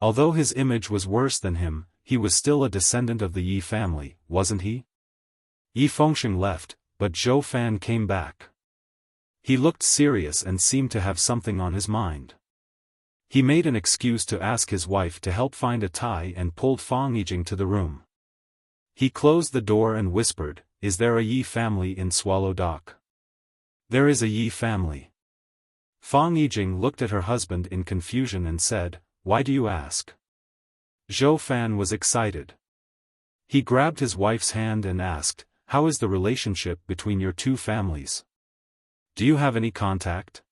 Although his image was worse than him, he was still a descendant of the Yi family, wasn't he? Yi Fengsheng left, but Xiaofan came back. He looked serious and seemed to have something on his mind. He made an excuse to ask his wife to help find a tie and pulled Fang Yijing to the room. He closed the door and whispered, "Is there a Yi family in Swallow Dock?" "There is a Yi family." Fang Yijing looked at her husband in confusion and said, "Why do you ask?" Xiaofan was excited. He grabbed his wife's hand and asked, "How is the relationship between your two families? Do you have any contact?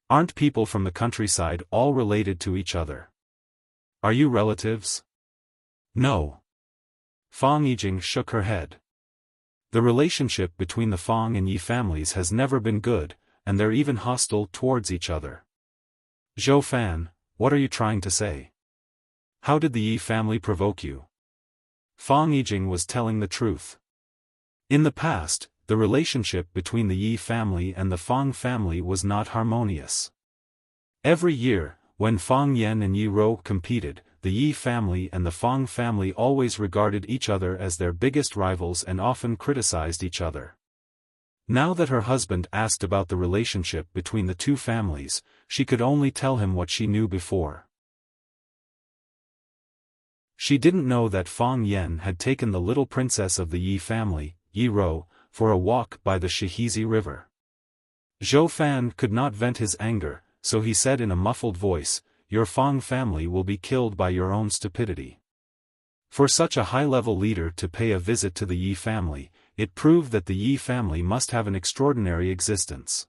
Aren't people from the countryside all related to each other? Are you relatives?" "No." Fang Yijing shook her head. The relationship between the Fang and Yi families has never been good, and they're even hostile towards each other. "Xiaofan, what are you trying to say? How did the Yi family provoke you?" Fang Yijing was telling the truth. In the past, the relationship between the Yi family and the Fang family was not harmonious. Every year, when Fang Yan and Yi Rou competed, the Yi family and the Fang family always regarded each other as their biggest rivals and often criticized each other. Now that her husband asked about the relationship between the two families, she could only tell him what she knew before. She didn't know that Fang Yan had taken the little princess of the Yi family, Yi Rou, for a walk by the Shihizi River. Xiaofan could not vent his anger, so he said in a muffled voice, "Your Fang family will be killed by your own stupidity." For such a high-level leader to pay a visit to the Yi family, it proved that the Yi family must have an extraordinary existence.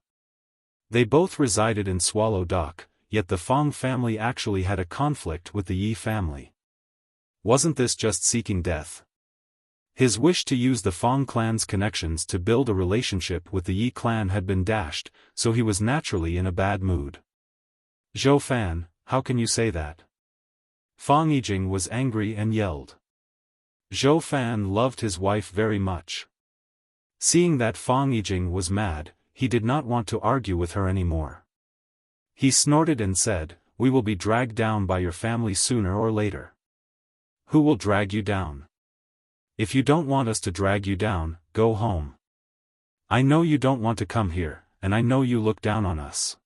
They both resided in Swallow Dock, yet the Fang family actually had a conflict with the Yi family. Wasn't this just seeking death? His wish to use the Fang clan's connections to build a relationship with the Yi clan had been dashed, so he was naturally in a bad mood. "Xiaofan, how can you say that?" Fang Yijing was angry and yelled. Xiaofan loved his wife very much. Seeing that Fang Yijing was mad, he did not want to argue with her anymore. He snorted and said, "We will be dragged down by your family sooner or later." "Who will drag you down? If you don't want us to drag you down, go home. I know you don't want to come here, and I know you look down on us.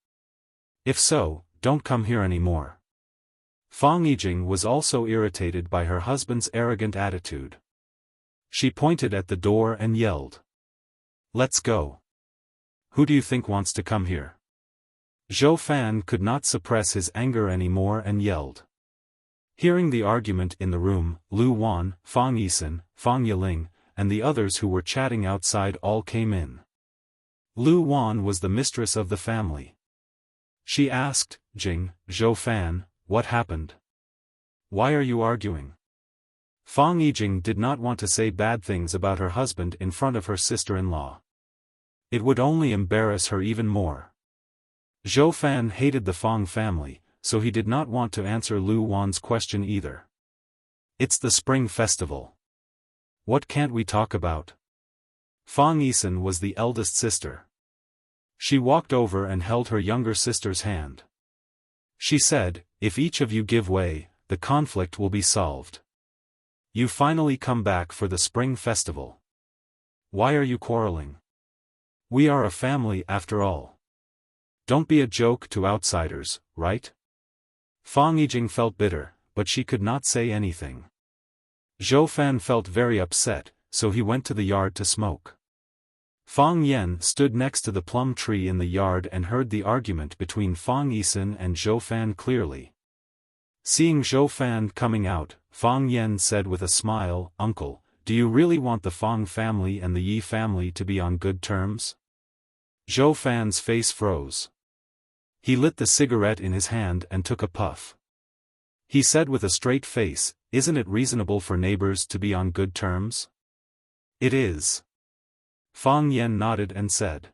If so, don't come here anymore." Fang Yijing was also irritated by her husband's arrogant attitude. She pointed at the door and yelled, "Let's go. Who do you think wants to come here?" Xiaofan could not suppress his anger anymore and yelled. Hearing the argument in the room, Lu Wan, Fang Yisan, Fang Yiling, and the others who were chatting outside all came in. Lu Wan was the mistress of the family. She asked, Xiaofan, what happened? Why are you arguing?" Fang Yijing did not want to say bad things about her husband in front of her sister-in-law. It would only embarrass her even more. Xiaofan hated the Fang family, so he did not want to answer Lu Wan's question either. It's the Spring Festival. What can't we talk about? Fang Yisen was the eldest sister. She walked over and held her younger sister's hand. She said, if each of you give way, the conflict will be solved. You finally come back for the Spring Festival. Why are you quarreling? We are a family after all. Don't be a joke to outsiders, right? Fang Yijing felt bitter, but she could not say anything. Xiaofan felt very upset, so he went to the yard to smoke. Fang Yan stood next to the plum tree in the yard and heard the argument between Fang Yisen and Xiaofan clearly. Seeing Xiaofan coming out, Fang Yan said with a smile, "Uncle, do you really want the Fang family and the Yi family to be on good terms?" Xiaofan's face froze. He lit the cigarette in his hand and took a puff. He said with a straight face, "Isn't it reasonable for neighbors to be on good terms?" "It is." Fang Yan nodded and said.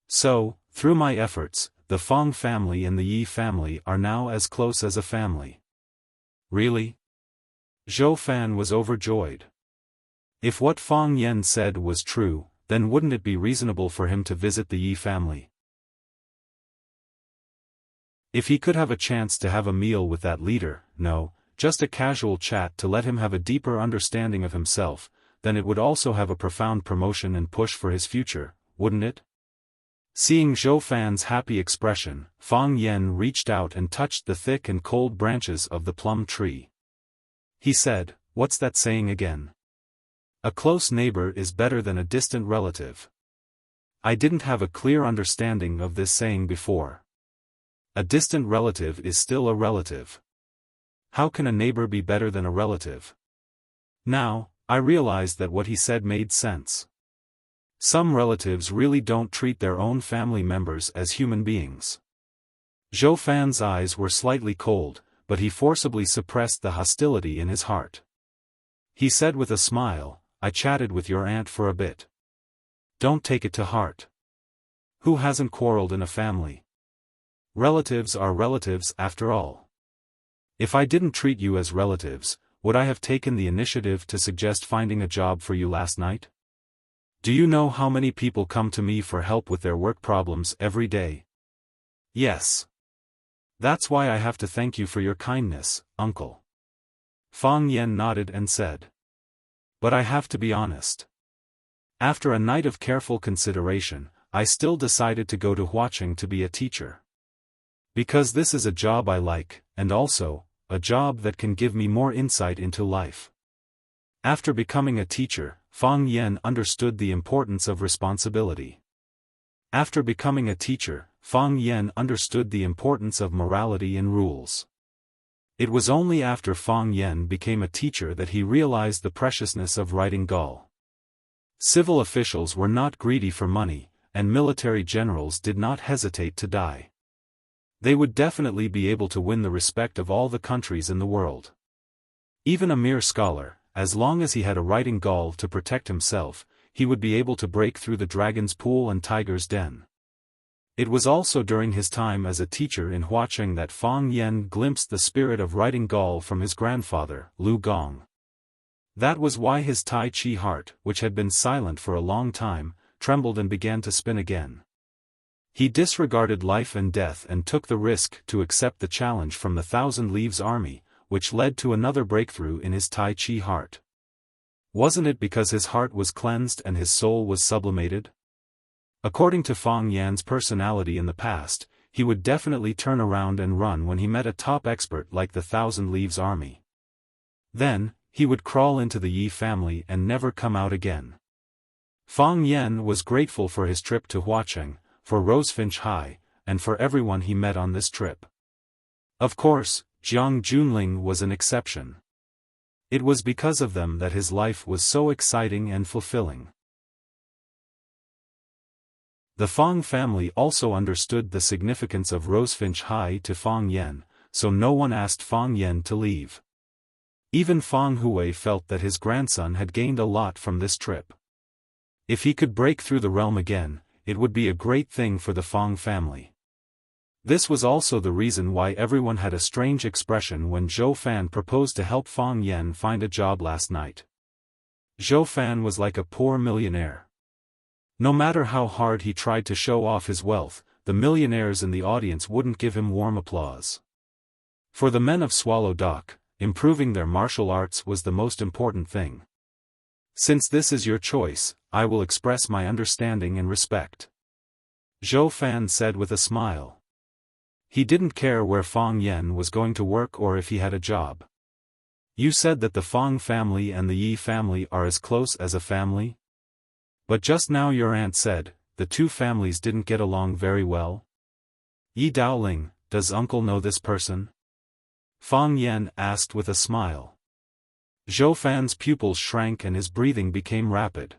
"So, through my efforts, the Fang family and the Yi family are now as close as a family." "Really?" Xiaofan was overjoyed. If what Fang Yan said was true, then wouldn't it be reasonable for him to visit the Yi family? If he could have a chance to have a meal with that leader, no, just a casual chat to let him have a deeper understanding of himself, then it would also have a profound promotion and push for his future, wouldn't it? Seeing Xiaofan's happy expression, Fang Yan reached out and touched the thick and cold branches of the plum tree. He said, "What's that saying again? A close neighbor is better than a distant relative." I didn't have a clear understanding of this saying before. A distant relative is still a relative. How can a neighbor be better than a relative? Now, I realized that what he said made sense. Some relatives really don't treat their own family members as human beings. Xiaofan's eyes were slightly cold, but he forcibly suppressed the hostility in his heart. He said with a smile, "I chatted with your aunt for a bit. Don't take it to heart. Who hasn't quarreled in a family? Relatives are relatives after all. If I didn't treat you as relatives, would I have taken the initiative to suggest finding a job for you last night? Do you know how many people come to me for help with their work problems every day? Yes. That's why I have to thank you for your kindness, uncle." Fang Yan nodded and said. "But I have to be honest. After a night of careful consideration, I still decided to go to Huaqing to be a teacher. Because this is a job I like, and also, a job that can give me more insight into life." After becoming a teacher, Fang Yan understood the importance of responsibility. After becoming a teacher, Fang Yan understood the importance of morality and rules. It was only after Fang Yan became a teacher that he realized the preciousness of writing Gaul. Civil officials were not greedy for money, and military generals did not hesitate to die. They would definitely be able to win the respect of all the countries in the world. Even a mere scholar, as long as he had a writing Gaul to protect himself, he would be able to break through the dragon's pool and tiger's den. It was also during his time as a teacher in Huaqing that Fang Yan glimpsed the spirit of writing Gaul from his grandfather, Lu Gong. That was why his Tai Chi heart, which had been silent for a long time, trembled and began to spin again. He disregarded life and death and took the risk to accept the challenge from the Thousand Leaves army, which led to another breakthrough in his Tai Chi heart. Wasn't it because his heart was cleansed and his soul was sublimated? According to Fang Yan's personality in the past, he would definitely turn around and run when he met a top expert like the Thousand Leaves army. Then, he would crawl into the Yi family and never come out again. Fang Yan was grateful for his trip to Huaqing, for Rosefinch High, and for everyone he met on this trip. Of course, Jiang Junling was an exception. It was because of them that his life was so exciting and fulfilling. The Fang family also understood the significance of Rosefinch High to Fang Yan, so no one asked Fang Yan to leave. Even Fang Hui felt that his grandson had gained a lot from this trip. If he could break through the realm again, it would be a great thing for the Fang family. This was also the reason why everyone had a strange expression when Xiaofan proposed to help Fang Yan find a job last night. Xiaofan was like a poor millionaire. No matter how hard he tried to show off his wealth, the millionaires in the audience wouldn't give him warm applause. For the men of Swallow Dock, improving their martial arts was the most important thing. Since this is your choice, I will express my understanding and respect. Xiaofan said with a smile. He didn't care where Fang Yan was going to work or if he had a job. You said that the Fang family and the Yi family are as close as a family? But just now your aunt said, the two families didn't get along very well. Yi Daoling, does uncle know this person? Fang Yan asked with a smile. Xiaofan's pupils shrank and his breathing became rapid.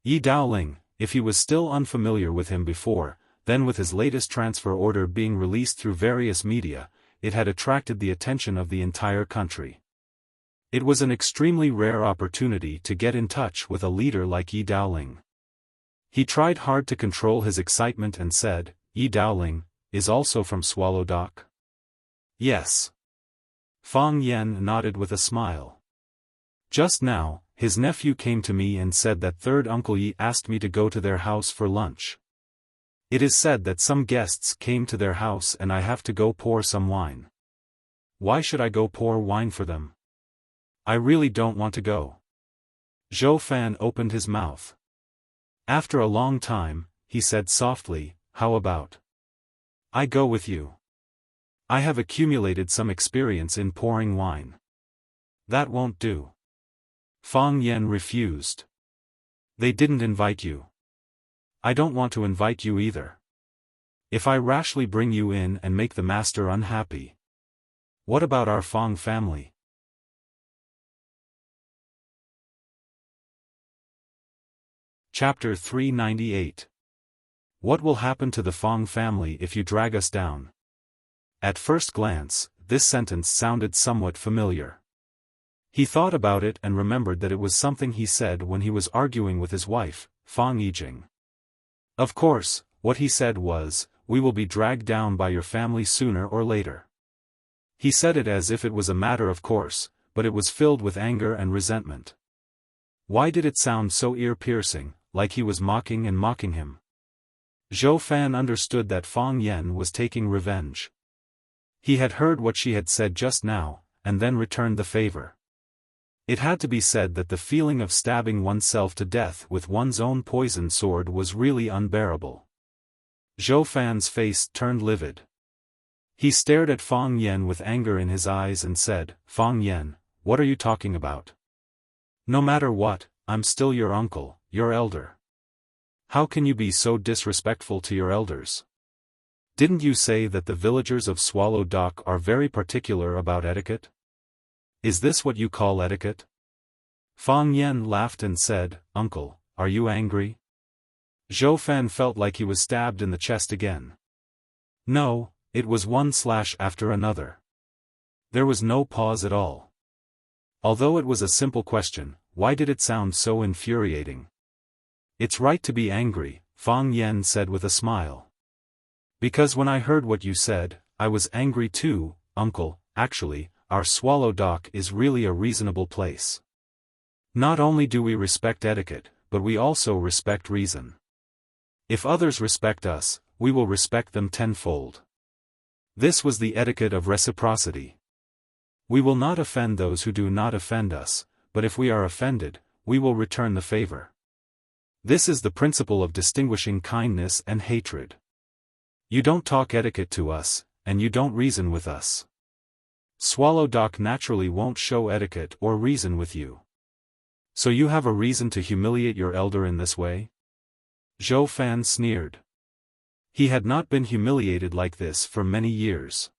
Yi Daoling, if he was still unfamiliar with him before, then with his latest transfer order being released through various media, it had attracted the attention of the entire country. It was an extremely rare opportunity to get in touch with a leader like Yi Daoling. He tried hard to control his excitement and said, Yi Daoling, is also from Swallow Dock? Yes. Fang Yan nodded with a smile. Just now, his nephew came to me and said that third Uncle Yi asked me to go to their house for lunch. It is said that some guests came to their house and I have to go pour some wine. Why should I go pour wine for them? I really don't want to go. Xiaofan opened his mouth. After a long time, he said softly, how about? I go with you. I have accumulated some experience in pouring wine. That won't do. Fang Yan refused. They didn't invite you. I don't want to invite you either. If I rashly bring you in and make the master unhappy. What about our Fang family? Chapter 398. What will happen to the Fang family if you drag us down? At first glance, this sentence sounded somewhat familiar. He thought about it and remembered that it was something he said when he was arguing with his wife, Fang Yijing. Of course, what he said was, we will be dragged down by your family sooner or later. He said it as if it was a matter of course, but it was filled with anger and resentment. Why did it sound so ear-piercing, like he was mocking him? Xiaofan understood that Fang Yan was taking revenge. He had heard what she had said just now, and then returned the favor. It had to be said that the feeling of stabbing oneself to death with one's own poisoned sword was really unbearable. Xiaofan's face turned livid. He stared at Fang Yan with anger in his eyes and said, Fang Yan, what are you talking about? No matter what, I'm still your uncle, your elder. How can you be so disrespectful to your elders? Didn't you say that the villagers of Swallow Dock are very particular about etiquette? Is this what you call etiquette? Fang Yan laughed and said, Uncle, are you angry? Xiaofan felt like he was stabbed in the chest again. No, it was one slash after another. There was no pause at all. Although it was a simple question, why did it sound so infuriating? It's right to be angry, Fang Yan said with a smile. Because when I heard what you said, I was angry too, Uncle. Actually, our Swallow Dock is really a reasonable place. Not only do we respect etiquette, but we also respect reason. If others respect us, we will respect them tenfold. This was the etiquette of reciprocity. We will not offend those who do not offend us, but if we are offended, we will return the favor. This is the principle of distinguishing kindness and hatred. You don't talk etiquette to us, and you don't reason with us. Swallow Dock naturally won't show etiquette or reason with you. So you have a reason to humiliate your elder in this way? Xiaofan sneered. He had not been humiliated like this for many years.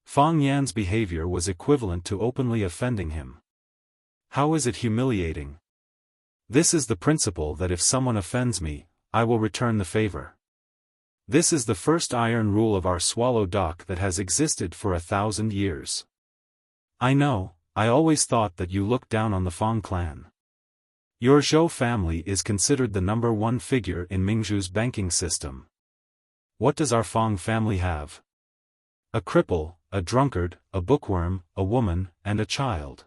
Fang Yan's behavior was equivalent to openly offending him. How is it humiliating? This is the principle that if someone offends me, I will return the favor. This is the first iron rule of our Swallow Dock that has existed for 1,000 years. I know, I always thought that you looked down on the Fang clan. Your Zhou family is considered the #1 figure in Mingzhu's banking system. What does our Fong family have? A cripple, a drunkard, a bookworm, a woman, and a child.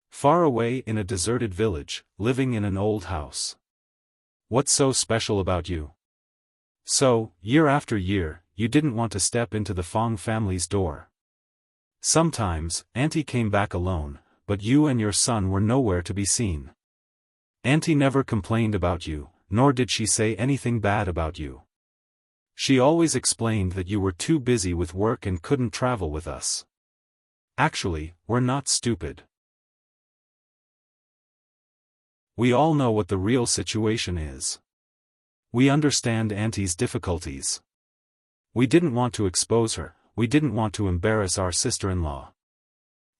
Far away in a deserted village, living in an old house. What's so special about you? So, year after year, you didn't want to step into the Fong family's door. Sometimes, Auntie came back alone, but you and your son were nowhere to be seen. Auntie never complained about you, nor did she say anything bad about you. She always explained that you were too busy with work and couldn't travel with us. Actually, we're not stupid. We all know what the real situation is. We understand Auntie's difficulties. We didn't want to expose her, we didn't want to embarrass our sister-in-law.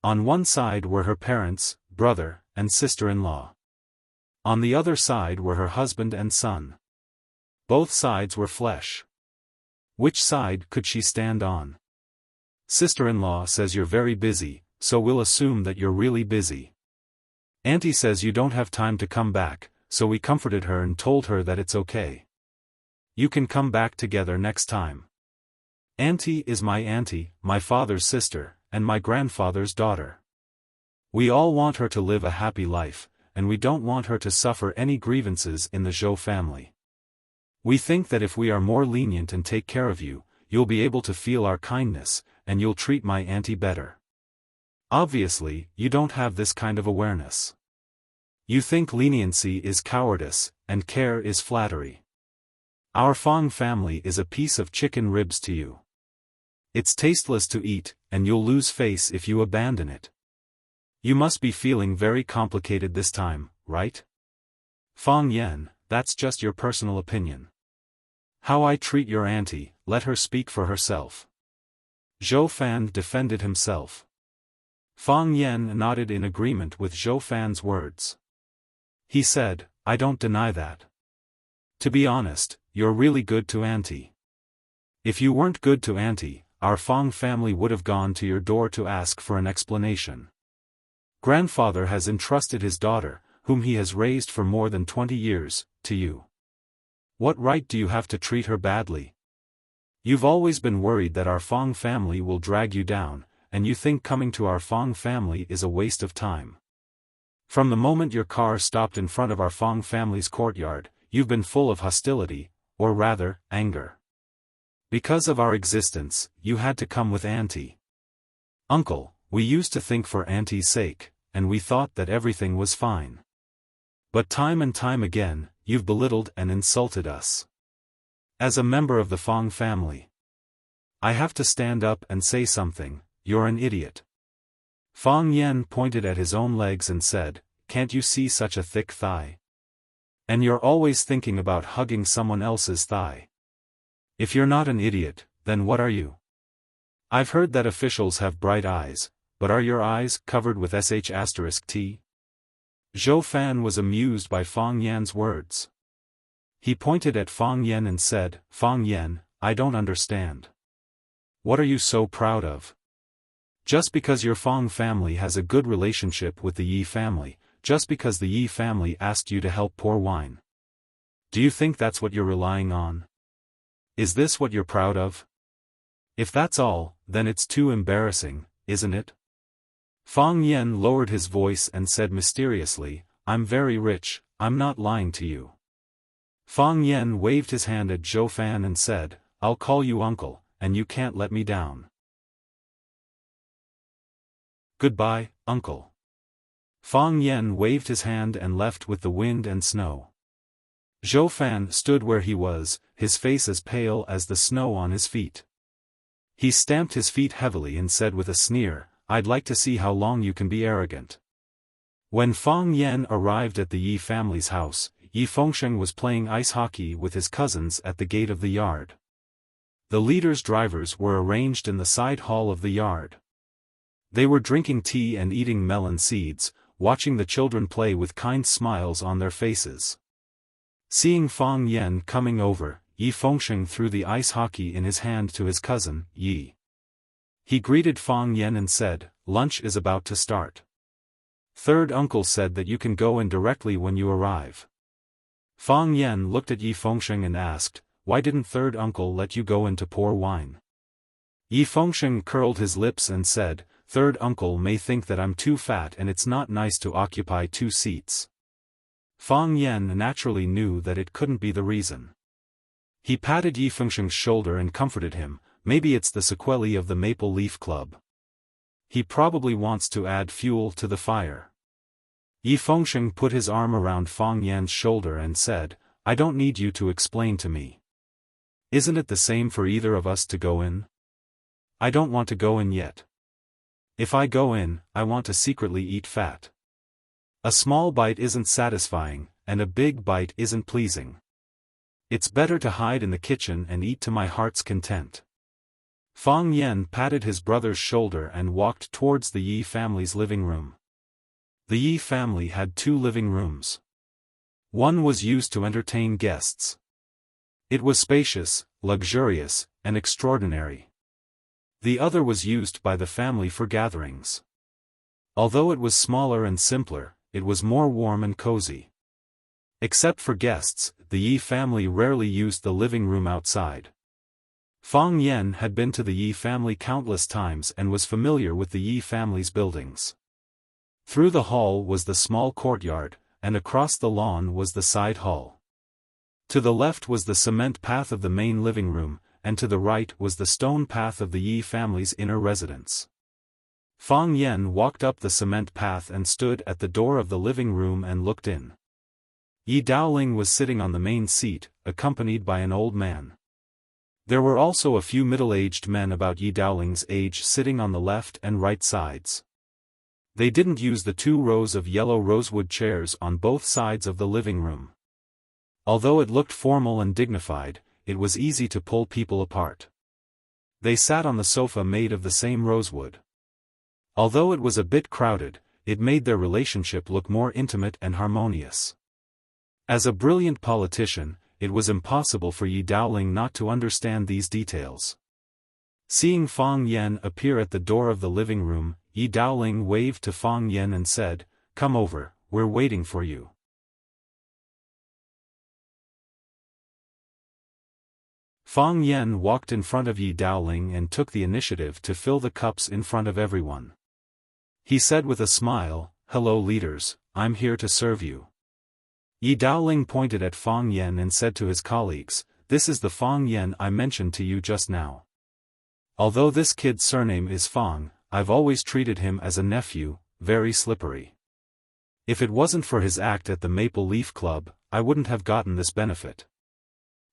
On one side were her parents, brother, and sister-in-law. On the other side were her husband and son. Both sides were flesh. Which side could she stand on? Sister-in-law says you're very busy, so we'll assume that you're really busy. Auntie says you don't have time to come back, so we comforted her and told her that it's okay. You can come back together next time. Auntie is my auntie, my father's sister, and my grandfather's daughter. We all want her to live a happy life, and we don't want her to suffer any grievances in the Zhou family. We think that if we are more lenient and take care of you, you'll be able to feel our kindness, and you'll treat my auntie better. Obviously, you don't have this kind of awareness. You think leniency is cowardice, and care is flattery. Our Fong family is a piece of chicken ribs to you. It's tasteless to eat, and you'll lose face if you abandon it. You must be feeling very complicated this time, right? Fong Yan, that's just your personal opinion. How I treat your auntie, let her speak for herself. Xiaofan defended himself. Fong Yan nodded in agreement with Xiaofan's words. He said, I don't deny that. To be honest, you're really good to auntie. If you weren't good to auntie, our Fong family would have gone to your door to ask for an explanation. Grandfather has entrusted his daughter, whom he has raised for more than 20 years, to you. What right do you have to treat her badly? You've always been worried that our Fong family will drag you down, and you think coming to our Fong family is a waste of time. From the moment your car stopped in front of our Fong family's courtyard, you've been full of hostility, or rather, anger. Because of our existence, you had to come with auntie. Uncle, we used to think for auntie's sake, and we thought that everything was fine. But time and time again, you've belittled and insulted us. As a member of the Fong family, I have to stand up and say something. You're an idiot. Fong Yan pointed at his own legs and said, can't you see such a thick thigh? And you're always thinking about hugging someone else's thigh. If you're not an idiot, then what are you? I've heard that officials have bright eyes, but are your eyes covered with sh*t? Xiaofan was amused by Fong Yan's words. He pointed at Fong Yan and said, Fong Yan, I don't understand. What are you so proud of? Just because your Fong family has a good relationship with the Yi family, just because the Yi family asked you to help pour wine. Do you think that's what you're relying on? Is this what you're proud of? If that's all, then it's too embarrassing, isn't it? Fong Yan lowered his voice and said mysteriously, I'm very rich, I'm not lying to you. Fong Yan waved his hand at Xiaofan and said, I'll call you uncle, and you can't let me down. Goodbye, uncle. Fong Yan waved his hand and left with the wind and snow. Xiaofan stood where he was, his face as pale as the snow on his feet. He stamped his feet heavily and said with a sneer, I'd like to see how long you can be arrogant. When Fong Yan arrived at the Yi family's house, Yi Fengsheng was playing ice hockey with his cousins at the gate of the yard. The leader's drivers were arranged in the side hall of the yard. They were drinking tea and eating melon seeds, watching the children play with kind smiles on their faces. Seeing Fong Yan coming over, Yi Fengsheng threw the ice hockey in his hand to his cousin, Yi. He greeted Fong Yan and said, lunch is about to start. Third uncle said that you can go in directly when you arrive. Fong Yan looked at Yi Fengsheng and asked, why didn't third uncle let you go in to pour wine? Yi Fengsheng curled his lips and said, third uncle may think that I'm too fat and it's not nice to occupy 2 seats. Fang Yan naturally knew that it couldn't be the reason. He patted Yi Fengsheng's shoulder and comforted him, maybe it's the sequelae of the Maple Leaf Club. He probably wants to add fuel to the fire. Yi Fengsheng put his arm around Fang Yan's shoulder and said, I don't need you to explain to me. Isn't it the same for either of us to go in? I don't want to go in yet. If I go in, I want to secretly eat fat. A small bite isn't satisfying, and a big bite isn't pleasing. It's better to hide in the kitchen and eat to my heart's content. Fang Yan patted his brother's shoulder and walked towards the Yi family's living room. The Yi family had 2 living rooms. One was used to entertain guests. It was spacious, luxurious, and extraordinary. The other was used by the family for gatherings. Although it was smaller and simpler, it was more warm and cozy. Except for guests, the Yi family rarely used the living room outside. Fang Yan had been to the Yi family countless times and was familiar with the Yi family's buildings. Through the hall was the small courtyard, and across the lawn was the side hall. To the left was the cement path of the main living room, and to the right was the stone path of the Yi family's inner residence. Fang Yan walked up the cement path and stood at the door of the living room and looked in. Yi Daoling was sitting on the main seat, accompanied by an old man. There were also a few middle-aged men about Yi Daoling's age sitting on the left and right sides. They didn't use the 2 rows of yellow rosewood chairs on both sides of the living room. Although it looked formal and dignified, it was easy to pull people apart. They sat on the sofa made of the same rosewood. Although it was a bit crowded, it made their relationship look more intimate and harmonious. As a brilliant politician, it was impossible for Yi Daoling not to understand these details. Seeing Fang Yan appear at the door of the living room, Yi Daoling waved to Fang Yan and said, "Come over, we're waiting for you." Fang Yan walked in front of Yi Daoling and took the initiative to fill the cups in front of everyone. He said with a smile, "Hello leaders, I'm here to serve you." Yi Daoling pointed at Fang Yan and said to his colleagues, "This is the Fang Yan I mentioned to you just now. Although this kid's surname is Fang, I've always treated him as a nephew, very slippery. If it wasn't for his act at the Maple Leaf Club, I wouldn't have gotten this benefit."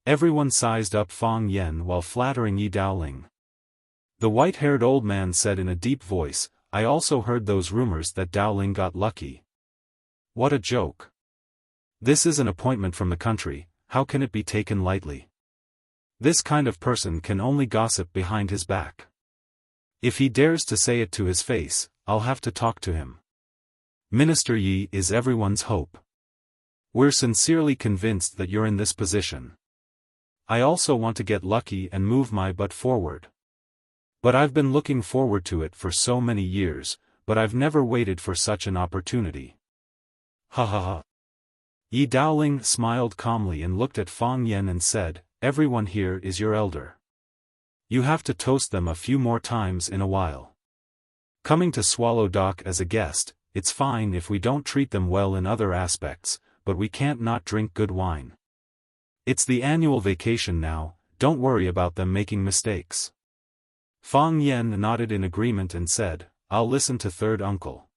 Everyone sized up Fang Yan while flattering Yi Daoling. The white-haired old man said in a deep voice, "I also heard those rumors that Daoling got lucky. What a joke. This is an appointment from the country, how can it be taken lightly? This kind of person can only gossip behind his back. If he dares to say it to his face, I'll have to talk to him. Minister Yi is everyone's hope. We're sincerely convinced that you're in this position. I also want to get lucky and move my butt forward. But I've been looking forward to it for so many years, but I've never waited for such an opportunity." Ha ha ha. Yi Daoling smiled calmly and looked at Fang Yan and said, "Everyone here is your elder. You have to toast them a few more times in a while. Coming to Swallow Dock as a guest, it's fine if we don't treat them well in other aspects, but we can't not drink good wine. It's the annual vacation now, don't worry about them making mistakes." Fang Yan nodded in agreement and said, "I'll listen to third uncle."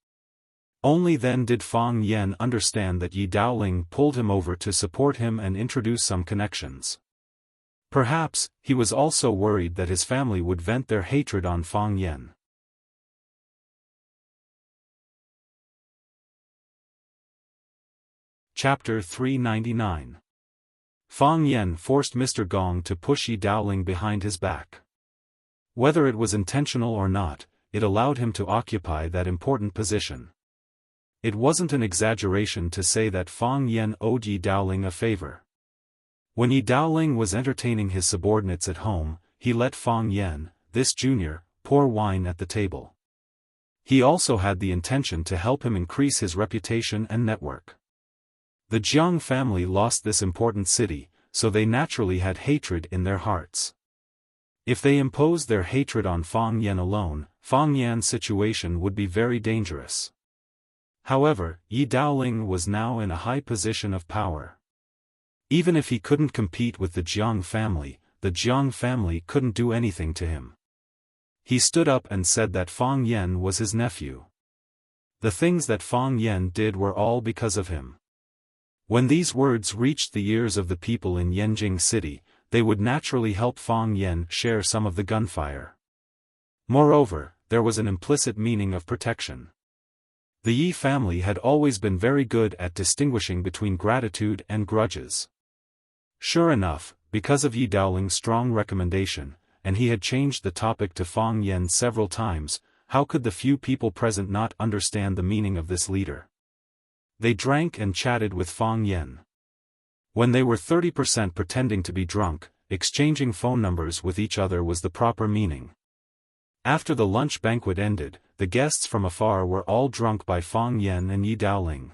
Only then did Fang Yan understand that Yi Daoling pulled him over to support him and introduce some connections. Perhaps, he was also worried that his family would vent their hatred on Fang Yan. Chapter 399. Fang Yan forced Mr. Gong to push Yi Daoling behind his back. Whether it was intentional or not, it allowed him to occupy that important position. It wasn't an exaggeration to say that Fang Yan owed Yi Daoling a favor. When Yi Daoling was entertaining his subordinates at home, he let Fang Yan, this junior, pour wine at the table. He also had the intention to help him increase his reputation and network. The Jiang family lost this important city, so they naturally had hatred in their hearts. If they imposed their hatred on Fang Yan alone, Fang Yan's situation would be very dangerous. However, Yi Daoling was now in a high position of power. Even if he couldn't compete with the Jiang family couldn't do anything to him. He stood up and said that Fang Yan was his nephew. The things that Fang Yan did were all because of him. When these words reached the ears of the people in Yanjing City, they would naturally help Fang Yan share some of the gunfire. Moreover, there was an implicit meaning of protection. The Yi family had always been very good at distinguishing between gratitude and grudges. Sure enough, because of Yi Daoling's strong recommendation, and he had changed the topic to Fang Yan several times, how could the few people present not understand the meaning of this leader? They drank and chatted with Fang Yan. When they were 30% pretending to be drunk, exchanging phone numbers with each other was the proper meaning. After the lunch banquet ended, the guests from afar were all drunk by Fang Yan and Yi Daoling.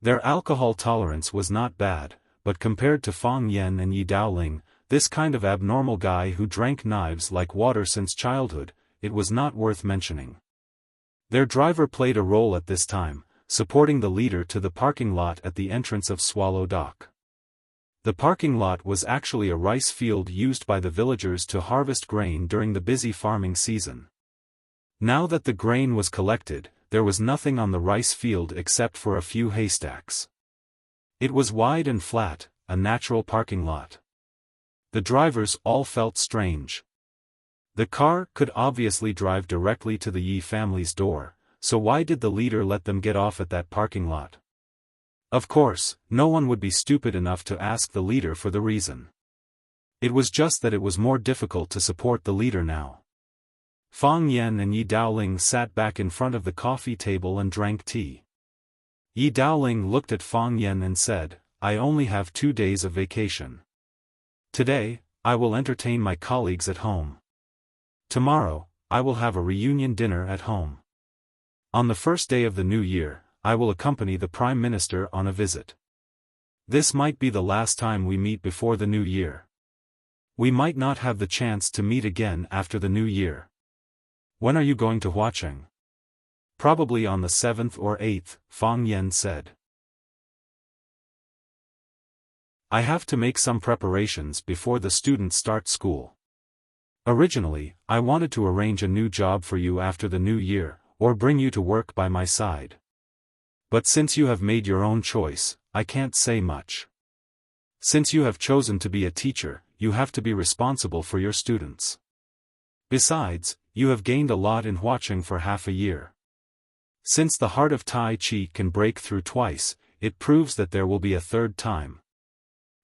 Their alcohol tolerance was not bad, but compared to Fang Yan and Yi Daoling, this kind of abnormal guy who drank knives like water since childhood, it was not worth mentioning. Their driver played a role at this time, supporting the leader to the parking lot at the entrance of Swallow Dock. The parking lot was actually a rice field used by the villagers to harvest grain during the busy farming season. Now that the grain was collected, there was nothing on the rice field except for a few haystacks. It was wide and flat, a natural parking lot. The drivers all felt strange. The car could obviously drive directly to the Yi family's door, so why did the leader let them get off at that parking lot? Of course, no one would be stupid enough to ask the leader for the reason. It was just that it was more difficult to support the leader now. Fang Yan and Yi Daoling sat back in front of the coffee table and drank tea. Yi Daoling looked at Fang Yan and said, "I only have 2 days of vacation. Today, I will entertain my colleagues at home. Tomorrow, I will have a reunion dinner at home. On the first day of the new year, I will accompany the Prime Minister on a visit. This might be the last time we meet before the new year. We might not have the chance to meet again after the new year. When are you going to Huacheng?" "Probably on the 7th or 8th, Fang Yan said. "I have to make some preparations before the students start school. Originally, I wanted to arrange a new job for you after the new year, or bring you to work by my side. But since you have made your own choice, I can't say much. Since you have chosen to be a teacher, you have to be responsible for your students. Besides, you have gained a lot in Huacheng for half a year. Since the heart of Tai Chi can break through twice, it proves that there will be a third time.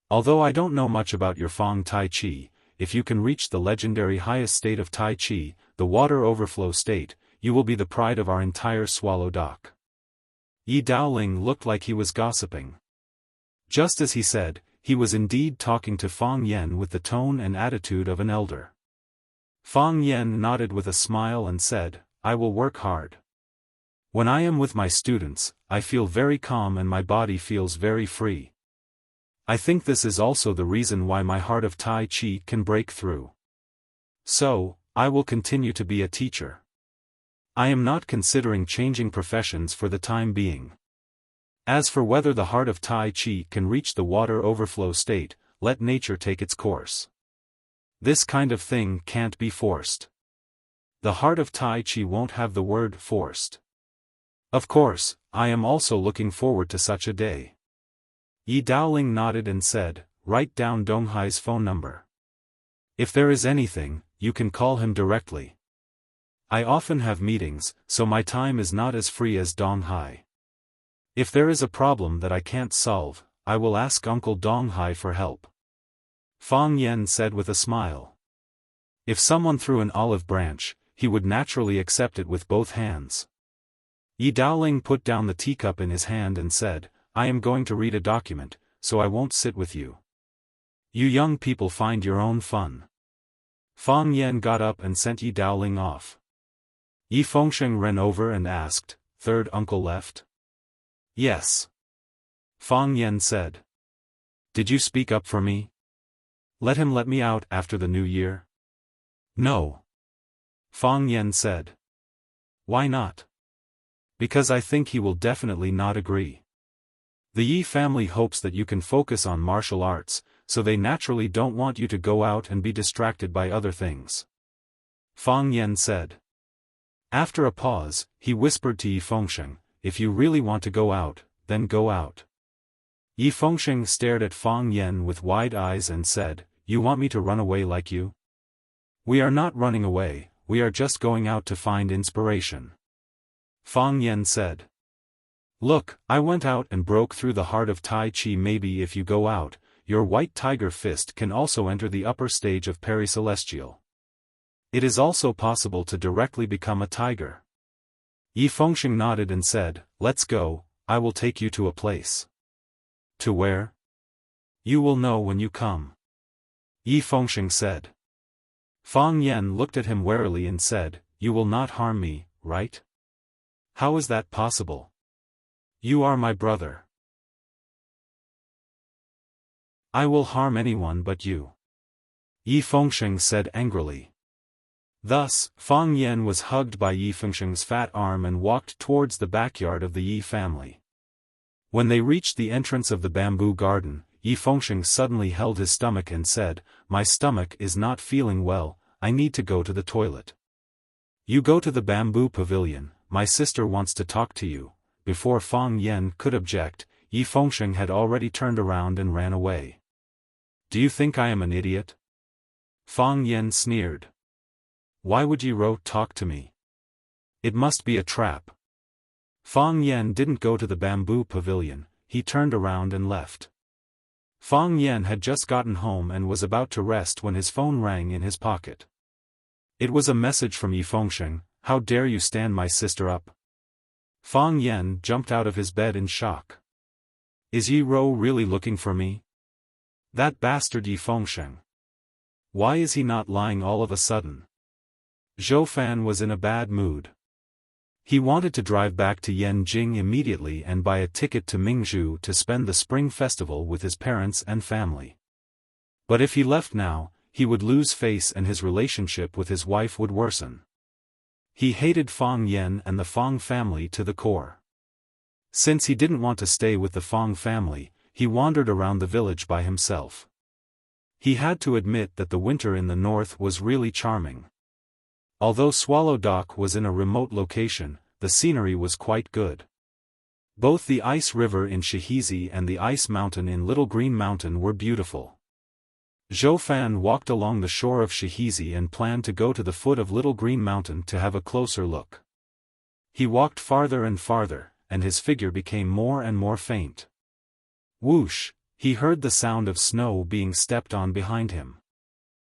Although I don't know much about your Fang Tai Chi, if you can reach the legendary highest state of Tai Chi, the water overflow state, you will be the pride of our entire Swallow Dock." Yi Daoling looked like he was gossiping. Just as he said, he was indeed talking to Fang Yan with the tone and attitude of an elder. Fang Yan nodded with a smile and said, "I will work hard. When I am with my students, I feel very calm and my body feels very free. I think this is also the reason why my heart of Tai Chi can break through. So, I will continue to be a teacher. I am not considering changing professions for the time being. As for whether the heart of Tai Chi can reach the water overflow state, let nature take its course. This kind of thing can't be forced. The heart of Tai Chi won't have the word forced. Of course, I am also looking forward to such a day." Yi Daoling nodded and said, "Write down Donghai's phone number. If there is anything, you can call him directly. I often have meetings, so my time is not as free as Donghai. If there is a problem that I can't solve, I will ask Uncle Donghai for help." Fang Yan said with a smile. If someone threw an olive branch, he would naturally accept it with both hands. Yi Daoling put down the teacup in his hand and said, "I am going to read a document, so I won't sit with you. You young people find your own fun." Fang Yan got up and sent Yi Daoling off. Yi Fengsheng ran over and asked, "Third uncle left?" "Yes," Fang Yan said. Did you speak up for me? Let him let me out after the new year? No. Fang Yan said. Why not? Because I think he will definitely not agree. The Yi family hopes that you can focus on martial arts, so they naturally don't want you to go out and be distracted by other things. Fang Yan said. After a pause, he whispered to Yi Fengsheng, if you really want to go out, then go out. Yi Fengsheng stared at Fang Yan with wide eyes and said, you want me to run away like you? We are not running away, we are just going out to find inspiration. Fang Yan said. Look, I went out and broke through the heart of Tai Chi. Maybe if you go out, your white tiger fist can also enter the upper stage of Peri-Celestial. It is also possible to directly become a tiger. Yi Fengsheng nodded and said, let's go, I will take you to a place. To where? You will know when you come. Yi Fengsheng said. Fang Yan looked at him warily and said, you will not harm me, right? How is that possible? You are my brother. I will harm anyone but you. Yi Fengsheng said angrily. Thus, Fang Yan was hugged by Yi Fengsheng's fat arm and walked towards the backyard of the Yi family. When they reached the entrance of the bamboo garden, Yi Fengsheng suddenly held his stomach and said, my stomach is not feeling well, I need to go to the toilet. You go to the bamboo pavilion, my sister wants to talk to you. Before Fang Yan could object, Yi Fengsheng had already turned around and ran away. Do you think I am an idiot? Fang Yan sneered. Why would Yi talk to me? It must be a trap. Fang Yan didn't go to the bamboo pavilion, he turned around and left. Fang Yan had just gotten home and was about to rest when his phone rang in his pocket. It was a message from Yi Fengsheng, how dare you stand my sister up? Fang Yan jumped out of his bed in shock. Is Yi really looking for me? That bastard Yi Fengsheng. Why is he not lying all of a sudden? Xiaofan was in a bad mood. He wanted to drive back to Yanjing immediately and buy a ticket to Mingzhu to spend the Spring Festival with his parents and family. But if he left now, he would lose face and his relationship with his wife would worsen. He hated Fang Yan and the Fang family to the core. Since he didn't want to stay with the Fang family, he wandered around the village by himself. He had to admit that the winter in the north was really charming. Although Swallow Dock was in a remote location, the scenery was quite good. Both the ice river in Shihizi and the ice mountain in Little Green Mountain were beautiful. Xiaofan walked along the shore of Shihizi and planned to go to the foot of Little Green Mountain to have a closer look. He walked farther and farther, and his figure became more and more faint. Whoosh, he heard the sound of snow being stepped on behind him.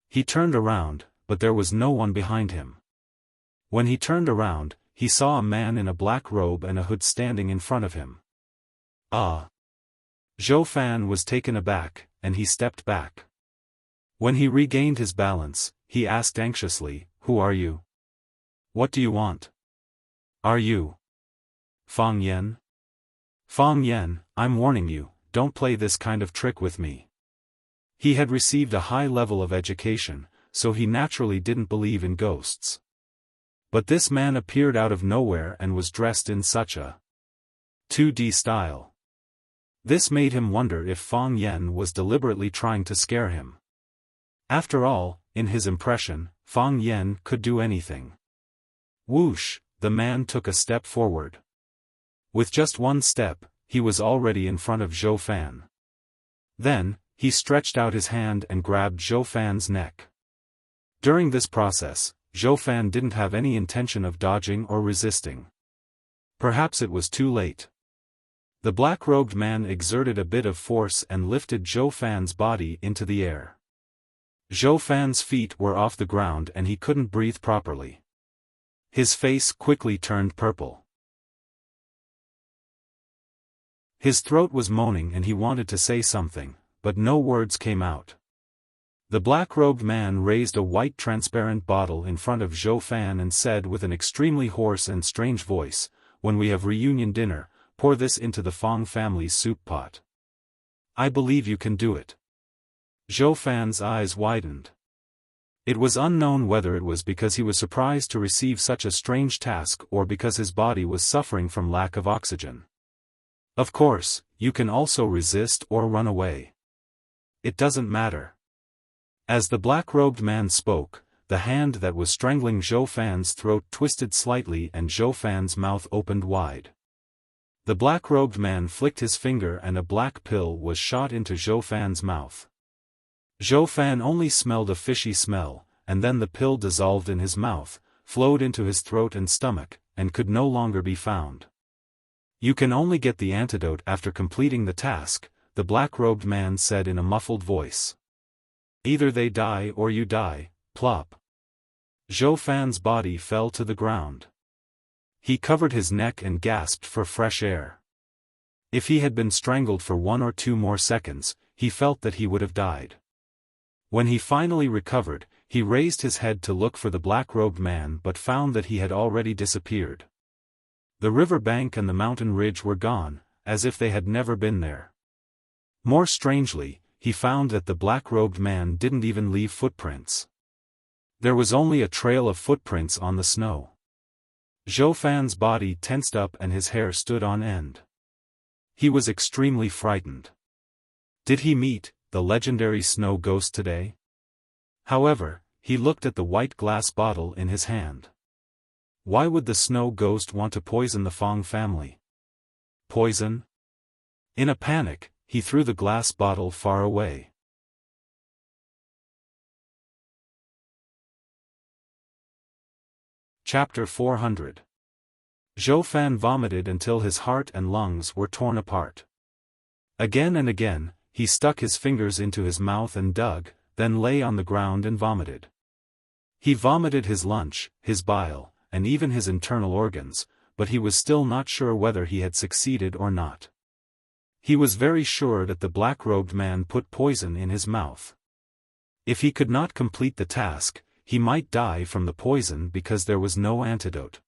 He turned around, but there was no one behind him. When he turned around, he saw a man in a black robe and a hood standing in front of him. Ah! Xiaofan was taken aback, and he stepped back. When he regained his balance, he asked anxiously, who are you? What do you want? Are you Fang Yan? Fang Yan, I'm warning you, don't play this kind of trick with me. He had received a high level of education, so he naturally didn't believe in ghosts. But this man appeared out of nowhere and was dressed in such a 2D style. This made him wonder if Fang Yan was deliberately trying to scare him. After all, in his impression, Fang Yan could do anything. Whoosh, the man took a step forward. With just one step, he was already in front of Xiaofan. Then, he stretched out his hand and grabbed Xiaofan's neck. During this process, Xiaofan didn't have any intention of dodging or resisting. Perhaps it was too late. The black-robed man exerted a bit of force and lifted Xiaofan's body into the air. Xiaofan's feet were off the ground and he couldn't breathe properly. His face quickly turned purple. His throat was moaning and he wanted to say something, but no words came out. The black-robed man raised a white transparent bottle in front of Xiaofan and said with an extremely hoarse and strange voice, "When we have reunion dinner, pour this into the Fang family's soup pot." I believe you can do it. Xiaofan's eyes widened. It was unknown whether it was because he was surprised to receive such a strange task or because his body was suffering from lack of oxygen. Of course, you can also resist or run away. It doesn't matter. As the black-robed man spoke, the hand that was strangling Xiaofan's throat twisted slightly and Xiaofan's mouth opened wide. The black-robed man flicked his finger and a black pill was shot into Xiaofan's mouth. Xiaofan only smelled a fishy smell, and then the pill dissolved in his mouth, flowed into his throat and stomach, and could no longer be found. You can only get the antidote after completing the task, the black-robed man said in a muffled voice. Either they die or you die, plop. Xiaofan's body fell to the ground. He covered his neck and gasped for fresh air. If he had been strangled for 1 or 2 more seconds, he felt that he would have died. When he finally recovered, he raised his head to look for the black-robed man but found that he had already disappeared. The river bank and the mountain ridge were gone, as if they had never been there. More strangely, he found that the black-robed man didn't even leave footprints. There was only a trail of footprints on the snow. Xiaofan's body tensed up and his hair stood on end. He was extremely frightened. Did he meet the legendary snow ghost today? However, he looked at the white glass bottle in his hand. Why would the snow ghost want to poison the Fong family? Poison? In a panic, he threw the glass bottle far away. Chapter 400. Xiaofan vomited until his heart and lungs were torn apart. Again and again, he stuck his fingers into his mouth and dug, then lay on the ground and vomited. He vomited his lunch, his bile, and even his internal organs, but he was still not sure whether he had succeeded or not. He was very sure that the black-robed man put poison in his mouth. If he could not complete the task, he might die from the poison because there was no antidote.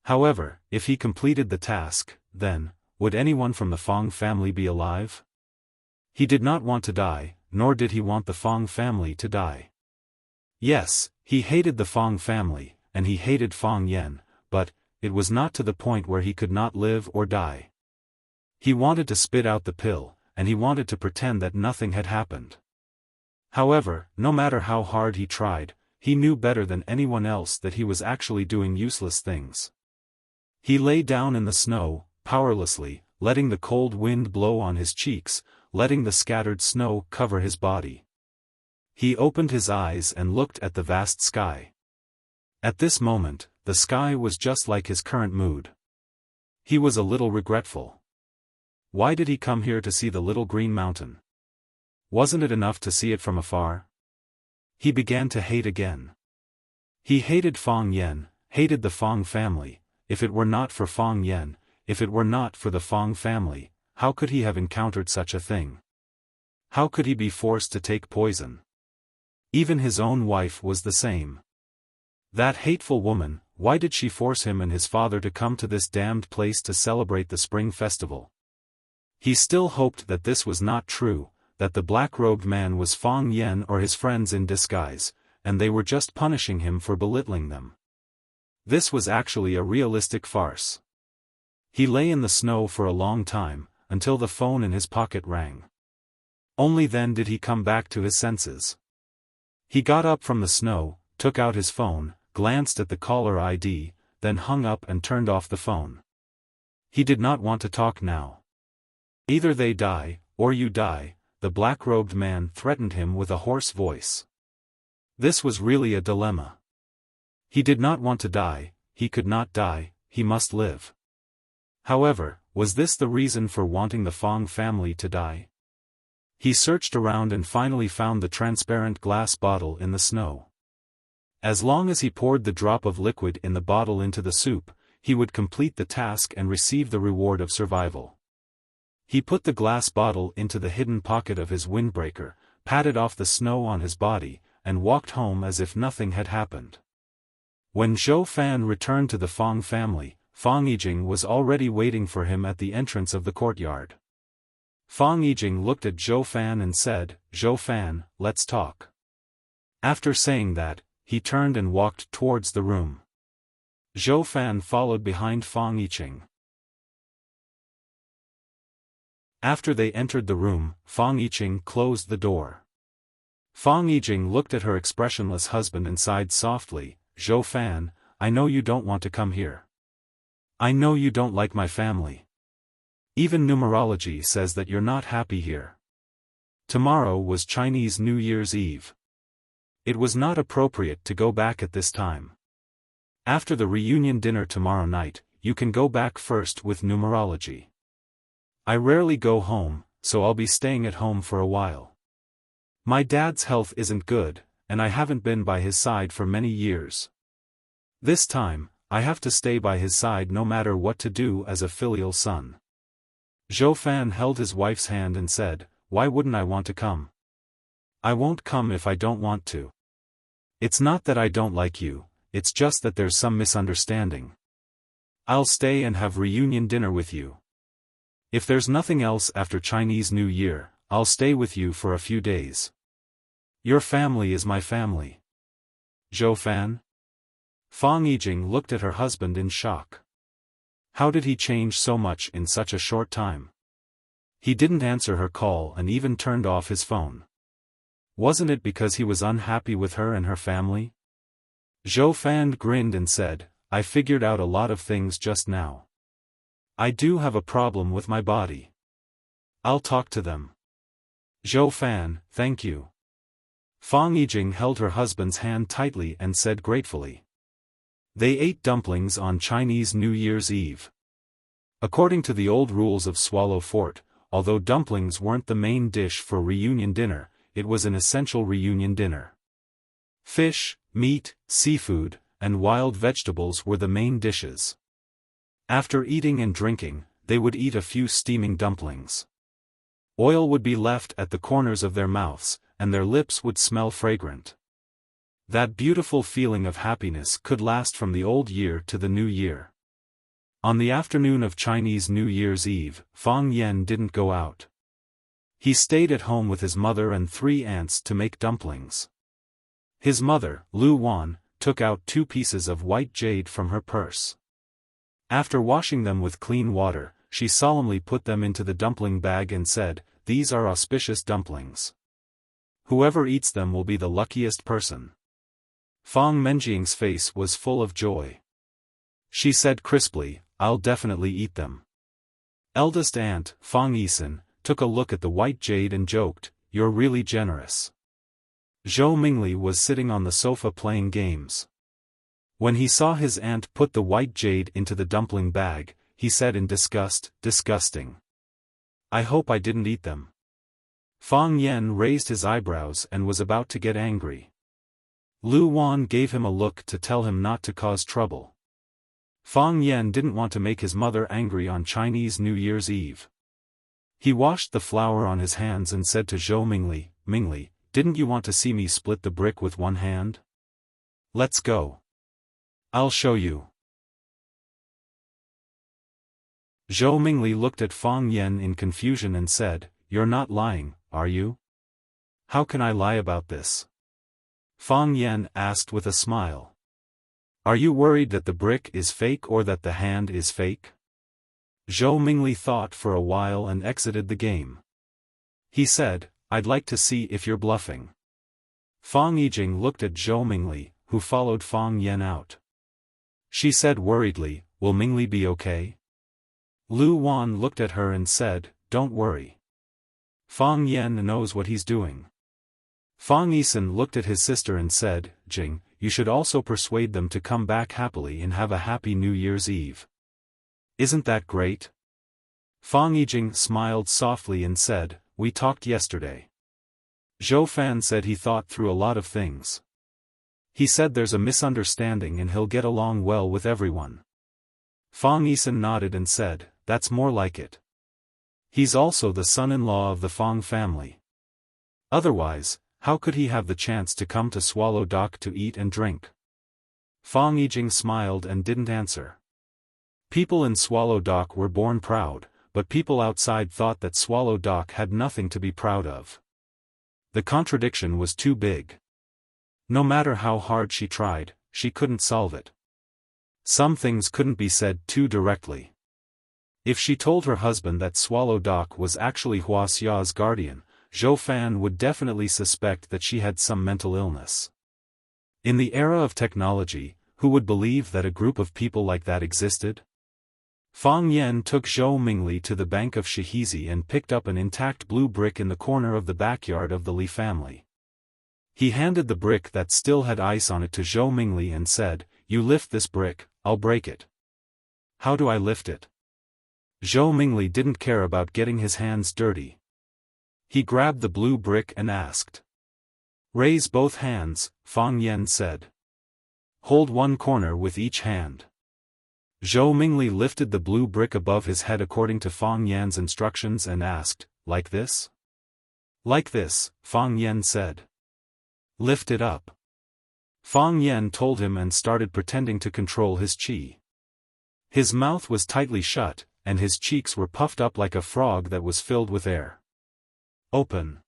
However, if he completed the task, then, would anyone from the Fong family be alive? He did not want to die, nor did he want the Fong family to die. Yes, he hated the Fong family, and he hated Fong Yen, but it was not to the point where he could not live or die. He wanted to spit out the pill, and he wanted to pretend that nothing had happened. However, no matter how hard he tried, he knew better than anyone else that he was actually doing useless things. He lay down in the snow, powerlessly, letting the cold wind blow on his cheeks, letting the scattered snow cover his body. He opened his eyes and looked at the vast sky. At this moment, the sky was just like his current mood. He was a little regretful. Why did he come here to see the little green mountain? Wasn't it enough to see it from afar? He began to hate again. He hated Fong Yen, hated the Fong family. If it were not for Fong Yen, if it were not for the Fong family, how could he have encountered such a thing? How could he be forced to take poison? Even his own wife was the same. That hateful woman, why did she force him and his father to come to this damned place to celebrate the spring festival? He still hoped that this was not true, that the black-robed man was Fong Yen or his friends in disguise, and they were just punishing him for belittling them. This was actually a realistic farce. He lay in the snow for a long time, until the phone in his pocket rang. Only then did he come back to his senses. He got up from the snow, took out his phone, glanced at the caller ID, then hung up and turned off the phone. He did not want to talk now. Either they die, or you die, the black-robed man threatened him with a hoarse voice. This was really a dilemma. He did not want to die, he could not die, he must live. However, was this the reason for wanting the Fong family to die? He searched around and finally found the transparent glass bottle in the snow. As long as he poured the drop of liquid in the bottle into the soup, he would complete the task and receive the reward of survival. He put the glass bottle into the hidden pocket of his windbreaker, patted off the snow on his body, and walked home as if nothing had happened. When Xiaofan returned to the Fong family, Fong Yijing was already waiting for him at the entrance of the courtyard. Fang Yijing looked at Xiaofan and said, Xiaofan, let's talk. After saying that, he turned and walked towards the room. Xiaofan followed behind Fang Yijing. After they entered the room, Fang Yijing closed the door. Fang Yijing looked at her expressionless husband and sighed softly, Xiaofan, I know you don't want to come here. I know you don't like my family. Even numerology says that you're not happy here. Tomorrow was Chinese New Year's Eve. It was not appropriate to go back at this time. After the reunion dinner tomorrow night, you can go back first with numerology. I rarely go home, so I'll be staying at home for a while. My dad's health isn't good, and I haven't been by his side for many years. This time, I have to stay by his side no matter what to do as a filial son. Xiaofan held his wife's hand and said, Why wouldn't I want to come? I won't come if I don't want to. It's not that I don't like you, it's just that there's some misunderstanding. I'll stay and have reunion dinner with you. If there's nothing else after Chinese New Year, I'll stay with you for a few days. Your family is my family. Xiaofan? Fang Yijing looked at her husband in shock. How did he change so much in such a short time? He didn't answer her call and even turned off his phone. Wasn't it because he was unhappy with her and her family? Xiaofan grinned and said, I figured out a lot of things just now. I do have a problem with my body. I'll talk to them. Xiaofan, thank you. Fang Yijing held her husband's hand tightly and said gratefully. They ate dumplings on Chinese New Year's Eve. According to the old rules of Swallow Fort, although dumplings weren't the main dish for reunion dinner, it was an essential reunion dinner. Fish, meat, seafood, and wild vegetables were the main dishes. After eating and drinking, they would eat a few steaming dumplings. Oil would be left at the corners of their mouths, and their lips would smell fragrant. That beautiful feeling of happiness could last from the old year to the new year. On the afternoon of Chinese New Year's Eve, Fang Yan didn't go out. He stayed at home with his mother and 3 aunts to make dumplings. His mother, Lu Wan, took out 2 pieces of white jade from her purse. After washing them with clean water, she solemnly put them into the dumpling bag and said, These are auspicious dumplings. Whoever eats them will be the luckiest person. Fang Menjing's face was full of joy. She said crisply, I'll definitely eat them. Eldest aunt, Fang Yisan, took a look at the white jade and joked, You're really generous. Zhou Mingli was sitting on the sofa playing games. When he saw his aunt put the white jade into the dumpling bag, he said in disgust, Disgusting. I hope I didn't eat them. Fang Yan raised his eyebrows and was about to get angry. Lu Wan gave him a look to tell him not to cause trouble. Fang Yan didn't want to make his mother angry on Chinese New Year's Eve. He washed the flour on his hands and said to Zhou Mingli, Mingli, didn't you want to see me split the brick with one hand? Let's go. I'll show you. Zhou Mingli looked at Fang Yan in confusion and said, You're not lying, are you? How can I lie about this? Fang Yan asked with a smile. Are you worried that the brick is fake or that the hand is fake? Zhou Mingli thought for a while and exited the game. He said, I'd like to see if you're bluffing. Fang Yijing looked at Zhou Mingli, who followed Fang Yan out. She said worriedly, Will Mingli be okay? Lu Wan looked at her and said, Don't worry. Fang Yan knows what he's doing. Fang Yisan looked at his sister and said, Jing, you should also persuade them to come back happily and have a happy New Year's Eve. Isn't that great? Fang Yijing smiled softly and said, We talked yesterday. Xiaofan said he thought through a lot of things. He said there's a misunderstanding and he'll get along well with everyone. Fang Yisan nodded and said, That's more like it. He's also the son-in-law of the Fang family. Otherwise, how could he have the chance to come to Swallow Dock to eat and drink? Fang Yijing smiled and didn't answer. People in Swallow Dock were born proud, but people outside thought that Swallow Dock had nothing to be proud of. The contradiction was too big. No matter how hard she tried, she couldn't solve it. Some things couldn't be said too directly. If she told her husband that Swallow Dock was actually Wuxia's guardian, Xiaofan would definitely suspect that she had some mental illness. In the era of technology, who would believe that a group of people like that existed? Fang Yan took Zhou Mingli to the bank of Shihizi and picked up an intact blue brick in the corner of the backyard of the Li family. He handed the brick that still had ice on it to Zhou Mingli and said, "You lift this brick, I'll break it." "How do I lift it?" Zhou Mingli didn't care about getting his hands dirty. He grabbed the blue brick and asked. "Raise both hands," Fang Yan said. "Hold one corner with each hand." Zhou Mingli lifted the blue brick above his head according to Fang Yan's instructions and asked, "Like this?" "Like this," Fang Yan said. "Lift it up." Fang Yan told him and started pretending to control his qi. His mouth was tightly shut, and his cheeks were puffed up like a frog that was filled with air. "Open."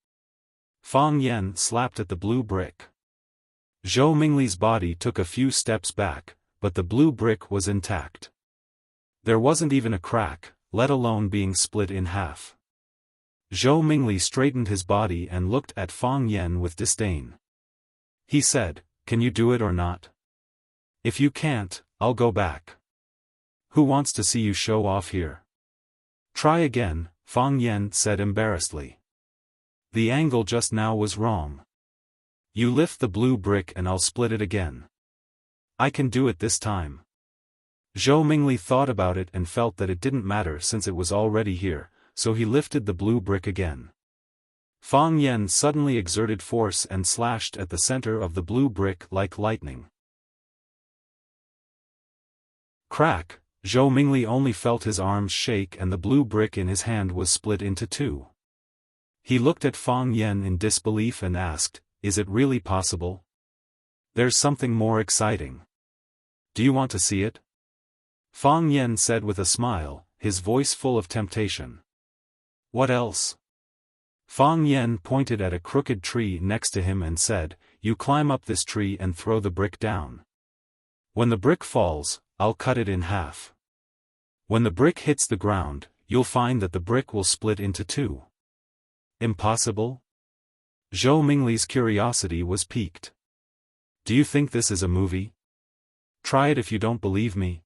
Fang Yan slapped at the blue brick. Zhou Mingli's body took a few steps back, but the blue brick was intact. There wasn't even a crack, let alone being split in half. Zhou Mingli straightened his body and looked at Fang Yan with disdain. He said, "Can you do it or not? If you can't, I'll go back. Who wants to see you show off here?" "Try again," Fang Yan said embarrassedly. "The angle just now was wrong. You lift the blue brick and I'll split it again. I can do it this time." Zhou Mingli thought about it and felt that it didn't matter since it was already here, so he lifted the blue brick again. Fang Yan suddenly exerted force and slashed at the center of the blue brick like lightning. Crack! Zhou Mingli only felt his arms shake and the blue brick in his hand was split into two. He looked at Fang Yan in disbelief and asked, "Is it really possible? There's something more exciting. Do you want to see it?" Fang Yan said with a smile, his voice full of temptation. "What else?" Fang Yan pointed at a crooked tree next to him and said, "You climb up this tree and throw the brick down. When the brick falls, I'll cut it in half. When the brick hits the ground, you'll find that the brick will split into two." "Impossible?" Zhou Mingli's curiosity was piqued. "Do you think this is a movie? Try it if you don't believe me."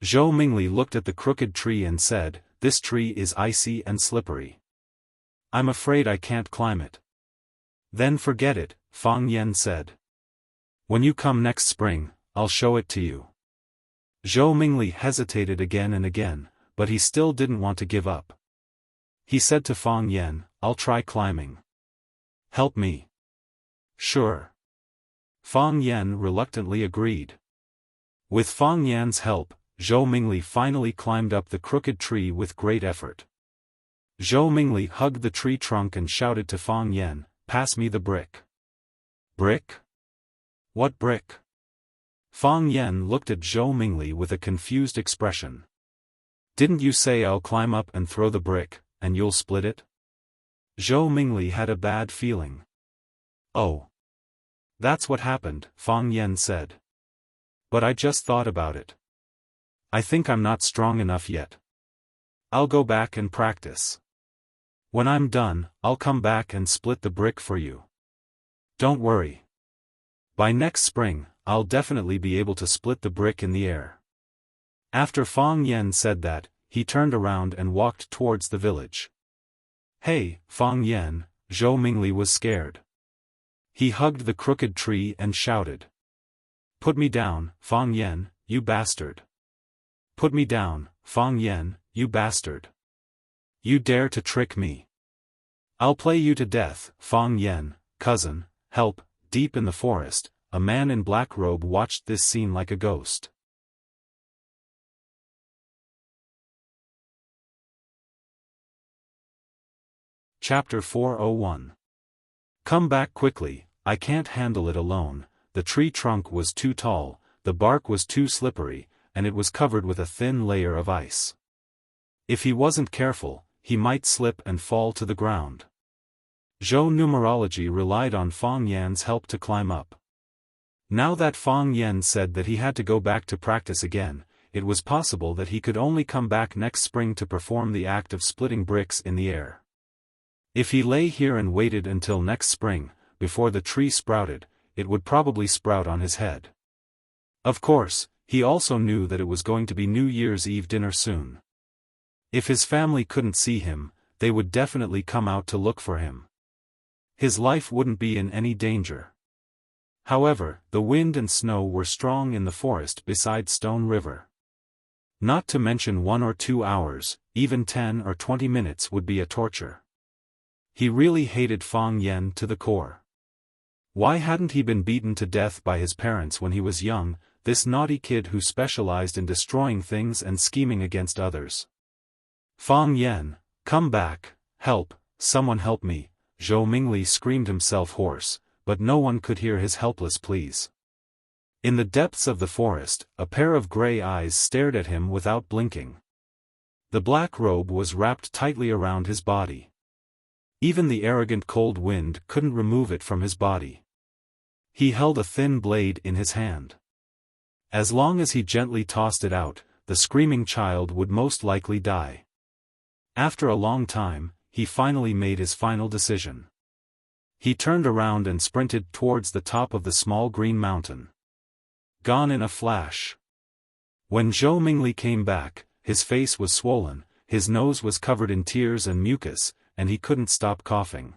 Zhou Mingli looked at the crooked tree and said, "This tree is icy and slippery. I'm afraid I can't climb it." "Then forget it," Fang Yan said. "When you come next spring, I'll show it to you." Zhou Mingli hesitated again and again, but he still didn't want to give up. He said to Fang Yan, "I'll try climbing. Help me." "Sure." Fang Yan reluctantly agreed. With Fang Yan's help, Zhou Mingli finally climbed up the crooked tree with great effort. Zhou Mingli hugged the tree trunk and shouted to Fang Yan, "Pass me the brick." "Brick? What brick?" Fang Yan looked at Zhou Mingli with a confused expression. "Didn't you say I'll climb up and throw the brick, and you'll split it?" Zhou Mingli had a bad feeling. "Oh. That's what happened," Fang Yan said. "But I just thought about it. I think I'm not strong enough yet. I'll go back and practice. When I'm done, I'll come back and split the brick for you. Don't worry. By next spring, I'll definitely be able to split the brick in the air." After Fang Yan said that, he turned around and walked towards the village. "Hey, Fang Yan," Zhou Mingli was scared. He hugged the crooked tree and shouted. "Put me down, Fang Yan, you bastard. Put me down, Fang Yan, you bastard. You dare to trick me. I'll play you to death, Fang Yan, cousin, help." Deep in the forest, a man in black robe watched this scene like a ghost. Chapter 401. Come back quickly, I can't handle it alone. The tree trunk was too tall, the bark was too slippery, and it was covered with a thin layer of ice. If he wasn't careful, he might slip and fall to the ground. Zhou numerology relied on Fang Yan's help to climb up. Now that Fang Yan said that he had to go back to practice again, it was possible that he could only come back next spring to perform the act of splitting bricks in the air. If he lay here and waited until next spring, before the tree sprouted, it would probably sprout on his head. Of course, he also knew that it was going to be New Year's Eve dinner soon. If his family couldn't see him, they would definitely come out to look for him. His life wouldn't be in any danger. However, the wind and snow were strong in the forest beside Stone River. Not to mention 1 or 2 hours, even 10 or 20 minutes would be a torture. He really hated Fang Yan to the core. Why hadn't he been beaten to death by his parents when he was young, this naughty kid who specialized in destroying things and scheming against others? Fang Yan, come back, help, someone help me, Zhou Mingli screamed himself hoarse, but no one could hear his helpless pleas. In the depths of the forest, a pair of gray eyes stared at him without blinking. The black robe was wrapped tightly around his body. Even the arrogant cold wind couldn't remove it from his body. He held a thin blade in his hand. As long as he gently tossed it out, the screaming child would most likely die. After a long time, he finally made his final decision. He turned around and sprinted towards the top of the small green mountain. Gone in a flash. When Zhou Mingli came back, his face was swollen, his nose was covered in tears and mucus, and he couldn't stop coughing.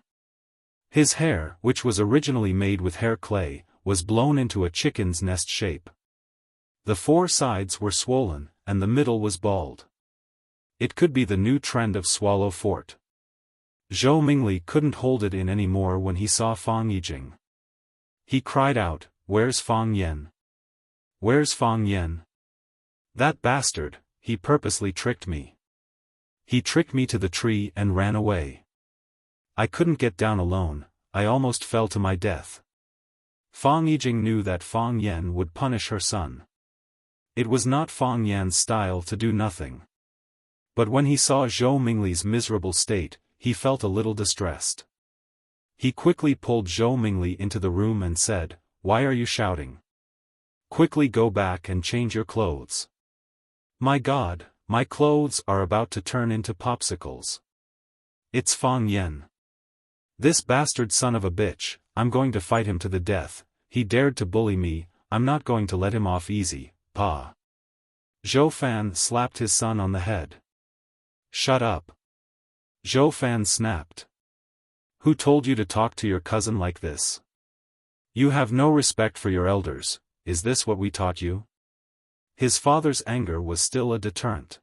His hair, which was originally made with hair clay, was blown into a chicken's nest shape. The 4 sides were swollen, and the middle was bald. It could be the new trend of Swallow Fort. Zhou Mingli couldn't hold it in anymore when he saw Fang Yijing. He cried out, "Where's Fang Yan? Where's Fang Yan? That bastard, he purposely tricked me. He tricked me to the tree and ran away. I couldn't get down alone, I almost fell to my death." Fang Yijing knew that Fang Yan would punish her son. It was not Fang Yan's style to do nothing. But when he saw Zhou Mingli's miserable state, he felt a little distressed. He quickly pulled Zhou Mingli into the room and said, "Why are you shouting? Quickly go back and change your clothes. My God, my clothes are about to turn into popsicles. It's Fang Yan. This bastard son of a bitch, I'm going to fight him to the death. He dared to bully me, I'm not going to let him off easy, Pa." Xiaofan slapped his son on the head. "Shut up." Xiaofan snapped. "Who told you to talk to your cousin like this? You have no respect for your elders, is this what we taught you?" His father's anger was still a deterrent.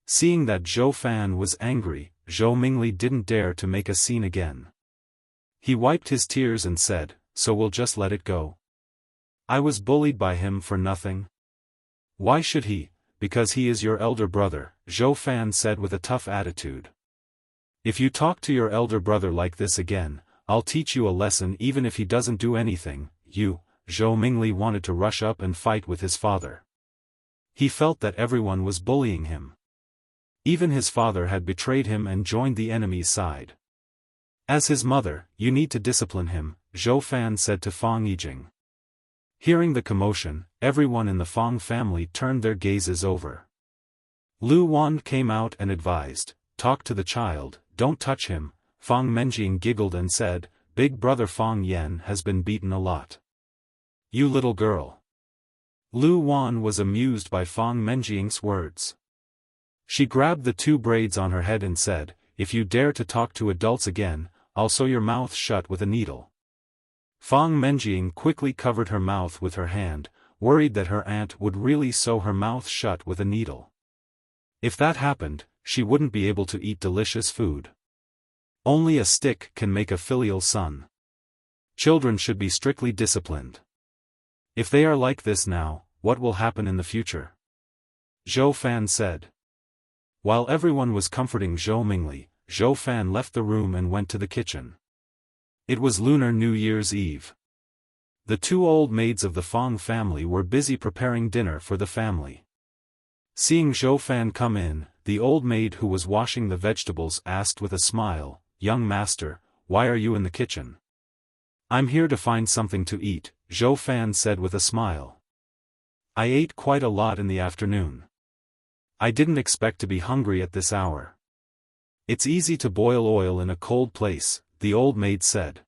Seeing that Xiaofan was angry, Zhou Mingli didn't dare to make a scene again. He wiped his tears and said, "So we'll just let it go? I was bullied by him for nothing. Why should he? Because he is your elder brother," Xiaofan said with a tough attitude. "If you talk to your elder brother like this again, I'll teach you a lesson even if he doesn't do anything, you." Zhou Mingli wanted to rush up and fight with his father. He felt that everyone was bullying him. Even his father had betrayed him and joined the enemy's side. As his mother, "You need to discipline him," Xiaofan said to Fang Yijing. Hearing the commotion, everyone in the Fang family turned their gazes over. Lu Wan came out and advised, "Talk to the child, don't touch him." Fang Menjing giggled and said, "Big brother Fang Yan has been beaten a lot. You little girl." Lu Wan was amused by Fang Menjing's words. She grabbed the 2 braids on her head and said, "If you dare to talk to adults again, I'll sew your mouth shut with a needle." Fang Menjing quickly covered her mouth with her hand, worried that her aunt would really sew her mouth shut with a needle. If that happened, she wouldn't be able to eat delicious food. Only a stick can make a filial son. Children should be strictly disciplined. If they are like this now, what will happen in the future? Xiaofan said. While everyone was comforting Zhou Mingli, Xiaofan left the room and went to the kitchen. It was Lunar New Year's Eve. The 2 old maids of the Fang family were busy preparing dinner for the family. Seeing Xiaofan come in, the old maid who was washing the vegetables asked with a smile, "Young master, why are you in the kitchen?" "I'm here to find something to eat," Xiaofan said with a smile. "I ate quite a lot in the afternoon. I didn't expect to be hungry at this hour." "It's easy to boil oil in a cold place," the old maid said.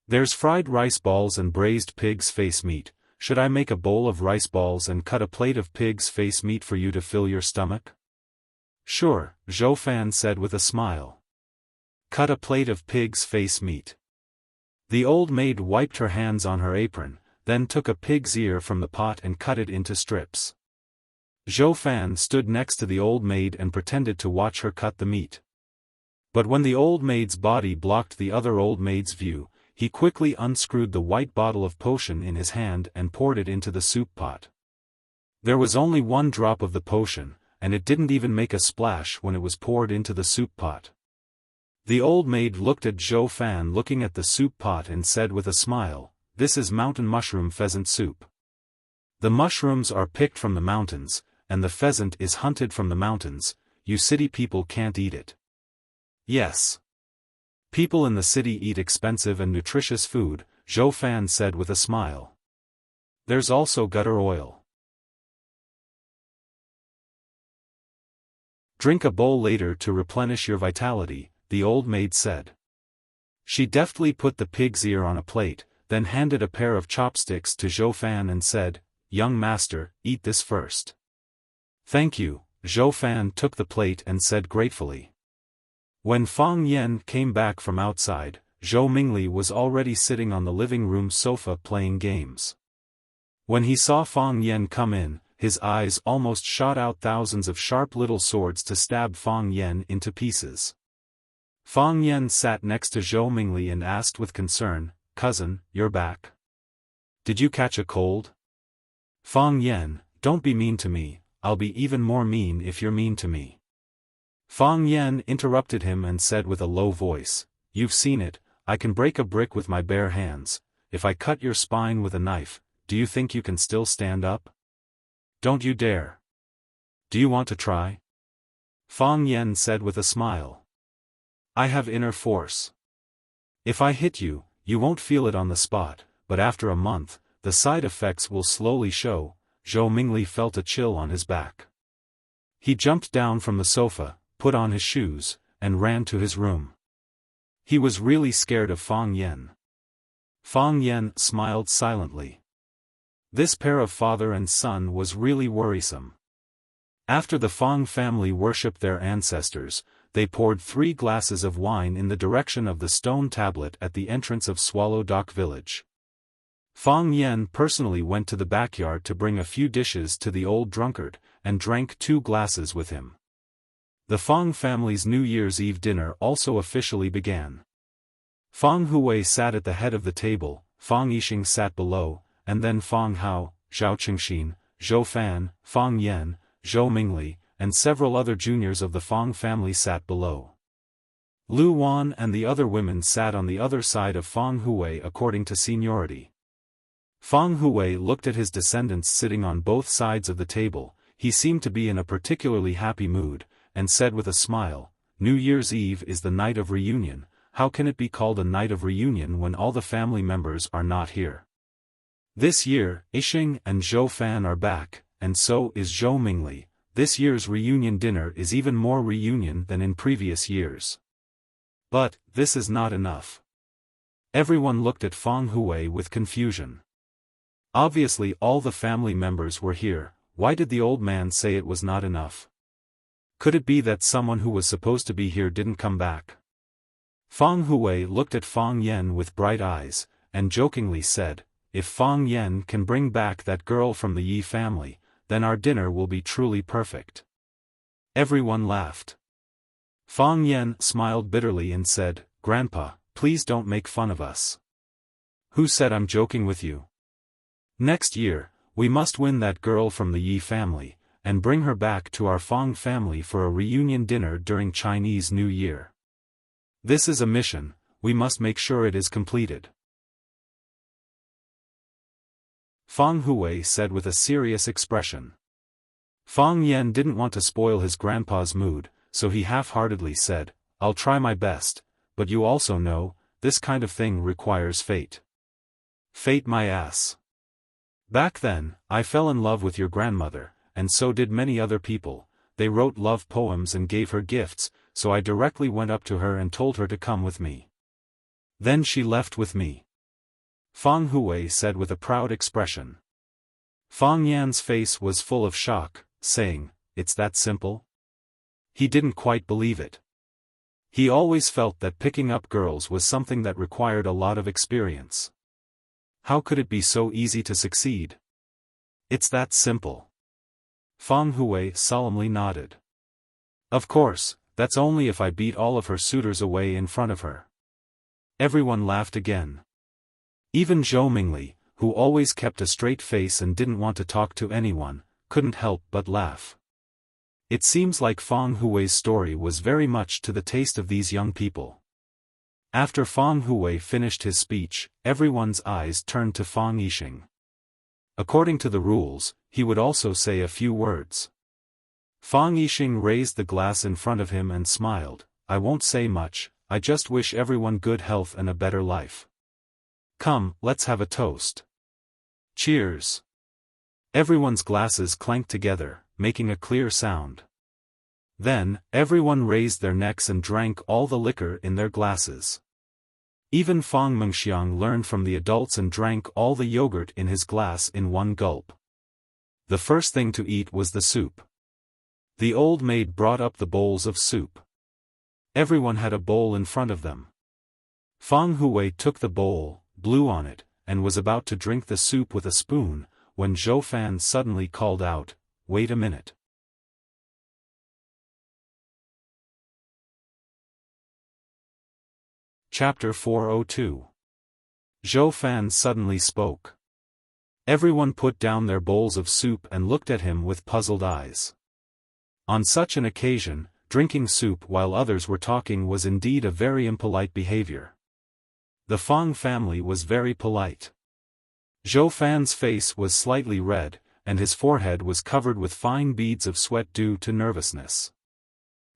"There's fried rice balls and braised pig's face meat. Should I make a bowl of rice balls and cut a plate of pig's face meat for you to fill your stomach?" "Sure," Xiaofan said with a smile. "Cut a plate of pig's face meat." The old maid wiped her hands on her apron, then took a pig's ear from the pot and cut it into strips. Xiaofan stood next to the old maid and pretended to watch her cut the meat. But when the old maid's body blocked the other old maid's view, he quickly unscrewed the white bottle of potion in his hand and poured it into the soup pot. There was only one drop of the potion, and it didn't even make a splash when it was poured into the soup pot. The old maid looked at Xiaofan looking at the soup pot and said with a smile, "This is mountain mushroom pheasant soup. The mushrooms are picked from the mountains, and the pheasant is hunted from the mountains. You city people can't eat it." "Yes. People in the city eat expensive and nutritious food," Xiaofan said with a smile. "There's also gutter oil. Drink a bowl later to replenish your vitality," the old maid said. She deftly put the pig's ear on a plate, then handed a pair of chopsticks to Xiaofan and said, "Young master, eat this first." "Thank you," Xiaofan took the plate and said gratefully. When Fang Yan came back from outside, Zhou Mingli was already sitting on the living room sofa playing games. When he saw Fang Yan come in, his eyes almost shot out thousands of sharp little swords to stab Fang Yan into pieces. Fang Yan sat next to Zhou Mingli and asked with concern, "Cousin, you're back? Did you catch a cold?" "Fang Yan, don't be mean to me, I'll be even more mean if you're mean to me." Fang Yan interrupted him and said with a low voice, "You've seen it, I can break a brick with my bare hands. If I cut your spine with a knife, do you think you can still stand up? Don't you dare. Do you want to try?" Fang Yan said with a smile. "I have inner force. If I hit you, you won't feel it on the spot, but after a month, the side effects will slowly show." Zhou Mingli felt a chill on his back. He jumped down from the sofa, put on his shoes, and ran to his room. He was really scared of Fang Yan. Fang Yan smiled silently. This pair of father and son was really worrisome. After the Fang family worshipped their ancestors, they poured 3 glasses of wine in the direction of the stone tablet at the entrance of Swallow Dock village. Fang Yan personally went to the backyard to bring a few dishes to the old drunkard, and drank 2 glasses with him. The Fang family's New Year's Eve dinner also officially began. Fang Huwei sat at the head of the table, Fang Yixing sat below, and then Fang Hao, Zhao Qingxin, Zhou Fan, Fang Yan, Zhou Mingli, and several other juniors of the Fang family sat below. Lu Wan and the other women sat on the other side of Fang Huwei according to seniority. Fang Huwei looked at his descendants sitting on both sides of the table. He seemed to be in a particularly happy mood, and said with a smile, "New Year's Eve is the night of reunion. How can it be called a night of reunion when all the family members are not here? This year, Yixing and Zhou Fan are back, and so is Zhou Mingli. This year's reunion dinner is even more reunion than in previous years. But, this is not enough." Everyone looked at Fang Huwei with confusion. Obviously all the family members were here. Why did the old man say it was not enough? Could it be that someone who was supposed to be here didn't come back? Fang Huwei looked at Fang Yan with bright eyes, and jokingly said, "If Fang Yan can bring back that girl from the Yi family, then our dinner will be truly perfect." Everyone laughed. Fang Yan smiled bitterly and said, "Grandpa, please don't make fun of us." "Who said I'm joking with you? Next year, we must win that girl from the Yi family, and bring her back to our Fang family for a reunion dinner during Chinese New Year. This is a mission, we must make sure it is completed." Fang Huwei said with a serious expression. Fang Yan didn't want to spoil his grandpa's mood, so he half-heartedly said, "I'll try my best, but you also know, this kind of thing requires fate." "Fate my ass. Back then, I fell in love with your grandmother, and so did many other people. They wrote love poems and gave her gifts, so I directly went up to her and told her to come with me. Then she left with me," Fang Hui said with a proud expression. Fang Yan's face was full of shock, saying, "It's that simple?" He didn't quite believe it. He always felt that picking up girls was something that required a lot of experience. How could it be so easy to succeed? "It's that simple." Fang Hui solemnly nodded. "Of course, that's only if I beat all of her suitors away in front of her." Everyone laughed again. Even Zhou Mingli, who always kept a straight face and didn't want to talk to anyone, couldn't help but laugh. It seems like Fang Hui's story was very much to the taste of these young people. After Fang Hui finished his speech, everyone's eyes turned to Fang Yixing. According to the rules, he would also say a few words. Fang Yixing raised the glass in front of him and smiled. "I won't say much, I just wish everyone good health and a better life. Come, let's have a toast. Cheers." Everyone's glasses clanked together, making a clear sound. Then, everyone raised their necks and drank all the liquor in their glasses. Even Fang Mengxiang learned from the adults and drank all the yogurt in his glass in one gulp. The first thing to eat was the soup. The old maid brought up the bowls of soup. Everyone had a bowl in front of them. Fang Hui took the bowl, blew on it, and was about to drink the soup with a spoon, when Xiaofan suddenly called out, "Wait a minute." Chapter 402. Xiaofan suddenly spoke. Everyone put down their bowls of soup and looked at him with puzzled eyes. On such an occasion, drinking soup while others were talking was indeed a very impolite behavior. The Fang family was very polite. Xiaofan's face was slightly red, and his forehead was covered with fine beads of sweat due to nervousness.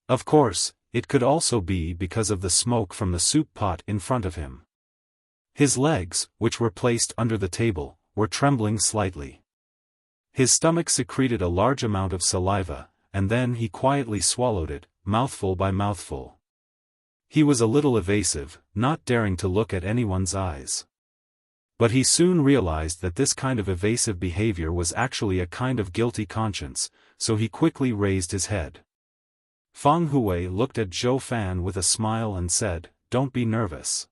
Of course, it could also be because of the smoke from the soup pot in front of him. His legs, which were placed under the table, were trembling slightly. His stomach secreted a large amount of saliva, and then he quietly swallowed it, mouthful by mouthful. He was a little evasive, not daring to look at anyone's eyes. But he soon realized that this kind of evasive behavior was actually a kind of guilty conscience, so he quickly raised his head. Fang Hui looked at Xiaofan with a smile and said, "Don't be nervous.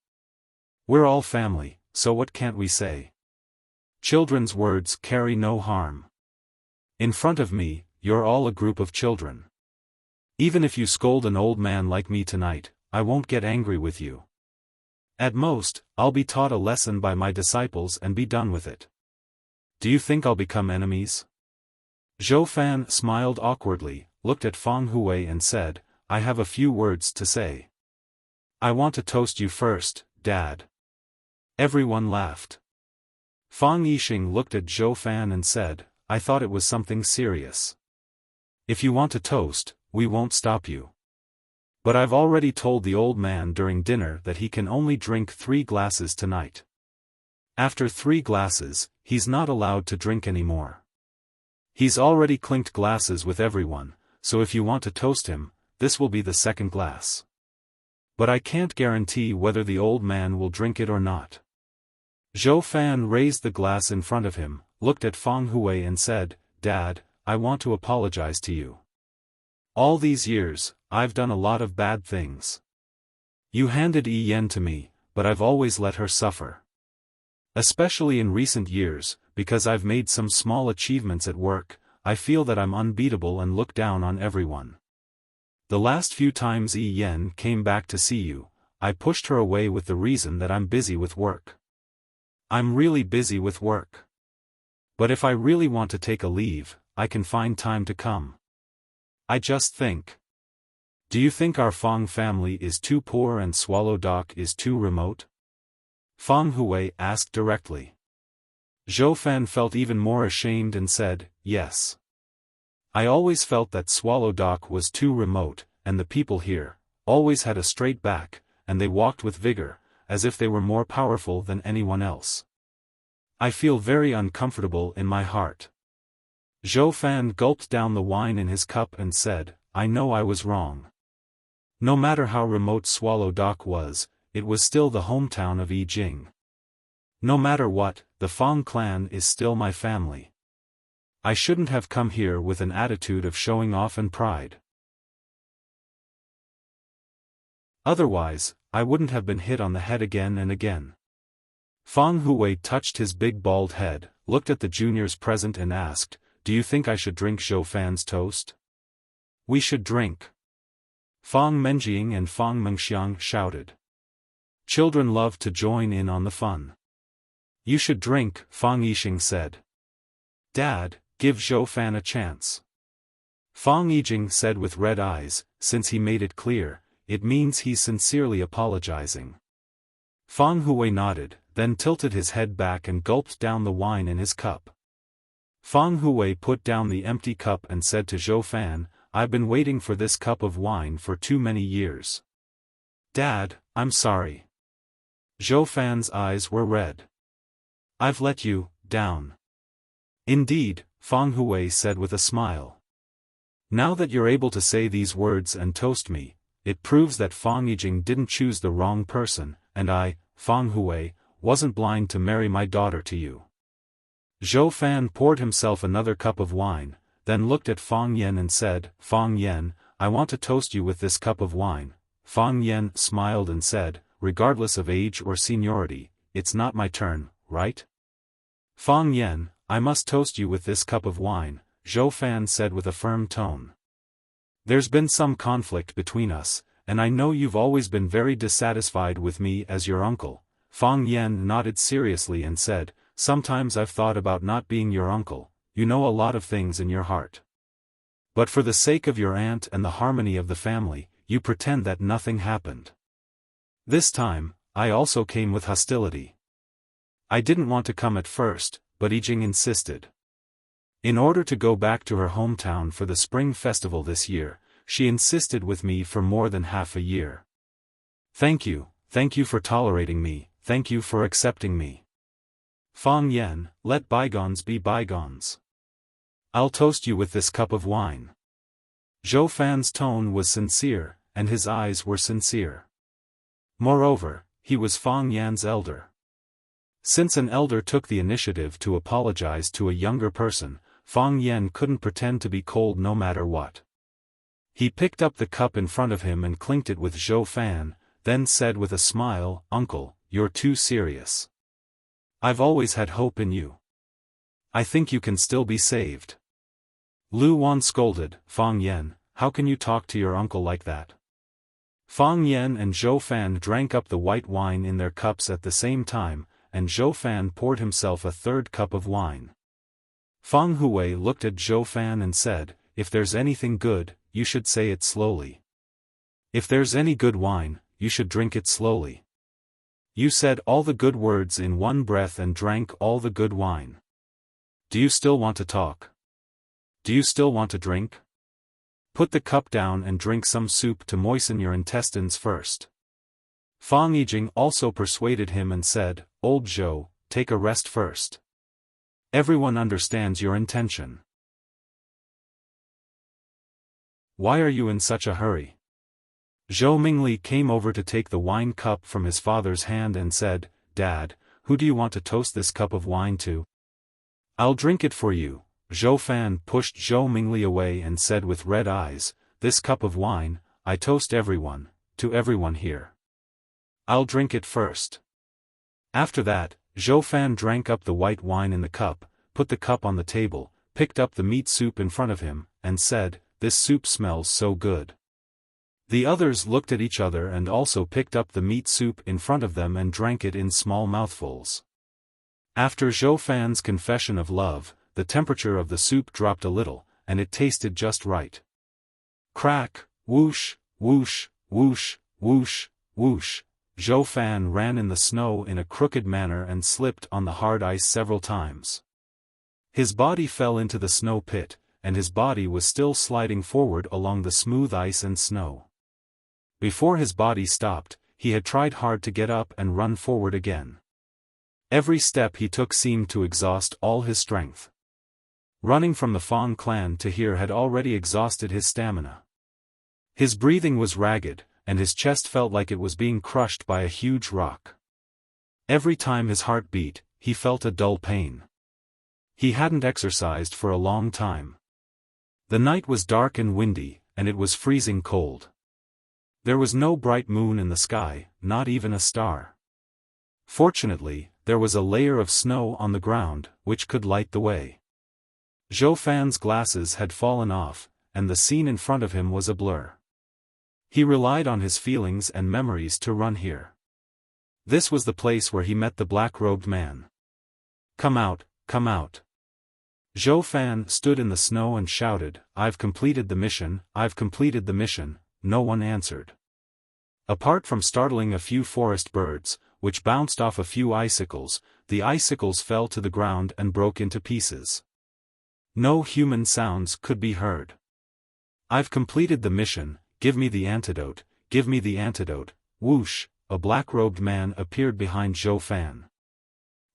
We're all family, so what can't we say? Children's words carry no harm. In front of me, you're all a group of children. Even if you scold an old man like me tonight, I won't get angry with you. At most, I'll be taught a lesson by my disciples and be done with it. Do you think I'll become enemies?" Xiaofan smiled awkwardly, looked at Fang Hui and said, "I have a few words to say. I want to toast you first, Dad." Everyone laughed. Fang Yixing looked at Xiaofan and said, "I thought it was something serious. If you want to toast, we won't stop you. But I've already told the old man during dinner that he can only drink 3 glasses tonight. After 3 glasses, he's not allowed to drink anymore. He's already clinked glasses with everyone, so if you want to toast him, this will be the 2nd glass. But I can't guarantee whether the old man will drink it or not." Xiaofan raised the glass in front of him, looked at Fang Hui and said, "Dad, I want to apologize to you. All these years, I've done a lot of bad things. You handed Yi Yan to me, but I've always let her suffer. Especially in recent years, because I've made some small achievements at work, I feel that I'm unbeatable and look down on everyone. The last few times Yi Yan came back to see you, I pushed her away with the reason that I'm busy with work. I'm really busy with work. But if I really want to take a leave, I can find time to come. I just think. Do you think our Fang family is too poor and Swallow Dock is too remote?" Fang Hui asked directly. Xiaofan felt even more ashamed and said, "Yes. I always felt that Swallow Dock was too remote, and the people here always had a straight back, and they walked with vigor, as if they were more powerful than anyone else. I feel very uncomfortable in my heart. Xiaofan gulped down the wine in his cup and said, I know I was wrong. No matter how remote Swallow Dock was, it was still the hometown of Yi Jing. No matter what, the Fang clan is still my family. I shouldn't have come here with an attitude of showing off and pride. Otherwise, I wouldn't have been hit on the head again and again. Fang Hui touched his big bald head, looked at the juniors present and asked, Do you think I should drink Xiaofan's toast? We should drink. Fang Menjing and Fang Mengxiang shouted. Children love to join in on the fun. You should drink, Fang Yixing said. Dad, give Xiaofan a chance. Fang Yijing said with red eyes, since he made it clear, it means he's sincerely apologizing. Fang Hui nodded, then tilted his head back and gulped down the wine in his cup. Fang Hui put down the empty cup and said to Xiaofan, I've been waiting for this cup of wine for too many years. Dad, I'm sorry. Xiaofan's eyes were red. I've let you down. Indeed, Fang Hui said with a smile. Now that you're able to say these words and toast me, it proves that Fang Yijing didn't choose the wrong person, and I, Fang Hui, wasn't blind to marry my daughter to you. Xiaofan poured himself another cup of wine, then looked at Fang Yan and said, Fang Yan, I want to toast you with this cup of wine. Fang Yan smiled and said, regardless of age or seniority, it's not my turn, right? Fang Yan, I must toast you with this cup of wine, Xiaofan said with a firm tone. There's been some conflict between us, and I know you've always been very dissatisfied with me as your uncle. Fang Yan nodded seriously and said, Sometimes I've thought about not being your uncle, you know a lot of things in your heart. But for the sake of your aunt and the harmony of the family, you pretend that nothing happened. This time, I also came with hostility. I didn't want to come at first, but Yijing insisted. In order to go back to her hometown for the spring festival this year, she insisted with me for more than half a year. Thank you for tolerating me, thank you for accepting me. Fang Yan, let bygones be bygones. I'll toast you with this cup of wine. Xiaofan's tone was sincere, and his eyes were sincere. Moreover, he was Fang Yan's elder. Since an elder took the initiative to apologize to a younger person, Fang Yan couldn't pretend to be cold no matter what. He picked up the cup in front of him and clinked it with Xiaofan, then said with a smile, Uncle, you're too serious. I've always had hope in you. I think you can still be saved. Lu Wan scolded, Fang Yan, how can you talk to your uncle like that? Fang Yan and Xiaofan drank up the white wine in their cups at the same time, and Xiaofan poured himself a third cup of wine. Fang Hui looked at Xiaofan and said, If there's anything good, you should say it slowly. If there's any good wine, you should drink it slowly. You said all the good words in one breath and drank all the good wine. Do you still want to talk? Do you still want to drink? Put the cup down and drink some soup to moisten your intestines first. Fang Yijing also persuaded him and said, Old Zhou, take a rest first. Everyone understands your intention. Why are you in such a hurry? Zhou Mingli came over to take the wine cup from his father's hand and said, Dad, who do you want to toast this cup of wine to? I'll drink it for you. Xiaofan pushed Zhou Mingli away and said with red eyes, This cup of wine, I toast everyone, to everyone here. I'll drink it first. After that, Xiaofan drank up the white wine in the cup, put the cup on the table, picked up the meat soup in front of him, and said, This soup smells so good. The others looked at each other and also picked up the meat soup in front of them and drank it in small mouthfuls. After Xiaofan's confession of love, the temperature of the soup dropped a little, and it tasted just right. Crack, whoosh, whoosh, whoosh, whoosh, whoosh. Xiaofan ran in the snow in a crooked manner and slipped on the hard ice several times. His body fell into the snow pit, and his body was still sliding forward along the smooth ice and snow. Before his body stopped, he had tried hard to get up and run forward again. Every step he took seemed to exhaust all his strength. Running from the Fang clan to here had already exhausted his stamina. His breathing was ragged, and his chest felt like it was being crushed by a huge rock. Every time his heart beat, he felt a dull pain. He hadn't exercised for a long time. The night was dark and windy, and it was freezing cold. There was no bright moon in the sky, not even a star. Fortunately, there was a layer of snow on the ground, which could light the way. Xiaofan's glasses had fallen off, and the scene in front of him was a blur. He relied on his feelings and memories to run here. This was the place where he met the black-robed man. "Come out, come out." Xiaofan stood in the snow and shouted, "I've completed the mission, I've completed the mission." No one answered. Apart from startling a few forest birds, which bounced off a few icicles, the icicles fell to the ground and broke into pieces. No human sounds could be heard. "I've completed the mission, give me the antidote, give me the antidote." Whoosh, a black-robed man appeared behind Xiaofan.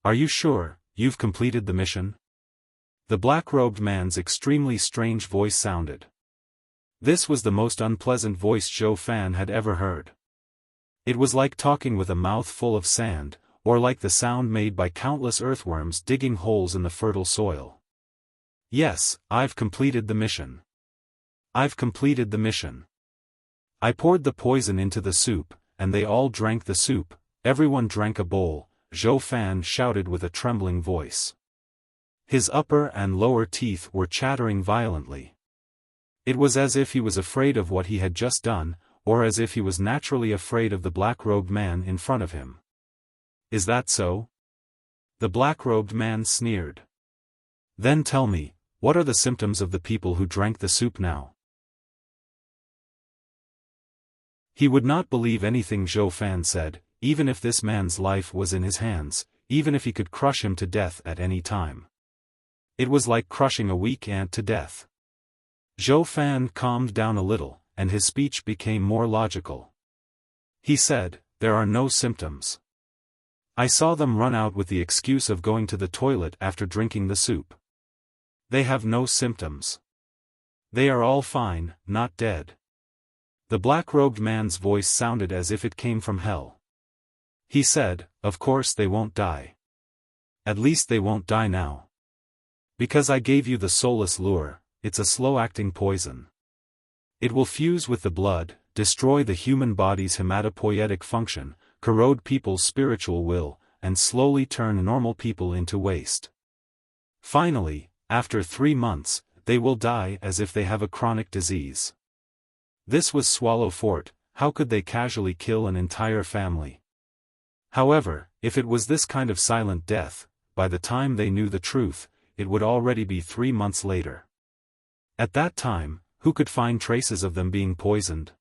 "Are you sure, you've completed the mission?" The black-robed man's extremely strange voice sounded. This was the most unpleasant voice Xiaofan had ever heard. It was like talking with a mouth full of sand, or like the sound made by countless earthworms digging holes in the fertile soil. "Yes, I've completed the mission. I've completed the mission. I poured the poison into the soup, and they all drank the soup." Everyone drank a bowl, Xiaofan shouted with a trembling voice. His upper and lower teeth were chattering violently. It was as if he was afraid of what he had just done, or as if he was naturally afraid of the black-robed man in front of him. "Is that so?" The black-robed man sneered. "Then tell me, what are the symptoms of the people who drank the soup now?" He would not believe anything Xiaofan said, even if this man's life was in his hands, even if he could crush him to death at any time. It was like crushing a weak ant to death. Xiaofan calmed down a little, and his speech became more logical. He said, "There are no symptoms. I saw them run out with the excuse of going to the toilet after drinking the soup. They have no symptoms. They are all fine, not dead." The black-robed man's voice sounded as if it came from hell. He said, "Of course they won't die. At least they won't die now. Because I gave you the soulless lure, it's a slow-acting poison. It will fuse with the blood, destroy the human body's hematopoietic function, corrode people's spiritual will, and slowly turn normal people into waste. Finally, after 3 months, they will die as if they have a chronic disease." This was Swallow Fort. How could they casually kill an entire family? However, if it was this kind of silent death, by the time they knew the truth, it would already be 3 months later. At that time, who could find traces of them being poisoned?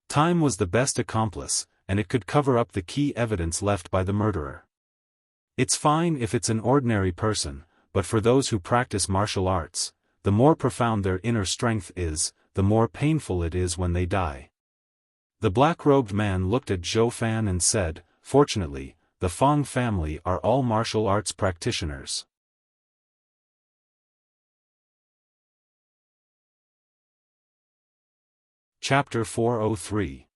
Time was the best accomplice, and it could cover up the key evidence left by the murderer. It's fine if it's an ordinary person, but for those who practice martial arts, the more profound their inner strength is, the more painful it is when they die. The black-robed man looked at Xiaofan and said, "Fortunately, the Fang family are all martial arts practitioners." Chapter 403.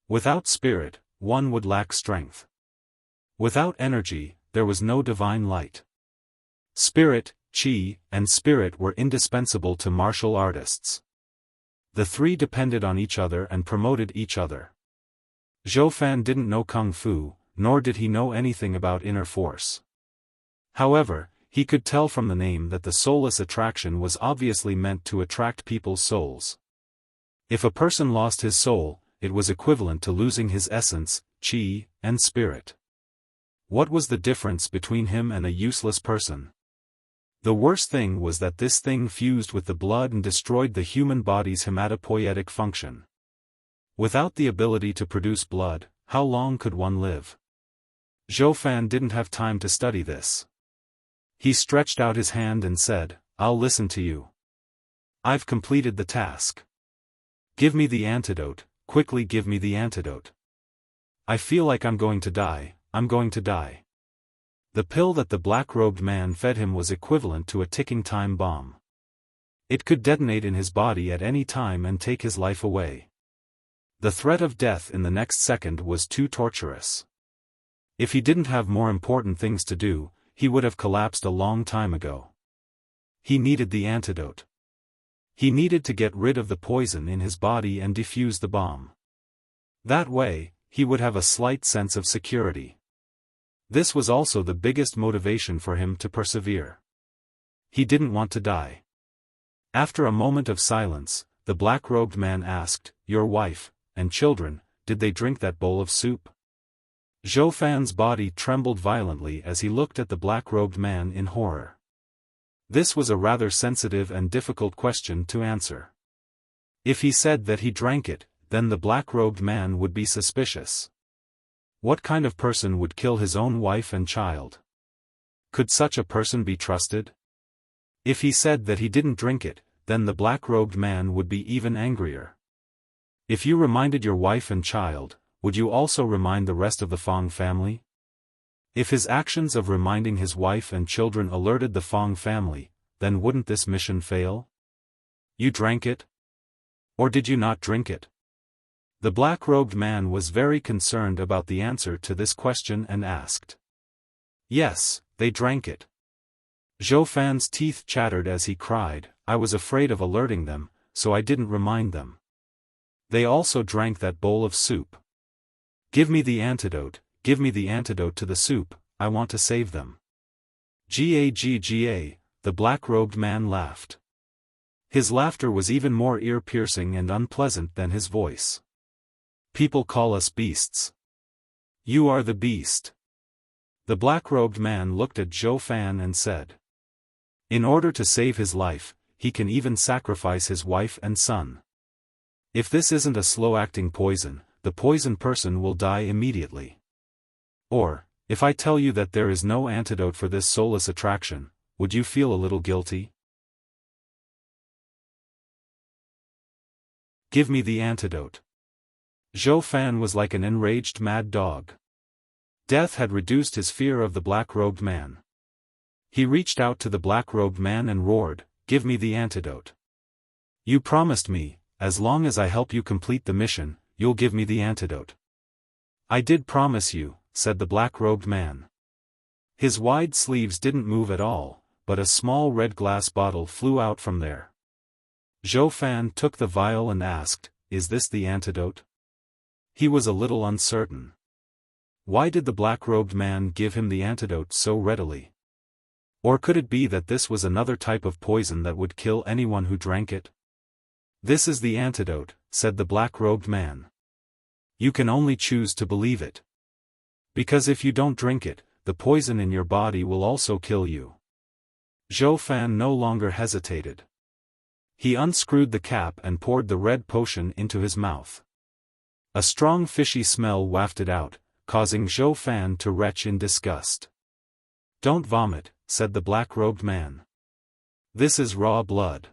Without spirit, one would lack strength. Without energy, there was no divine light. Spirit, qi, and spirit were indispensable to martial artists. The three depended on each other and promoted each other. Xiaofan didn't know kung fu, nor did he know anything about inner force. However, he could tell from the name that the soulless attraction was obviously meant to attract people's souls. If a person lost his soul, it was equivalent to losing his essence, qi, and spirit. What was the difference between him and a useless person? The worst thing was that this thing fused with the blood and destroyed the human body's hematopoietic function. Without the ability to produce blood, how long could one live? Xiaofan didn't have time to study this. He stretched out his hand and said, "I'll listen to you." I've completed the task. Give me the antidote, quickly give me the antidote. I feel like I'm going to die, I'm going to die. The pill that the black-robed man fed him was equivalent to a ticking time bomb. It could detonate in his body at any time and take his life away. The threat of death in the next second was too torturous. If he didn't have more important things to do, he would have collapsed a long time ago. He needed the antidote. He needed to get rid of the poison in his body and defuse the bomb. That way, he would have a slight sense of security. This was also the biggest motivation for him to persevere. He didn't want to die. After a moment of silence, the black-robed man asked, "Your wife and children, did they drink that bowl of soup?" Xiaofan's body trembled violently as he looked at the black-robed man in horror. This was a rather sensitive and difficult question to answer. If he said that he drank it, then the black-robed man would be suspicious. What kind of person would kill his own wife and child? Could such a person be trusted? If he said that he didn't drink it, then the black-robed man would be even angrier. If you reminded your wife and child, would you also remind the rest of the Fong family? If his actions of reminding his wife and children alerted the Fong family, then wouldn't this mission fail? You drank it? Or did you not drink it? The black-robed man was very concerned about the answer to this question and asked. Yes, they drank it. Xiaofan's teeth chattered as he cried, I was afraid of alerting them, so I didn't remind them. They also drank that bowl of soup. Give me the antidote, give me the antidote to the soup, I want to save them. Gagga, the black-robed man laughed. His laughter was even more ear-piercing and unpleasant than his voice. People call us beasts. You are the beast. The black-robed man looked at Xiaofan and said. In order to save his life, he can even sacrifice his wife and son. If this isn't a slow-acting poison, the poisoned person will die immediately. Or, if I tell you that there is no antidote for this soulless attraction, would you feel a little guilty? Give me the antidote. Xiaofan was like an enraged mad dog. Death had reduced his fear of the black-robed man. He reached out to the black-robed man and roared, Give me the antidote. You promised me, as long as I help you complete the mission, you'll give me the antidote. I did promise you, said the black-robed man. His wide sleeves didn't move at all, but a small red glass bottle flew out from there. Xiaofan took the vial and asked, Is this the antidote? He was a little uncertain. Why did the black-robed man give him the antidote so readily? Or could it be that this was another type of poison that would kill anyone who drank it? This is the antidote, said the black-robed man. You can only choose to believe it. Because if you don't drink it, the poison in your body will also kill you. Xiaofan no longer hesitated. He unscrewed the cap and poured the red potion into his mouth. A strong fishy smell wafted out, causing Xiaofan to retch in disgust. Don't vomit, said the black-robed man. This is raw blood.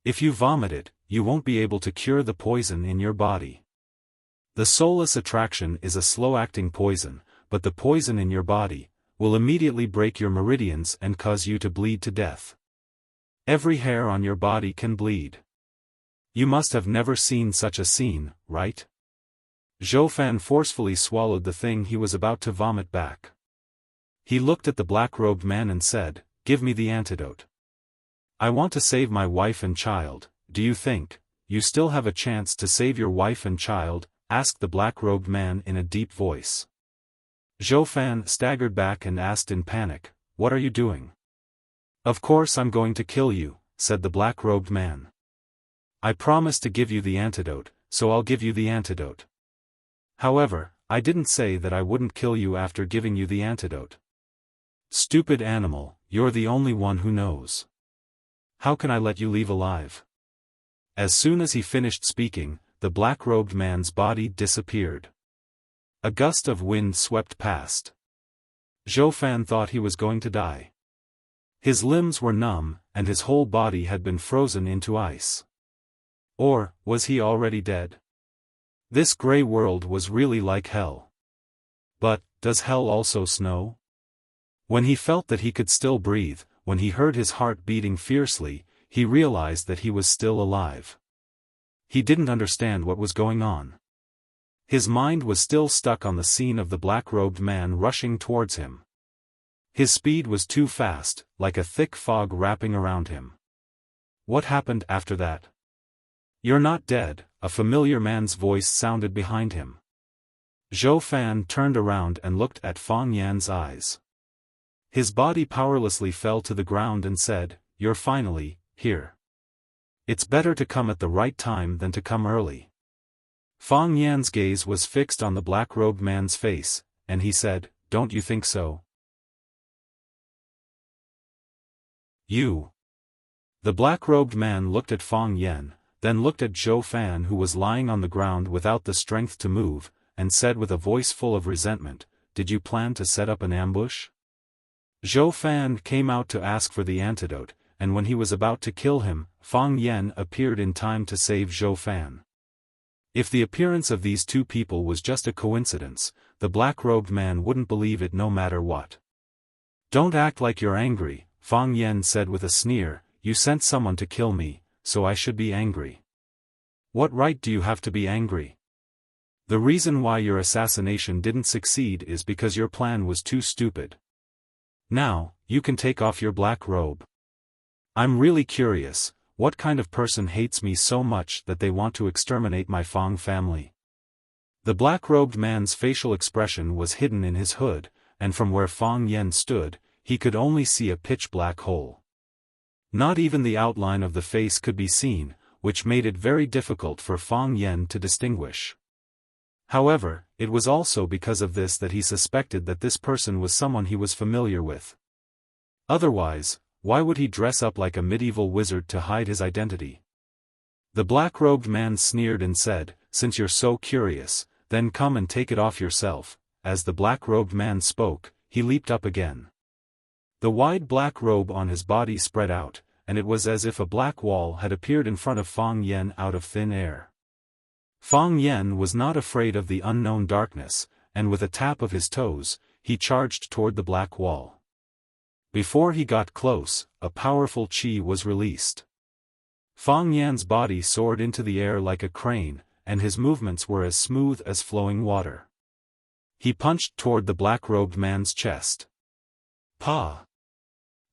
If you vomit it, you won't be able to cure the poison in your body. The soulless attraction is a slow-acting poison, but the poison in your body will immediately break your meridians and cause you to bleed to death. Every hair on your body can bleed. You must have never seen such a scene, right? Xiaofan forcefully swallowed the thing he was about to vomit back. He looked at the black-robed man and said, Give me the antidote. I want to save my wife and child. Do you think you still have a chance to save your wife and child? Asked the black-robed man in a deep voice. Xiaofan staggered back and asked in panic, What are you doing? Of course I'm going to kill you, said the black-robed man. I promised to give you the antidote, so I'll give you the antidote. However, I didn't say that I wouldn't kill you after giving you the antidote. Stupid animal, you're the only one who knows. How can I let you leave alive? As soon as he finished speaking, the black-robed man's body disappeared. A gust of wind swept past. Xiaofan thought he was going to die. His limbs were numb, and his whole body had been frozen into ice. Or, was he already dead? This gray world was really like hell. But, does hell also snow? When he felt that he could still breathe, when he heard his heart beating fiercely, he realized that he was still alive. He didn't understand what was going on. His mind was still stuck on the scene of the black-robed man rushing towards him. His speed was too fast, like a thick fog wrapping around him. What happened after that? "You're not dead," a familiar man's voice sounded behind him. Xiaofan turned around and looked at Fang Yan's eyes. His body powerlessly fell to the ground and said, "You're finally here. It's better to come at the right time than to come early." Fang Yan's gaze was fixed on the black-robed man's face, and he said, "Don't you think so?" "You." The black-robed man looked at Fang Yan, then looked at Xiaofan who was lying on the ground without the strength to move, and said with a voice full of resentment, "Did you plan to set up an ambush?" Xiaofan came out to ask for the antidote, and when he was about to kill him, Fang Yan appeared in time to save Xiaofan. If the appearance of these two people was just a coincidence, the black-robed man wouldn't believe it no matter what. "Don't act like you're angry," Fang Yan said with a sneer, "you sent someone to kill me, so I should be angry." "What right do you have to be angry? The reason why your assassination didn't succeed is because your plan was too stupid. Now, you can take off your black robe. I'm really curious, what kind of person hates me so much that they want to exterminate my Fang family?" The black-robed man's facial expression was hidden in his hood, and from where Fang Yan stood, he could only see a pitch-black hole. Not even the outline of the face could be seen, which made it very difficult for Fang Yan to distinguish. However, it was also because of this that he suspected that this person was someone he was familiar with. Otherwise, why would he dress up like a medieval wizard to hide his identity? The black-robed man sneered and said, "Since you're so curious, then come and take it off yourself." As the black-robed man spoke, he leaped up again. The wide black robe on his body spread out, and it was as if a black wall had appeared in front of Fang Yan out of thin air. Fang Yan was not afraid of the unknown darkness, and with a tap of his toes, he charged toward the black wall. Before he got close, a powerful qi was released. Fang Yan's body soared into the air like a crane, and his movements were as smooth as flowing water. He punched toward the black-robed man's chest. Pa!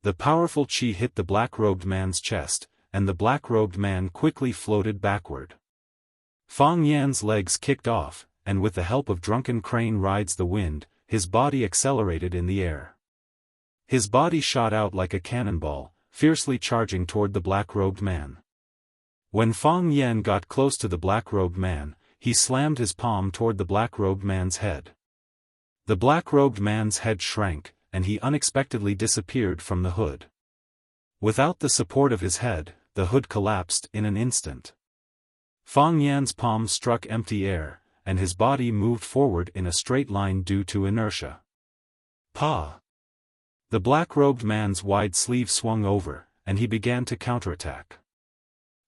The powerful qi hit the black-robed man's chest, and the black-robed man quickly floated backward. Fang Yan's legs kicked off, and with the help of drunken crane rides the wind, his body accelerated in the air. His body shot out like a cannonball, fiercely charging toward the black-robed man. When Fang Yan got close to the black-robed man, he slammed his palm toward the black-robed man's head. The black-robed man's head shrank, and he unexpectedly disappeared from the hood. Without the support of his head, the hood collapsed in an instant. Fang Yan's palm struck empty air, and his body moved forward in a straight line due to inertia. Pa! The black-robed man's wide sleeve swung over, and he began to counterattack.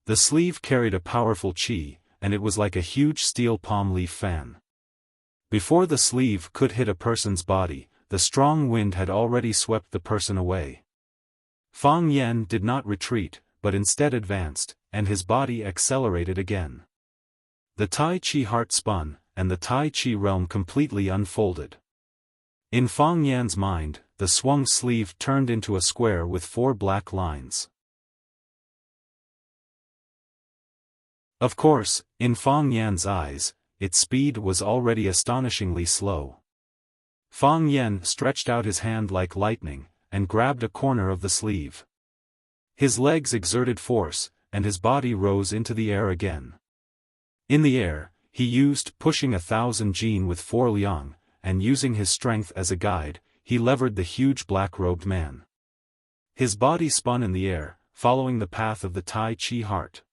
The sleeve carried a powerful qi, and it was like a huge steel palm leaf fan. Before the sleeve could hit a person's body, the strong wind had already swept the person away. Fang Yan did not retreat, but instead advanced, and his body accelerated again. The Tai Chi heart spun, and the Tai Chi realm completely unfolded. In Fang Yan's mind, the swung sleeve turned into a square with 4 black lines. Of course, in Fang Yan's eyes, its speed was already astonishingly slow. Fang Yan stretched out his hand like lightning, and grabbed a corner of the sleeve. His legs exerted force, and his body rose into the air again. In the air, he used pushing 1,000 jin with 4 liang, and using his strength as a guide, he levered the huge black-robed man. His body spun in the air, following the path of the Tai Chi heart.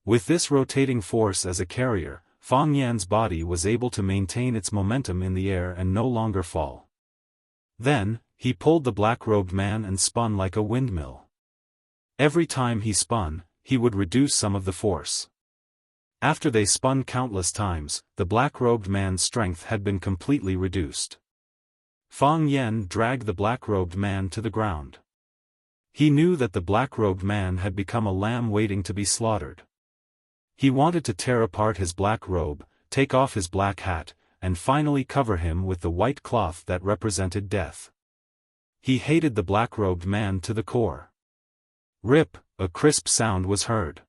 With this rotating force as a carrier, Fang Yan's body was able to maintain its momentum in the air and no longer fall. Then, he pulled the black-robed man and spun like a windmill. Every time he spun, he would reduce some of the force. After they spun countless times, the black-robed man's strength had been completely reduced. Fang Yan dragged the black-robed man to the ground. He knew that the black-robed man had become a lamb waiting to be slaughtered. He wanted to tear apart his black robe, take off his black hat, and finally cover him with the white cloth that represented death. He hated the black-robed man to the core. Rip, a crisp sound was heard.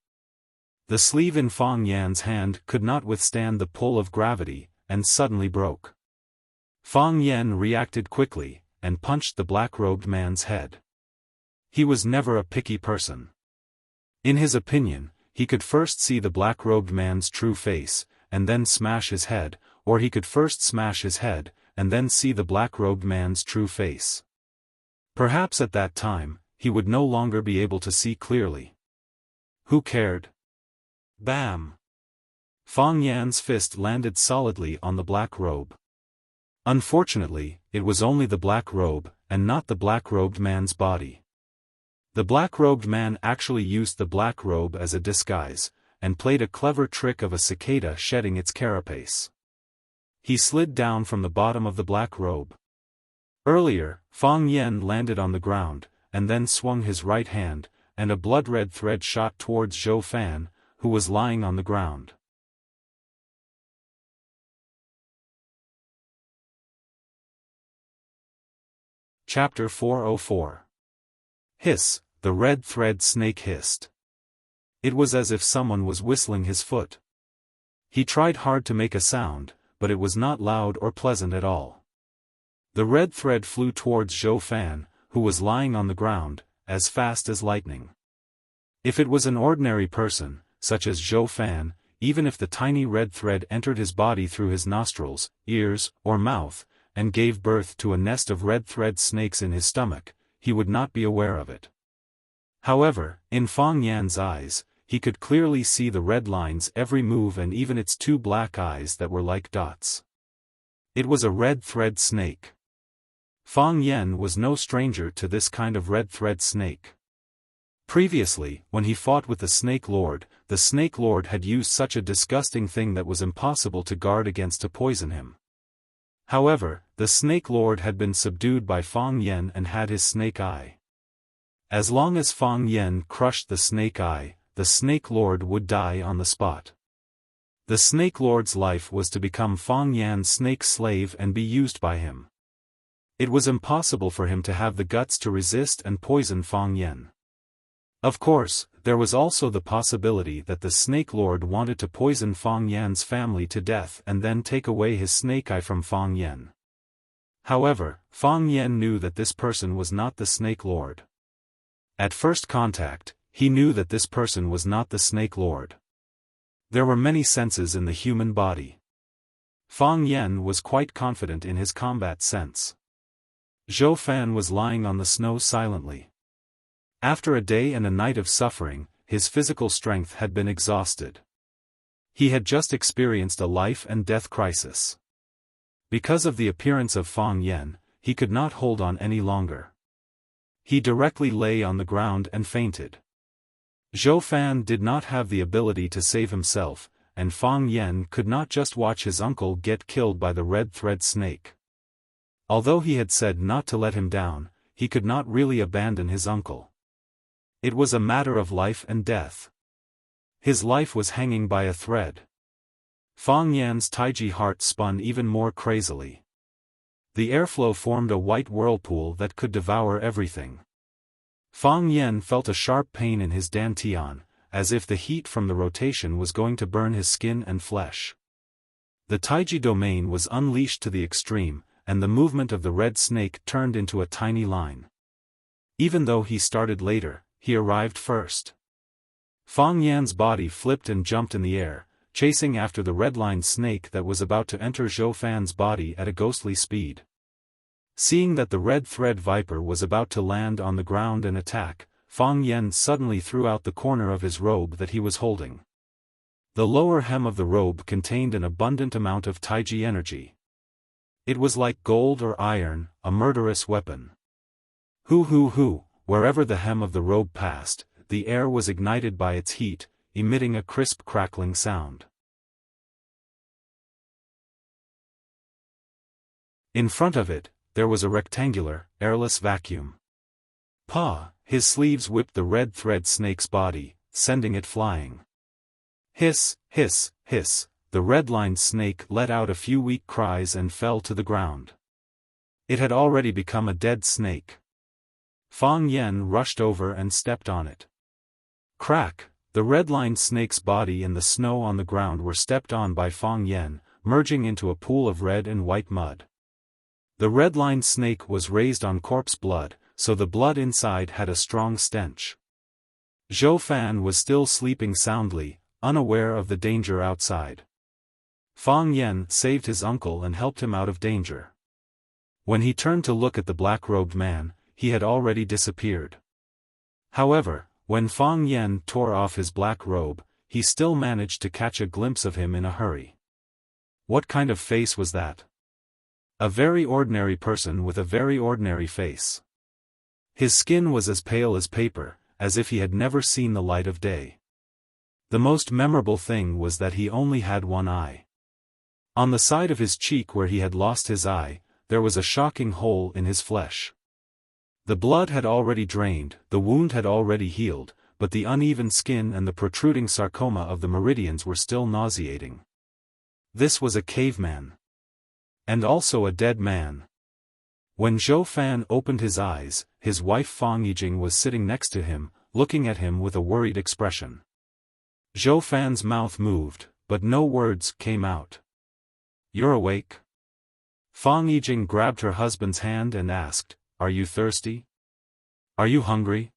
The sleeve in Fang Yan's hand could not withstand the pull of gravity, and suddenly broke. Fang Yan reacted quickly, and punched the black-robed man's head. He was never a picky person. In his opinion, he could first see the black-robed man's true face, and then smash his head, or he could first smash his head, and then see the black-robed man's true face. Perhaps at that time, he would no longer be able to see clearly. Who cared? Bam! Fang Yan's fist landed solidly on the black robe. Unfortunately, it was only the black robe, and not the black-robed man's body. The black-robed man actually used the black robe as a disguise, and played a clever trick of a cicada shedding its carapace. He slid down from the bottom of the black robe. Earlier, Fang Yan landed on the ground, and then swung his right hand, and a blood-red thread shot towards Xiaofan, who was lying on the ground. Chapter 404. Hiss, the red thread snake hissed. It was as if someone was whistling his foot. He tried hard to make a sound, but it was not loud or pleasant at all. The red thread flew towards Xiaofan, who was lying on the ground, as fast as lightning. If it was an ordinary person, such as Xiaofan, even if the tiny red thread entered his body through his nostrils, ears, or mouth, and gave birth to a nest of red thread snakes in his stomach, he would not be aware of it. However, in Fang Yan's eyes, he could clearly see the red line's every move and even its two black eyes that were like dots. It was a red thread snake. Fang Yan was no stranger to this kind of red thread snake. Previously, when he fought with the Snake Lord had used such a disgusting thing that was impossible to guard against to poison him. However, the Snake Lord had been subdued by Fang Yan and had his snake eye. As long as Fang Yan crushed the snake eye, the Snake Lord would die on the spot. The Snake Lord's life was to become Fang Yan's snake slave and be used by him. It was impossible for him to have the guts to resist and poison Fang Yan. Of course, there was also the possibility that the Snake Lord wanted to poison Fang Yan's family to death and then take away his snake eye from Fang Yan. However, Fang Yan knew that this person was not the Snake Lord. At first contact, he knew that this person was not the Snake Lord. There were many senses in the human body. Fang Yan was quite confident in his combat sense. Xiaofan was lying on the snow silently. After a day and a night of suffering, his physical strength had been exhausted. He had just experienced a life and death crisis. Because of the appearance of Fang Yan, he could not hold on any longer. He directly lay on the ground and fainted. Xiaofan did not have the ability to save himself, and Fang Yan could not just watch his uncle get killed by the red thread snake. Although he had said not to let him down, he could not really abandon his uncle. It was a matter of life and death. His life was hanging by a thread. Fang Yan's Taiji heart spun even more crazily. The airflow formed a white whirlpool that could devour everything. Fang Yan felt a sharp pain in his dantian, as if the heat from the rotation was going to burn his skin and flesh. The Taiji domain was unleashed to the extreme, and the movement of the red snake turned into a tiny line. Even though he started later, he arrived first. Fang Yan's body flipped and jumped in the air, chasing after the red-lined snake that was about to enter Xiaofan's body at a ghostly speed. Seeing that the red thread viper was about to land on the ground and attack, Fang Yan suddenly threw out the corner of his robe that he was holding. The lower hem of the robe contained an abundant amount of Taiji energy. It was like gold or iron, a murderous weapon. Hoo, wherever the hem of the robe passed, the air was ignited by its heat, emitting a crisp crackling sound. In front of it, there was a rectangular, airless vacuum. Pa! His sleeves whipped the red thread snake's body, sending it flying. Hiss, hiss, hiss, the red-lined snake let out a few weak cries and fell to the ground. It had already become a dead snake. Fang Yen rushed over and stepped on it. Crack! The red-lined snake's body and the snow on the ground were stepped on by Fang Yen, merging into a pool of red and white mud. The red-lined snake was raised on corpse blood, so the blood inside had a strong stench. Xiaofan was still sleeping soundly, unaware of the danger outside. Fang Yen saved his uncle and helped him out of danger. When he turned to look at the black-robed man, he had already disappeared. However, when Fang Yen tore off his black robe, he still managed to catch a glimpse of him in a hurry. What kind of face was that? A very ordinary person with a very ordinary face. His skin was as pale as paper, as if he had never seen the light of day. The most memorable thing was that he only had one eye. On the side of his cheek where he had lost his eye, there was a shocking hole in his flesh. The blood had already drained, the wound had already healed, but the uneven skin and the protruding sarcoma of the meridians were still nauseating. This was a caveman. And also a dead man. When Xiaofan opened his eyes, his wife Fang Yijing was sitting next to him, looking at him with a worried expression. Xiaofan's mouth moved, but no words came out. "You're awake?" Fang Yijing grabbed her husband's hand and asked, "Are you thirsty? Are you hungry?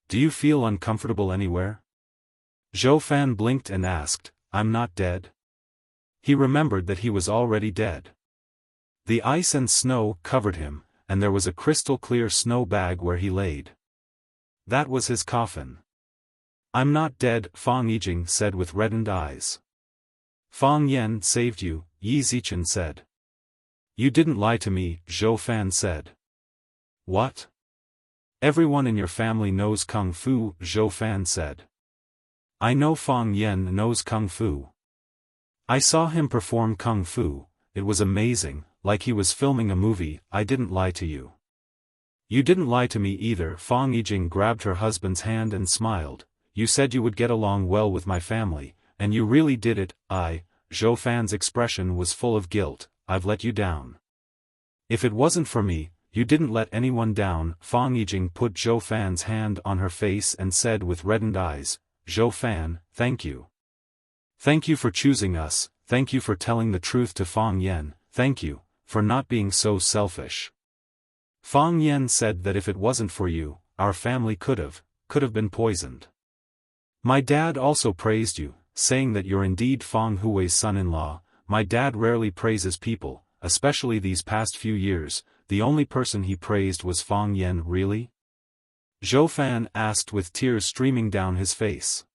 Do you feel uncomfortable anywhere?" Xiaofan blinked and asked, "I'm not dead?" He remembered that he was already dead. The ice and snow covered him, and there was a crystal-clear snow bag where he laid. That was his coffin. "I'm not dead," Fang Yijing said with reddened eyes. "Fang Yen saved you," Yi Zichen said. "You didn't lie to me," Xiaofan said. "What? Everyone in your family knows Kung Fu," Xiaofan said. "I know Fang Yen knows Kung Fu. I saw him perform Kung Fu, it was amazing, like he was filming a movie. I didn't lie to you." "You didn't lie to me either." Fang Yijing grabbed her husband's hand and smiled. "You said you would get along well with my family, and you really did it." Xiaofan's expression was full of guilt. "I've let you down. If it wasn't for me, you didn't let anyone down." Fang Yijing put Xiaofan's hand on her face and said with reddened eyes, "Xiaofan, thank you. Thank you for choosing us, thank you for telling the truth to Fang Yen, thank you, for not being so selfish." Fang Yen said that if it wasn't for you, our family could have been poisoned. "My dad also praised you, saying that you're indeed Fang Hui's son-in-law." "My dad rarely praises people, especially these past few years. The only person he praised was Fang Yen." "Really?" Xiaofan asked with tears streaming down his face.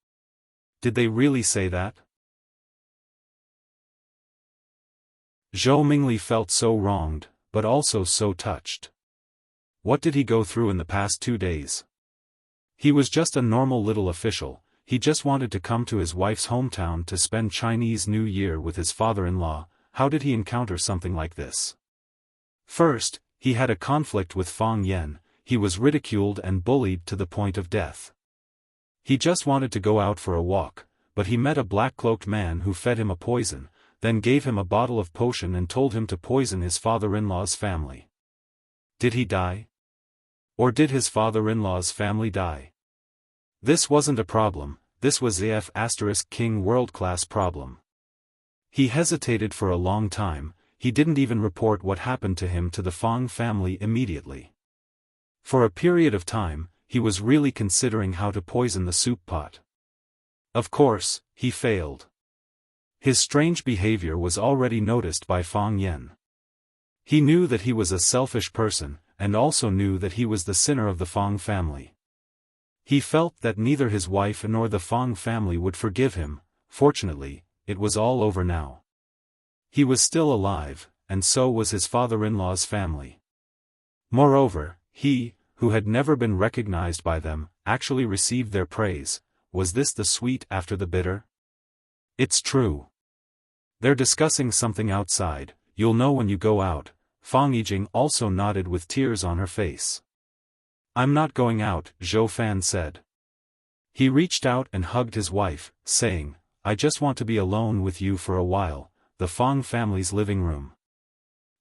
"Did they really say that?" Zhou Mingli felt so wronged, but also so touched. What did he go through in the past 2 days? He was just a normal little official. He just wanted to come to his wife's hometown to spend Chinese New Year with his father-in-law. How did he encounter something like this? First, he had a conflict with Fang Yen. He was ridiculed and bullied to the point of death. He just wanted to go out for a walk, but he met a black-cloaked man who fed him a poison, then gave him a bottle of potion and told him to poison his father-in-law's family. Did he die? Or did his father-in-law's family die? This wasn't a problem, this was the F*King world-class problem. He hesitated for a long time. He didn't even report what happened to him to the Fang family immediately. For a period of time, he was really considering how to poison the soup pot. Of course, he failed. His strange behavior was already noticed by Fang Yen. He knew that he was a selfish person, and also knew that he was the sinner of the Fang family. He felt that neither his wife nor the Fang family would forgive him. Fortunately, it was all over now. He was still alive, and so was his father-in-law's family. Moreover, he, who had never been recognized by them, actually received their praise. Was this the sweet after the bitter? It's true. They're discussing something outside, you'll know when you go out. Fang Yijing also nodded with tears on her face. I'm not going out, Xiaofan said. He reached out and hugged his wife, saying, I just want to be alone with you for a while. The Fang family's living room.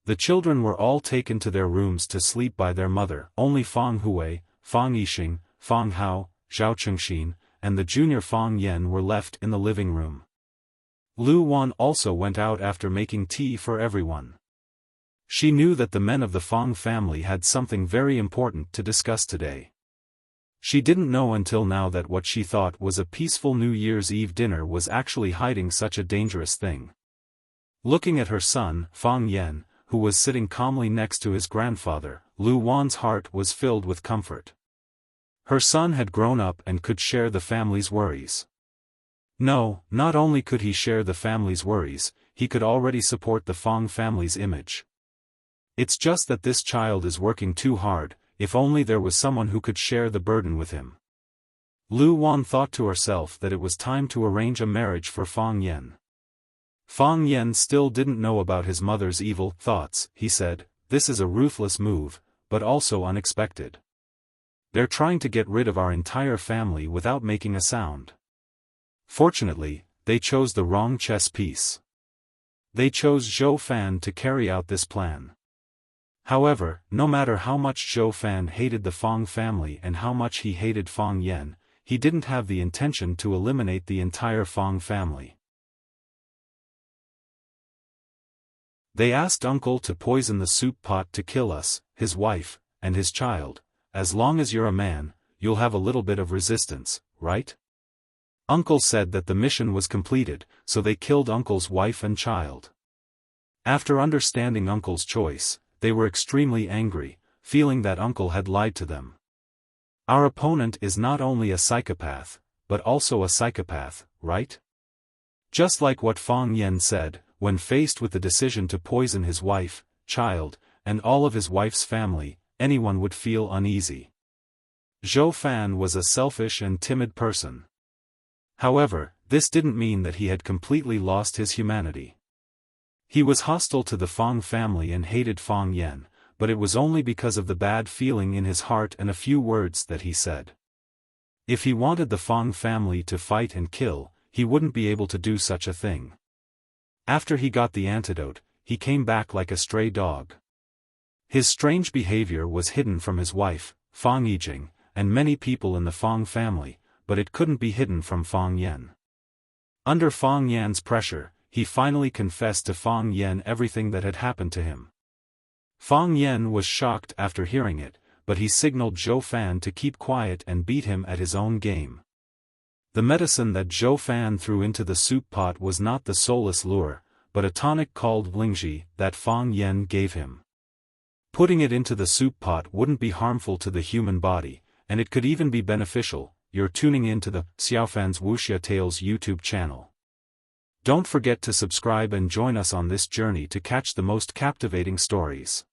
The children were all taken to their rooms to sleep by their mother. Only Fang Hui, Fang Yixing, Fang Hao, Zhao Chengxin, and the junior Fang Yan were left in the living room. Lu Wan also went out after making tea for everyone. She knew that the men of the Fang family had something very important to discuss today. She didn't know until now that what she thought was a peaceful New Year's Eve dinner was actually hiding such a dangerous thing. Looking at her son, Fang Yan, who was sitting calmly next to his grandfather, Lu Wan's heart was filled with comfort. Her son had grown up and could share the family's worries. No, not only could he share the family's worries, he could already support the Fang family's image. It's just that this child is working too hard. If only there was someone who could share the burden with him. Lu Wan thought to herself that it was time to arrange a marriage for Fang Yan. Fang Yan still didn't know about his mother's evil thoughts. He said, this is a ruthless move, but also unexpected. They're trying to get rid of our entire family without making a sound. Fortunately, they chose the wrong chess piece. They chose Xiaofan to carry out this plan. However, no matter how much Xiaofan hated the Fang family and how much he hated Fang Yan, he didn't have the intention to eliminate the entire Fang family. They asked Uncle to poison the soup pot to kill us, his wife, and his child. As long as you're a man, you'll have a little bit of resistance, right? Uncle said that the mission was completed, so they killed Uncle's wife and child. After understanding Uncle's choice, they were extremely angry, feeling that Uncle had lied to them. Our opponent is not only a psychopath, but also a psychopath, right? Just like what Fang Yan said, when faced with the decision to poison his wife, child, and all of his wife's family, anyone would feel uneasy. Xiaofan was a selfish and timid person. However, this didn't mean that he had completely lost his humanity. He was hostile to the Fang family and hated Fang Yan, but it was only because of the bad feeling in his heart and a few words that he said. If he wanted the Fang family to fight and kill, he wouldn't be able to do such a thing. After he got the antidote, he came back like a stray dog. His strange behavior was hidden from his wife, Fang Yijing, and many people in the Fang family, but it couldn't be hidden from Fang Yan. Under Fang Yan's pressure, he finally confessed to Fang Yan everything that had happened to him. Fang Yan was shocked after hearing it, but he signaled Xiaofan to keep quiet and beat him at his own game. The medicine that Xiaofan threw into the soup pot was not the soulless lure, but a tonic called Lingji that Fang Yan gave him. Putting it into the soup pot wouldn't be harmful to the human body, and it could even be beneficial. You're tuning in to the Xiaofan's Wuxia Tales YouTube channel. Don't forget to subscribe and join us on this journey to catch the most captivating stories.